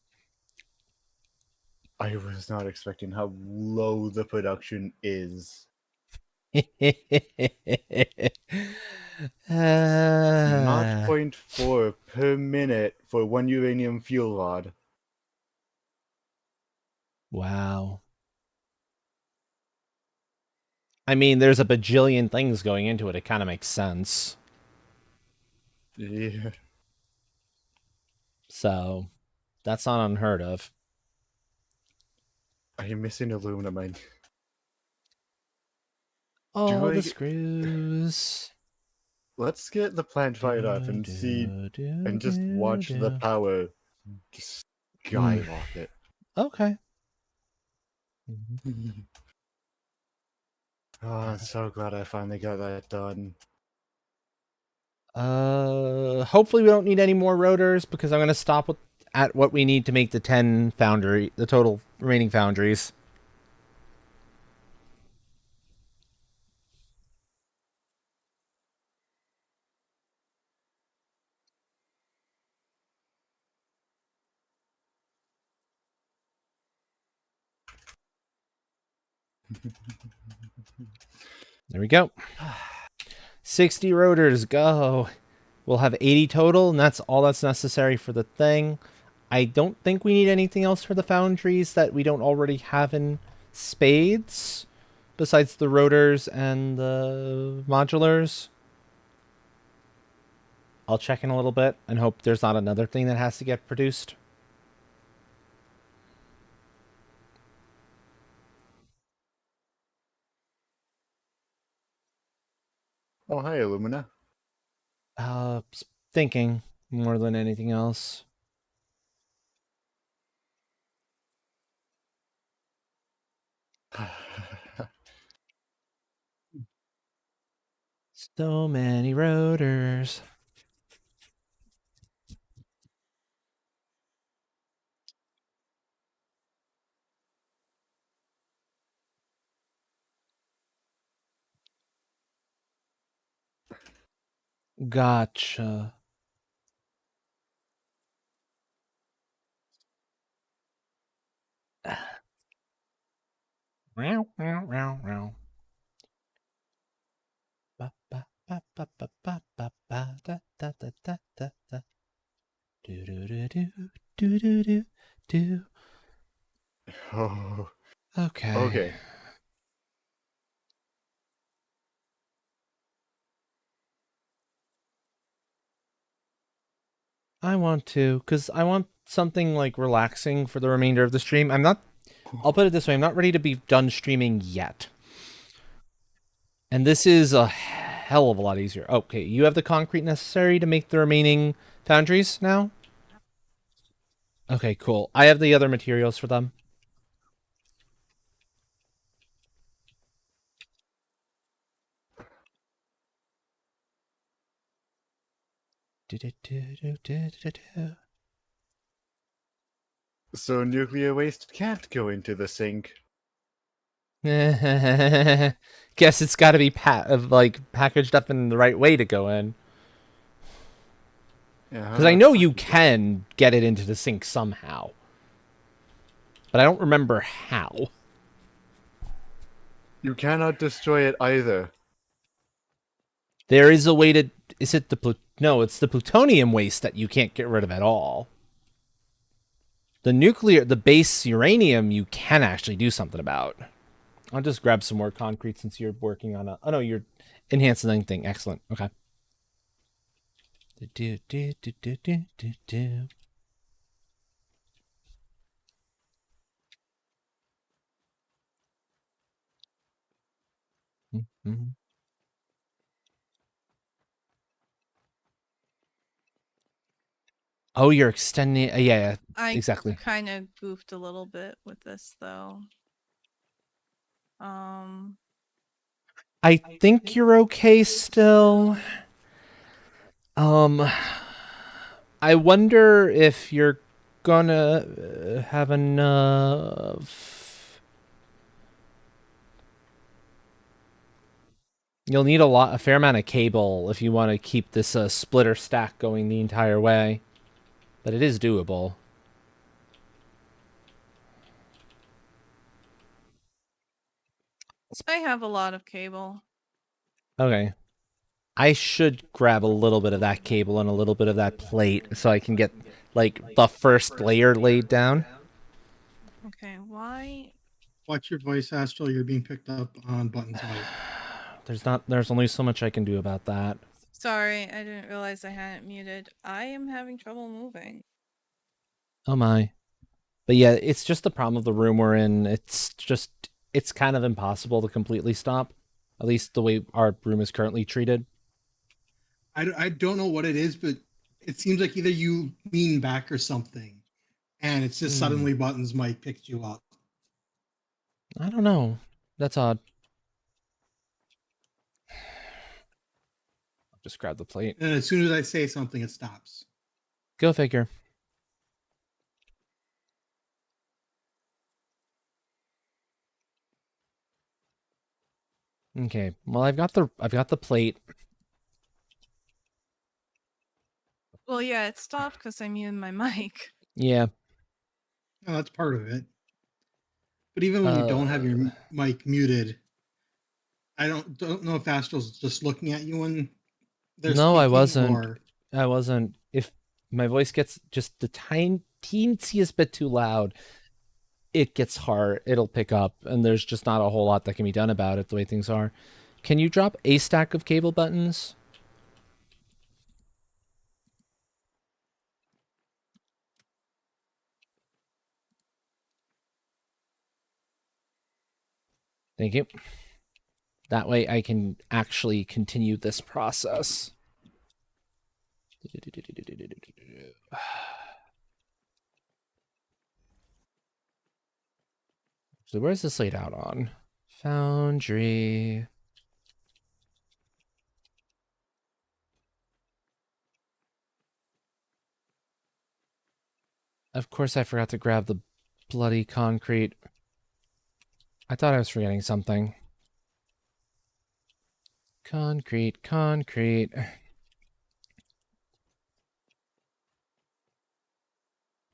I was not expecting how low the production is. uh... 0.4 per minute for 1 uranium fuel rod. Wow. I mean, there's a bajillion things going into it. It kind of makes sense. Yeah. So, that's not unheard of. Are you missing aluminum? All the screws. Let's get the plant fired up and see, and just watch the power skyrocket. Okay. Oh, I'm so glad I finally got that done. Hopefully we don't need any more rotors because I'm going to stop at what we need to make the 10 foundry, the total remaining foundries. There we go. 60 rotors, go. We'll have 80 total, and that's all that's necessary for the thing. I don't think we need anything else for the foundries that we don't already have in spades, besides the rotors and the modulars. I'll check in a little bit and hope there's not another thing that has to get produced. Oh, hi, Illumina. Thinking more than anything else. So many rotors. Gotcha. Meow, meow, meow, meow. Ba, ba, ba, ba, ba, ba, ba, ba, da, da, da, da, da, da. Do, do, do, do, do, do, do, do. Oh, Okay. okay. I want to, because I want something like relaxing for the remainder of the stream. I'll put it this way, I'm not ready to be done streaming yet. And this is a hell of a lot easier. Okay, you have the concrete necessary to make the remaining foundries now? Okay, cool. I have the other materials for them. So nuclear waste can't go into the sink. Guess it's got to be packaged up in the right way to go in. Because I know you can get it into the sink somehow, but I don't remember how. You cannot destroy it either. There is a way to. Is it the no? It's the plutonium waste that you can't get rid of at all. The base uranium, you can actually do something about. I'll just grab some more concrete since you're working on a. Oh no, you're enhancing thing. Excellent. Okay. Do do do do do do do. Mm-hmm. Oh, you're extending. Yeah, exactly. I kind of goofed a little bit with this though. I think you're okay still. I wonder if you're gonna have enough. You'll need a fair amount of cable if you want to keep this splitter stack going the entire way. But it is doable. I have a lot of cable. Okay. I should grab a little bit of that cable and a little bit of that plate so I can get, like, the first layer laid down. Okay, why? Watch your voice, Astral. You're being picked up on buttons mic. There's only so much I can do about that. Sorry, I didn't realize I hadn't muted. I am having trouble moving. Oh my. But yeah, it's just the problem of the room we're in. It's kind of impossible to completely stop. At least the way our room is currently treated. I don't know what it is, but it seems like either you lean back or something, and it's just suddenly buttons mic picked you up. I don't know. That's odd. I'll just grab the plate. And as soon as I say something, it stops. Go figure. Okay. Well, I've got the plate. Well, yeah, it stopped because I muted my mic. Yeah. Oh, that's part of it. But even when you don't have your mic muted, I don't know if Astral's just looking at you when they're No, speaking. I wasn't. Or... I wasn't. If my voice gets just the teeniest bit too loud, it gets hard. It'll pick up, and there's just not a whole lot that can be done about it the way things are. Can you drop a stack of cable buttons? Thank you. That way I can actually continue this process. So where's this laid out on? Foundry. Of course I forgot to grab the bloody concrete. I thought I was forgetting something. Concrete.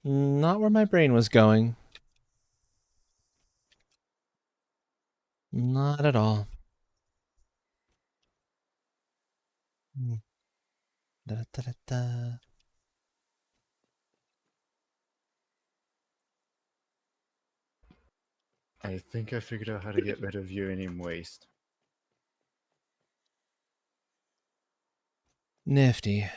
Not where my brain was going. Not at all. Da, da, da, da. I think I figured out how to get rid of uranium waste. Nifty.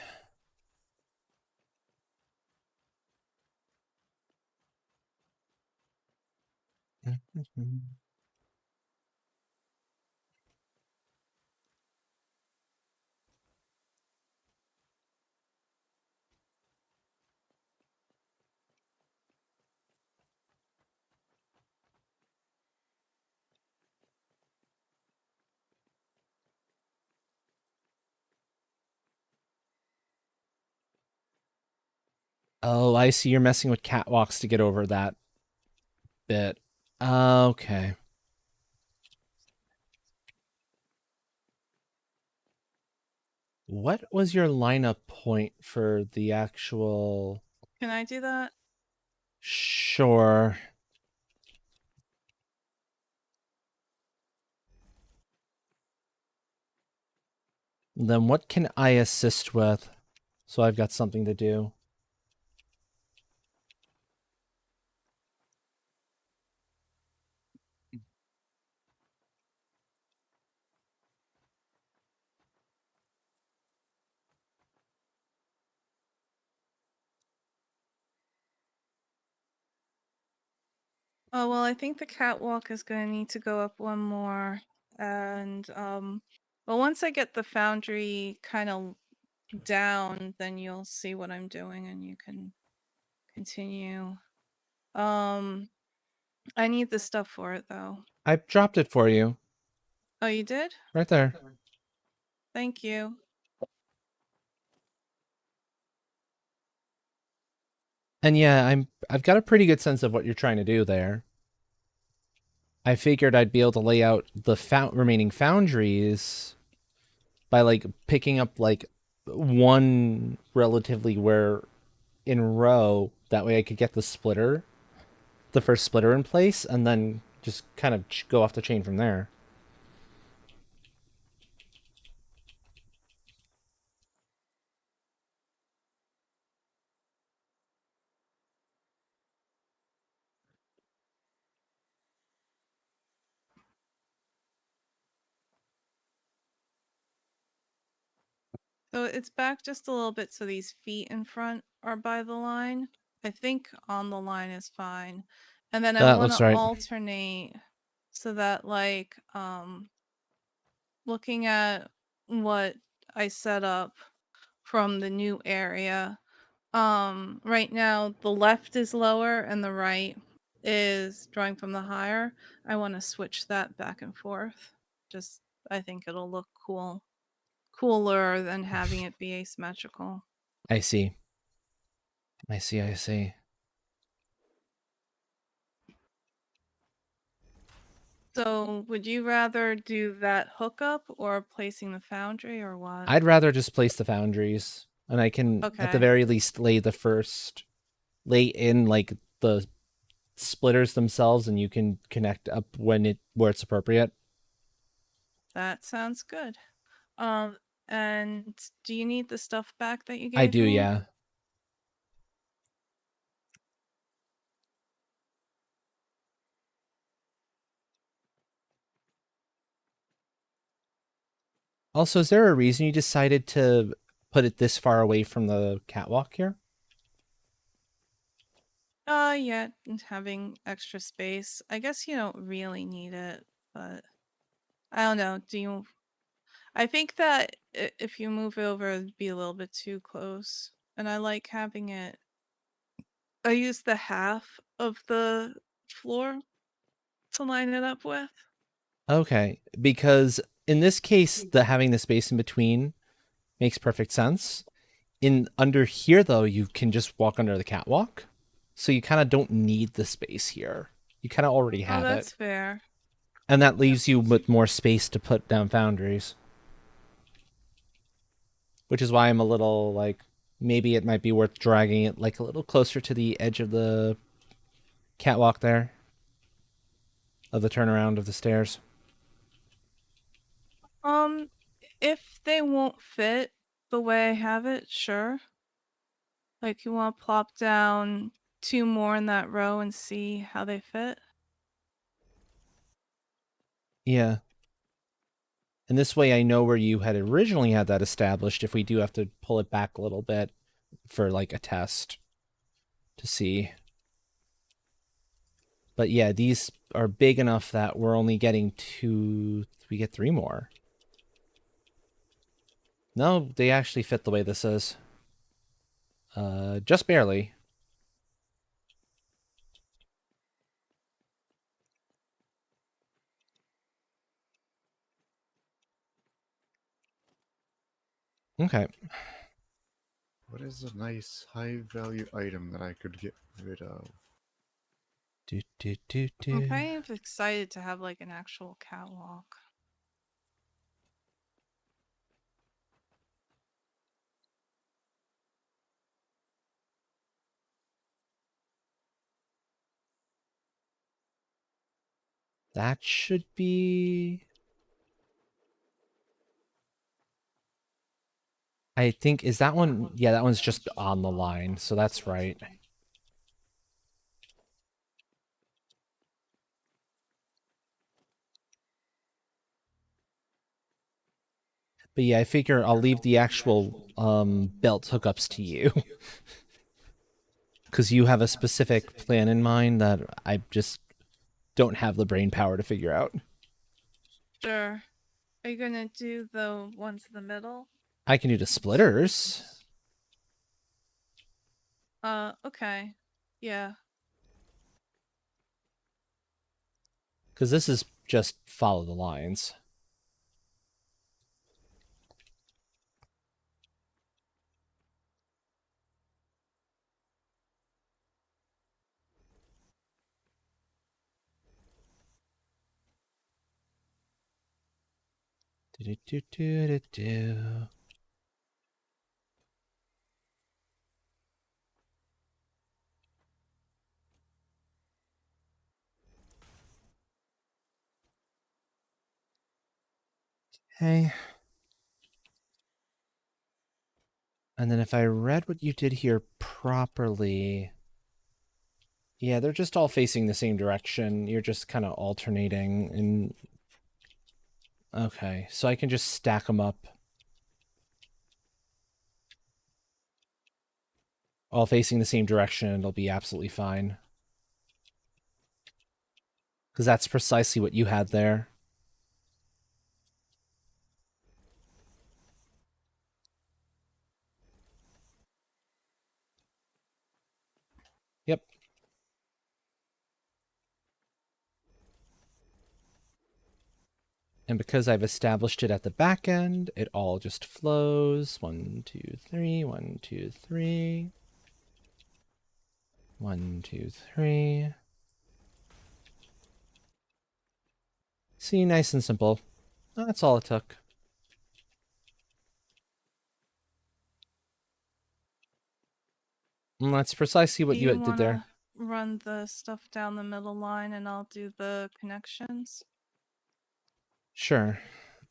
Oh, I see. You're messing with catwalks to get over that bit. Okay. What was your lineup point for the actual... Can I do that? Sure. Then what can I assist with? So I've got something to do. Oh, well, I think the catwalk is going to need to go up one more. And, well, once I get the foundry kind of down, then you'll see what I'm doing and you can continue. I need the stuff for it, though. I dropped it for you. Oh, you did? Right there. Thank you. And yeah, I've got a pretty good sense of what you're trying to do there. I figured I'd be able to lay out the remaining foundries by like picking up like one relatively where in row. That way I could get the first splitter in place, and then just kind of go off the chain from there. So it's back just a little bit so these feet in front are by the line. I think on the line is fine. And then I That want looks to right. alternate so that like looking at what I set up from the new area. Right now the left is lower and the right is drawing from the higher. I want to switch that back and forth. Just I think it'll look cooler than having it be asymmetrical. I see. I see. I see. So would you rather do that hookup or placing the foundry or what? I'd rather just place the foundries, and I can at the Okay. very least lay in like the splitters themselves, and you can connect up where it's appropriate. That sounds good. And do you need the stuff back that you I gave do, me? yeah. Also, is there a reason you decided to put it this far away from the catwalk here? Yeah, and having extra space. I guess you don't really need it, but I don't know. I think that if you move over, it'd be a little bit too close. And I like having it. I use the half of the floor to line it up with. Okay, because in this case, having the space in between makes perfect sense. In under here, though, you can just walk under the catwalk, so you kind of don't need the space here. You kind of already Oh, have that's it, fair. and that leaves you with more space to put down foundries. Which is why I'm a little like, maybe it might be worth dragging it like a little closer to the edge of the catwalk there, of the turnaround of the stairs. If they won't fit the way I have it, sure. Like, you want to plop down 2 more in that row and see how they fit? Yeah. And this way I know where you had originally had that established if we do have to pull it back a little bit for like a test to see. But yeah, these are big enough that we're only getting 2, we get 3 more. No, they actually fit the way this is. Just barely. Okay. What is a nice high value item that I could get rid of? I'm kind of excited to have like an actual catwalk. That should be... I think, is that one? Yeah, that one's just on the line, so that's right. But yeah, I figure I'll leave the actual belt hookups to you. Because you have a specific plan in mind that I just don't have the brain power to figure out. Sure. Are you gonna do the ones in the middle? I can do the splitters. Okay. Yeah. Because this is just follow the lines. Do-do-do-do-do-do. Okay. And then if I read what you did here properly... Yeah, they're just all facing the same direction. You're just kind of alternating. And okay, so I can just stack them up. All facing the same direction. It'll be absolutely fine. Because that's precisely what you had there. Yep. And because I've established it at the back end, it all just flows. 1, 2, 3, 1, 2, 3. 1, 2, 3. See, nice and simple. That's all it took. And that's precisely what you did there. Run the stuff down the middle line and I'll do the connections? Sure.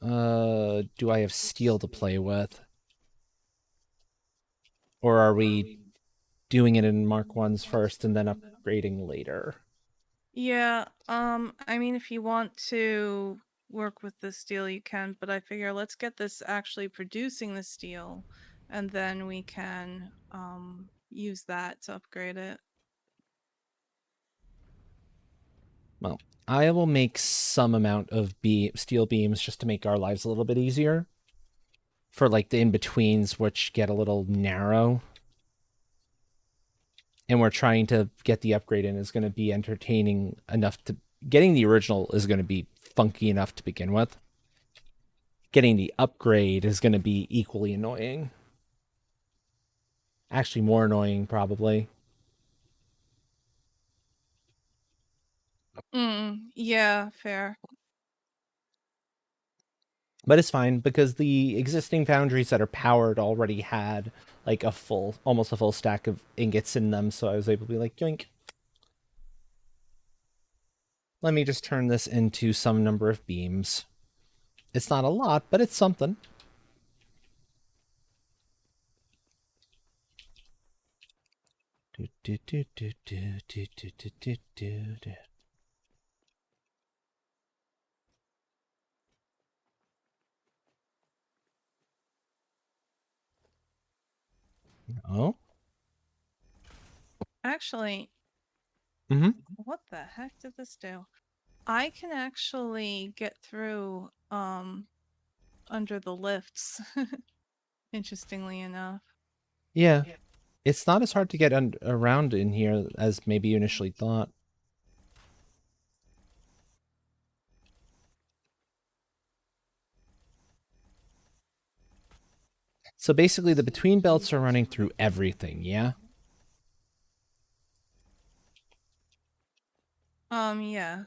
Do I have steel to play with? Or are we doing it in Mark 1s first and then upgrading later? Yeah, I mean, if you want to work with the steel, you can, but I figure let's get this actually producing the steel, and then we can, use that to upgrade it. Well, I will make some amount of steel beams just to make our lives a little bit easier. For like the in-betweens, which get a little narrow. And we're trying to get the upgrade in is going to be entertaining enough to... Getting the original is going to be funky enough to begin with. Getting the upgrade is going to be equally annoying. Actually, more annoying, probably. Yeah, fair. But it's fine, because the existing foundries that are powered already had like almost a full stack of ingots in them, so I was able to be like, yoink. Let me just turn this into some number of beams. It's not a lot, but it's something. Oh. Actually, Mm-hmm. what the heck did this do? I can actually get through under the lifts. Interestingly enough. Yeah. It's not as hard to get around in here as maybe you initially thought. So basically the between belts are running through everything, yeah? Yeah.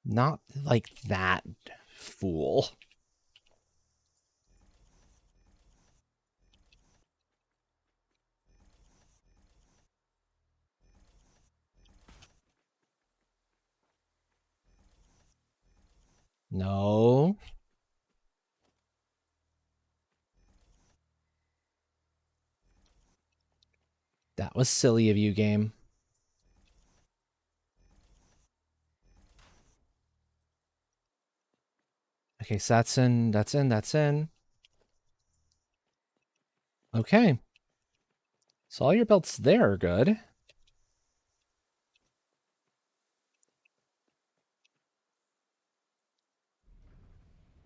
Not like that, fool. No. That was silly of you, game. Okay, so that's in, that's in, that's in. Okay. So all your belts there are good.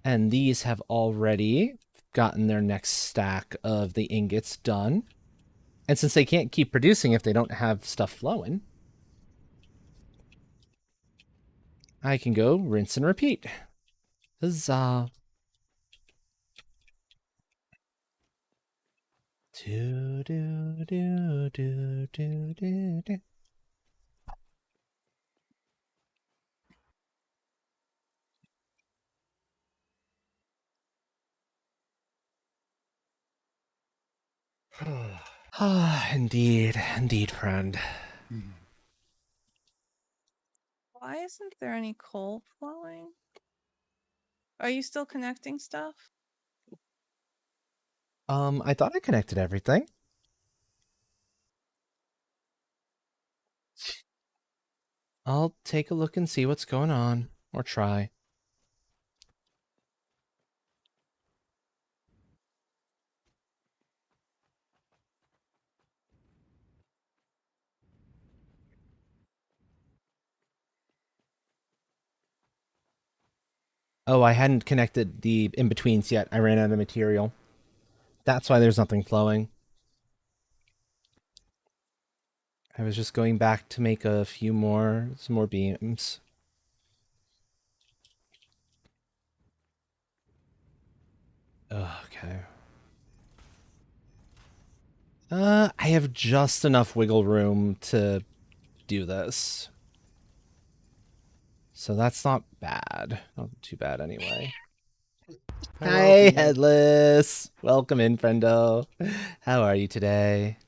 And these have already gotten their next stack of the ingots done. And since they can't keep producing if they don't have stuff flowing, I can go rinse and repeat. Huzzah. Do, do, do, do, do, do, do. Ah, indeed, indeed, friend. Why isn't there any coal flowing? Are you still connecting stuff? I thought I connected everything. I'll take a look and see what's going on, or try. Oh, I hadn't connected the in-betweens yet. I ran out of material. That's why there's nothing flowing. I was just going back to make a few more, some more beams. Okay. I have just enough wiggle room to do this. So that's not bad. Not too bad anyway. Hi, Headless. Welcome in, friendo. How are you today?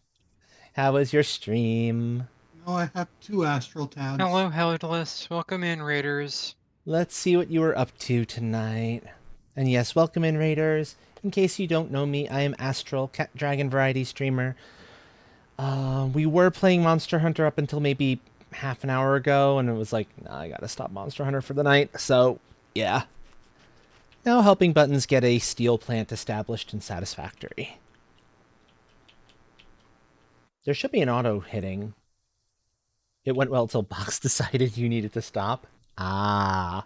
How was your stream? No, I have 2 astral tabs. Hello, Headless. Welcome in, Raiders. Let's see what you were up to tonight. And yes, welcome in, Raiders. In case you don't know me, I am Astral, Cat Dragon Variety streamer. We were playing Monster Hunter up until maybe half an hour ago, and it was like, nah, I gotta stop Monster Hunter for the night. So, yeah. Now helping Buttons get a steel plant established and satisfactory. There should be an auto hitting. It went well till Box decided you needed to stop. Ah.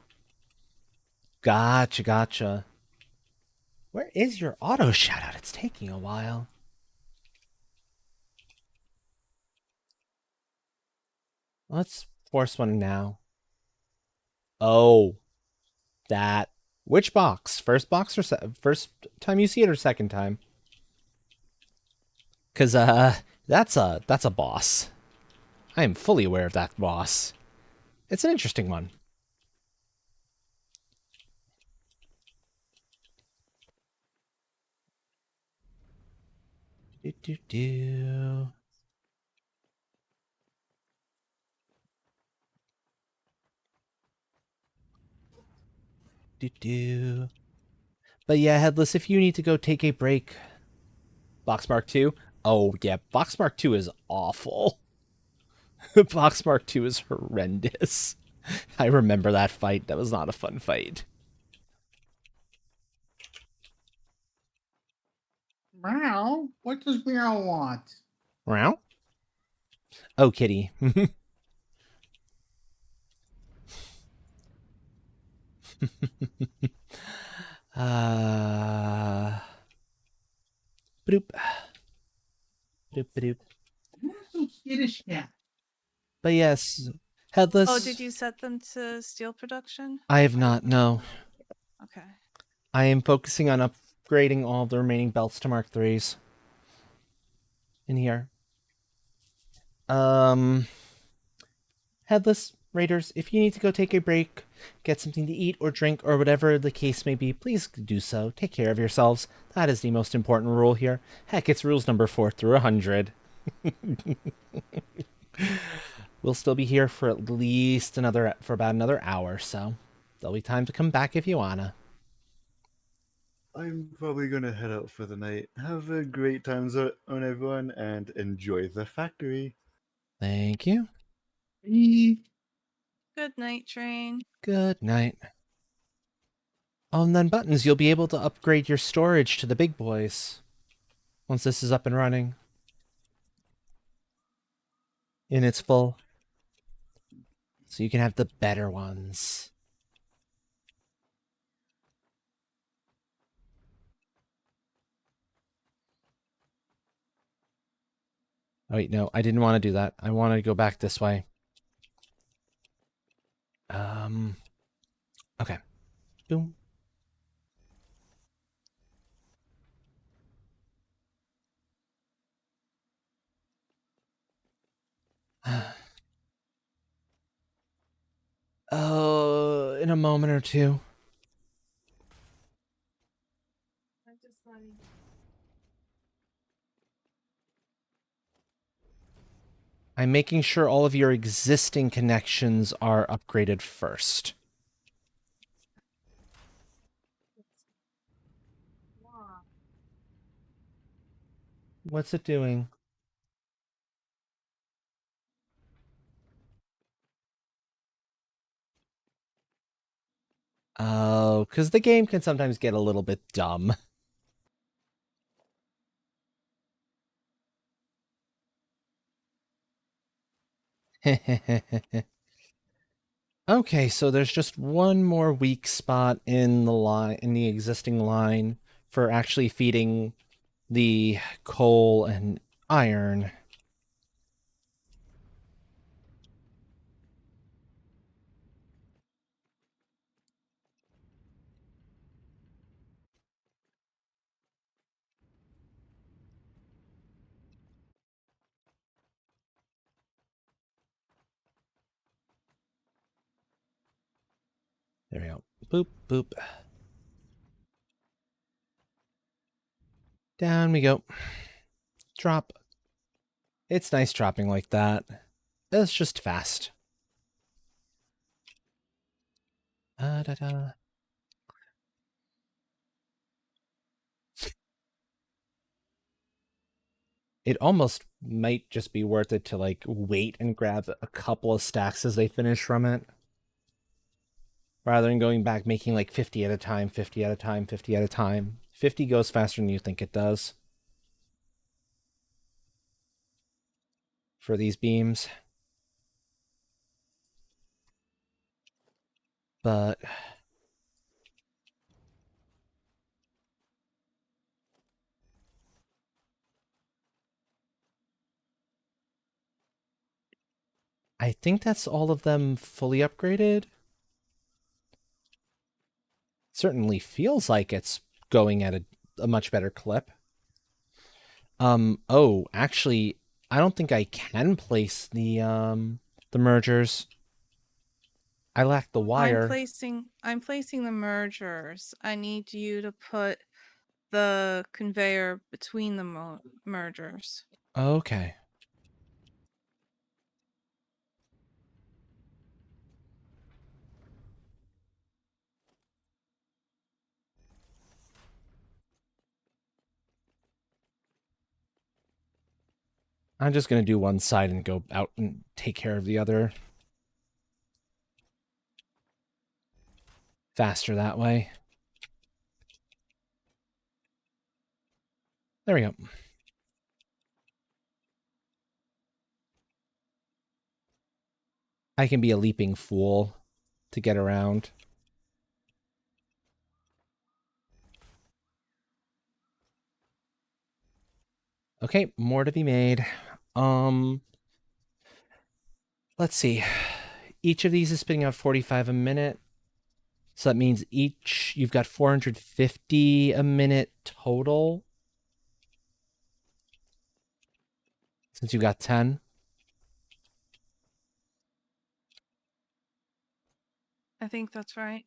Gotcha, gotcha. Where is your auto shoutout? It's taking a while. Let's force one now. Oh, that. Which box? First box or first time you see it or second time? Cause that's a boss. I am fully aware of that boss. It's an interesting one. Do do do. Do. But yeah, Headless, if you need to go take a break, Box Mark 2. Oh, yeah, Box Mark 2 is awful. Box Mark 2 is horrendous. I remember that fight. That was not a fun fight. Meow. What does Meow want? Meow? Oh, kitty. Bloop. Bloop, bloop. You're so skittish, cat. But yes, Headless. Oh, did you set them to steel production? I have not, no. Okay. I am focusing on upgrading all the remaining belts to Mark 3s. In here. Headless, Raiders, if you need to go take a break, get something to eat or drink or whatever the case may be, please do so. Take care of yourselves. That is the most important rule here. Heck, it's rules number 4 through 100. We'll still be here for at least about another hour, so there'll be time to come back if you wanna. I'm probably gonna head out for the night. Have a great time, on everyone, and enjoy the factory. Thank you. Good night, Train. Good night. Oh, and then Buttons, you'll be able to upgrade your storage to the big boys once this is up and running. In its full. So you can have the better ones. Oh, wait, no, I didn't want to do that. I wanted to go back this way. Okay. Boom. In a moment or two. I'm making sure all of your existing connections are upgraded first. What's it doing? Oh, because the game can sometimes get a little bit dumb. Okay, so there's just one more weak spot in the existing line for actually feeding the coal and iron. There we go. Boop, boop. Down we go. Drop. It's nice dropping like that. It's just fast. Da-da. It almost might just be worth it to like wait and grab a couple of stacks as they finish from it. Rather than going back making like 50 at a time, 50 at a time, 50 at a time. 50 goes faster than you think it does. For these beams. But I think that's all of them fully upgraded. Certainly feels like it's going at a much better clip. Oh, actually, I don't think I can place the mergers. I lack the wire. I'm placing the mergers. I need you to put the conveyor between the mergers. Okay. I'm just going to do one side and go out and take care of the other. Faster that way. There we go. I can be a leaping fool to get around. Okay, more to be made. Let's see. Each of these is spitting out 45 a minute. So that means each you've got 450 a minute total. Since you got 10. I think that's right.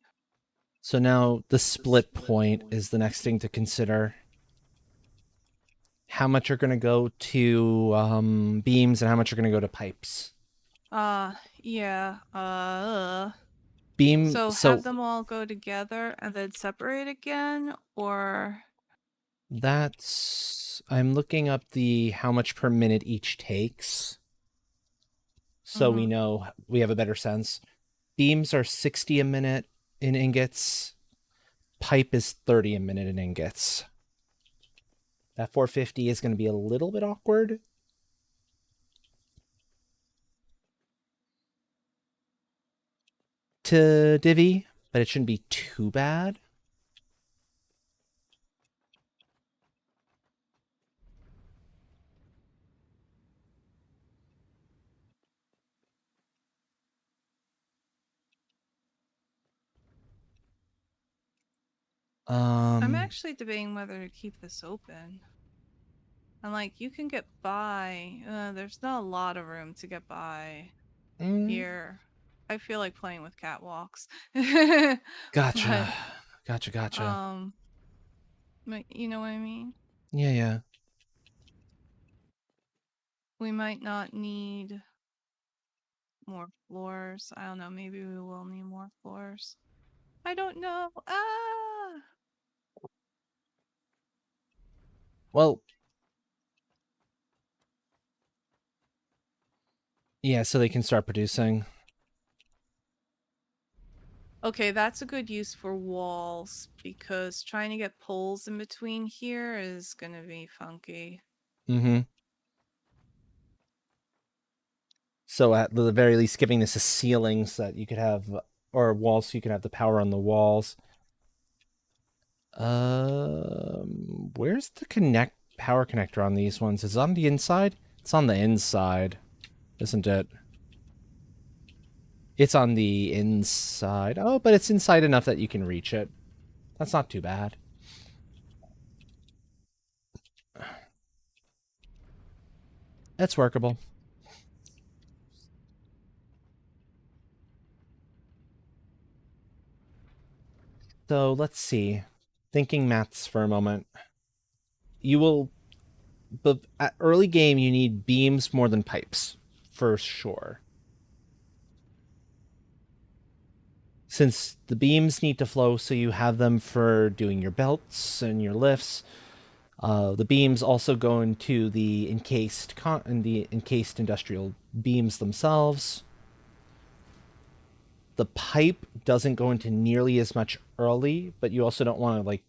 So now the split point is the next thing to consider. How much are going to go to beams and how much are going to go to pipes? Yeah. Beam. So So have them all go together and then separate again, or that's. I'm looking up the how much per minute each takes. So we know, we have a better sense. Beams are 60 a minute in ingots. Pipe is 30 a minute in ingots. That 450 is going to be a little bit awkward. To divvy, but it shouldn't be too bad. I'm actually debating whether to keep this open. I'm like, you can get by. There's not a lot of room to get by here. I feel like playing with catwalks. Gotcha. But, Gotcha. you know what I mean? Yeah. We might not need more floors. I don't know. Maybe we will need more floors. I don't know. Well, yeah, so they can start producing. Okay, that's a good use for walls because trying to get poles in between here is gonna be funky. Mm-hmm. So at the very least, giving this a ceiling so that you could have, or walls so you can have the power on the walls. Where's the power connector on these ones? Is it on the inside? It's on the inside, isn't it? It's on the inside. Oh, but it's inside enough that you can reach it. That's not too bad. That's workable. So let's see. Thinking maths for a moment. You will, but at early game, you need beams more than pipes, for sure. Since the beams need to flow, so you have them for doing your belts and your lifts. The beams also go into the encased industrial beams themselves. The pipe doesn't go into nearly as much early, but you also don't want to like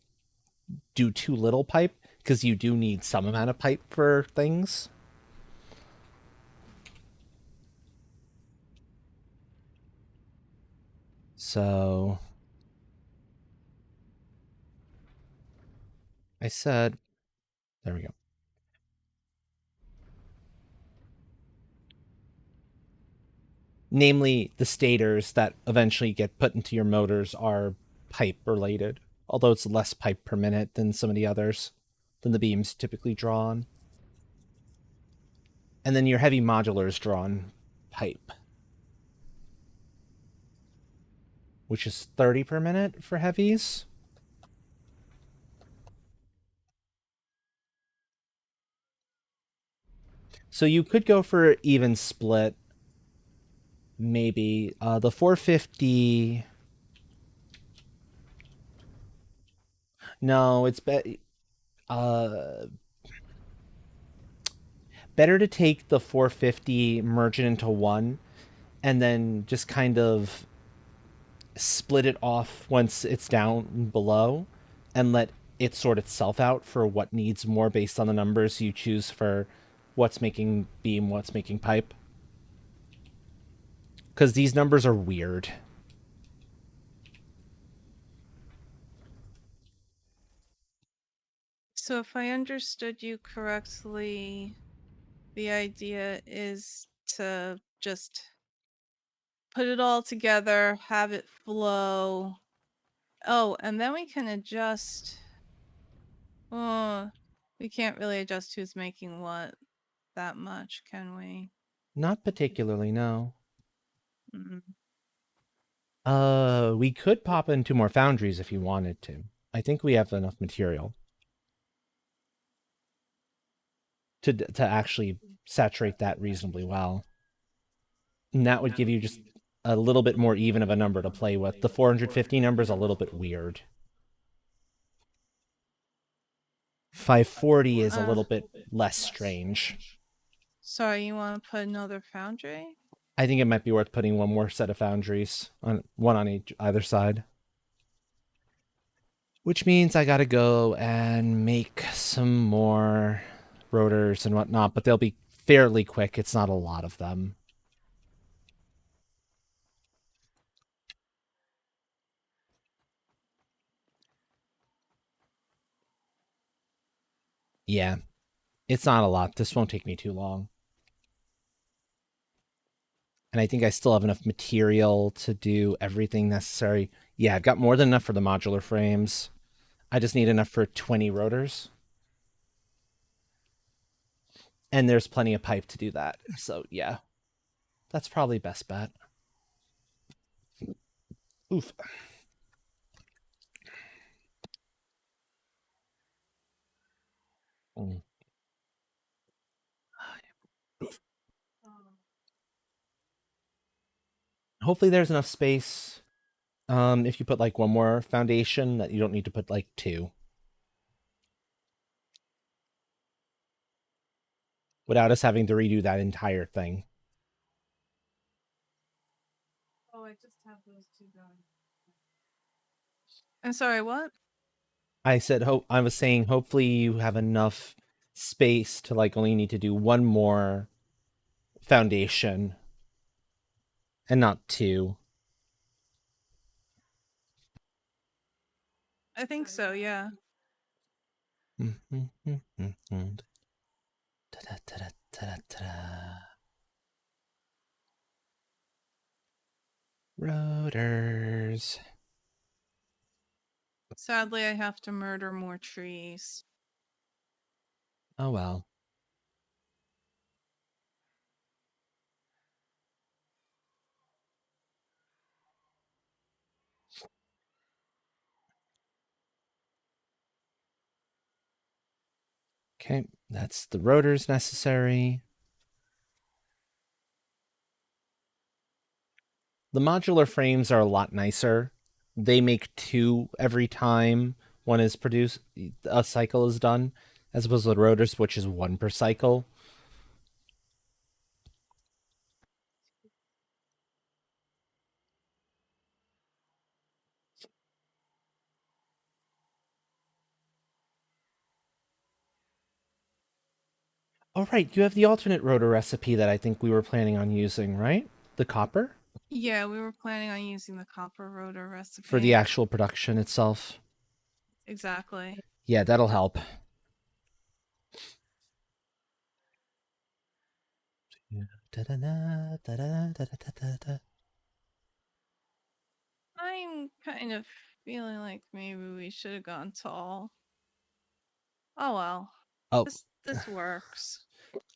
do too little pipe because you do need some amount of pipe for things. So I said, there we go. Namely, the stators that eventually get put into your motors are pipe related, although it's less pipe per minute than some of the others, than the beams typically draw on. And then your heavy modulars draw on pipe, which is 30 per minute for heavies. So you could go for even split, maybe. The 450. No, it's better to take the 450, merge it into one, and then just kind of split it off once it's down below and let it sort itself out for what needs more based on the numbers you choose for what's making beam, what's making pipe. Because these numbers are weird. So if I understood you correctly, the idea is to just put it all together, have it flow. Oh, and then we can adjust. Oh, we can't really adjust who's making what that much, can we? Not particularly, no. Mm. We could pop in 2 more foundries if you wanted to. I think we have enough material to actually saturate that reasonably well. And that would give you just a little bit more even of a number to play with. The 450 number is a little bit weird. 540 is a little bit less strange. Sorry, you want to put another foundry? I think it might be worth putting one more set of foundries, one on either side. Which means I gotta go and make some more rotors and whatnot, but they'll be fairly quick. It's not a lot of them. Yeah, it's not a lot. This won't take me too long. And I think I still have enough material to do everything necessary. Yeah, I've got more than enough for the modular frames. I just need enough for 20 rotors. And there's plenty of pipe to do that. So, yeah. That's probably best bet. Oof. Mm. Hopefully there's enough space. If you put like one more foundation, that you don't need to put like 2. Without us having to redo that entire thing. Oh, I just have those 2 going. I'm sorry, what? I said, I was saying, hopefully you have enough space to like only need to do 1 more foundation and not 2. I think so, yeah. Rotors. Sadly, I have to murder more trees. Oh well. Okay, that's the rotors necessary. The modular frames are a lot nicer. They make 2 every time one is produced, a cycle is done, as opposed to the rotors, which is 1 per cycle. Oh, right, you have the alternate rotor recipe that I think we were planning on using, right? The copper? Yeah, we were planning on using the copper rotor recipe. For the actual production itself. Exactly. Yeah, that'll help. I'm kind of feeling like maybe we should have gone tall. Oh well. Oh, This works.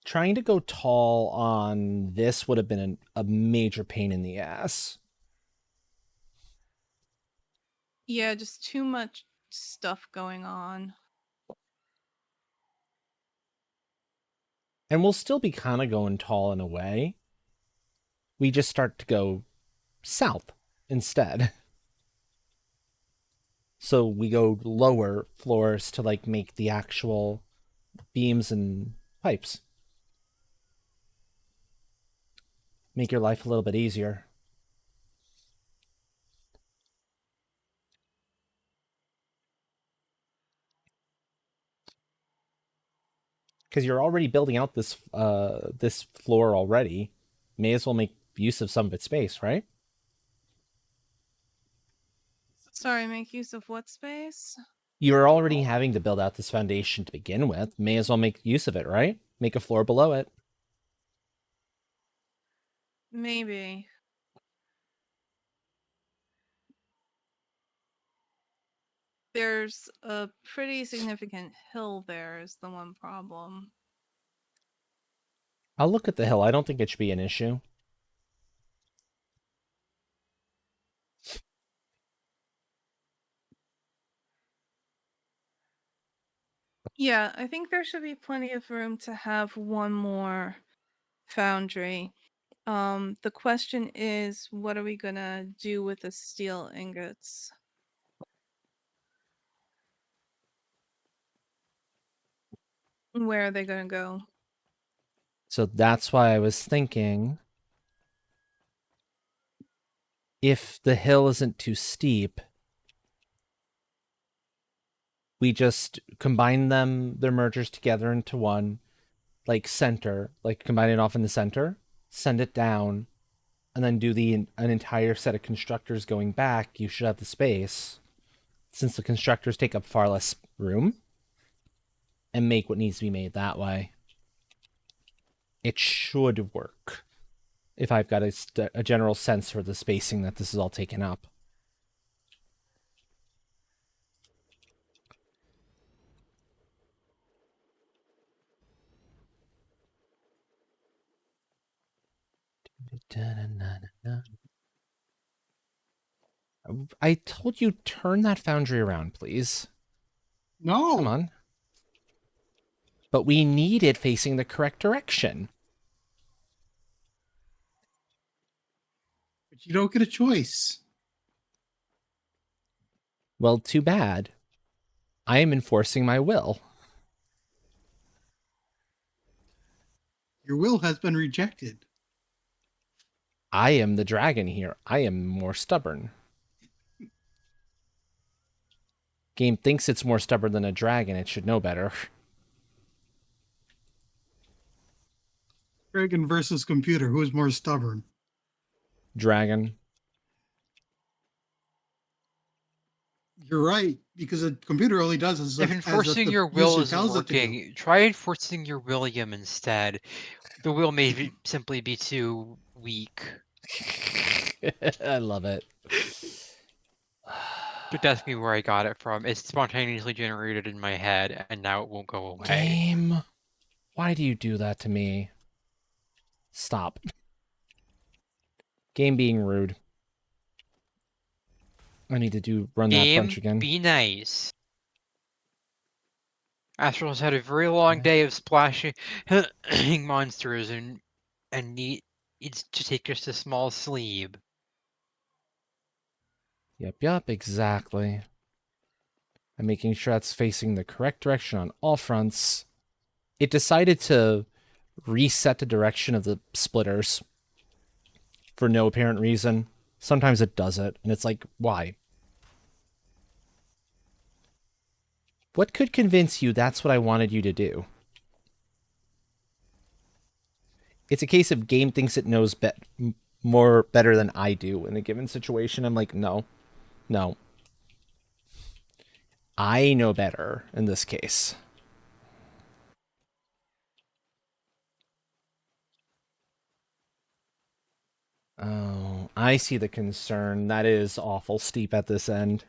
trying to go tall on this would have been a major pain in the ass. Yeah, just too much stuff going on. And we'll still be kind of going tall in a way. We just start to go south instead. So we go lower floors to like make the actual beams and pipes. make your life a little bit easier. Because you're already building out this floor already. May as well make use of some of its space, right? Sorry, make use of what space? You're already having to build out this foundation to begin with. May as well make use of it, right? Make a floor below it. Maybe. There's a pretty significant hill there is the one problem. I'll look at the hill. I don't think it should be an issue. Yeah, I think there should be plenty of room to have one more foundry. The question is, what are we gonna do with the steel ingots? Where are they gonna go? So that's why I was thinking if the hill isn't too steep, we just combine their mergers together into one, like center, like combine it off in the center, send it down, and then do an entire set of constructors going back. You should have the space, since the constructors take up far less room, and make what needs to be made that way. It should work if I've got a general sense for the spacing that this is all taken up. I told you turn that foundry around, please. No. Come on. But we need it facing the correct direction. But you don't get a choice. Well, too bad. I am enforcing my will. Your will has been rejected. I am the dragon here. I am more stubborn. Game thinks it's more stubborn than a dragon. It should know better. Dragon versus computer. Who is more stubborn? Dragon. You're right, because a computer only does If enforcing your will isn't working, try enforcing your William instead. The will may simply be too weak. I love it. Don't ask me where I got it from. It's spontaneously generated in my head, and now it won't go away. Game, why do you do that to me? Stop. Game being rude. I need to run that bunch again. Be nice. Astral's had a very long day of splashing monsters and needs to take just a small sleep. Yep, exactly. I'm making sure that's facing the correct direction on all fronts. It decided to reset the direction of the splitters for no apparent reason. Sometimes it does it, and it's like, why? What could convince you that's what I wanted you to do? It's a case of game thinks it knows better than I do in a given situation. I'm like, no. I know better in this case. Oh, I see the concern. That is awful steep at this end.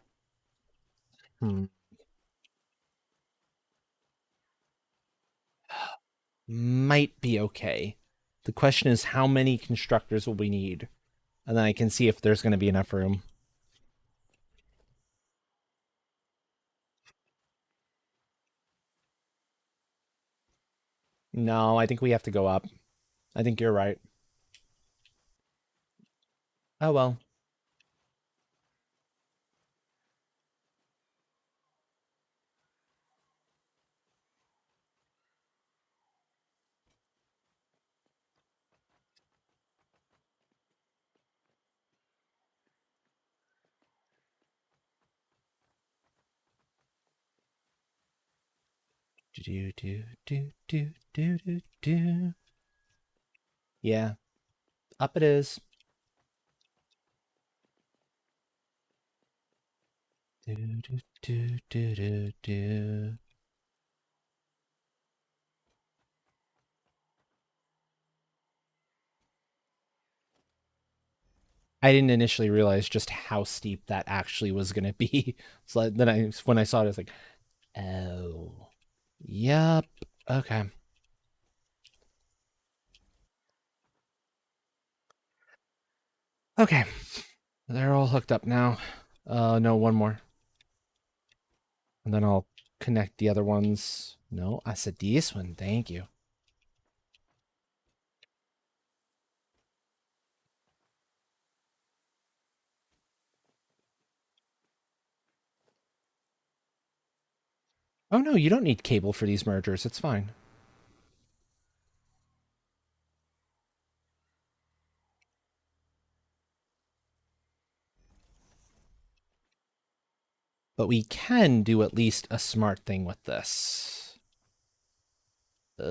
Might be okay. The question is, how many constructors will we need? And then I can see if there's going to be enough room. No, I think we have to go up. I think you're right. Oh well. Do, do, do, do, do, do, do. Yeah, up it is. Do, do, do, do, do, do. I didn't initially realize just how steep that actually was going to be. So then when I saw it, I was like, oh, yep, okay. Okay, they're all hooked up now. No, one more. And then I'll connect the other ones. No, I said this one, thank you. Oh no, you don't need cable for these mergers, it's fine. But we can do at least a smart thing with this. Are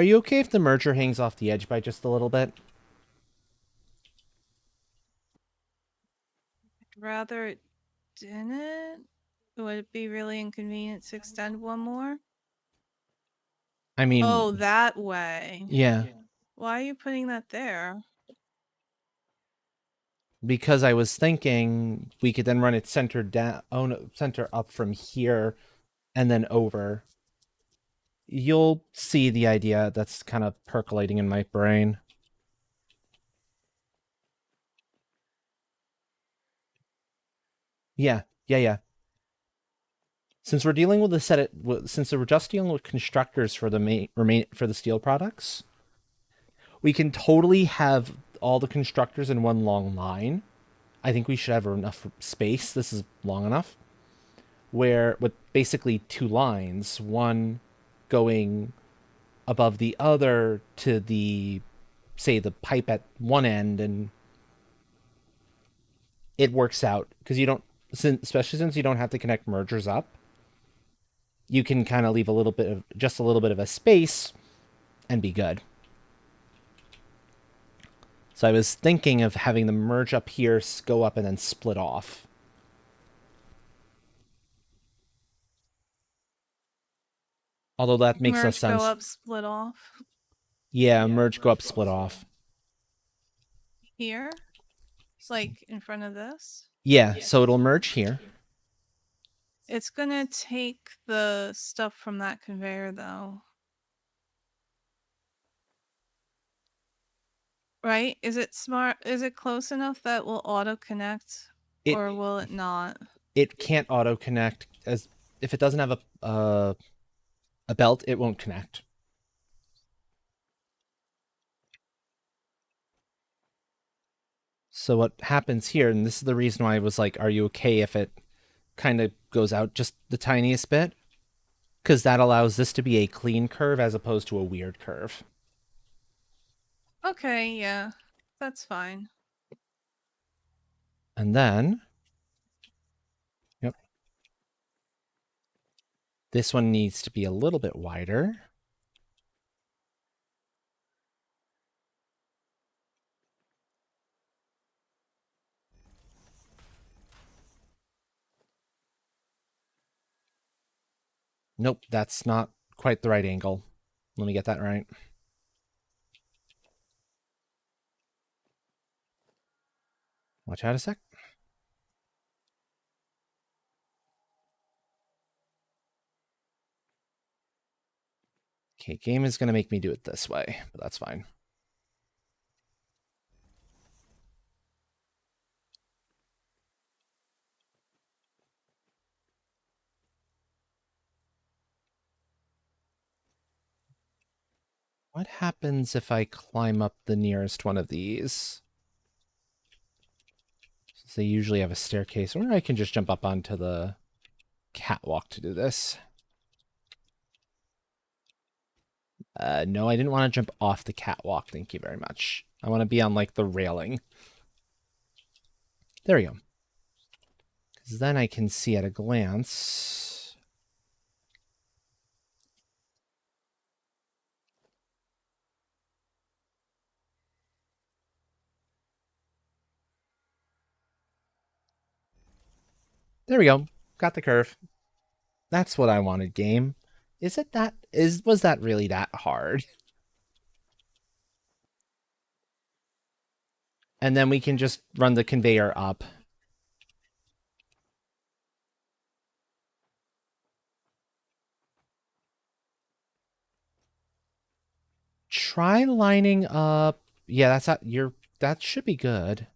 you okay if the merger hangs off the edge by just a little bit? Rather it didn't. Would it be really inconvenient to extend one more? I mean, Oh, that way. yeah, Why are you putting that there? because I was thinking we could then run it center down, oh no, center up from here and then over. You'll see the idea that's kind of percolating in my brain. Yeah, yeah, yeah. Since we're dealing with since we're just dealing with constructors for the for the steel products, we can totally have all the constructors in one long line. I think we should have enough space. This is long enough. Where with basically two lines, one going above the other to the, say, the pipe at one end, and it works out because you don't, especially since you don't have to connect mergers up. You can kind of leave just a little bit of a space and be good. So I was thinking of having them merge up here, go up, and then split off. Although that makes no Merge, sense. go up, split off. Yeah, merge, go up, split off. Here? Like in front of this? Yeah, so it'll merge here. It's gonna take the stuff from that conveyor though. Right? Is it smart? Is it close enough that will auto connect or will it not? It can't auto connect, as if it doesn't have a belt, it won't connect. So what happens here, and this is the reason why I was like, are you okay if it kind of goes out just the tiniest bit? Because that allows this to be a clean curve as opposed to a weird curve. Okay, yeah. That's fine. And then, yep, this one needs to be a little bit wider. Nope, that's not quite the right angle. Let me get that right. Watch out a sec. Okay, game is going to make me do it this way, but that's fine. What happens if I climb up the nearest one of these? Since they usually have a staircase, or I can just jump up onto the catwalk to do this. No, I didn't want to jump off the catwalk. Thank you very much. I want to be on, like, the railing. There we go. 'Cause then I can see at a glance. There we go. Got the curve. That's what I wanted, game. Was that really that hard? And then we can just run the conveyor up. Try lining up. Yeah, that's not that should be good.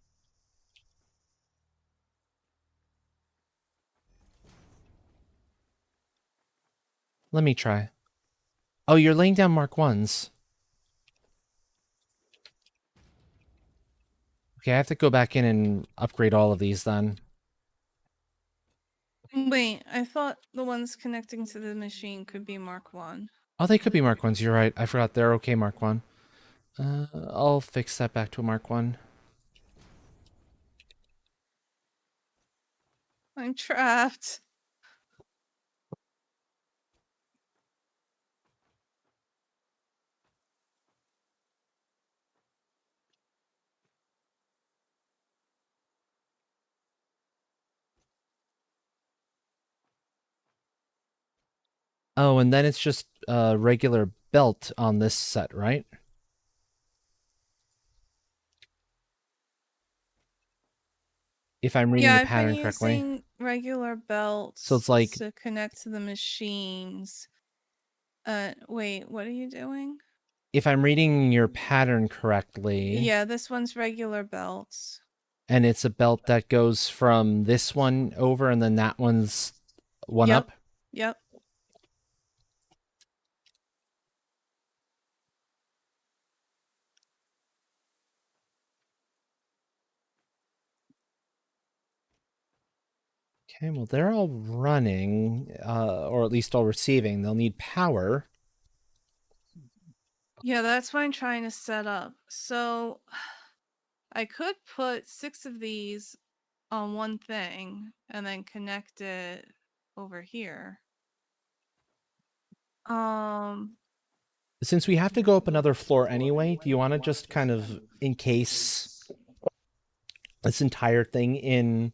Let me try. Oh, you're laying down Mark 1s. Okay, I have to go back in and upgrade all of these then. Wait, I thought the ones connecting to the machine could be Mark 1. Oh, they could be Mark 1s. You're right. I forgot they're okay Mark 1. I'll fix that back to a Mark 1. I'm trapped. Oh, and then it's just a regular belt on this set, right? If I'm reading Yeah, the I've been pattern correctly. using regular belts So it's like to connect to the machines. Wait, what are you doing? if I'm reading your pattern correctly, Yeah, this one's regular belts. and it's a belt that goes from this one over and then that one's one Yep. up. Yep. Okay, well, they're all running, or at least all receiving. They'll need power. Yeah, that's what I'm trying to set up. So I could put 6 of these on one thing and then connect it over here. Since we have to go up another floor anyway, do you want to just kind of encase this entire thing in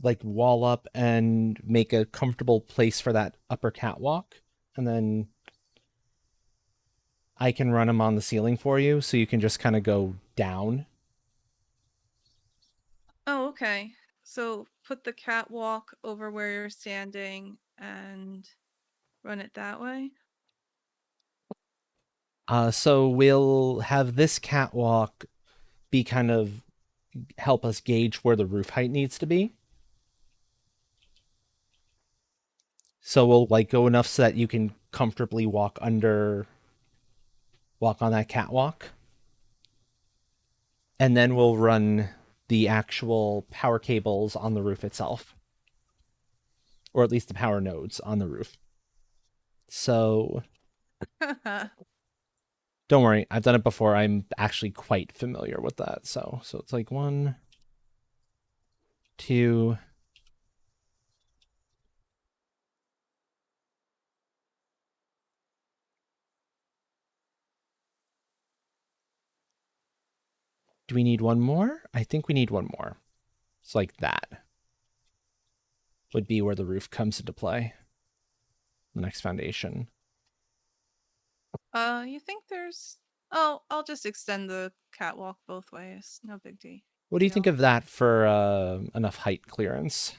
like wall up and make a comfortable place for that upper catwalk? And then I can run them on the ceiling for you so you can just kind of go down. Oh, okay. So put the catwalk over where you're standing and run it that way? So we'll have this catwalk be kind of help us gauge where the roof height needs to be. So we'll like go enough so that you can comfortably walk on that catwalk. And then we'll run the actual power cables on the roof itself. Or at least the power nodes on the roof. So don't worry, I've done it before. I'm actually quite familiar with that. So it's like 1, 2. Do we need one more? I think we need one more. It's like that would be where the roof comes into play. The next foundation. You think there's... Oh, I'll just extend the catwalk both ways. No big deal. What do you think of that for enough height clearance?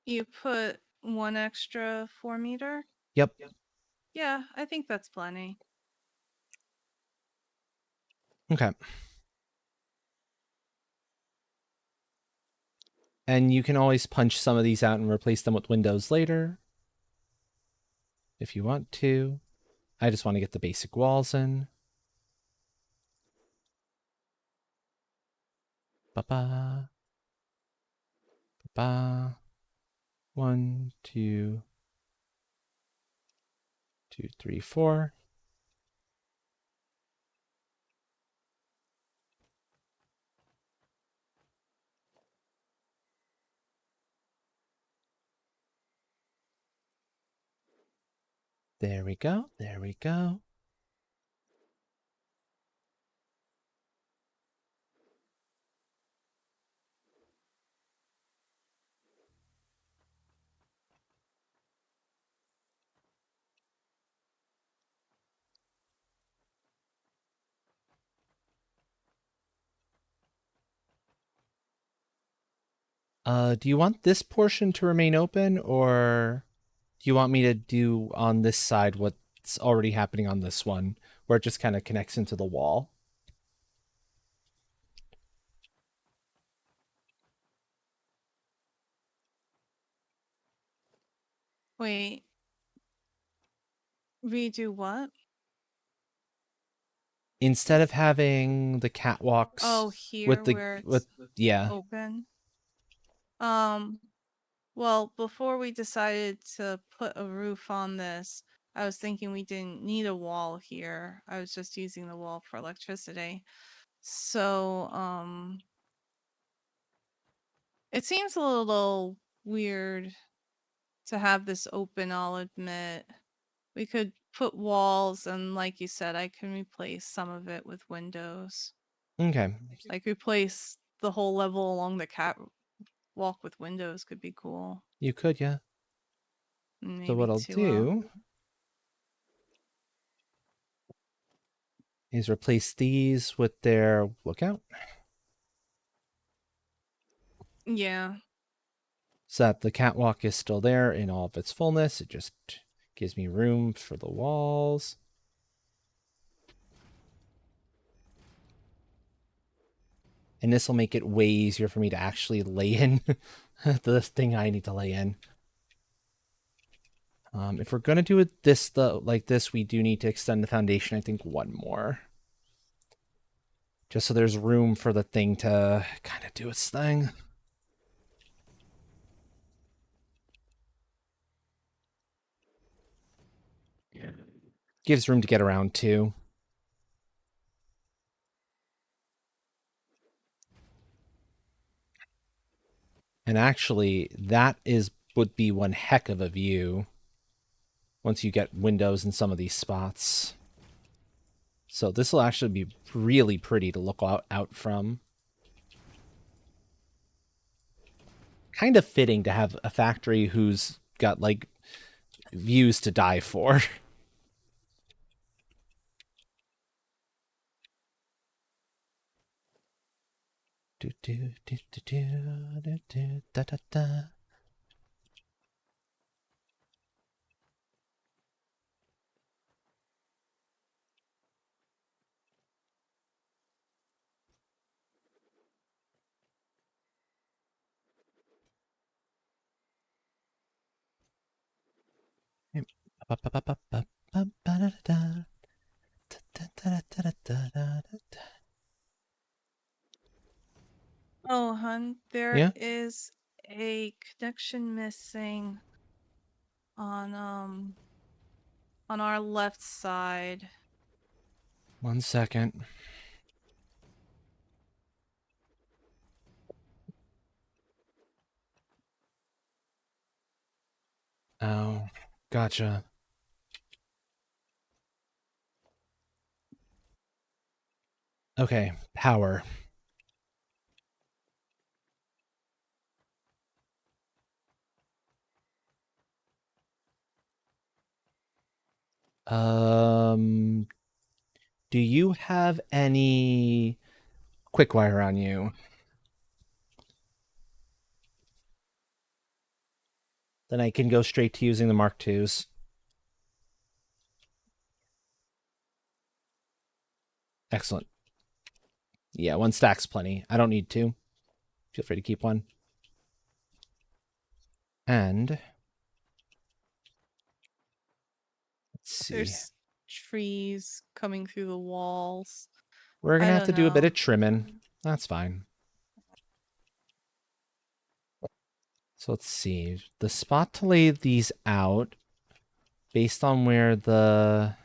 You put 1 extra 4 meter? Yep. Yeah, I think that's plenty. Okay. And you can always punch some of these out and replace them with windows later. If you want to. I just want to get the basic walls in. Ba-ba. Ba-ba. 1, 2, 2, 3, 4. There we go. There we go. Do you want this portion to remain open, or do you want me to do on this side what's already happening on this one, where it just kind of connects into the wall? Wait. Redo what? Instead of having the catwalks Oh, here with the where with it's yeah. open. Well, before we decided to put a roof on this, I was thinking we didn't need a wall here. I was just using the wall for electricity. So, it seems a little weird to have this open, I'll admit. We could put walls, and like you said, I can replace some of it with windows. Okay. Like replace the whole level along the catwalk with windows could be cool. You could, yeah. So what Maybe I'll to do is replace these with their lookout, yeah. so that the catwalk is still there in all of its fullness. It just gives me room for the walls. And this will make it way easier for me to actually lay in the thing I need to lay in. If we're going to do it like this, we do need to extend the foundation, I think, one more. Just so there's room for the thing to kind of do its thing. Gives room to get around, too. And actually, that would be one heck of a view once you get windows in some of these spots. So this will actually be really pretty to look out from. Kind of fitting to have a factory who's got, like, views to die for. Do, do, do, do, do, do, do, da, da, da. Oh, hun, there Yeah? is a connection missing on our left side. 1 second. Oh, gotcha. Okay, power. Um, do you have any quick wire on you? Then I can go straight to using the Mark IIs. Excellent. Yeah, 1 stack's plenty. I don't need 2. Feel free to keep 1. And let's see. There's trees coming through the walls. We're I gonna have don't to do a bit know. of trimming. That's fine. So let's see. The spot to lay these out, based on where that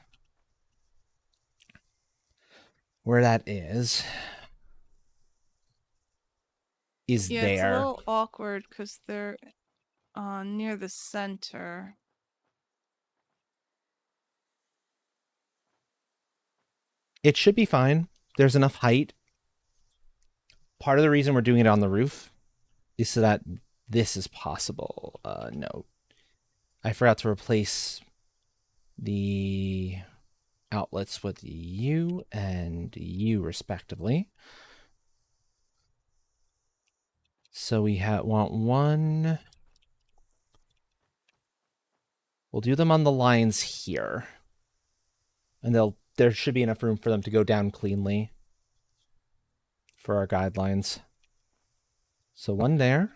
is Yeah, it's a there. little awkward because they're near the center. It should be fine. There's enough height. Part of the reason we're doing it on the roof is so that this is possible. No. I forgot to replace the outlets with you and you respectively. So we want one. We'll do them on the lines here. And there should be enough room for them to go down cleanly for our guidelines. So one there.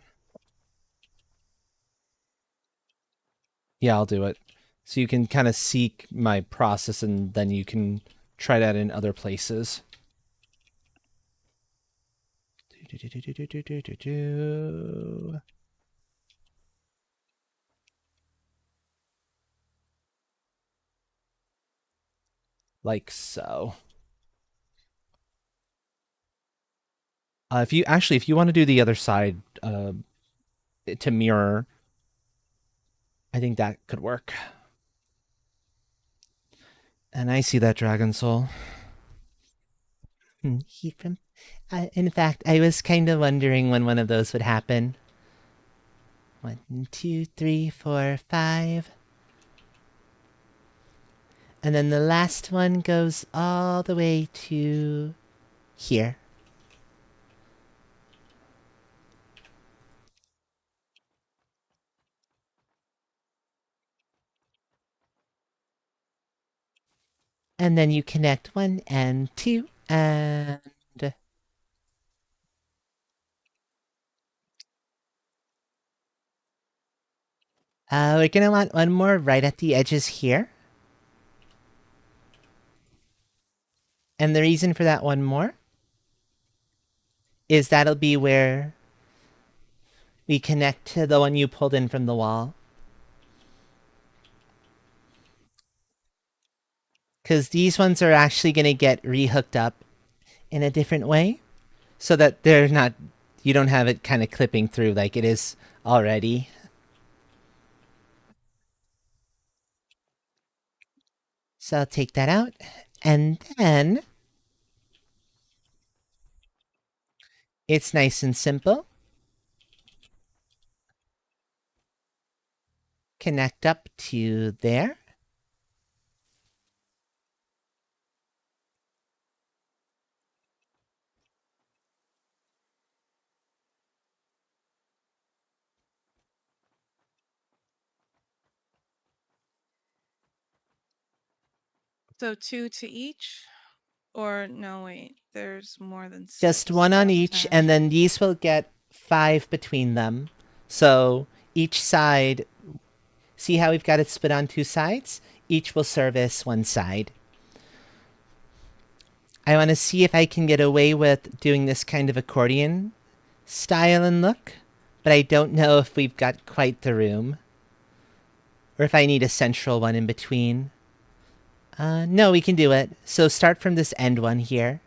Yeah, I'll do it. So you can kind of seek my process and then you can try that in other places. Like so. If you want to do the other side to mirror, I think that could work. And I see that dragon soul. In fact, I was kind of wondering when one of those would happen. 1, 2, 3, 4, 5. And then the last one goes all the way to here. And then you connect 1 and 2 and... we're gonna want one more right at the edges here. And the reason for that one more is that'll be where we connect to the one you pulled in from the wall. Because these ones are actually going to get rehooked up in a different way so that they're not, you don't have it kind of clipping through like it is already. So I'll take that out. And then it's nice and simple. Connect up to there. So 2 to each? Or no, wait, there's more than 6. Just one on That's each, 10. and then these will get 5 between them. So each side, see how we've got it split on 2 sides? Each will service one side. I want to see if I can get away with doing this kind of accordion style and look, but I don't know if we've got quite the room. Or if I need a central one in between. No, we can do it. So start from this end one here.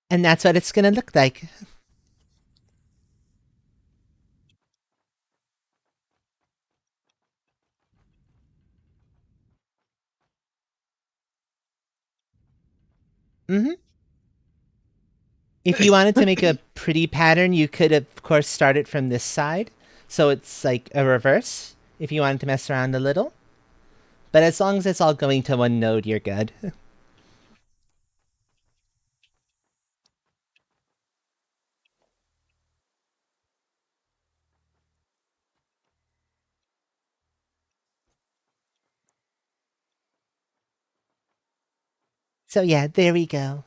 And that's what it's going to look like. Mm-hmm. If you wanted to make a pretty pattern, you could, of course, start it from this side. So it's like a reverse, if you wanted to mess around a little. But as long as it's all going to one node, you're good. So yeah, there we go.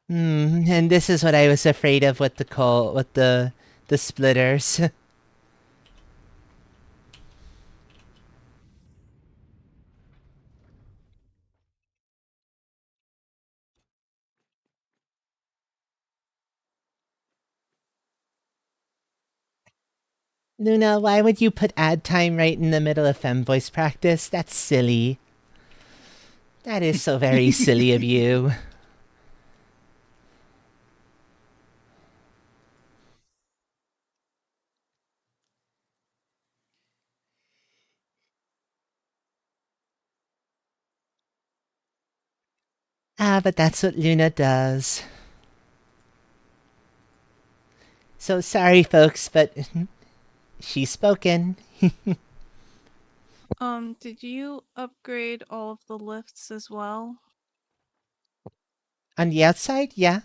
And this is what I was afraid of with the splitters. Luna, why would you put ad time right in the middle of fem voice practice? That's silly. That is so very silly of you. Ah, but that's what Luna does. So sorry, folks, but she's spoken. Did you upgrade all of the lifts as well? On the outside, yeah.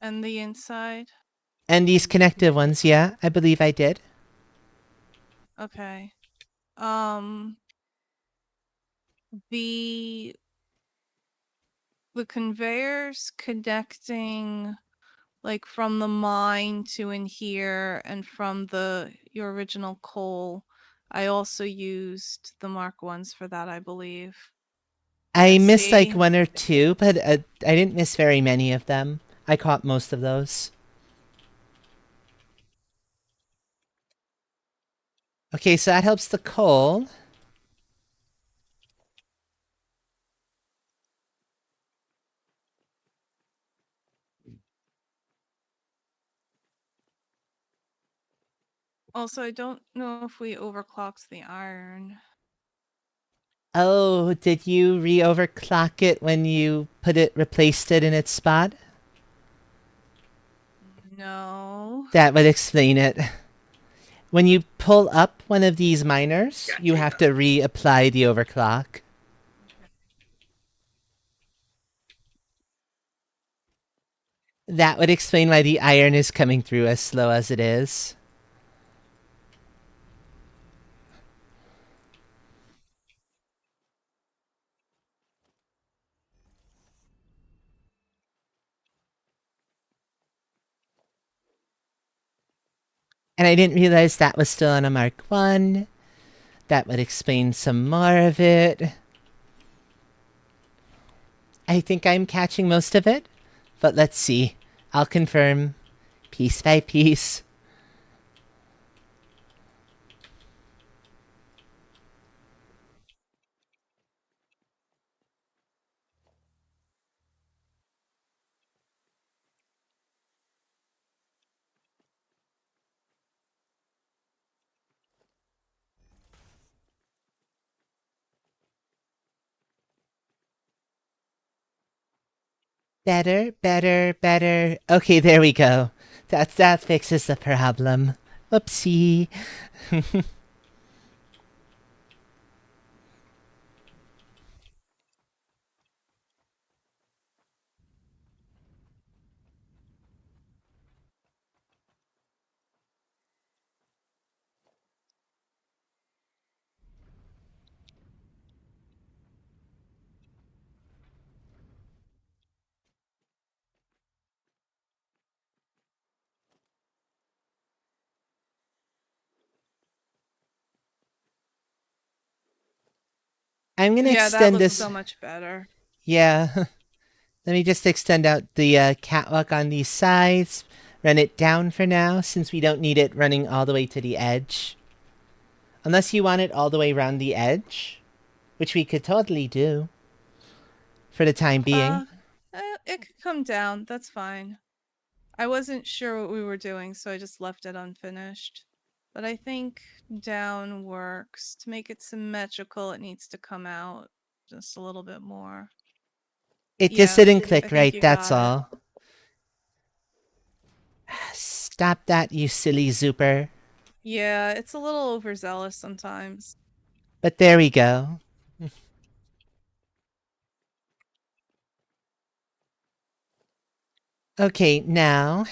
And the inside? And these connective ones, yeah, I believe I did. Okay. Um the conveyors connecting like from the mine to in here and from your original coal. I also used the Mark ones for that, I believe. I Yeah, missed like see? one or two, but I didn't miss very many of them. I caught most of those. Okay, so that helps the coal. Also, I don't know if we overclocked the iron. Oh, did you re-overclock it when you replaced it in its spot? No. That would explain it. When you pull up one of these miners, you have to reapply the overclock. That would explain why the iron is coming through as slow as it is. And I didn't realize that was still on a Mark 1. That would explain some more of it. I think I'm catching most of it, but let's see. I'll confirm piece by piece. Better, better, better. Okay, there we go. That fixes the problem. Whoopsie. I'm gonna Yeah, that extend looks this. so much better. Yeah. Let me just extend out the catwalk on these sides. Run it down for now, since we don't need it running all the way to the edge. Unless you want it all the way around the edge, which we could totally do. For the time being. It could come down. That's fine. I wasn't sure what we were doing, so I just left it unfinished. But I think down works. To make it symmetrical, it needs to come out just a little bit more. It just Yeah, didn't I click think right, you that's got it. all. Stop that, you silly Zooper. Yeah, it's a little overzealous sometimes. But there we go. Okay, now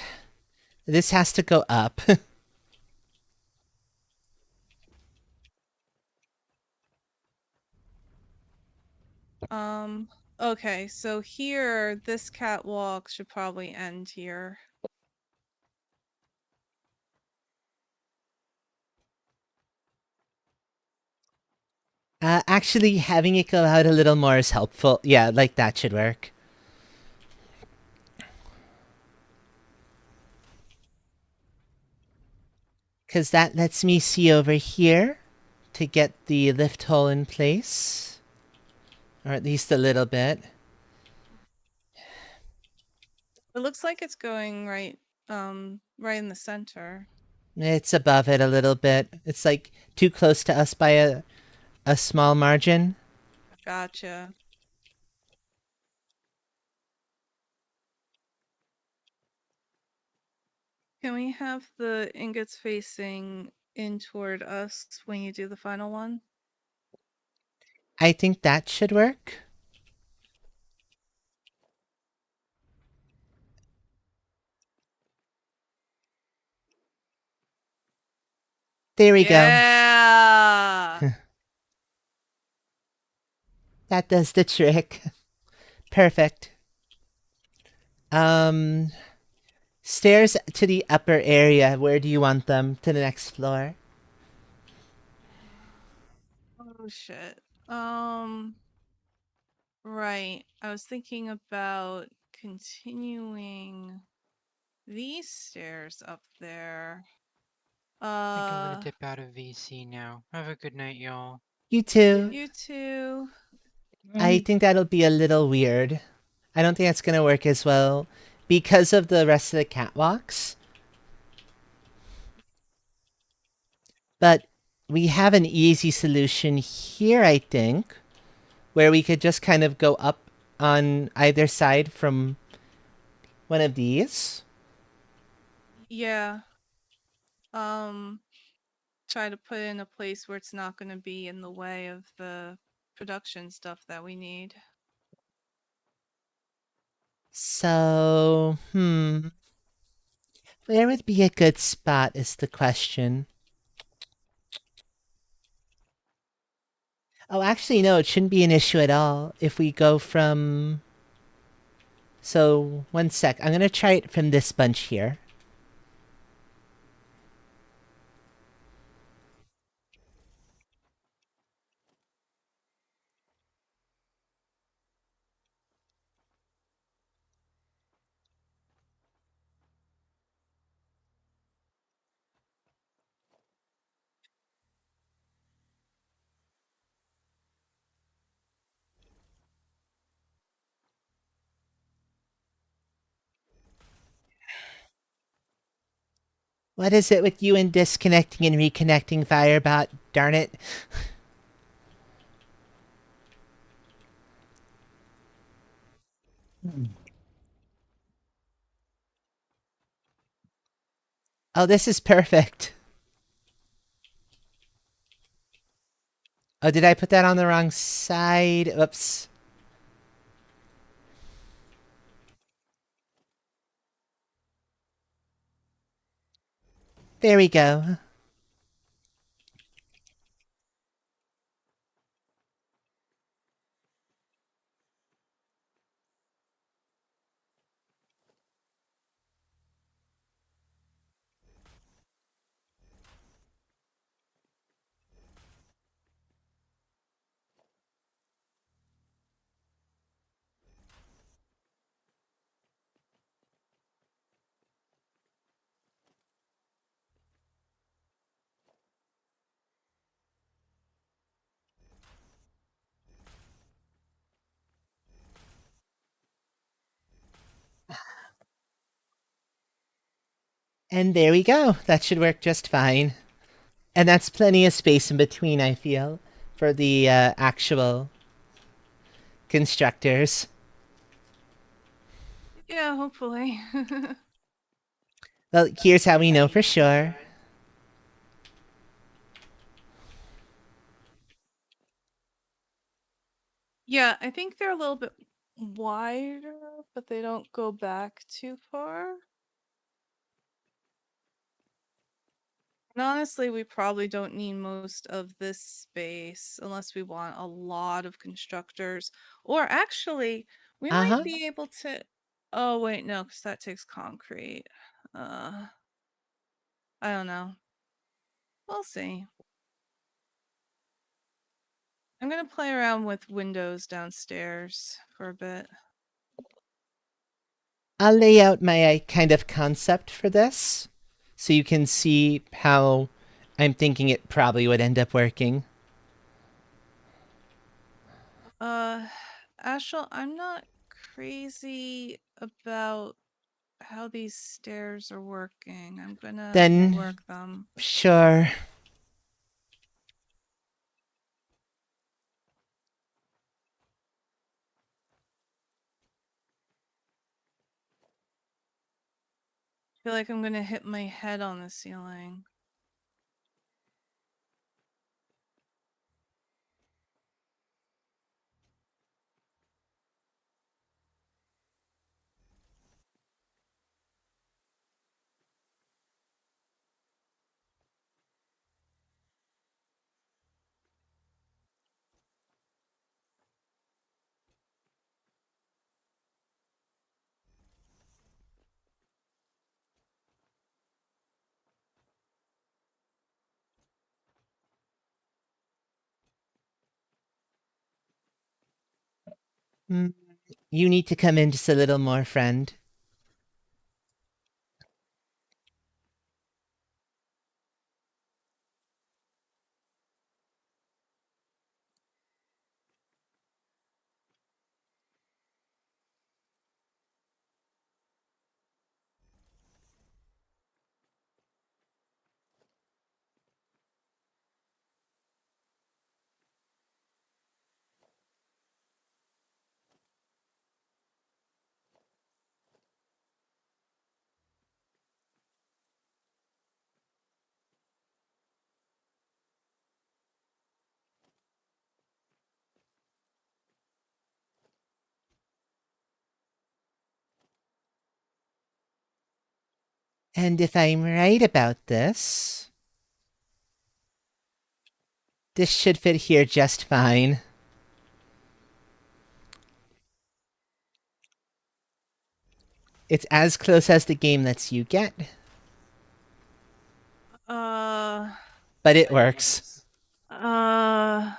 this has to go up. Okay, so here, this catwalk should probably end here. Actually, having it go out a little more is helpful. Yeah, like that should work. Because that lets me see over here to get the lift hole in place. Or at least a little bit. It looks like it's going right in the center. It's above it a little bit. It's like too close to us by a small margin. Gotcha. Can we have the ingots facing in toward us when you do the final one? I think that should work. There we go. Yeah. That does the trick. Perfect. Stairs to the upper area. Where do you want them? To the next floor? Oh shit. Right. I was thinking about continuing these stairs up there. I think I'm gonna dip out of VC now. Have a good night, y'all. You too. You too. I think that'll be a little weird. I don't think that's gonna work as well because of the rest of the catwalks. But we have an easy solution here, I think, where we could just kind of go up on either side from one of these. Yeah. Try to put it in a place where it's not going to be in the way of the production stuff that we need. So, where would be a good spot is the question. Oh, actually, no, it shouldn't be an issue at all if we go from... So, one sec. I'm going to try it from this bunch here. What is it with you and disconnecting and reconnecting, Firebot? Darn it. Oh, this is perfect. Oh, did I put that on the wrong side? Oops. There we go. And there we go. That should work just fine. And that's plenty of space in between, I feel, for the actual constructors. Yeah, hopefully. Well, here's how we know for sure. Yeah, I think they're a little bit wider, but they don't go back too far. And honestly, we probably don't need most of this space unless we want a lot of constructors. Or actually, we might be able to. Oh wait, no, because that takes concrete. I don't know. We'll see. I'm gonna play around with windows downstairs for a bit. I'll lay out my kind of concept for this so you can see how I'm thinking it probably would end up working. Ashel, I'm not crazy about how these stairs are working. I'm gonna Then, rework them. sure. I feel like I'm gonna hit my head on the ceiling. You need to come in just a little more, friend. And if I'm right about this, this should fit here just fine. It's as close as the game lets you get, But it works. I'm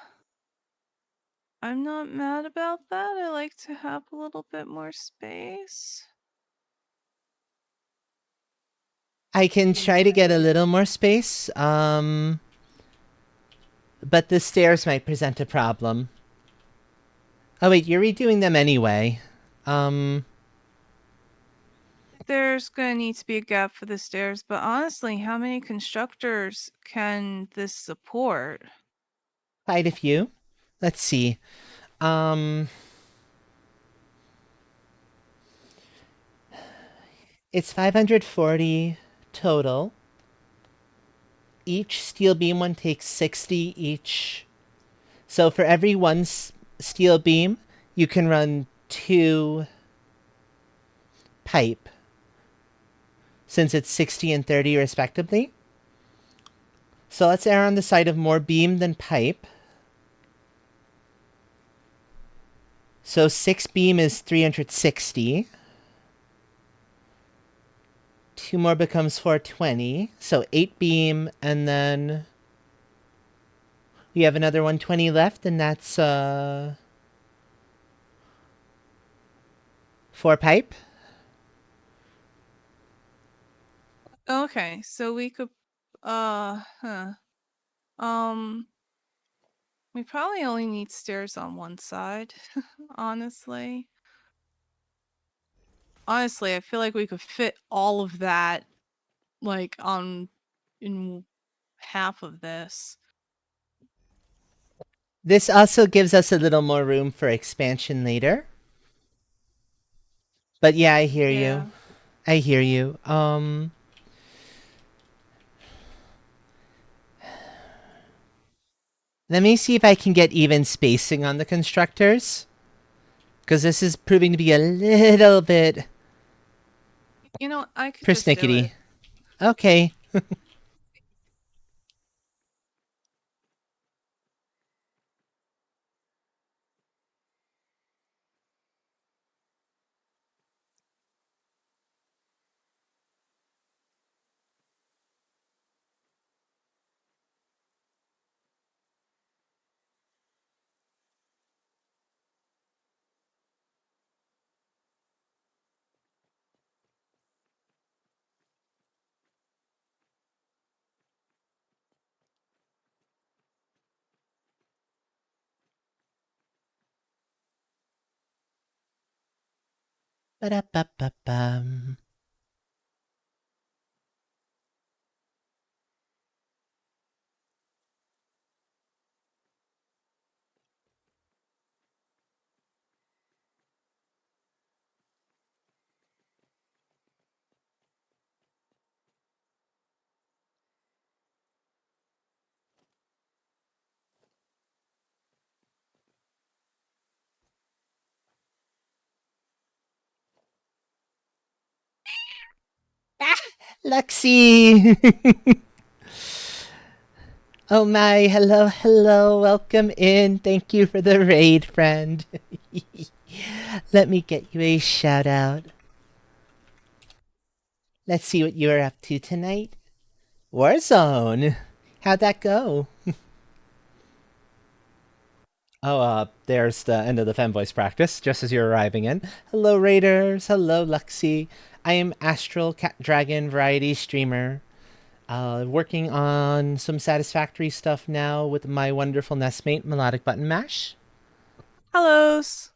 not mad about that. I like to have a little bit more space. I can try to get a little more space, but the stairs might present a problem. Oh wait, you're redoing them anyway. There's gonna need to be a gap for the stairs, but honestly, how many constructors can this support? Quite a few. Let's see. It's 540 total. Each steel beam one takes 60 each. So for every one steel beam, you can run 2 pipe, since it's 60 and 30 respectively. So let's err on the side of more beam than pipe. So 6 beam is 360. 2 more becomes 420. So 8 beam, and then we have another 120 left, and that's 4 pipe. Okay, so we could, we probably only need stairs on one side, honestly. Honestly, I feel like we could fit all of that, like, in half of this. This also gives us a little more room for expansion later. But yeah, I hear you. I hear you. Let me see if I can get even spacing on the constructors, because this is proving to be a little bit You know, I could just do persnickety. it. Okay. Ba-da-ba-ba-bum. Lexi! Oh my, hello, hello, welcome in. Thank you for the raid, friend. Let me get you a shout out. Let's see what you're up to tonight. Warzone! How'd that go? There's the end of the femvoice practice, just as you're arriving in. Hello, Raiders. Hello, Luxie. I am Astral Cat Dragon Variety Streamer. Working on some satisfactory stuff now with my wonderful nestmate, Melodic Button Mash. Hellos.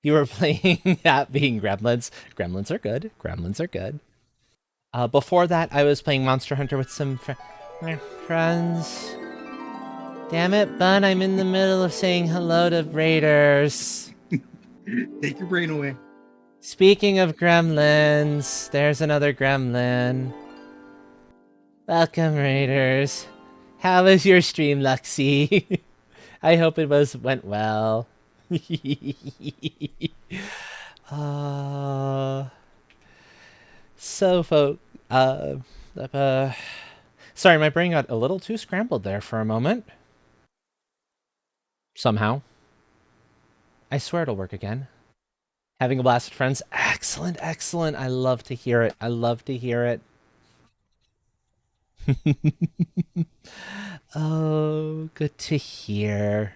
You were playing that being Gremlins. Gremlins are good. Gremlins are good. Before that, I was playing Monster Hunter with some my friends. Damn it, Bun, I'm in the middle of saying hello to Raiders. Take your brain away. Speaking of gremlins, there's another gremlin. Welcome, Raiders. How was your stream, Luxie? I hope it went well. So, folks, sorry, my brain got a little too scrambled there for a moment. Somehow. I swear it'll work again. Having a blast with friends. Excellent, excellent. I love to hear it. I love to hear it. Oh, good to hear.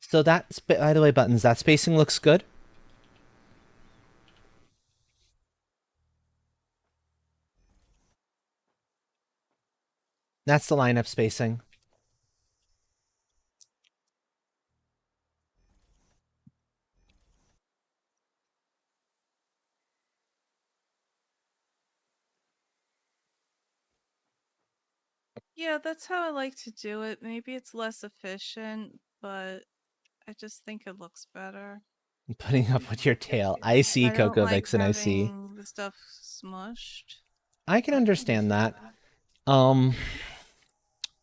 So that's, by the way, Buttons, that spacing looks good. That's the lineup spacing. Yeah, that's how I like to do it. Maybe it's less efficient, but I just think it looks better. Putting up with your tail. I see, I don't Coco like Vixen, I see. having the stuff smushed. I can understand that.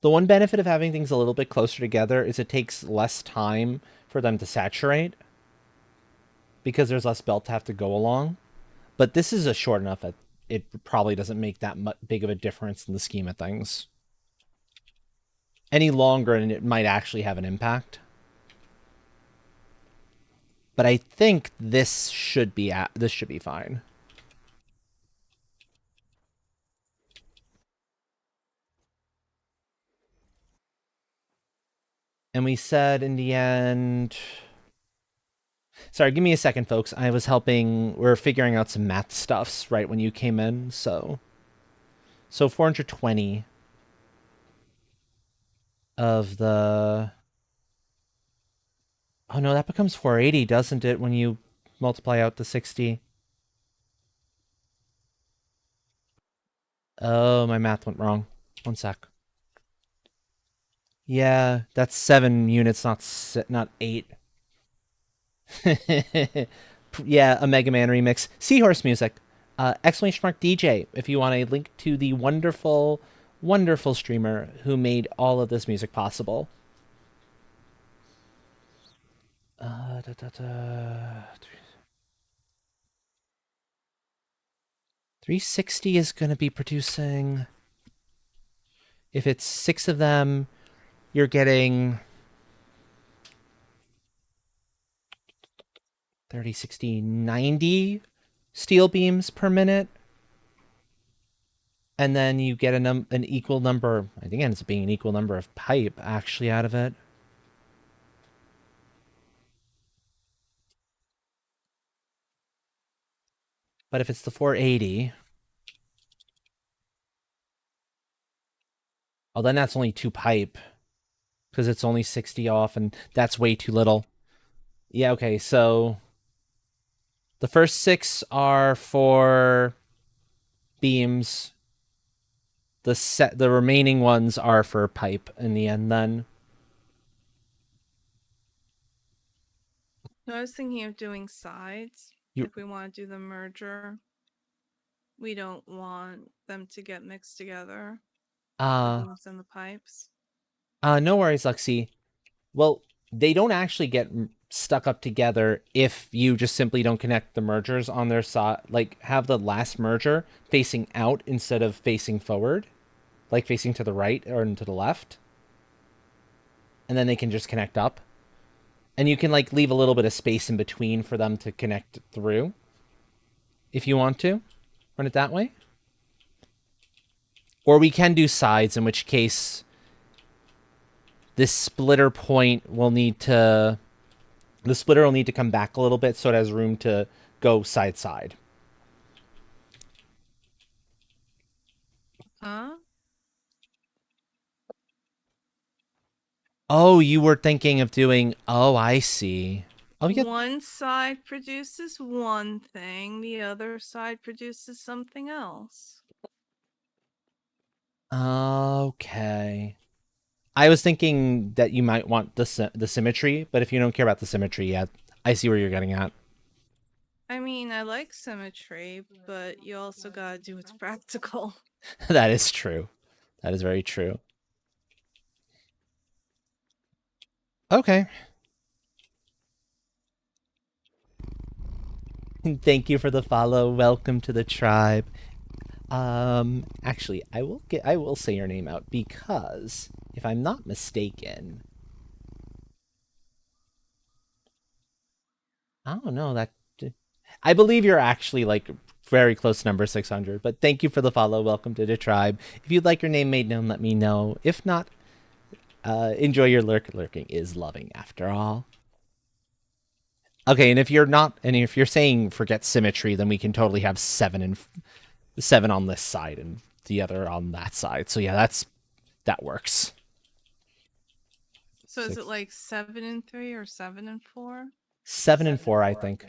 The one benefit of having things a little bit closer together is it takes less time for them to saturate because there's less belt to have to go along. But this is a short enough that it probably doesn't make that big of a difference in the scheme of things. Any longer and it might actually have an impact. But I think this should be fine. And we said in the end... Sorry, give me a second, folks. I was helping... We're figuring out some math stuffs right when you came in, so... So 420 of the... Oh no, that becomes 480, doesn't it, when you multiply out the 60? Oh, my math went wrong. One sec. Yeah, that's 7 units, not 8. Yeah, a Mega Man remix. Seahorse music. Exclamation mark DJ if you want a link to the wonderful, wonderful streamer who made all of this music possible. 360 is going to be producing... If it's 6 of them, you're getting 30, 60, 90 steel beams per minute. And then you get an equal number, I think it ends up being an equal number of pipe actually out of it. But if it's the 480, Oh, then that's only 2 pipe. Because it's only 60 off, and that's way too little. Yeah, okay, so... The first 6 are for beams. The remaining ones are for pipe in the end, then. No, I was thinking of doing sides. If we want to do the merger, we don't want them to get mixed together. The beams and the pipes. No worries, Lexi. Well, they don't actually get stuck up together if you just simply don't connect the mergers on their side. Like, have the last merger facing out instead of facing forward. Like, facing to the right or to the left. And then they can just connect up. And you can, like, leave a little bit of space in between for them to connect through. If you want to. Run it that way. Or we can do sides, in which case this splitter point will need to... The splitter will need to come back a little bit so it has room to go side-side. Huh? Oh, you were thinking of doing... Oh, I see. Oh, yeah. One side produces one thing, the other side produces something else. Okay. I was thinking that you might want the symmetry, but if you don't care about the symmetry, yeah, I see where you're getting at. I mean, I like symmetry, but you also gotta do what's practical. That is true. That is very true. Okay. Thank you for the follow. Welcome to the tribe. Actually, I will say your name out because if I'm not mistaken, I don't know that. I believe you're actually like very close to number 600. But thank you for the follow. Welcome to the tribe. If you'd like your name made known, let me know. If not, enjoy your lurk. Lurking is loving after all. Okay, and if you're saying forget symmetry, then we can totally have 7 on this side and the other on that side. So yeah, that works. So is it like 7 and 3 or 7 and 4? 7 and 4, I think.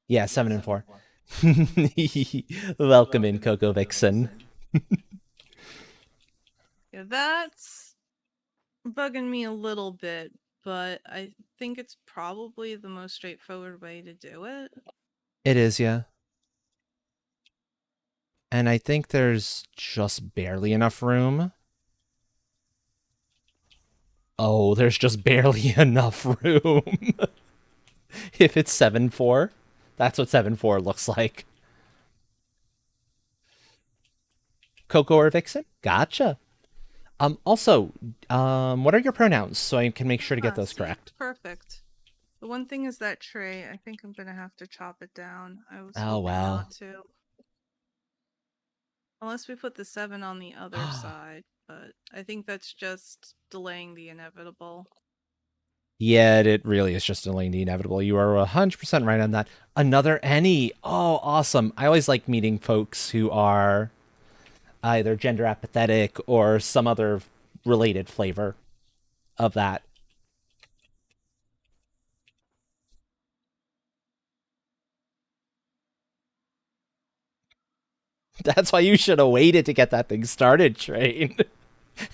Yeah, 7 and 4. Welcome in, Coco Vixen. Yeah, that's bugging me a little bit, but I think it's probably the most straightforward way to do it. It is, yeah. And I think there's just barely enough room. Oh, there's just barely enough room. If it's 7-4, that's what 7-4 looks like. Coco or Vixen? Gotcha. Also, what are your pronouns so I can make sure to get those correct? Perfect. The one thing is that tray. I think I'm gonna have to chop it down. I was Oh, hoping well. not to. Unless we put the 7 on the other side, but I think that's just delaying the inevitable. Yeah, it really is just delaying the inevitable. You are 100% right on that. Another Any. Oh, awesome. I always like meeting folks who are either gender apathetic or some other related flavor of that. That's why you should have waited to get that thing started, Train.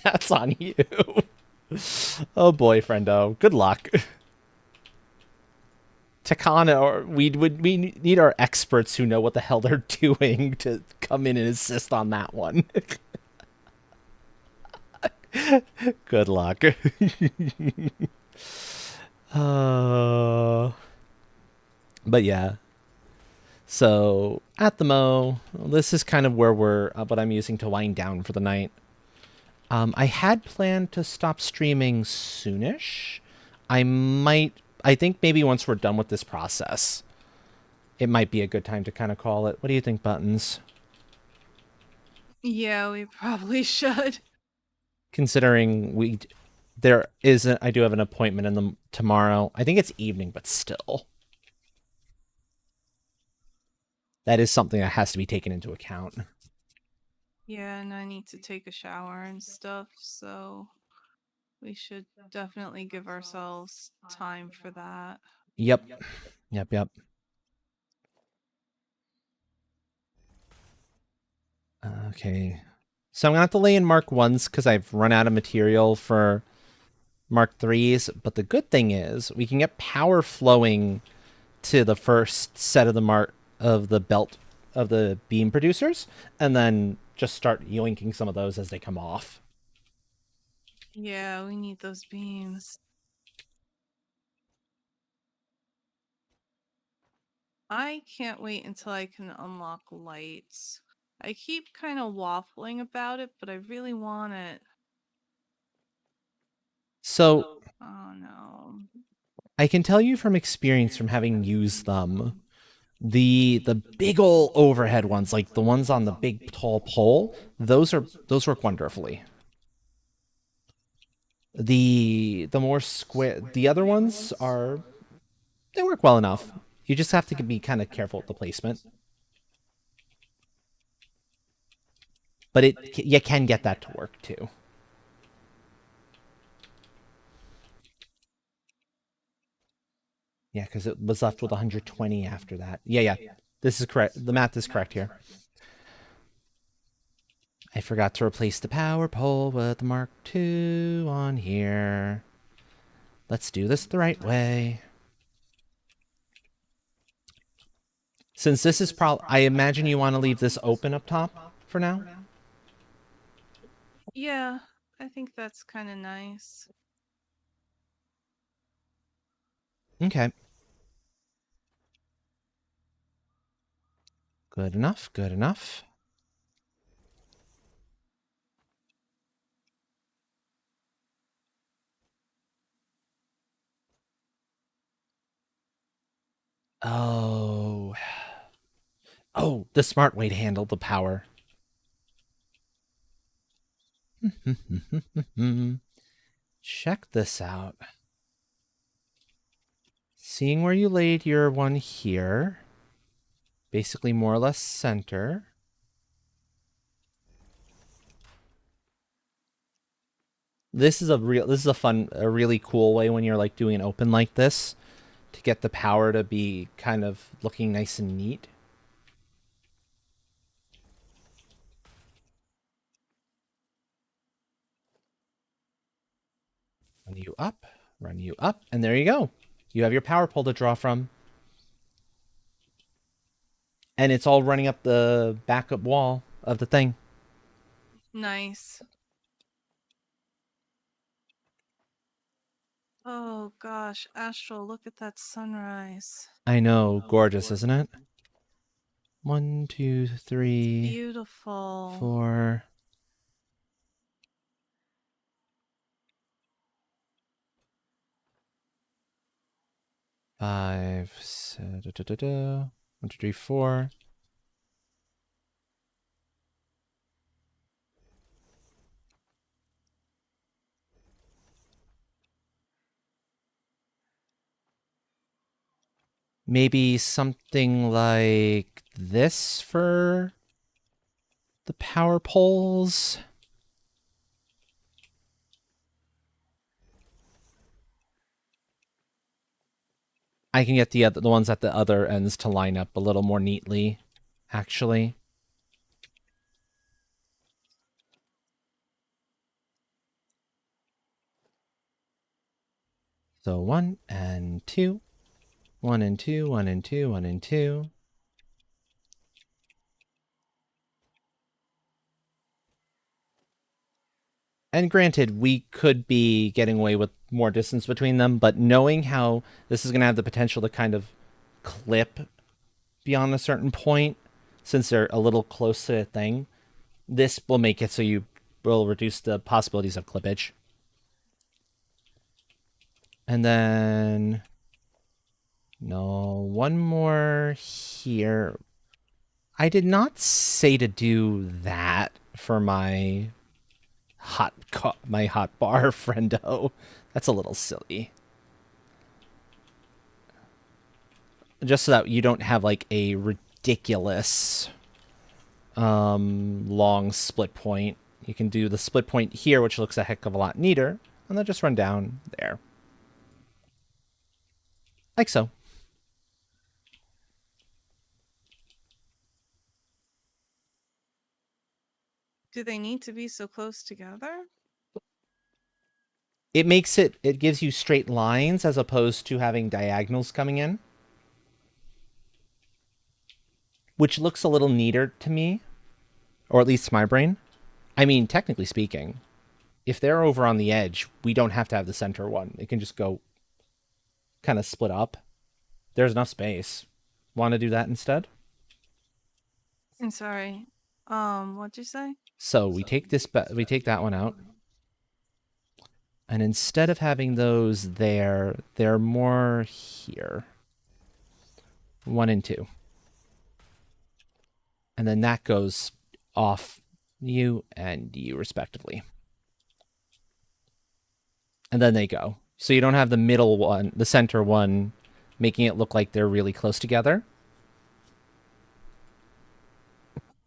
That's on you. Oh, boyfriendo. Good luck. Takana, or we need our experts who know what the hell they're doing to come in and assist on that one. Good luck. But yeah. So at the Mo, this is kind of where what I'm using to wind down for the night. I had planned to stop streaming soonish. I think maybe once we're done with this process, it might be a good time to kind of call it. What do you think, Buttons? Yeah, we probably should. Considering I do have an appointment in the tomorrow. I think it's evening, but still. That is something that has to be taken into account. Yeah, and I need to take a shower and stuff, so we should definitely give ourselves time for that. Yep. Yep. Okay. So I'm going to have to lay in Mark 1s because I've run out of material for Mark 3s. But the good thing is we can get power flowing to the first set of the belt of the beam producers, and then just start yoinking some of those as they come off. Yeah, we need those beams. I can't wait until I can unlock lights. I keep kind of waffling about it, but I really want it. So Oh no. I can tell you from experience from having used them, the big ol' overhead ones, like the ones on the big tall pole, those work wonderfully. The more square, the other ones they work well enough. You just have to be kind of careful with the placement. But you can get that to work too. Yeah, because it was left with 120 after that. Yeah. This is correct. The math is correct here. I forgot to replace the power pole with the Mark II on here. Let's do this the right way. Since this is I imagine you want to leave this open up top for now? Yeah, I think that's kind of nice. Okay. Good enough. Oh. Oh, the smart way to handle the power. Check this out. Seeing where you laid your one here, basically more or less center. This is a really cool way when you're like doing an open like this to get the power to be kind of looking nice and neat. Run you up, and there you go. You have your power pole to draw from. And it's all running up the backup wall of the thing. Nice. Oh gosh, Astral, look at that sunrise. I know, gorgeous, isn't it? 1, 2, 3, Beautiful. 4. Five, 1, 2, 3, 4. Maybe something like this for the power poles. I can get the ones at the other ends to line up a little more neatly, actually. So 1 and 2. 1 and 2, 1 and 2, 1 and 2. And granted, we could be getting away with more distance between them, but knowing how this is going to have the potential to kind of clip beyond a certain point, since they're a little close to a thing, this will make it so you will reduce the possibilities of clippage. And then, no, one more here. I did not say to do that for my hot bar friendo. That's a little silly. Just so that you don't have like a ridiculous long split point. You can do the split point here, which looks a heck of a lot neater, and then just run down there. Like so. Do they need to be so close together? It gives you straight lines as opposed to having diagonals coming in, which looks a little neater to me, or at least to my brain. I mean, technically speaking, if they're over on the edge, we don't have to have the center one. It can just go kind of split up. There's enough space. Want to do that instead? I'm sorry. What'd you say? So we take we take that one out. And instead of having those there, they're more here. 1 and 2. And then that goes off you and you respectively. And then they go. So you don't have the middle one, the center one, making it look like they're really close together.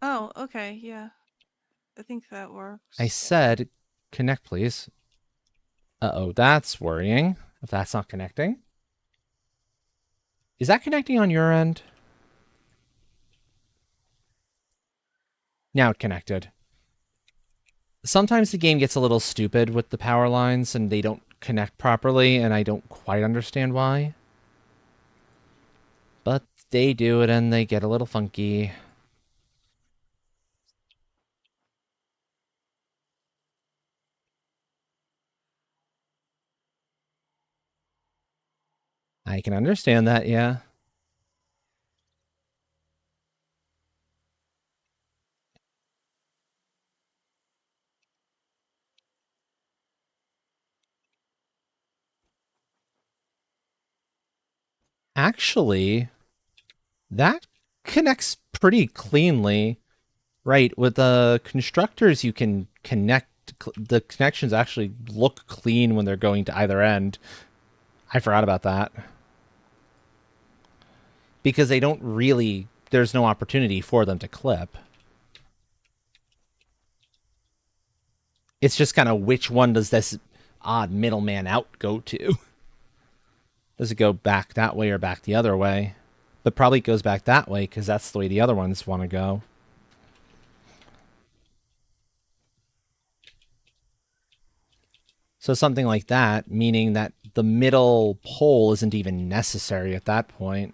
Oh, okay, yeah. I think that works. I said, connect, please. Uh-oh, that's worrying. If that's not connecting. Is that connecting on your end? Now it connected. Sometimes the game gets a little stupid with the power lines and they don't connect properly, and I don't quite understand why. But they do it and they get a little funky. I can understand that, yeah. Actually, that connects pretty cleanly. Right, with the constructors, you can connect. The connections actually look clean when they're going to either end. I forgot about that. Because they don't really, there's no opportunity for them to clip. It's just kind of which one does this odd middleman out go to? Does it go back that way or back the other way? But probably goes back that way because that's the way the other ones want to go. So something like that, meaning that the middle pole isn't even necessary at that point.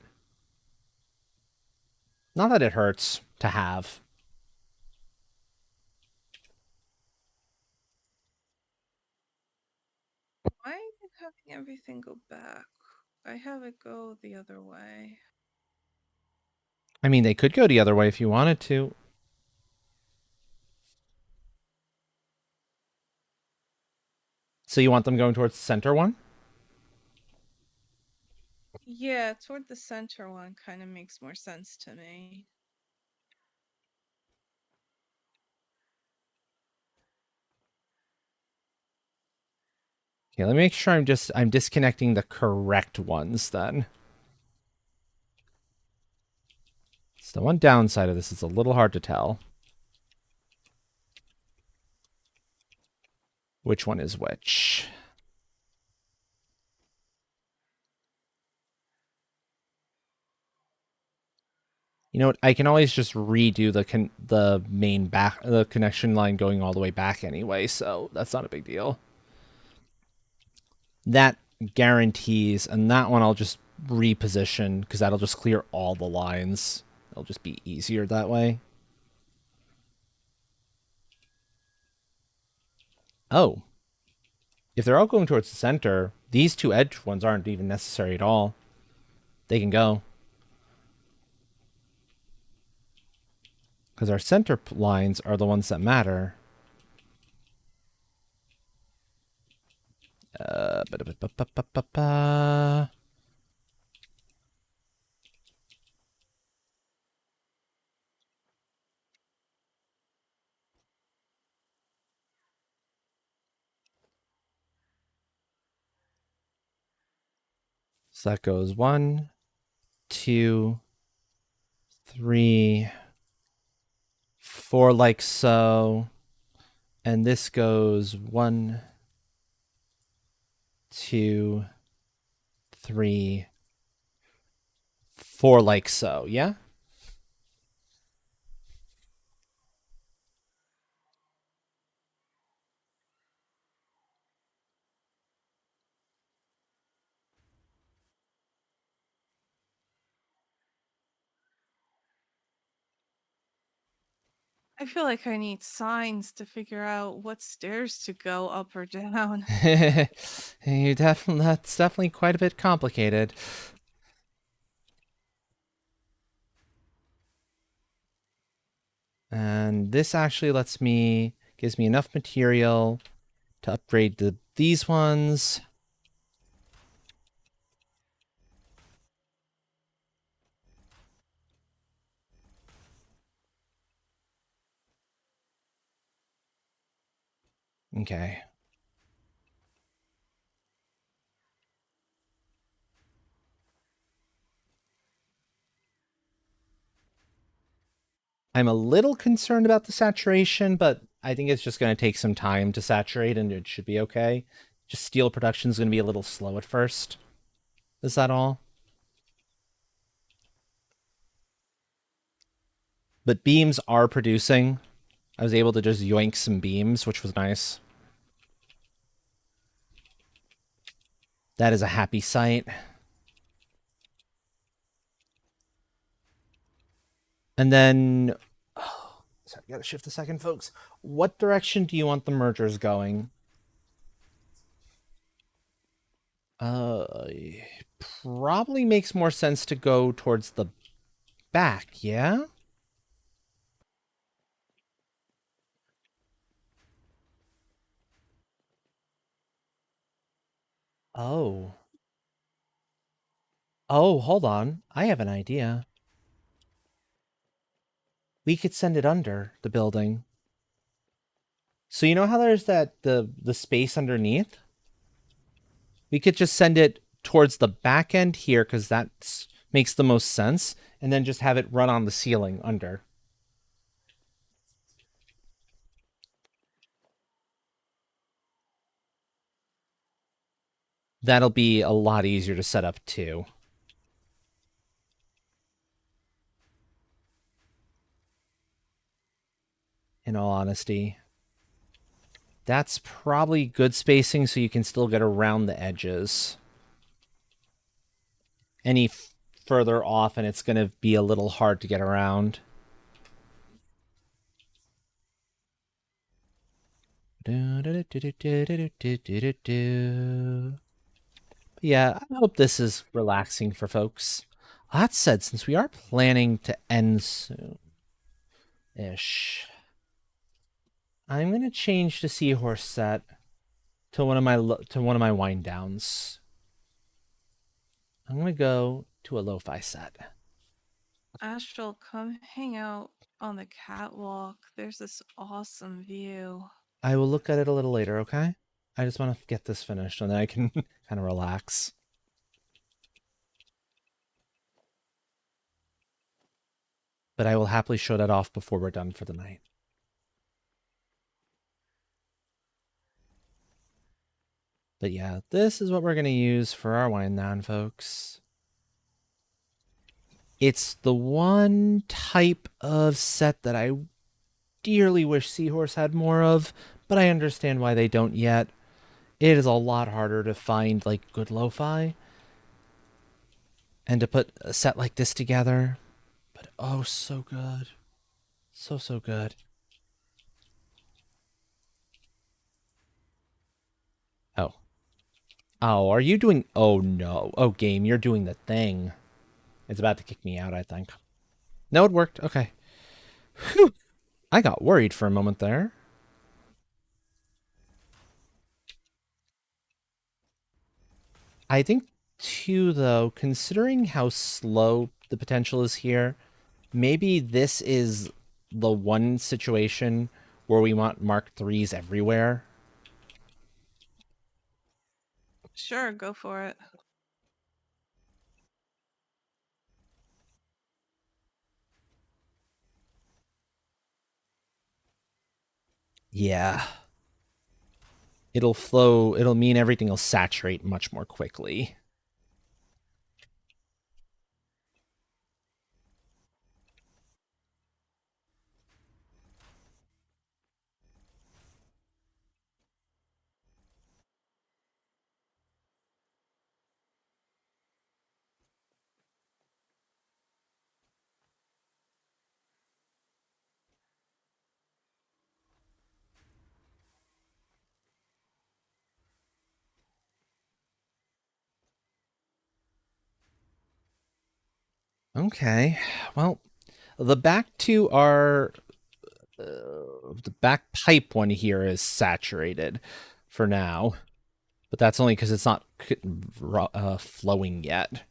Not that it hurts to have. Why are you having everything go back? I have it go the other way. I mean, they could go the other way if you wanted to. So you want them going towards the center one? Yeah, toward the center one kind of makes more sense to me. Okay, let me make sure I'm disconnecting the correct ones then. So the one downside of this is a little hard to tell which one is which. You know what? I can always just redo the main the connection line going all the way back anyway, so that's not a big deal. That guarantees, and that one I'll just reposition because that'll just clear all the lines. It'll just be easier that way. Oh. If they're all going towards the center, these two edge ones aren't even necessary at all. They can go. Because our center lines are the ones that matter. So that goes 1, 2, 3, 4 like so. And this goes 1, 2, 3, 4 like so, yeah? I feel like I need signs to figure out what stairs to go up or down. That's definitely quite a bit complicated. And this actually gives me enough material to upgrade these ones. Okay. I'm a little concerned about the saturation, but I think it's just going to take some time to saturate and it should be okay. Just steel production is going to be a little slow at first. Is that all? But beams are producing. I was able to just yoink some beams, which was nice. That is a happy sight. And then, oh, sorry, gotta shift a second, folks. What direction do you want the mergers going? Probably makes more sense to go towards the back, yeah? Oh. Oh, hold on. I have an idea. We could send it under the building. So you know how there's the space underneath? We could just send it towards the back end here because that makes the most sense, and then just have it run on the ceiling under. That'll be a lot easier to set up too. In all honesty. That's probably good spacing so you can still get around the edges. Any further off and it's going to be a little hard to get around. Yeah, I hope this is relaxing for folks. That said, since we are planning to end soon-ish, I'm gonna change the seahorse set to one of my wind downs. I'm gonna go to a lo-fi set. Astral, come hang out on the catwalk. There's this awesome view. I will look at it a little later, okay? I just want to get this finished and then I can kind of relax. But I will happily show that off before we're done for the night. But yeah, this is what we're going to use for our wind down, folks. It's the one type of set that I dearly wish Seahorse had more of, but I understand why they don't yet. It is a lot harder to find like good lo-fi and to put a set like this together. But oh, so good. So good. Oh. Oh, are you doing... Oh, no. Oh, game, you're doing the thing. It's about to kick me out, I think. No, it worked. Okay. Whew. I got worried for a moment there. I think, too, though, considering how slow the potential is here, maybe this is the one situation where we want Mark IIIs everywhere. Sure, go for it. Yeah. It'll flow, it'll mean everything will saturate much more quickly. Okay. Well, the back two are the back pipe one here is saturated for now, but that's only because it's not flowing yet.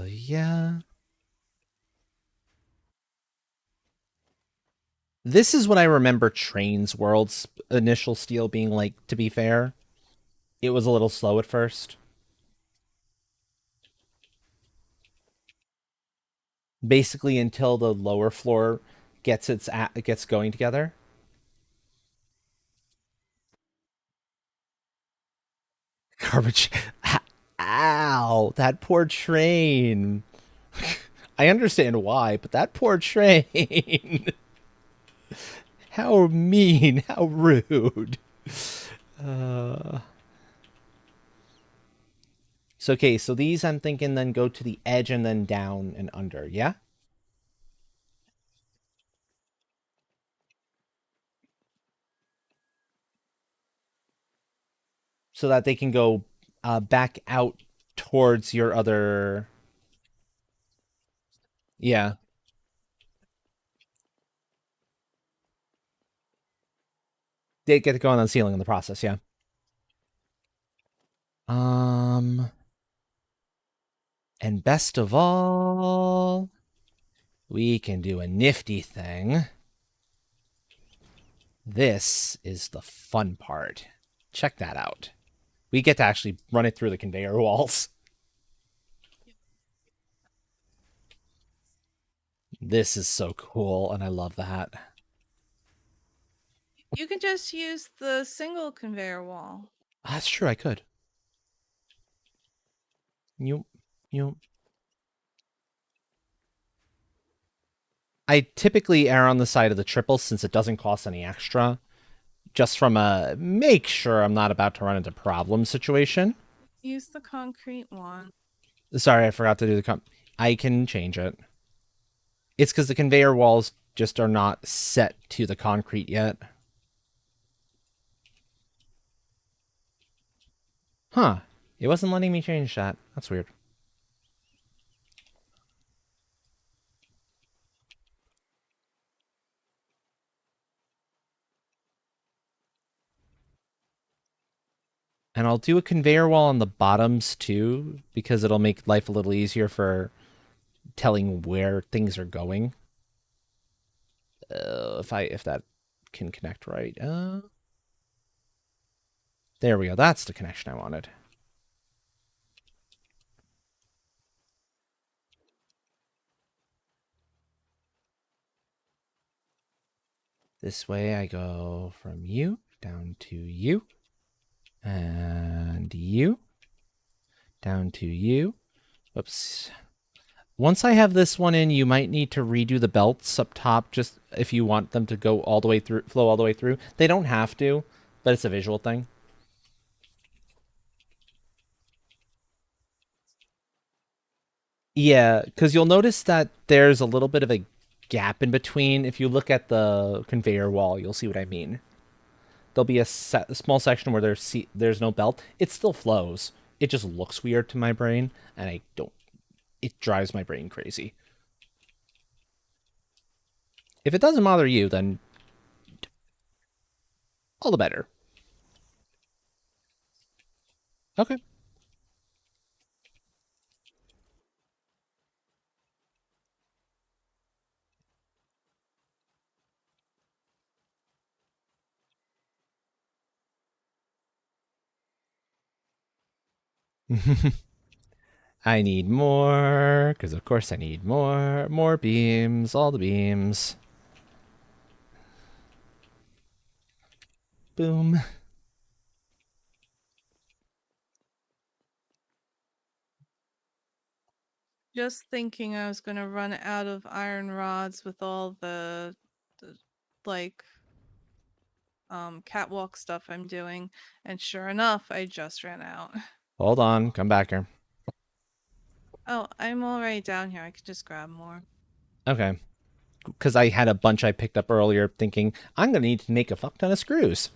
Yeah. This is what I remember Trains World's initial steel being like, to be fair. It was a little slow at first. Basically until the lower floor gets gets going together. Garbage. Ow, that poor train. I understand why, but that poor train. How mean, how rude. So, okay, so these I'm thinking then go to the edge and then down and under, yeah? So that they can go back out towards your other. Yeah. They get to go on the ceiling in the process, yeah. Um, and best of all, we can do a nifty thing. This is the fun part. Check that out. We get to actually run it through the conveyor walls. This is so cool, and I love that. You can just use the single conveyor wall. That's true, I could. You. I typically err on the side of the triple since it doesn't cost any extra. Just from a make sure I'm not about to run into problem situation. Use the concrete one. Sorry, I forgot to do the I can change it. It's because the conveyor walls just are not set to the concrete yet. Huh. It wasn't letting me change that. That's weird. And I'll do a conveyor wall on the bottoms too, because it'll make life a little easier for telling where things are going. If that can connect right. There we go. That's the connection I wanted. This way I go from you down to you. And you. Down to you. Whoops. Once I have this one in, you might need to redo the belts up top just if you want them to go all the way through, flow all the way through. They don't have to, but it's a visual thing. Yeah, because you'll notice that there's a little bit of a gap in between. If you look at the conveyor wall, you'll see what I mean. There'll be a small section where there's no belt. It still flows. It just looks weird to my brain, and I don't. It drives my brain crazy. If it doesn't bother you, then all the better. Okay. I need more, because of course I need more. More beams, all the beams. Boom. Just thinking I was gonna run out of iron rods with all the like catwalk stuff I'm doing, and sure enough, I just ran out. Hold on, come back here. Oh, I'm already down here. I could just grab more. Okay. Because I had a bunch I picked up earlier thinking, I'm going to need to make a fuck ton of screws.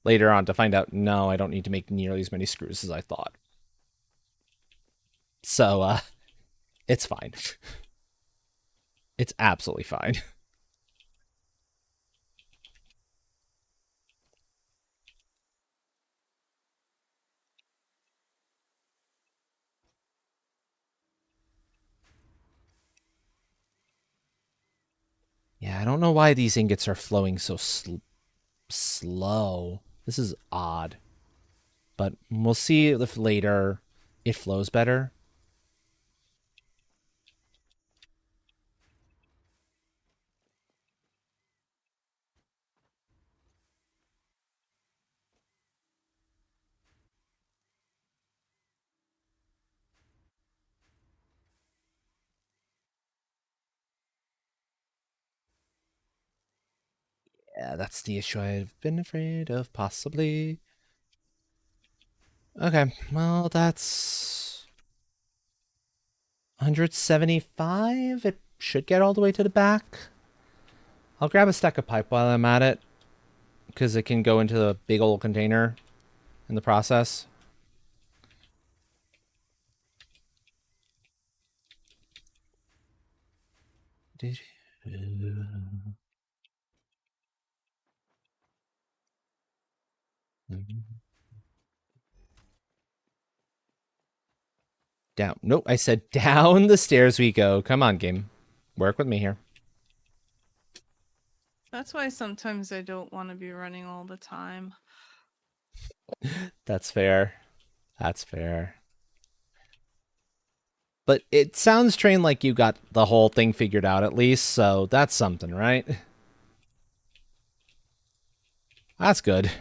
Later on to find out, no, I don't need to make nearly as many screws as I thought. So, it's fine. It's absolutely fine. Yeah, I don't know why these ingots are flowing so slow. This is odd. But we'll see if later it flows better. Yeah, that's the issue I've been afraid of, possibly. Okay, well, that's 175. It should get all the way to the back. I'll grab a stack of pipe while I'm at it, because it can go into the big old container in the process. Down. Nope, I said down the stairs we go. Come on, game. Work with me here. That's why sometimes I don't want to be running all the time. That's fair. That's fair. But it sounds, Train, like you got the whole thing figured out at least, so that's something, right? That's good.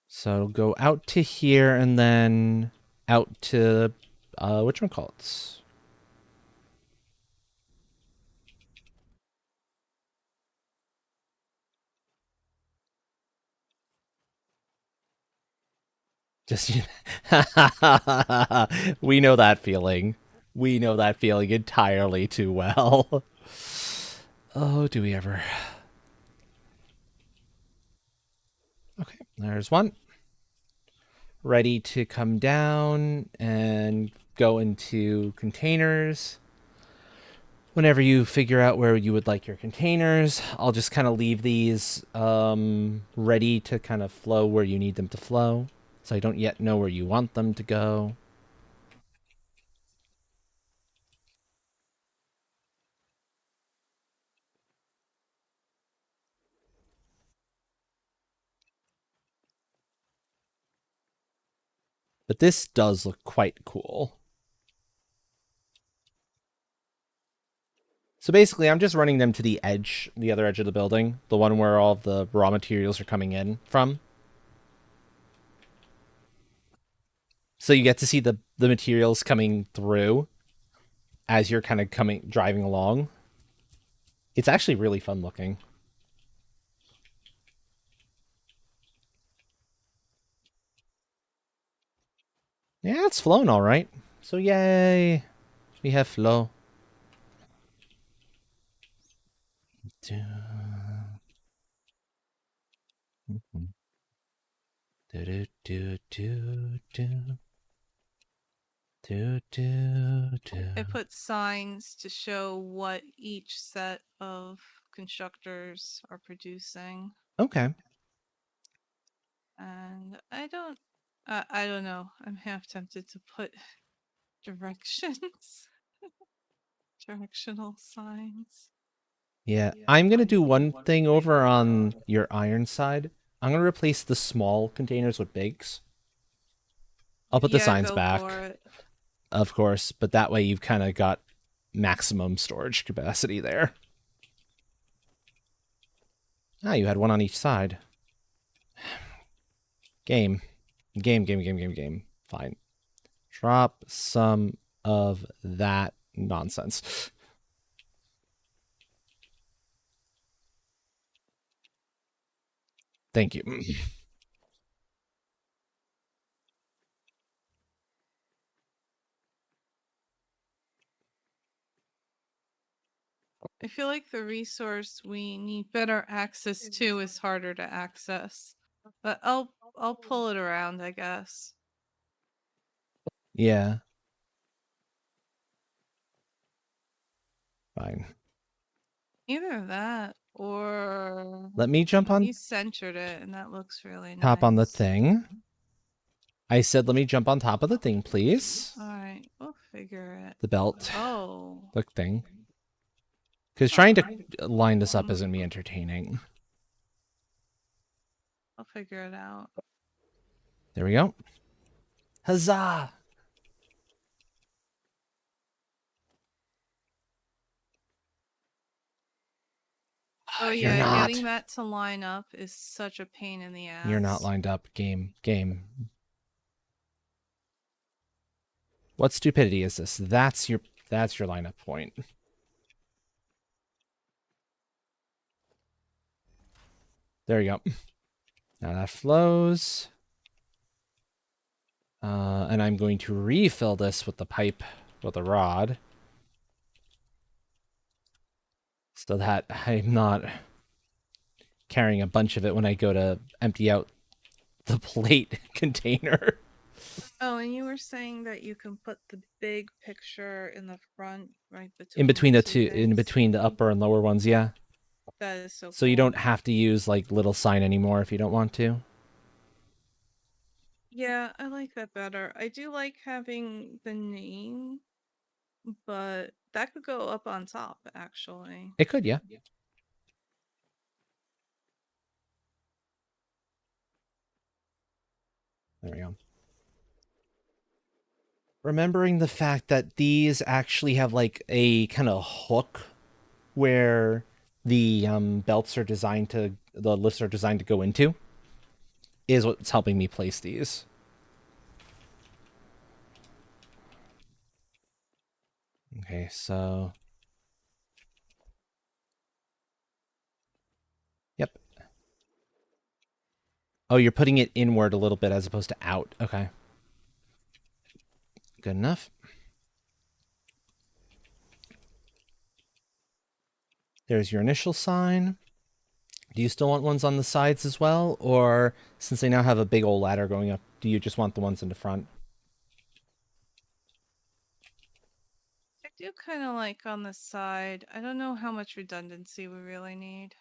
So go out to here and then out to which one called? Just we know that feeling. We know that feeling entirely too well. Oh, do we ever? Okay, there's one. Ready to come down and go into containers. Whenever you figure out where you would like your containers, I'll just kind of leave these ready to kind of flow where you need them to flow. So I don't yet know where you want them to go. But this does look quite cool. So basically, I'm just running them to the edge, the other edge of the building, the one where all of the raw materials are coming in from. So you get to see the materials coming through as you're kind of driving along. It's actually really fun looking. Yeah, it's flown all right. So yay, we have flow. I put signs to show what each set of constructors are producing. Okay. And I don't know. I'm half tempted to put directions, directional signs. Yeah, I'm gonna do one thing over on your iron side. I'm gonna replace the small containers with bigs. I'll put the Yeah, signs go back, for it. of course, but that way you've kind of got maximum storage capacity there. Ah, you had one on each side. Game. Game. Fine. Drop some of that nonsense. Thank you. I feel like the resource we need better access to is harder to access. But I'll pull it around, I guess. Yeah. Fine. Either that or Let me jump on you centered it and that looks really top nice. on the thing. I said let me jump on top of the thing, please. Alright, we'll figure it. The belt. Oh. The thing. Because trying to line this up isn't me entertaining. I'll figure it out. There we go. Huzzah! Oh You're yeah, not. getting that to line up is such a pain in the ass. You're not lined up. Game. What stupidity is this? That's your lineup point. There you go. Now that flows. And I'm going to refill this with the pipe, with a rod. So that I'm not carrying a bunch of it when I go to empty out the plate container. Oh, and you were saying that you can put the big picture in the front, right between In between the two, things? in between the upper and lower ones, yeah. That is so So you cool. don't have to use like little sign anymore if you don't want to. Yeah, I like that better. I do like having the name, but that could go up on top, actually. It could, yeah. There we go. Remembering the fact that these actually have like a kind of hook where the belts are designed to, the lifts are designed to go into, is what's helping me place these. Okay, so. Yep. Oh, you're putting it inward a little bit as opposed to out. Okay. Good enough. There's your initial sign. Do you still want ones on the sides as well? Or since they now have a big old ladder going up, do you just want the ones in the front? I do kind of like on the side. I don't know how much redundancy we really need.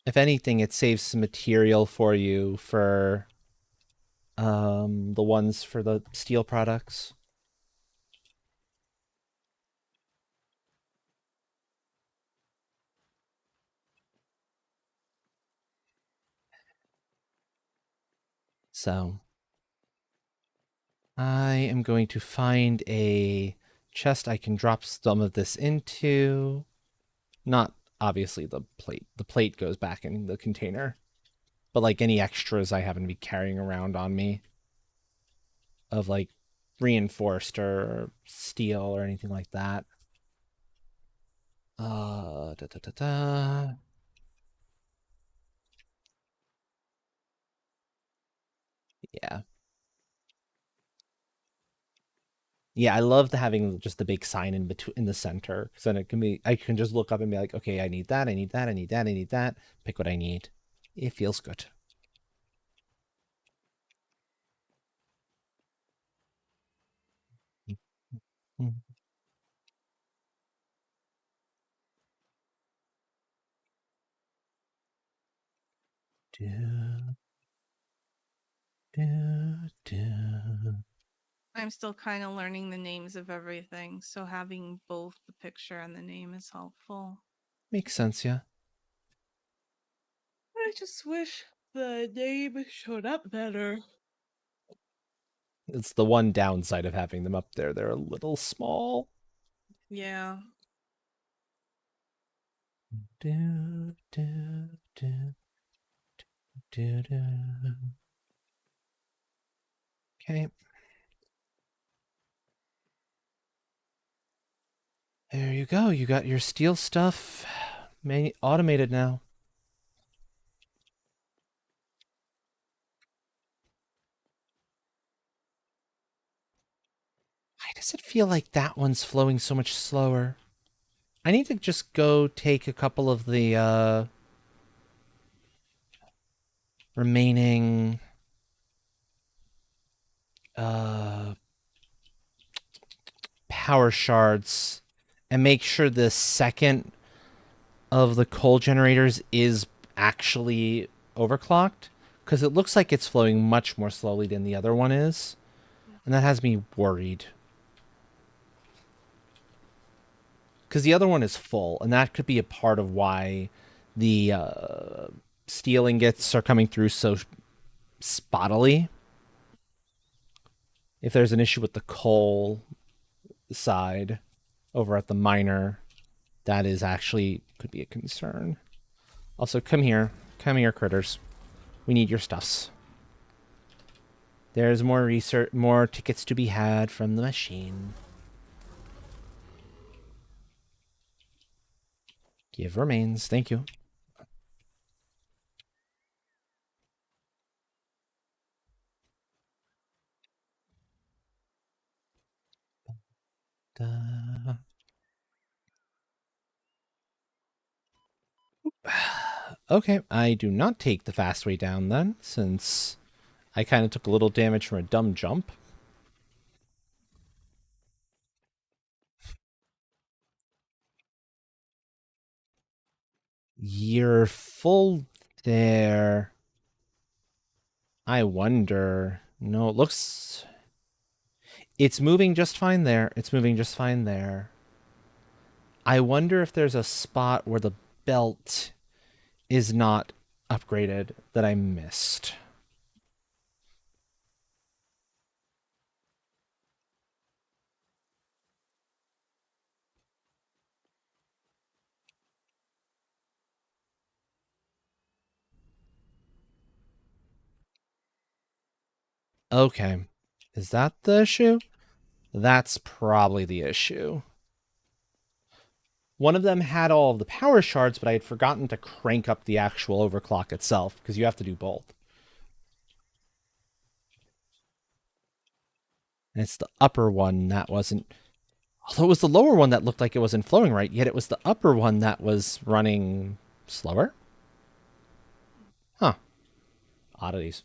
If anything, it saves some material for you for the ones for the steel products. So I am going to find a chest I can drop some of this into. Not obviously the plate. The plate goes back in the container. But like any extras I happen to be carrying around on me of like reinforced or steel or anything like that. Da, da, da, da. Yeah. Yeah, I love having just the big sign in between in the center, because then it can be, I can just look up and be like, okay, I need that, I need that, I need that, I need that. Pick what I need. It feels good. Do, do. I'm still kind of learning the names of everything, so having both the picture and the name is helpful. Makes sense, yeah. I just wish the name showed up better. It's the one downside of having them up there. They're a little small. Yeah. Do, do, do, do, do. Okay. There you go. You got your steel stuff automated now. Why does it feel like that one's flowing so much slower? I need to just go take a couple of the remaining power shards and make sure the second of the coal generators is actually overclocked, because it looks like it's flowing much more slowly than the other one is, and that has me worried. Because the other one is full, and that could be a part of why the steel ingots are coming through so spottily. If there's an issue with the coal side over at the miner, that is actually could be a concern. Also, come here, critters. We need your stuffs. There's more research, more tickets to be had from the machine. Give remains, thank you. Okay, I do not take the fast way down then, since I kind of took a little damage from a dumb jump. You're full there. I wonder. No, it looks... It's moving just fine there. It's moving just fine there. I wonder if there's a spot where the belt is not upgraded that I missed. Okay. Is that the issue? That's probably the issue. One of them had all of the power shards, but I had forgotten to crank up the actual overclock itself, because you have to do both. And it's the upper one that wasn't... Although it was the lower one that looked like it wasn't flowing right, yet it was the upper one that was running slower? Huh. Oddities.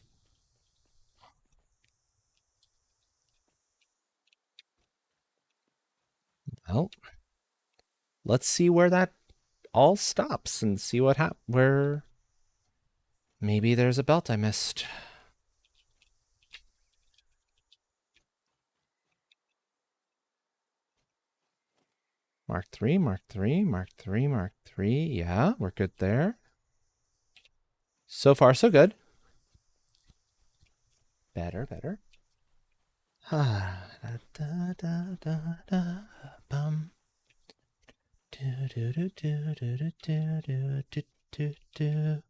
Well, let's see where that all stops and see what where maybe there's a belt I missed. Mark 3, Mark 3, Mark 3, Mark 3. Yeah, we're good there. So far, so good. Better, better. Ah, da, da, da, da, bum. Do, do, do, do, do, do, do, do, do, do.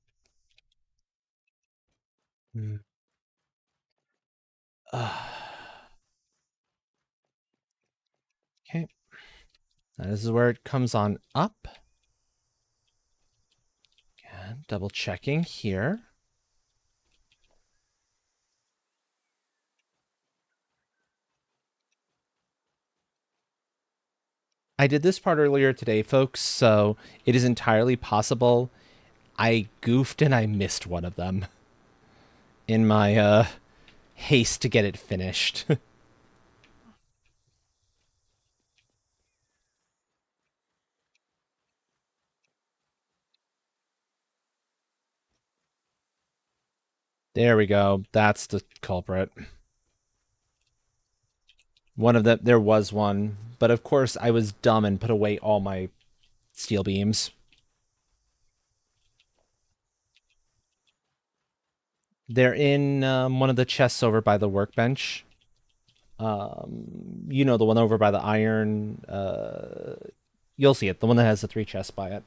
Hmm. Okay. Now this is where it comes on up. Again, double checking here. I did this part earlier today, folks, so it is entirely possible I goofed and I missed one of them in my haste to get it finished. There we go. That's the culprit. One of them, there was one, but of course I was dumb and put away all my steel beams. They're in one of the chests over by the workbench. You know, the one over by the iron. You'll see it. The one that has the 3 chests by it.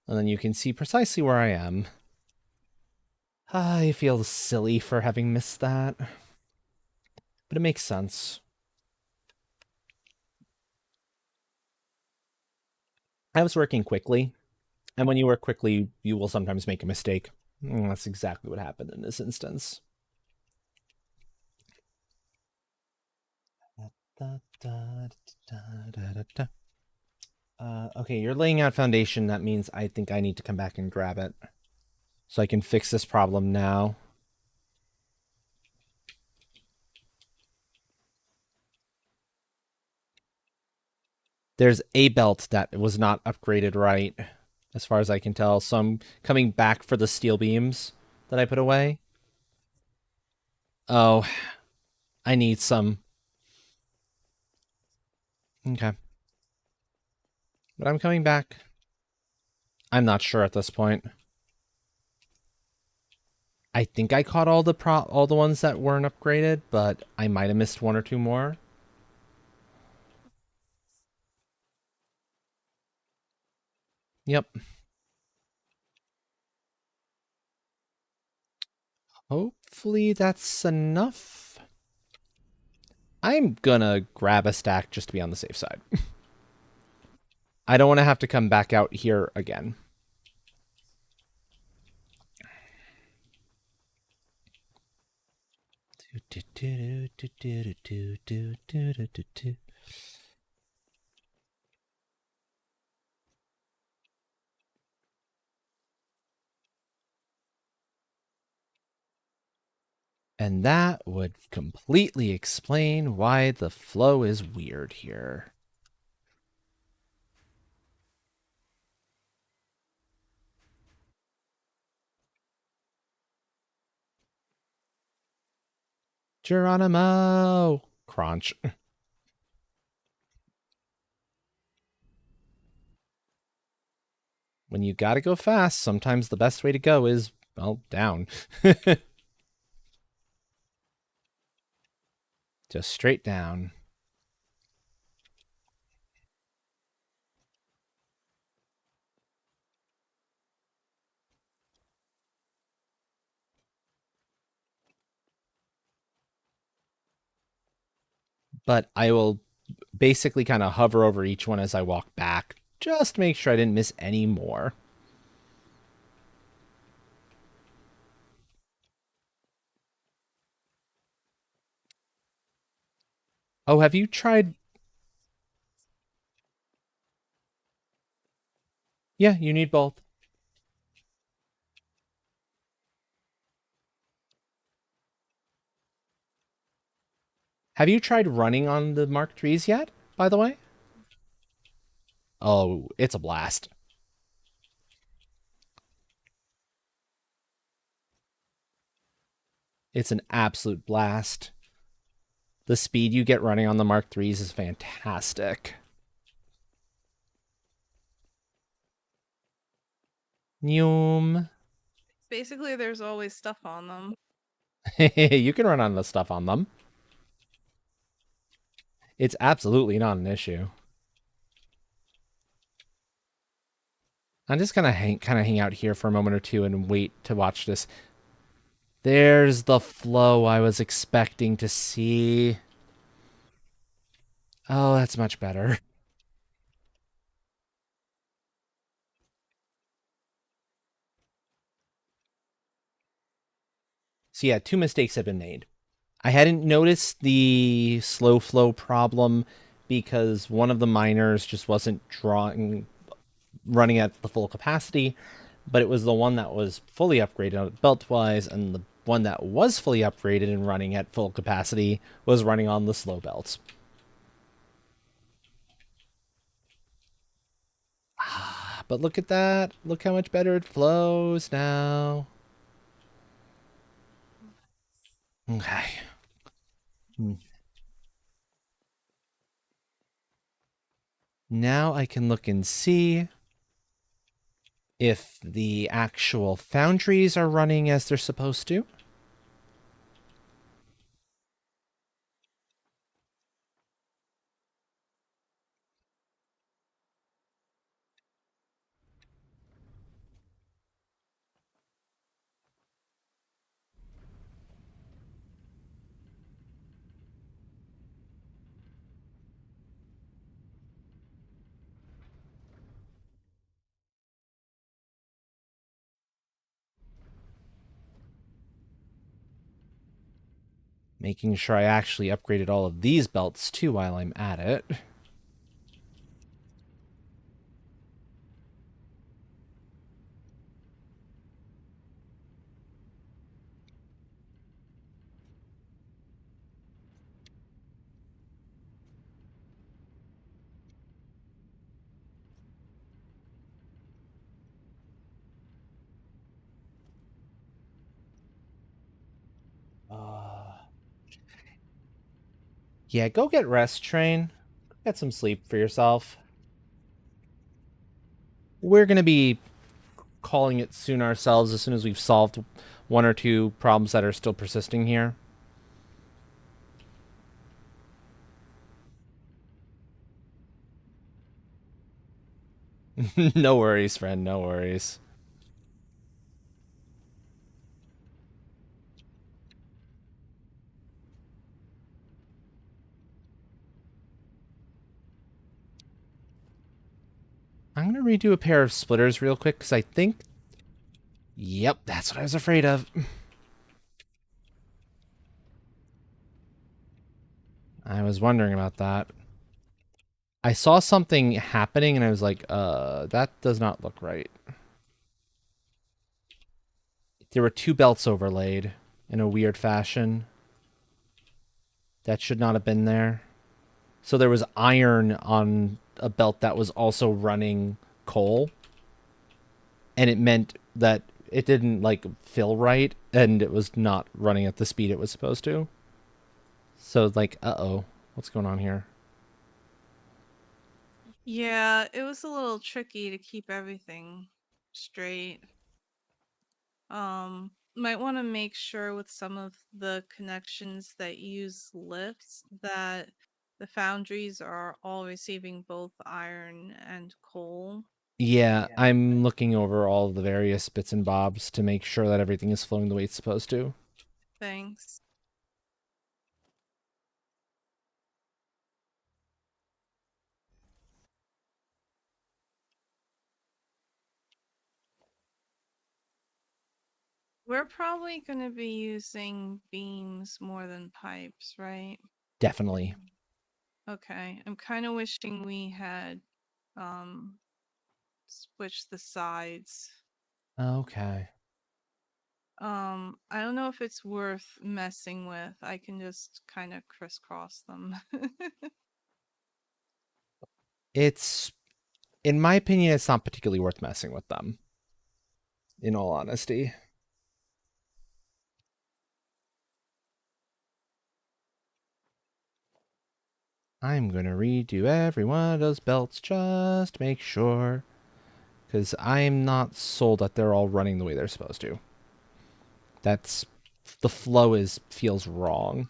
And then you can see precisely where I am. I feel silly for having missed that. But it makes sense. I was working quickly, and when you work quickly, you will sometimes make a mistake. And that's exactly what happened in this instance. Okay, you're laying out foundation. That means I think I need to come back and grab it. So I can fix this problem now. There's a belt that was not upgraded right, as far as I can tell. So I'm coming back for the steel beams that I put away. Oh, I need some. Okay. But I'm coming back. I'm not sure at this point. I think I caught all the ones that weren't upgraded, but I might have missed 1 or 2 more. Yep. Hopefully that's enough. I'm gonna grab a stack just to be on the safe side. I don't want to have to come back out here again. And that would completely explain why the flow is weird here. Geronimo! Crunch. When you gotta go fast, sometimes the best way to go is, well, down. Just straight down. But I will basically kind of hover over each one as I walk back, just to make sure I didn't miss any more. Oh, have you tried... Yeah, you need both. Have you tried running on the Mark IIIs yet, by the way? Oh, it's a blast. It's an absolute blast. The speed you get running on the Mark IIIs is fantastic. Noom. Basically, there's always stuff on them. You can run on the stuff on them. It's absolutely not an issue. I'm just gonna hang out here for a moment or two and wait to watch this. There's the flow I was expecting to see. Oh, that's much better. So yeah, 2 mistakes have been made. I hadn't noticed the slow flow problem because one of the miners just wasn't running at the full capacity, but it was the one that was fully upgraded belt-wise, and the one that was fully upgraded and running at full capacity was running on the slow belts. But look at that. Look how much better it flows now. Okay. Hmm. Now I can look and see if the actual foundries are running as they're supposed to. Making sure I actually upgraded all of these belts too while I'm at it. Yeah, go get rest, Train. Get some sleep for yourself. We're going to be calling it soon ourselves as soon as we've solved one or two problems that are still persisting here. No worries, friend. No worries. I'm going to redo a pair of splitters real quick because I think. Yep, that's what I was afraid of. I was wondering about that. I saw something happening and I was like, that does not look right. There were two belts overlaid in a weird fashion. That should not have been there. So there was iron on a belt that was also running coal. And it meant that it didn't like fill right and it was not running at the speed it was supposed to. So like, uh-oh, what's going on here? Yeah, it was a little tricky to keep everything straight. Might want to make sure with some of the connections that use lifts that the foundries are all receiving both iron and coal. Yeah, I'm looking over all of the various bits and bobs to make sure that everything is flowing the way it's supposed to. Thanks. We're probably going to be using beams more than pipes, right? Definitely. Okay. I'm kind of wishing we had um switched the sides. Okay. I don't know if it's worth messing with. I can just kind of crisscross them. It's, in my opinion, it's not particularly worth messing with them, in all honesty. I'm going to redo every one of those belts just to make sure. Because I'm not sold that they're all running the way they're supposed to. That's, the flow feels wrong.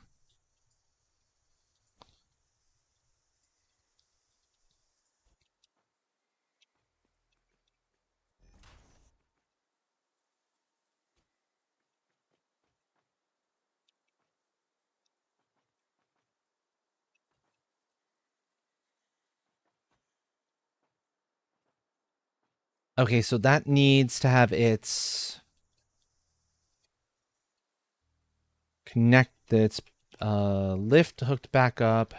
Okay, so that needs to have its its lift hooked back up.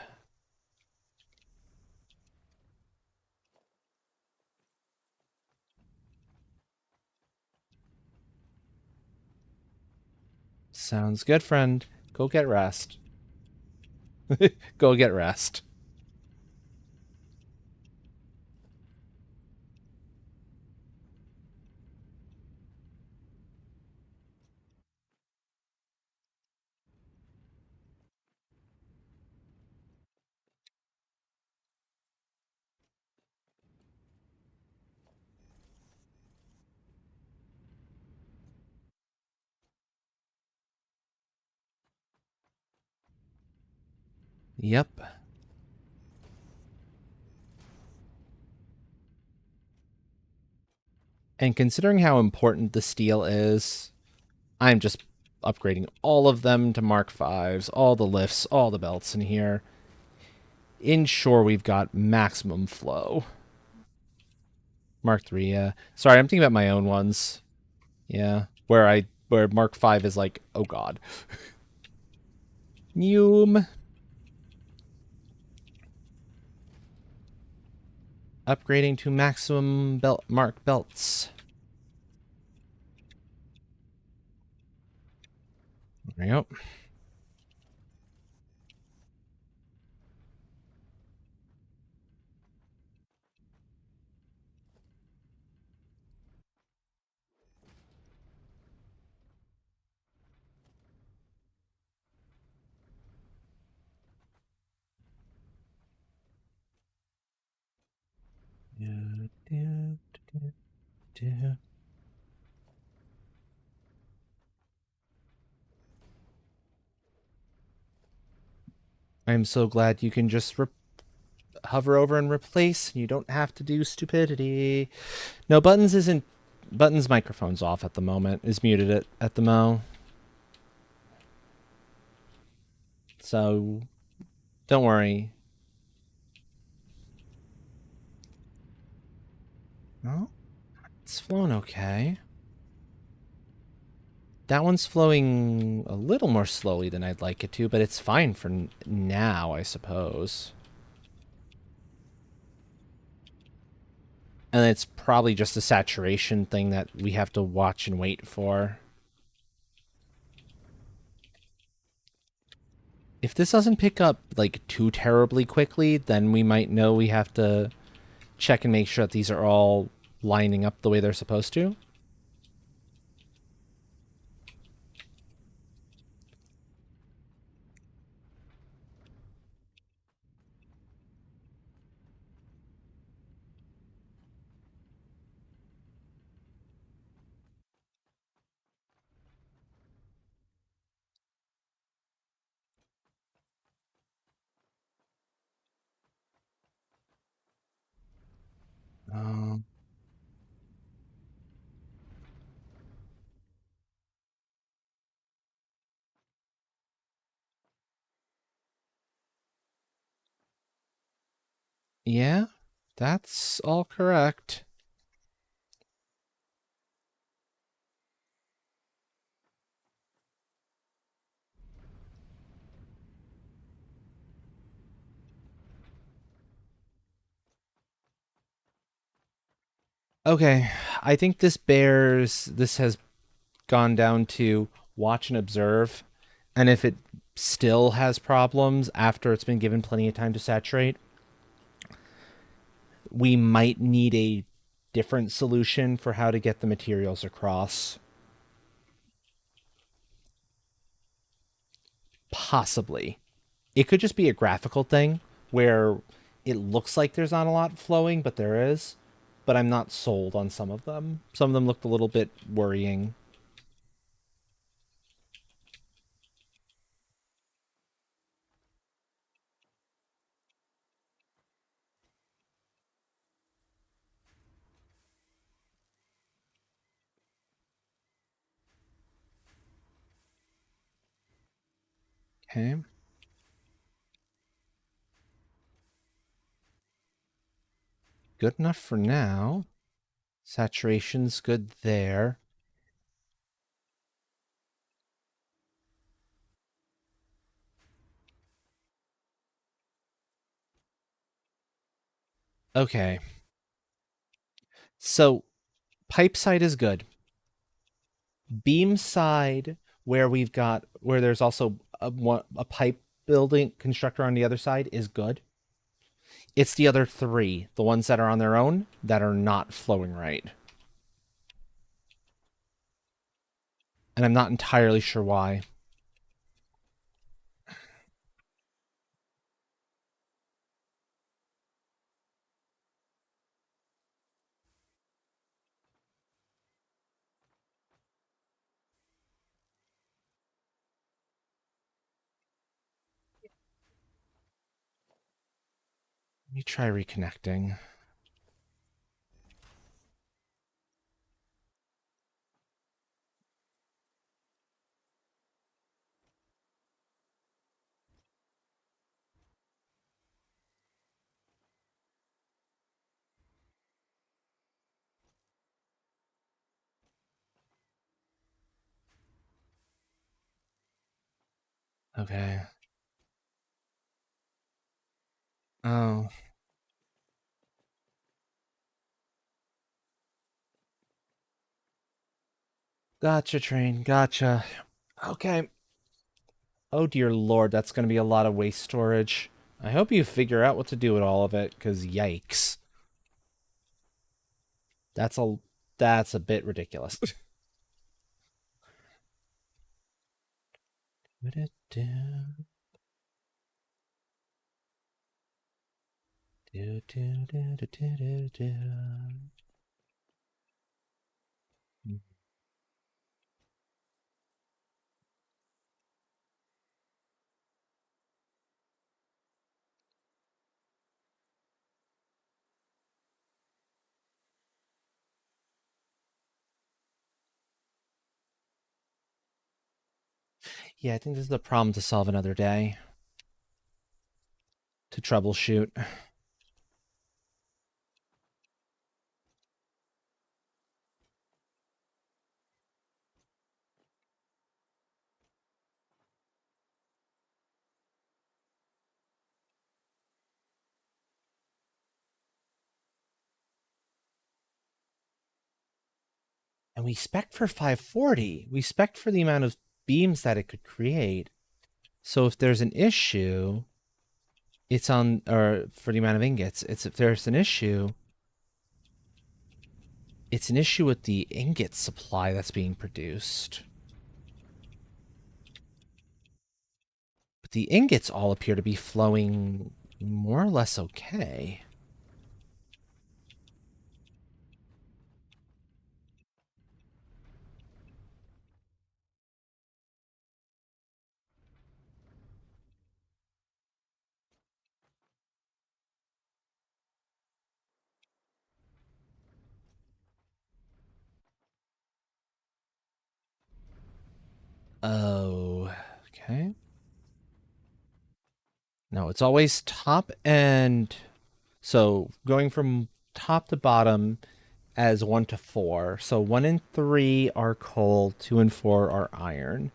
Sounds good, friend. Go get rest. Go get rest. Yep. And considering how important the steel is, I'm just upgrading all of them to Mark 5s, all the lifts, all the belts in here. Ensure we've got maximum flow. Mark 3, yeah. Sorry, I'm thinking about my own ones. Yeah. Where Mark 5 is like, oh god. Neum. Upgrading to maximum belt mark belts. There we go. I'm so glad you can just hover over and replace, and you don't have to do stupidity. No, Buttons isn't. Buttons' microphone's off at the moment. Is muted at the mo. So, don't worry. No, it's flowing okay. That one's flowing a little more slowly than I'd like it to, but it's fine for now, I suppose. And it's probably just a saturation thing that we have to watch and wait for. If this doesn't pick up, like, too terribly quickly, then we might know we have to check and make sure that these are all lining up the way they're supposed to. Um, yeah, that's all correct. Okay, I think this has gone down to watch and observe, and if it still has problems after it's been given plenty of time to saturate, we might need a different solution for how to get the materials across. Possibly. It could just be a graphical thing where it looks like there's not a lot flowing, but there is. But I'm not sold on some of them. Some of them looked a little bit worrying. Okay. Good enough for now. Saturation's good there. Okay. So, pipe side is good. Beam side, where there's also a pipe building constructor on the other side, is good. It's the other three, the ones that are on their own, that are not flowing right. And I'm not entirely sure why. Let me try reconnecting. Okay. Oh. Gotcha, train. Gotcha. Okay. Oh dear lord, that's going to be a lot of waste storage. I hope you figure out what to do with all of it, because yikes. That's a bit ridiculous. Yeah, I think this is the problem to solve another day. To troubleshoot. And we spec for 540. We spec for the amount of beams that it could create. So if there's an issue, it's on, or for the amount of ingots, it's if there's an issue, it's an issue with the ingot supply that's being produced. But the ingots all appear to be flowing more or less okay. Oh, okay. No, it's always top and so going from top to bottom as 1 to 4. So 1 and 3 are coal, 2 and 4 are iron.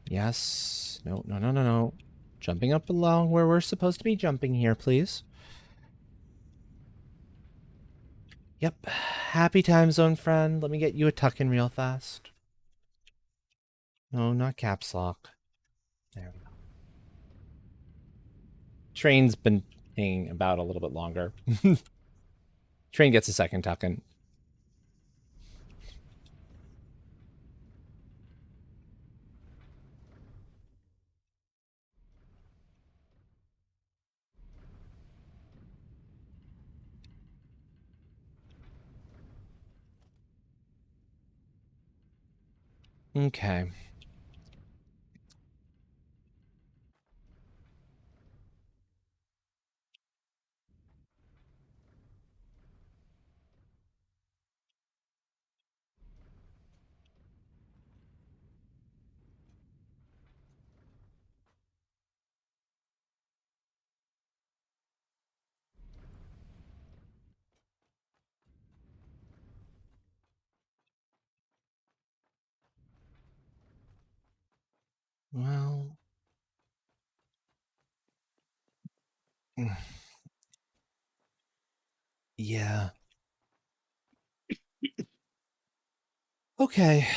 Yes. No, no, no, no, no. Jumping up along where we're supposed to be jumping here, please. Yep. Happy time zone, friend. Let me get you a tuck in real fast. No, not caps lock. There we go. Train's been hanging about a little bit longer. Train gets a second tuck in. Okay. Well. Yeah. Okay.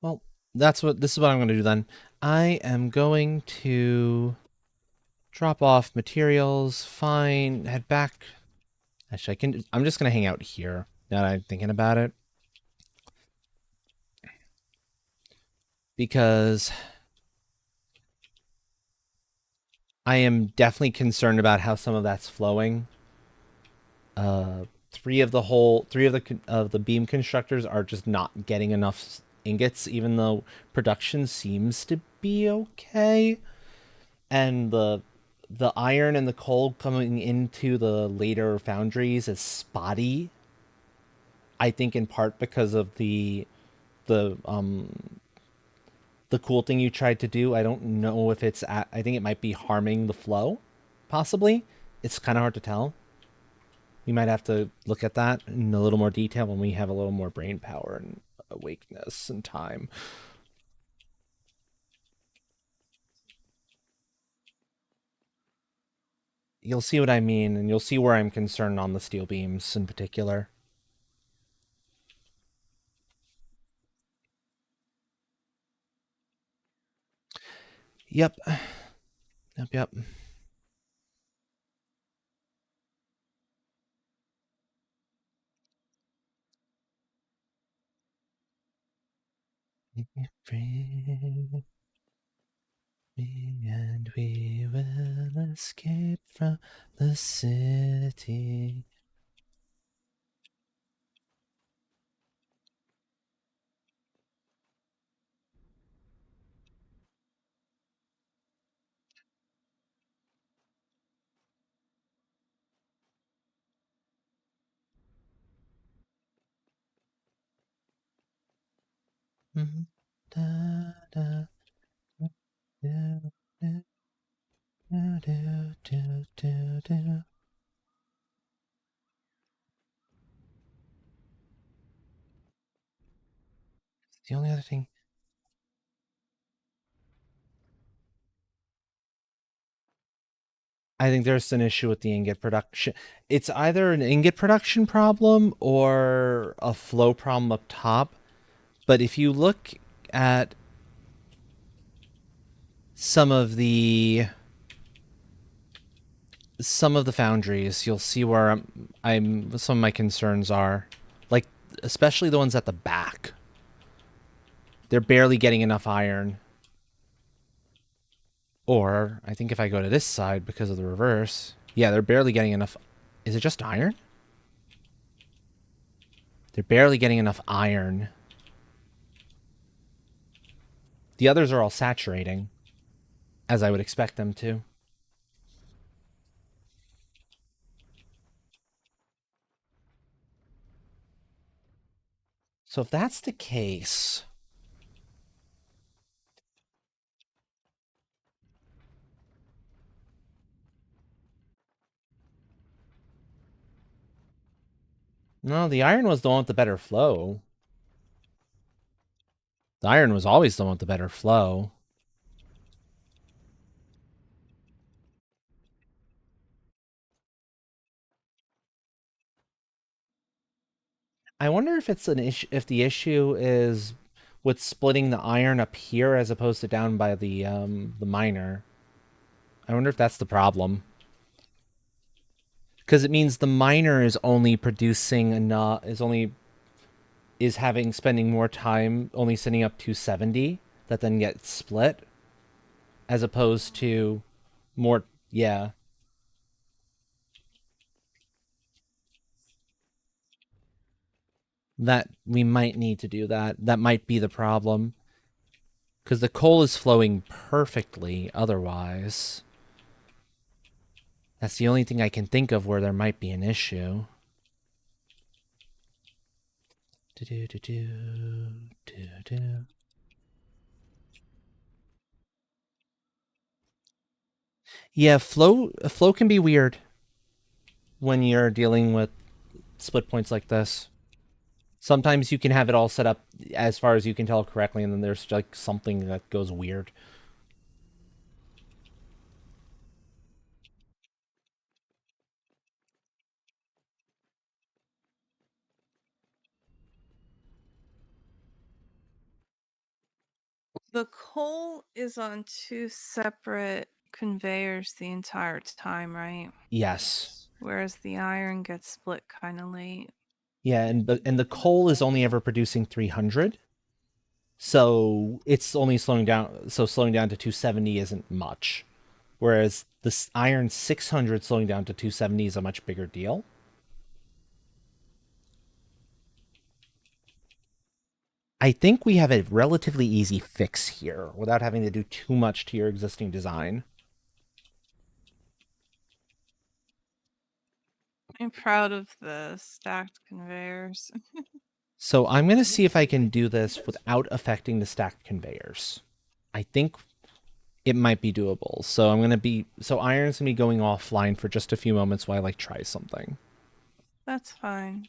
Well, this is what I'm going to do then. I am going to drop off materials, fine, head back. Actually, I'm just going to hang out here now that I'm thinking about it. Because I am definitely concerned about how some of that's flowing. Three of the beam constructors are just not getting enough ingots, even though production seems to be okay. And the iron and the coal coming into the later foundries is spotty. I think in part because of the the cool thing you tried to do. I don't know if I think it might be harming the flow, possibly. It's kind of hard to tell. We might have to look at that in a little more detail when we have a little more brain power and awakeness and time. You'll see what I mean, and you'll see where I'm concerned on the steel beams in particular. Yep. Yep. Free me and we will escape from the city. Da, da, do, do, do, do, do, do. The only other thing I think there's an issue with the ingot production. It's either an ingot production problem or a flow problem up top. But if you look at some of the foundries, you'll see where some of my concerns are. Like especially the ones at the back. They're barely getting enough iron. Or I think if I go to this side because of the reverse, yeah, they're barely getting enough. Is it just iron? They're barely getting enough iron. The others are all saturating, as I would expect them to. So if that's the case, no, the iron was the one with the better flow. The iron was always the one with the better flow. I wonder if it's an issue. If the issue is with splitting the iron up here as opposed to down by the miner. I wonder if that's the problem. Because it means the miner is only producing enough. Spending more time only sending up 270 that then gets split, as opposed to more. Yeah. That we might need to do that. That might be the problem. Because the coal is flowing perfectly otherwise. That's the only thing I can think of where there might be an issue. Yeah, flow can be weird when you're dealing with split points like this. Sometimes you can have it all set up as far as you can tell correctly, and then there's like something that goes weird. The coal is on two separate conveyors the entire time, right? Yes. Whereas the iron gets split kind of late. Yeah, and the coal is only ever producing 300. So it's only slowing down. So slowing down to 270 isn't much. whereas this iron 600 slowing down to 270 is a much bigger deal. I think we have a relatively easy fix here without having to do too much to your existing design. I'm proud of the stacked conveyors. So I'm going to see if I can do this without affecting the stacked conveyors. I think it might be doable. So I'm going to be... So iron's going to be going offline for just a few moments while I try something. That's fine.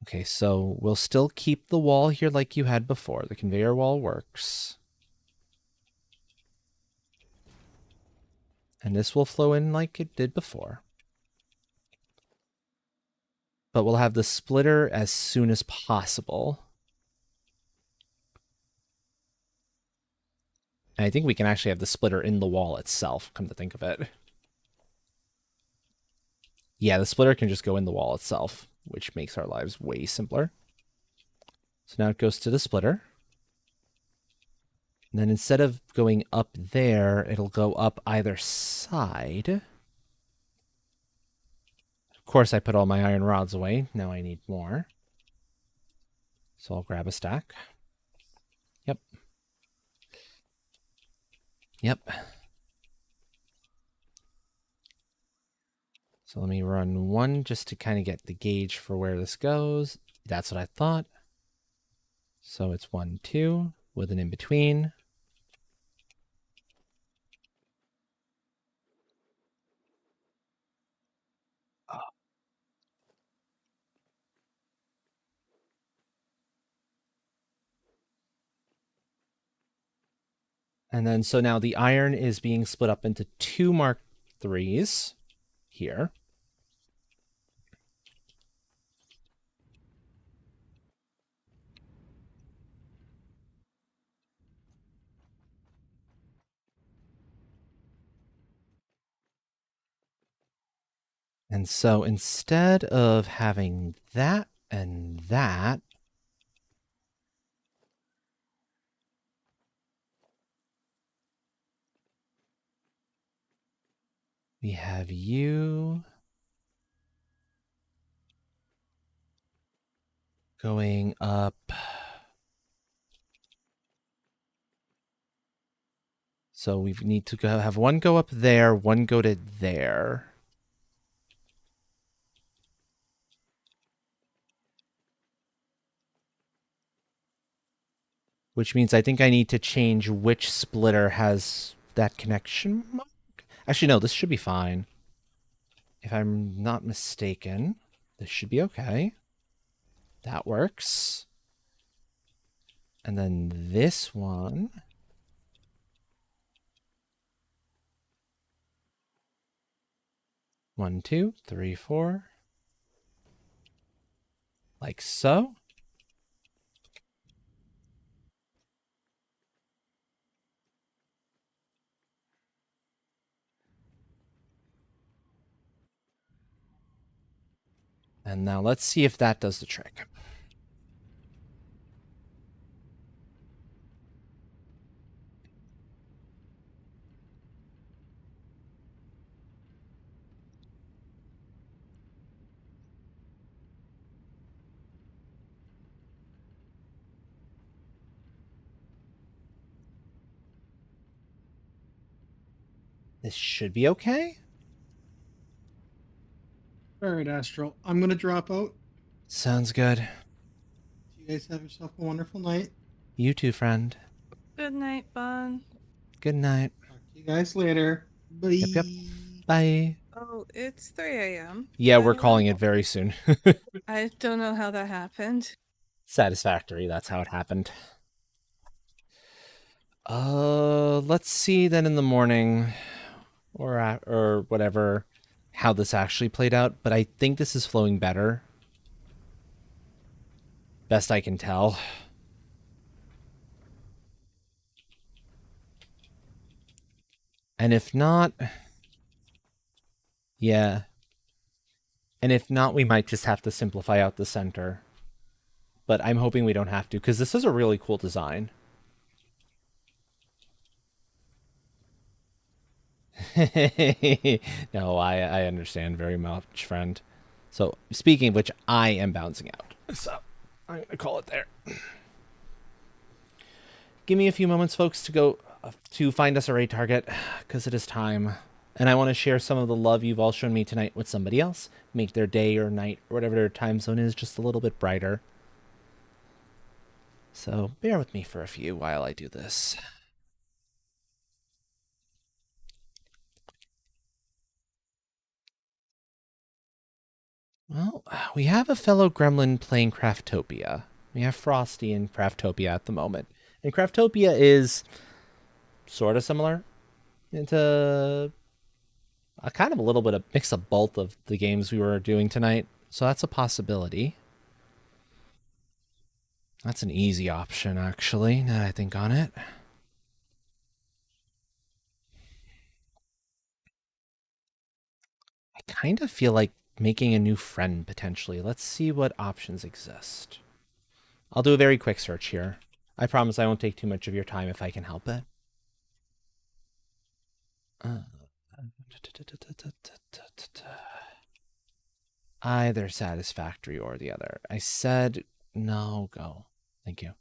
Okay, so we'll still keep the wall here like you had before. The conveyor wall works. And this will flow in like it did before. But we'll have the splitter as soon as possible. And I think we can actually have the splitter in the wall itself, come to think of it. Yeah, the splitter can just go in the wall itself, which makes our lives way simpler. So now it goes to the splitter. And then instead of going up there, it'll go up either side. Of course, I put all my iron rods away. Now I need more. So I'll grab a stack. Yep. Yep. So let me run one just to kind of get the gauge for where this goes. That's what I thought. So it's 1, 2 with an in-between. And then so now the iron is being split up into 2 Mark IIIs here. And so instead of having that and that, we have you going up. So we need to go have one go up there, one go to there. Which means I think I need to change which splitter has that connection mark. Actually, no, this should be fine. If I'm not mistaken, this should be okay. That works. And then this one. One, two, three, four. Like so. And now let's see if that does the trick. This should be okay. All right, Astral. I'm going to drop out. Sounds good. You guys have yourself a wonderful night. You too, friend. Good night, Bun. Good night. Talk to you guys later. Bye. Yep. Bye. Oh, it's 3 a.m. Yeah, by we're the way. calling it very soon. I don't know how that happened. Satisfactory. That's how it happened. Let's see then in the morning or whatever how this actually played out, but I think this is flowing better. Best I can tell. And if not, yeah. And if not, we might just have to simplify out the center. But I'm hoping we don't have to, because this is a really cool design. No, I understand very much, friend. So, speaking of which, I am bouncing out. So, I'm going to call it there. Give me a few moments, folks, to go to find us a raid target, because it is time. And I want to share some of the love you've all shown me tonight with somebody else. Make their day or night, or whatever their time zone is, just a little bit brighter. So, bear with me for a few while I do this. Well, we have a fellow gremlin playing Craftopia. We have Frosty in Craftopia at the moment. And Craftopia is sort of similar into a kind of a little bit of mix of both of the games we were doing tonight. So that's a possibility. That's an easy option, actually, now that I think on it. I kind of feel like making a new friend, potentially. Let's see what options exist. I'll do a very quick search here. I promise I won't take too much of your time if I can help it. Either satisfactory or the other. I said no, go. Thank you.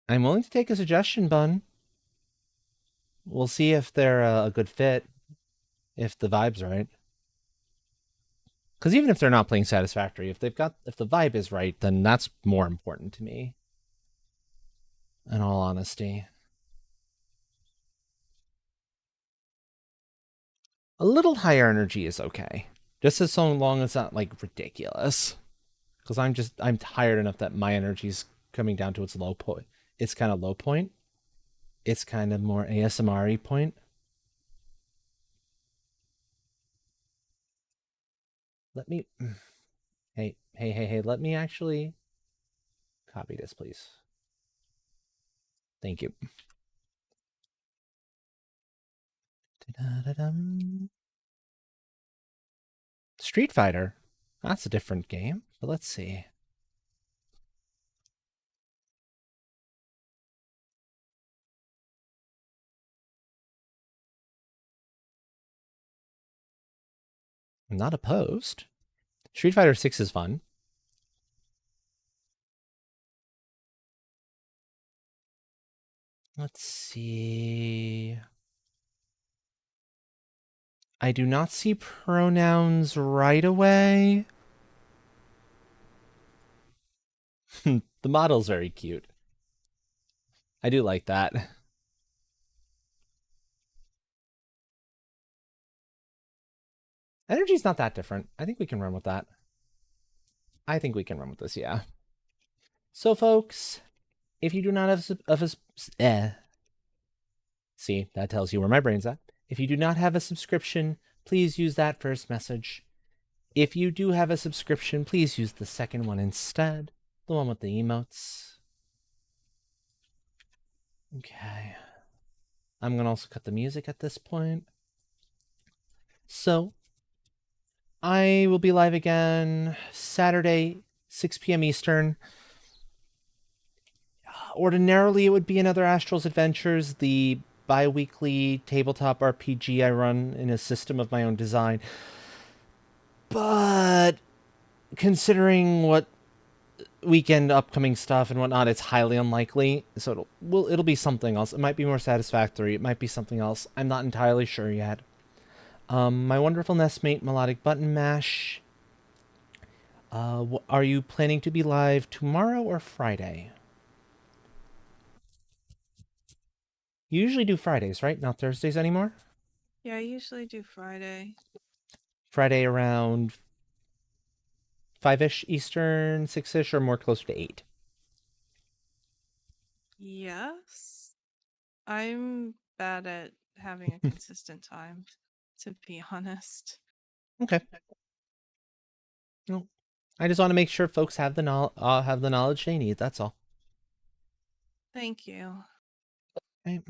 I'm willing to take a suggestion, Bun. We'll see if they're a good fit, if the vibe's right. Because even if they're not playing satisfactory, if the vibe is right, then that's more important to me. In all honesty, a little higher energy is okay, just as so long as it's not like ridiculous. Because I'm tired enough that my energy's coming down to its low point. It's kind of low point. It's kind of more ASMR-y point. Let me... Hey, let me actually copy this, please. Thank you. Street Fighter. That's a different game, but let's see. I'm not opposed. Street Fighter 6 is fun. Let's see. I do not see pronouns right away. The model's very cute. I do like that. Energy's not that different. I think we can run with that. I think we can run with this, yeah. So, folks, if you do not have see, that tells you where my brain's at. If you do not have a subscription, please use that first message. If you do have a subscription, please use the second one instead. The one with the emotes. Okay. I'm going to also cut the music at this point. So, I will be live again Saturday, 6 p.m. Eastern. Ordinarily, it would be another Astral's Adventures, the bi-weekly tabletop RPG I run in a system of my own design. But considering what weekend upcoming stuff and whatnot, it's highly unlikely. So it'll be something else. It might be more satisfactory. It might be something else. I'm not entirely sure yet. My wonderful nestmate, Melodic Button Mash. Are you planning to be live tomorrow or Friday? You usually do Fridays, right? Not Thursdays anymore? Yeah, I usually do Friday. Friday around 5-ish Eastern, 6-ish, or more closer to 8? Yes. I'm bad at having a consistent time. to be honest. Okay. No, I just want to make sure folks have the knowledge they need. That's all. Thank you. Okay.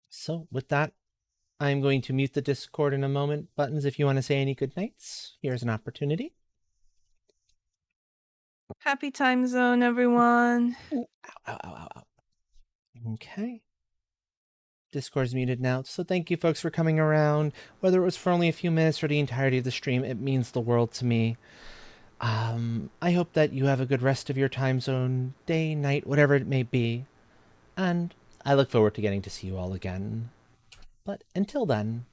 So with that, I'm going to mute the Discord in a moment. Buttons, if you want to say any good nights, here's an opportunity. Happy time zone, everyone. Ooh, ow, ow, ow, ow, ow. Okay. Discord's muted now. So thank you folks for coming around. Whether it was for only a few minutes or the entirety of the stream, it means the world to me. I hope that you have a good rest of your time zone, day, night, whatever it may be. And I look forward to getting to see you all again. But until then,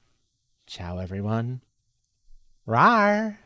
ciao everyone. Rar!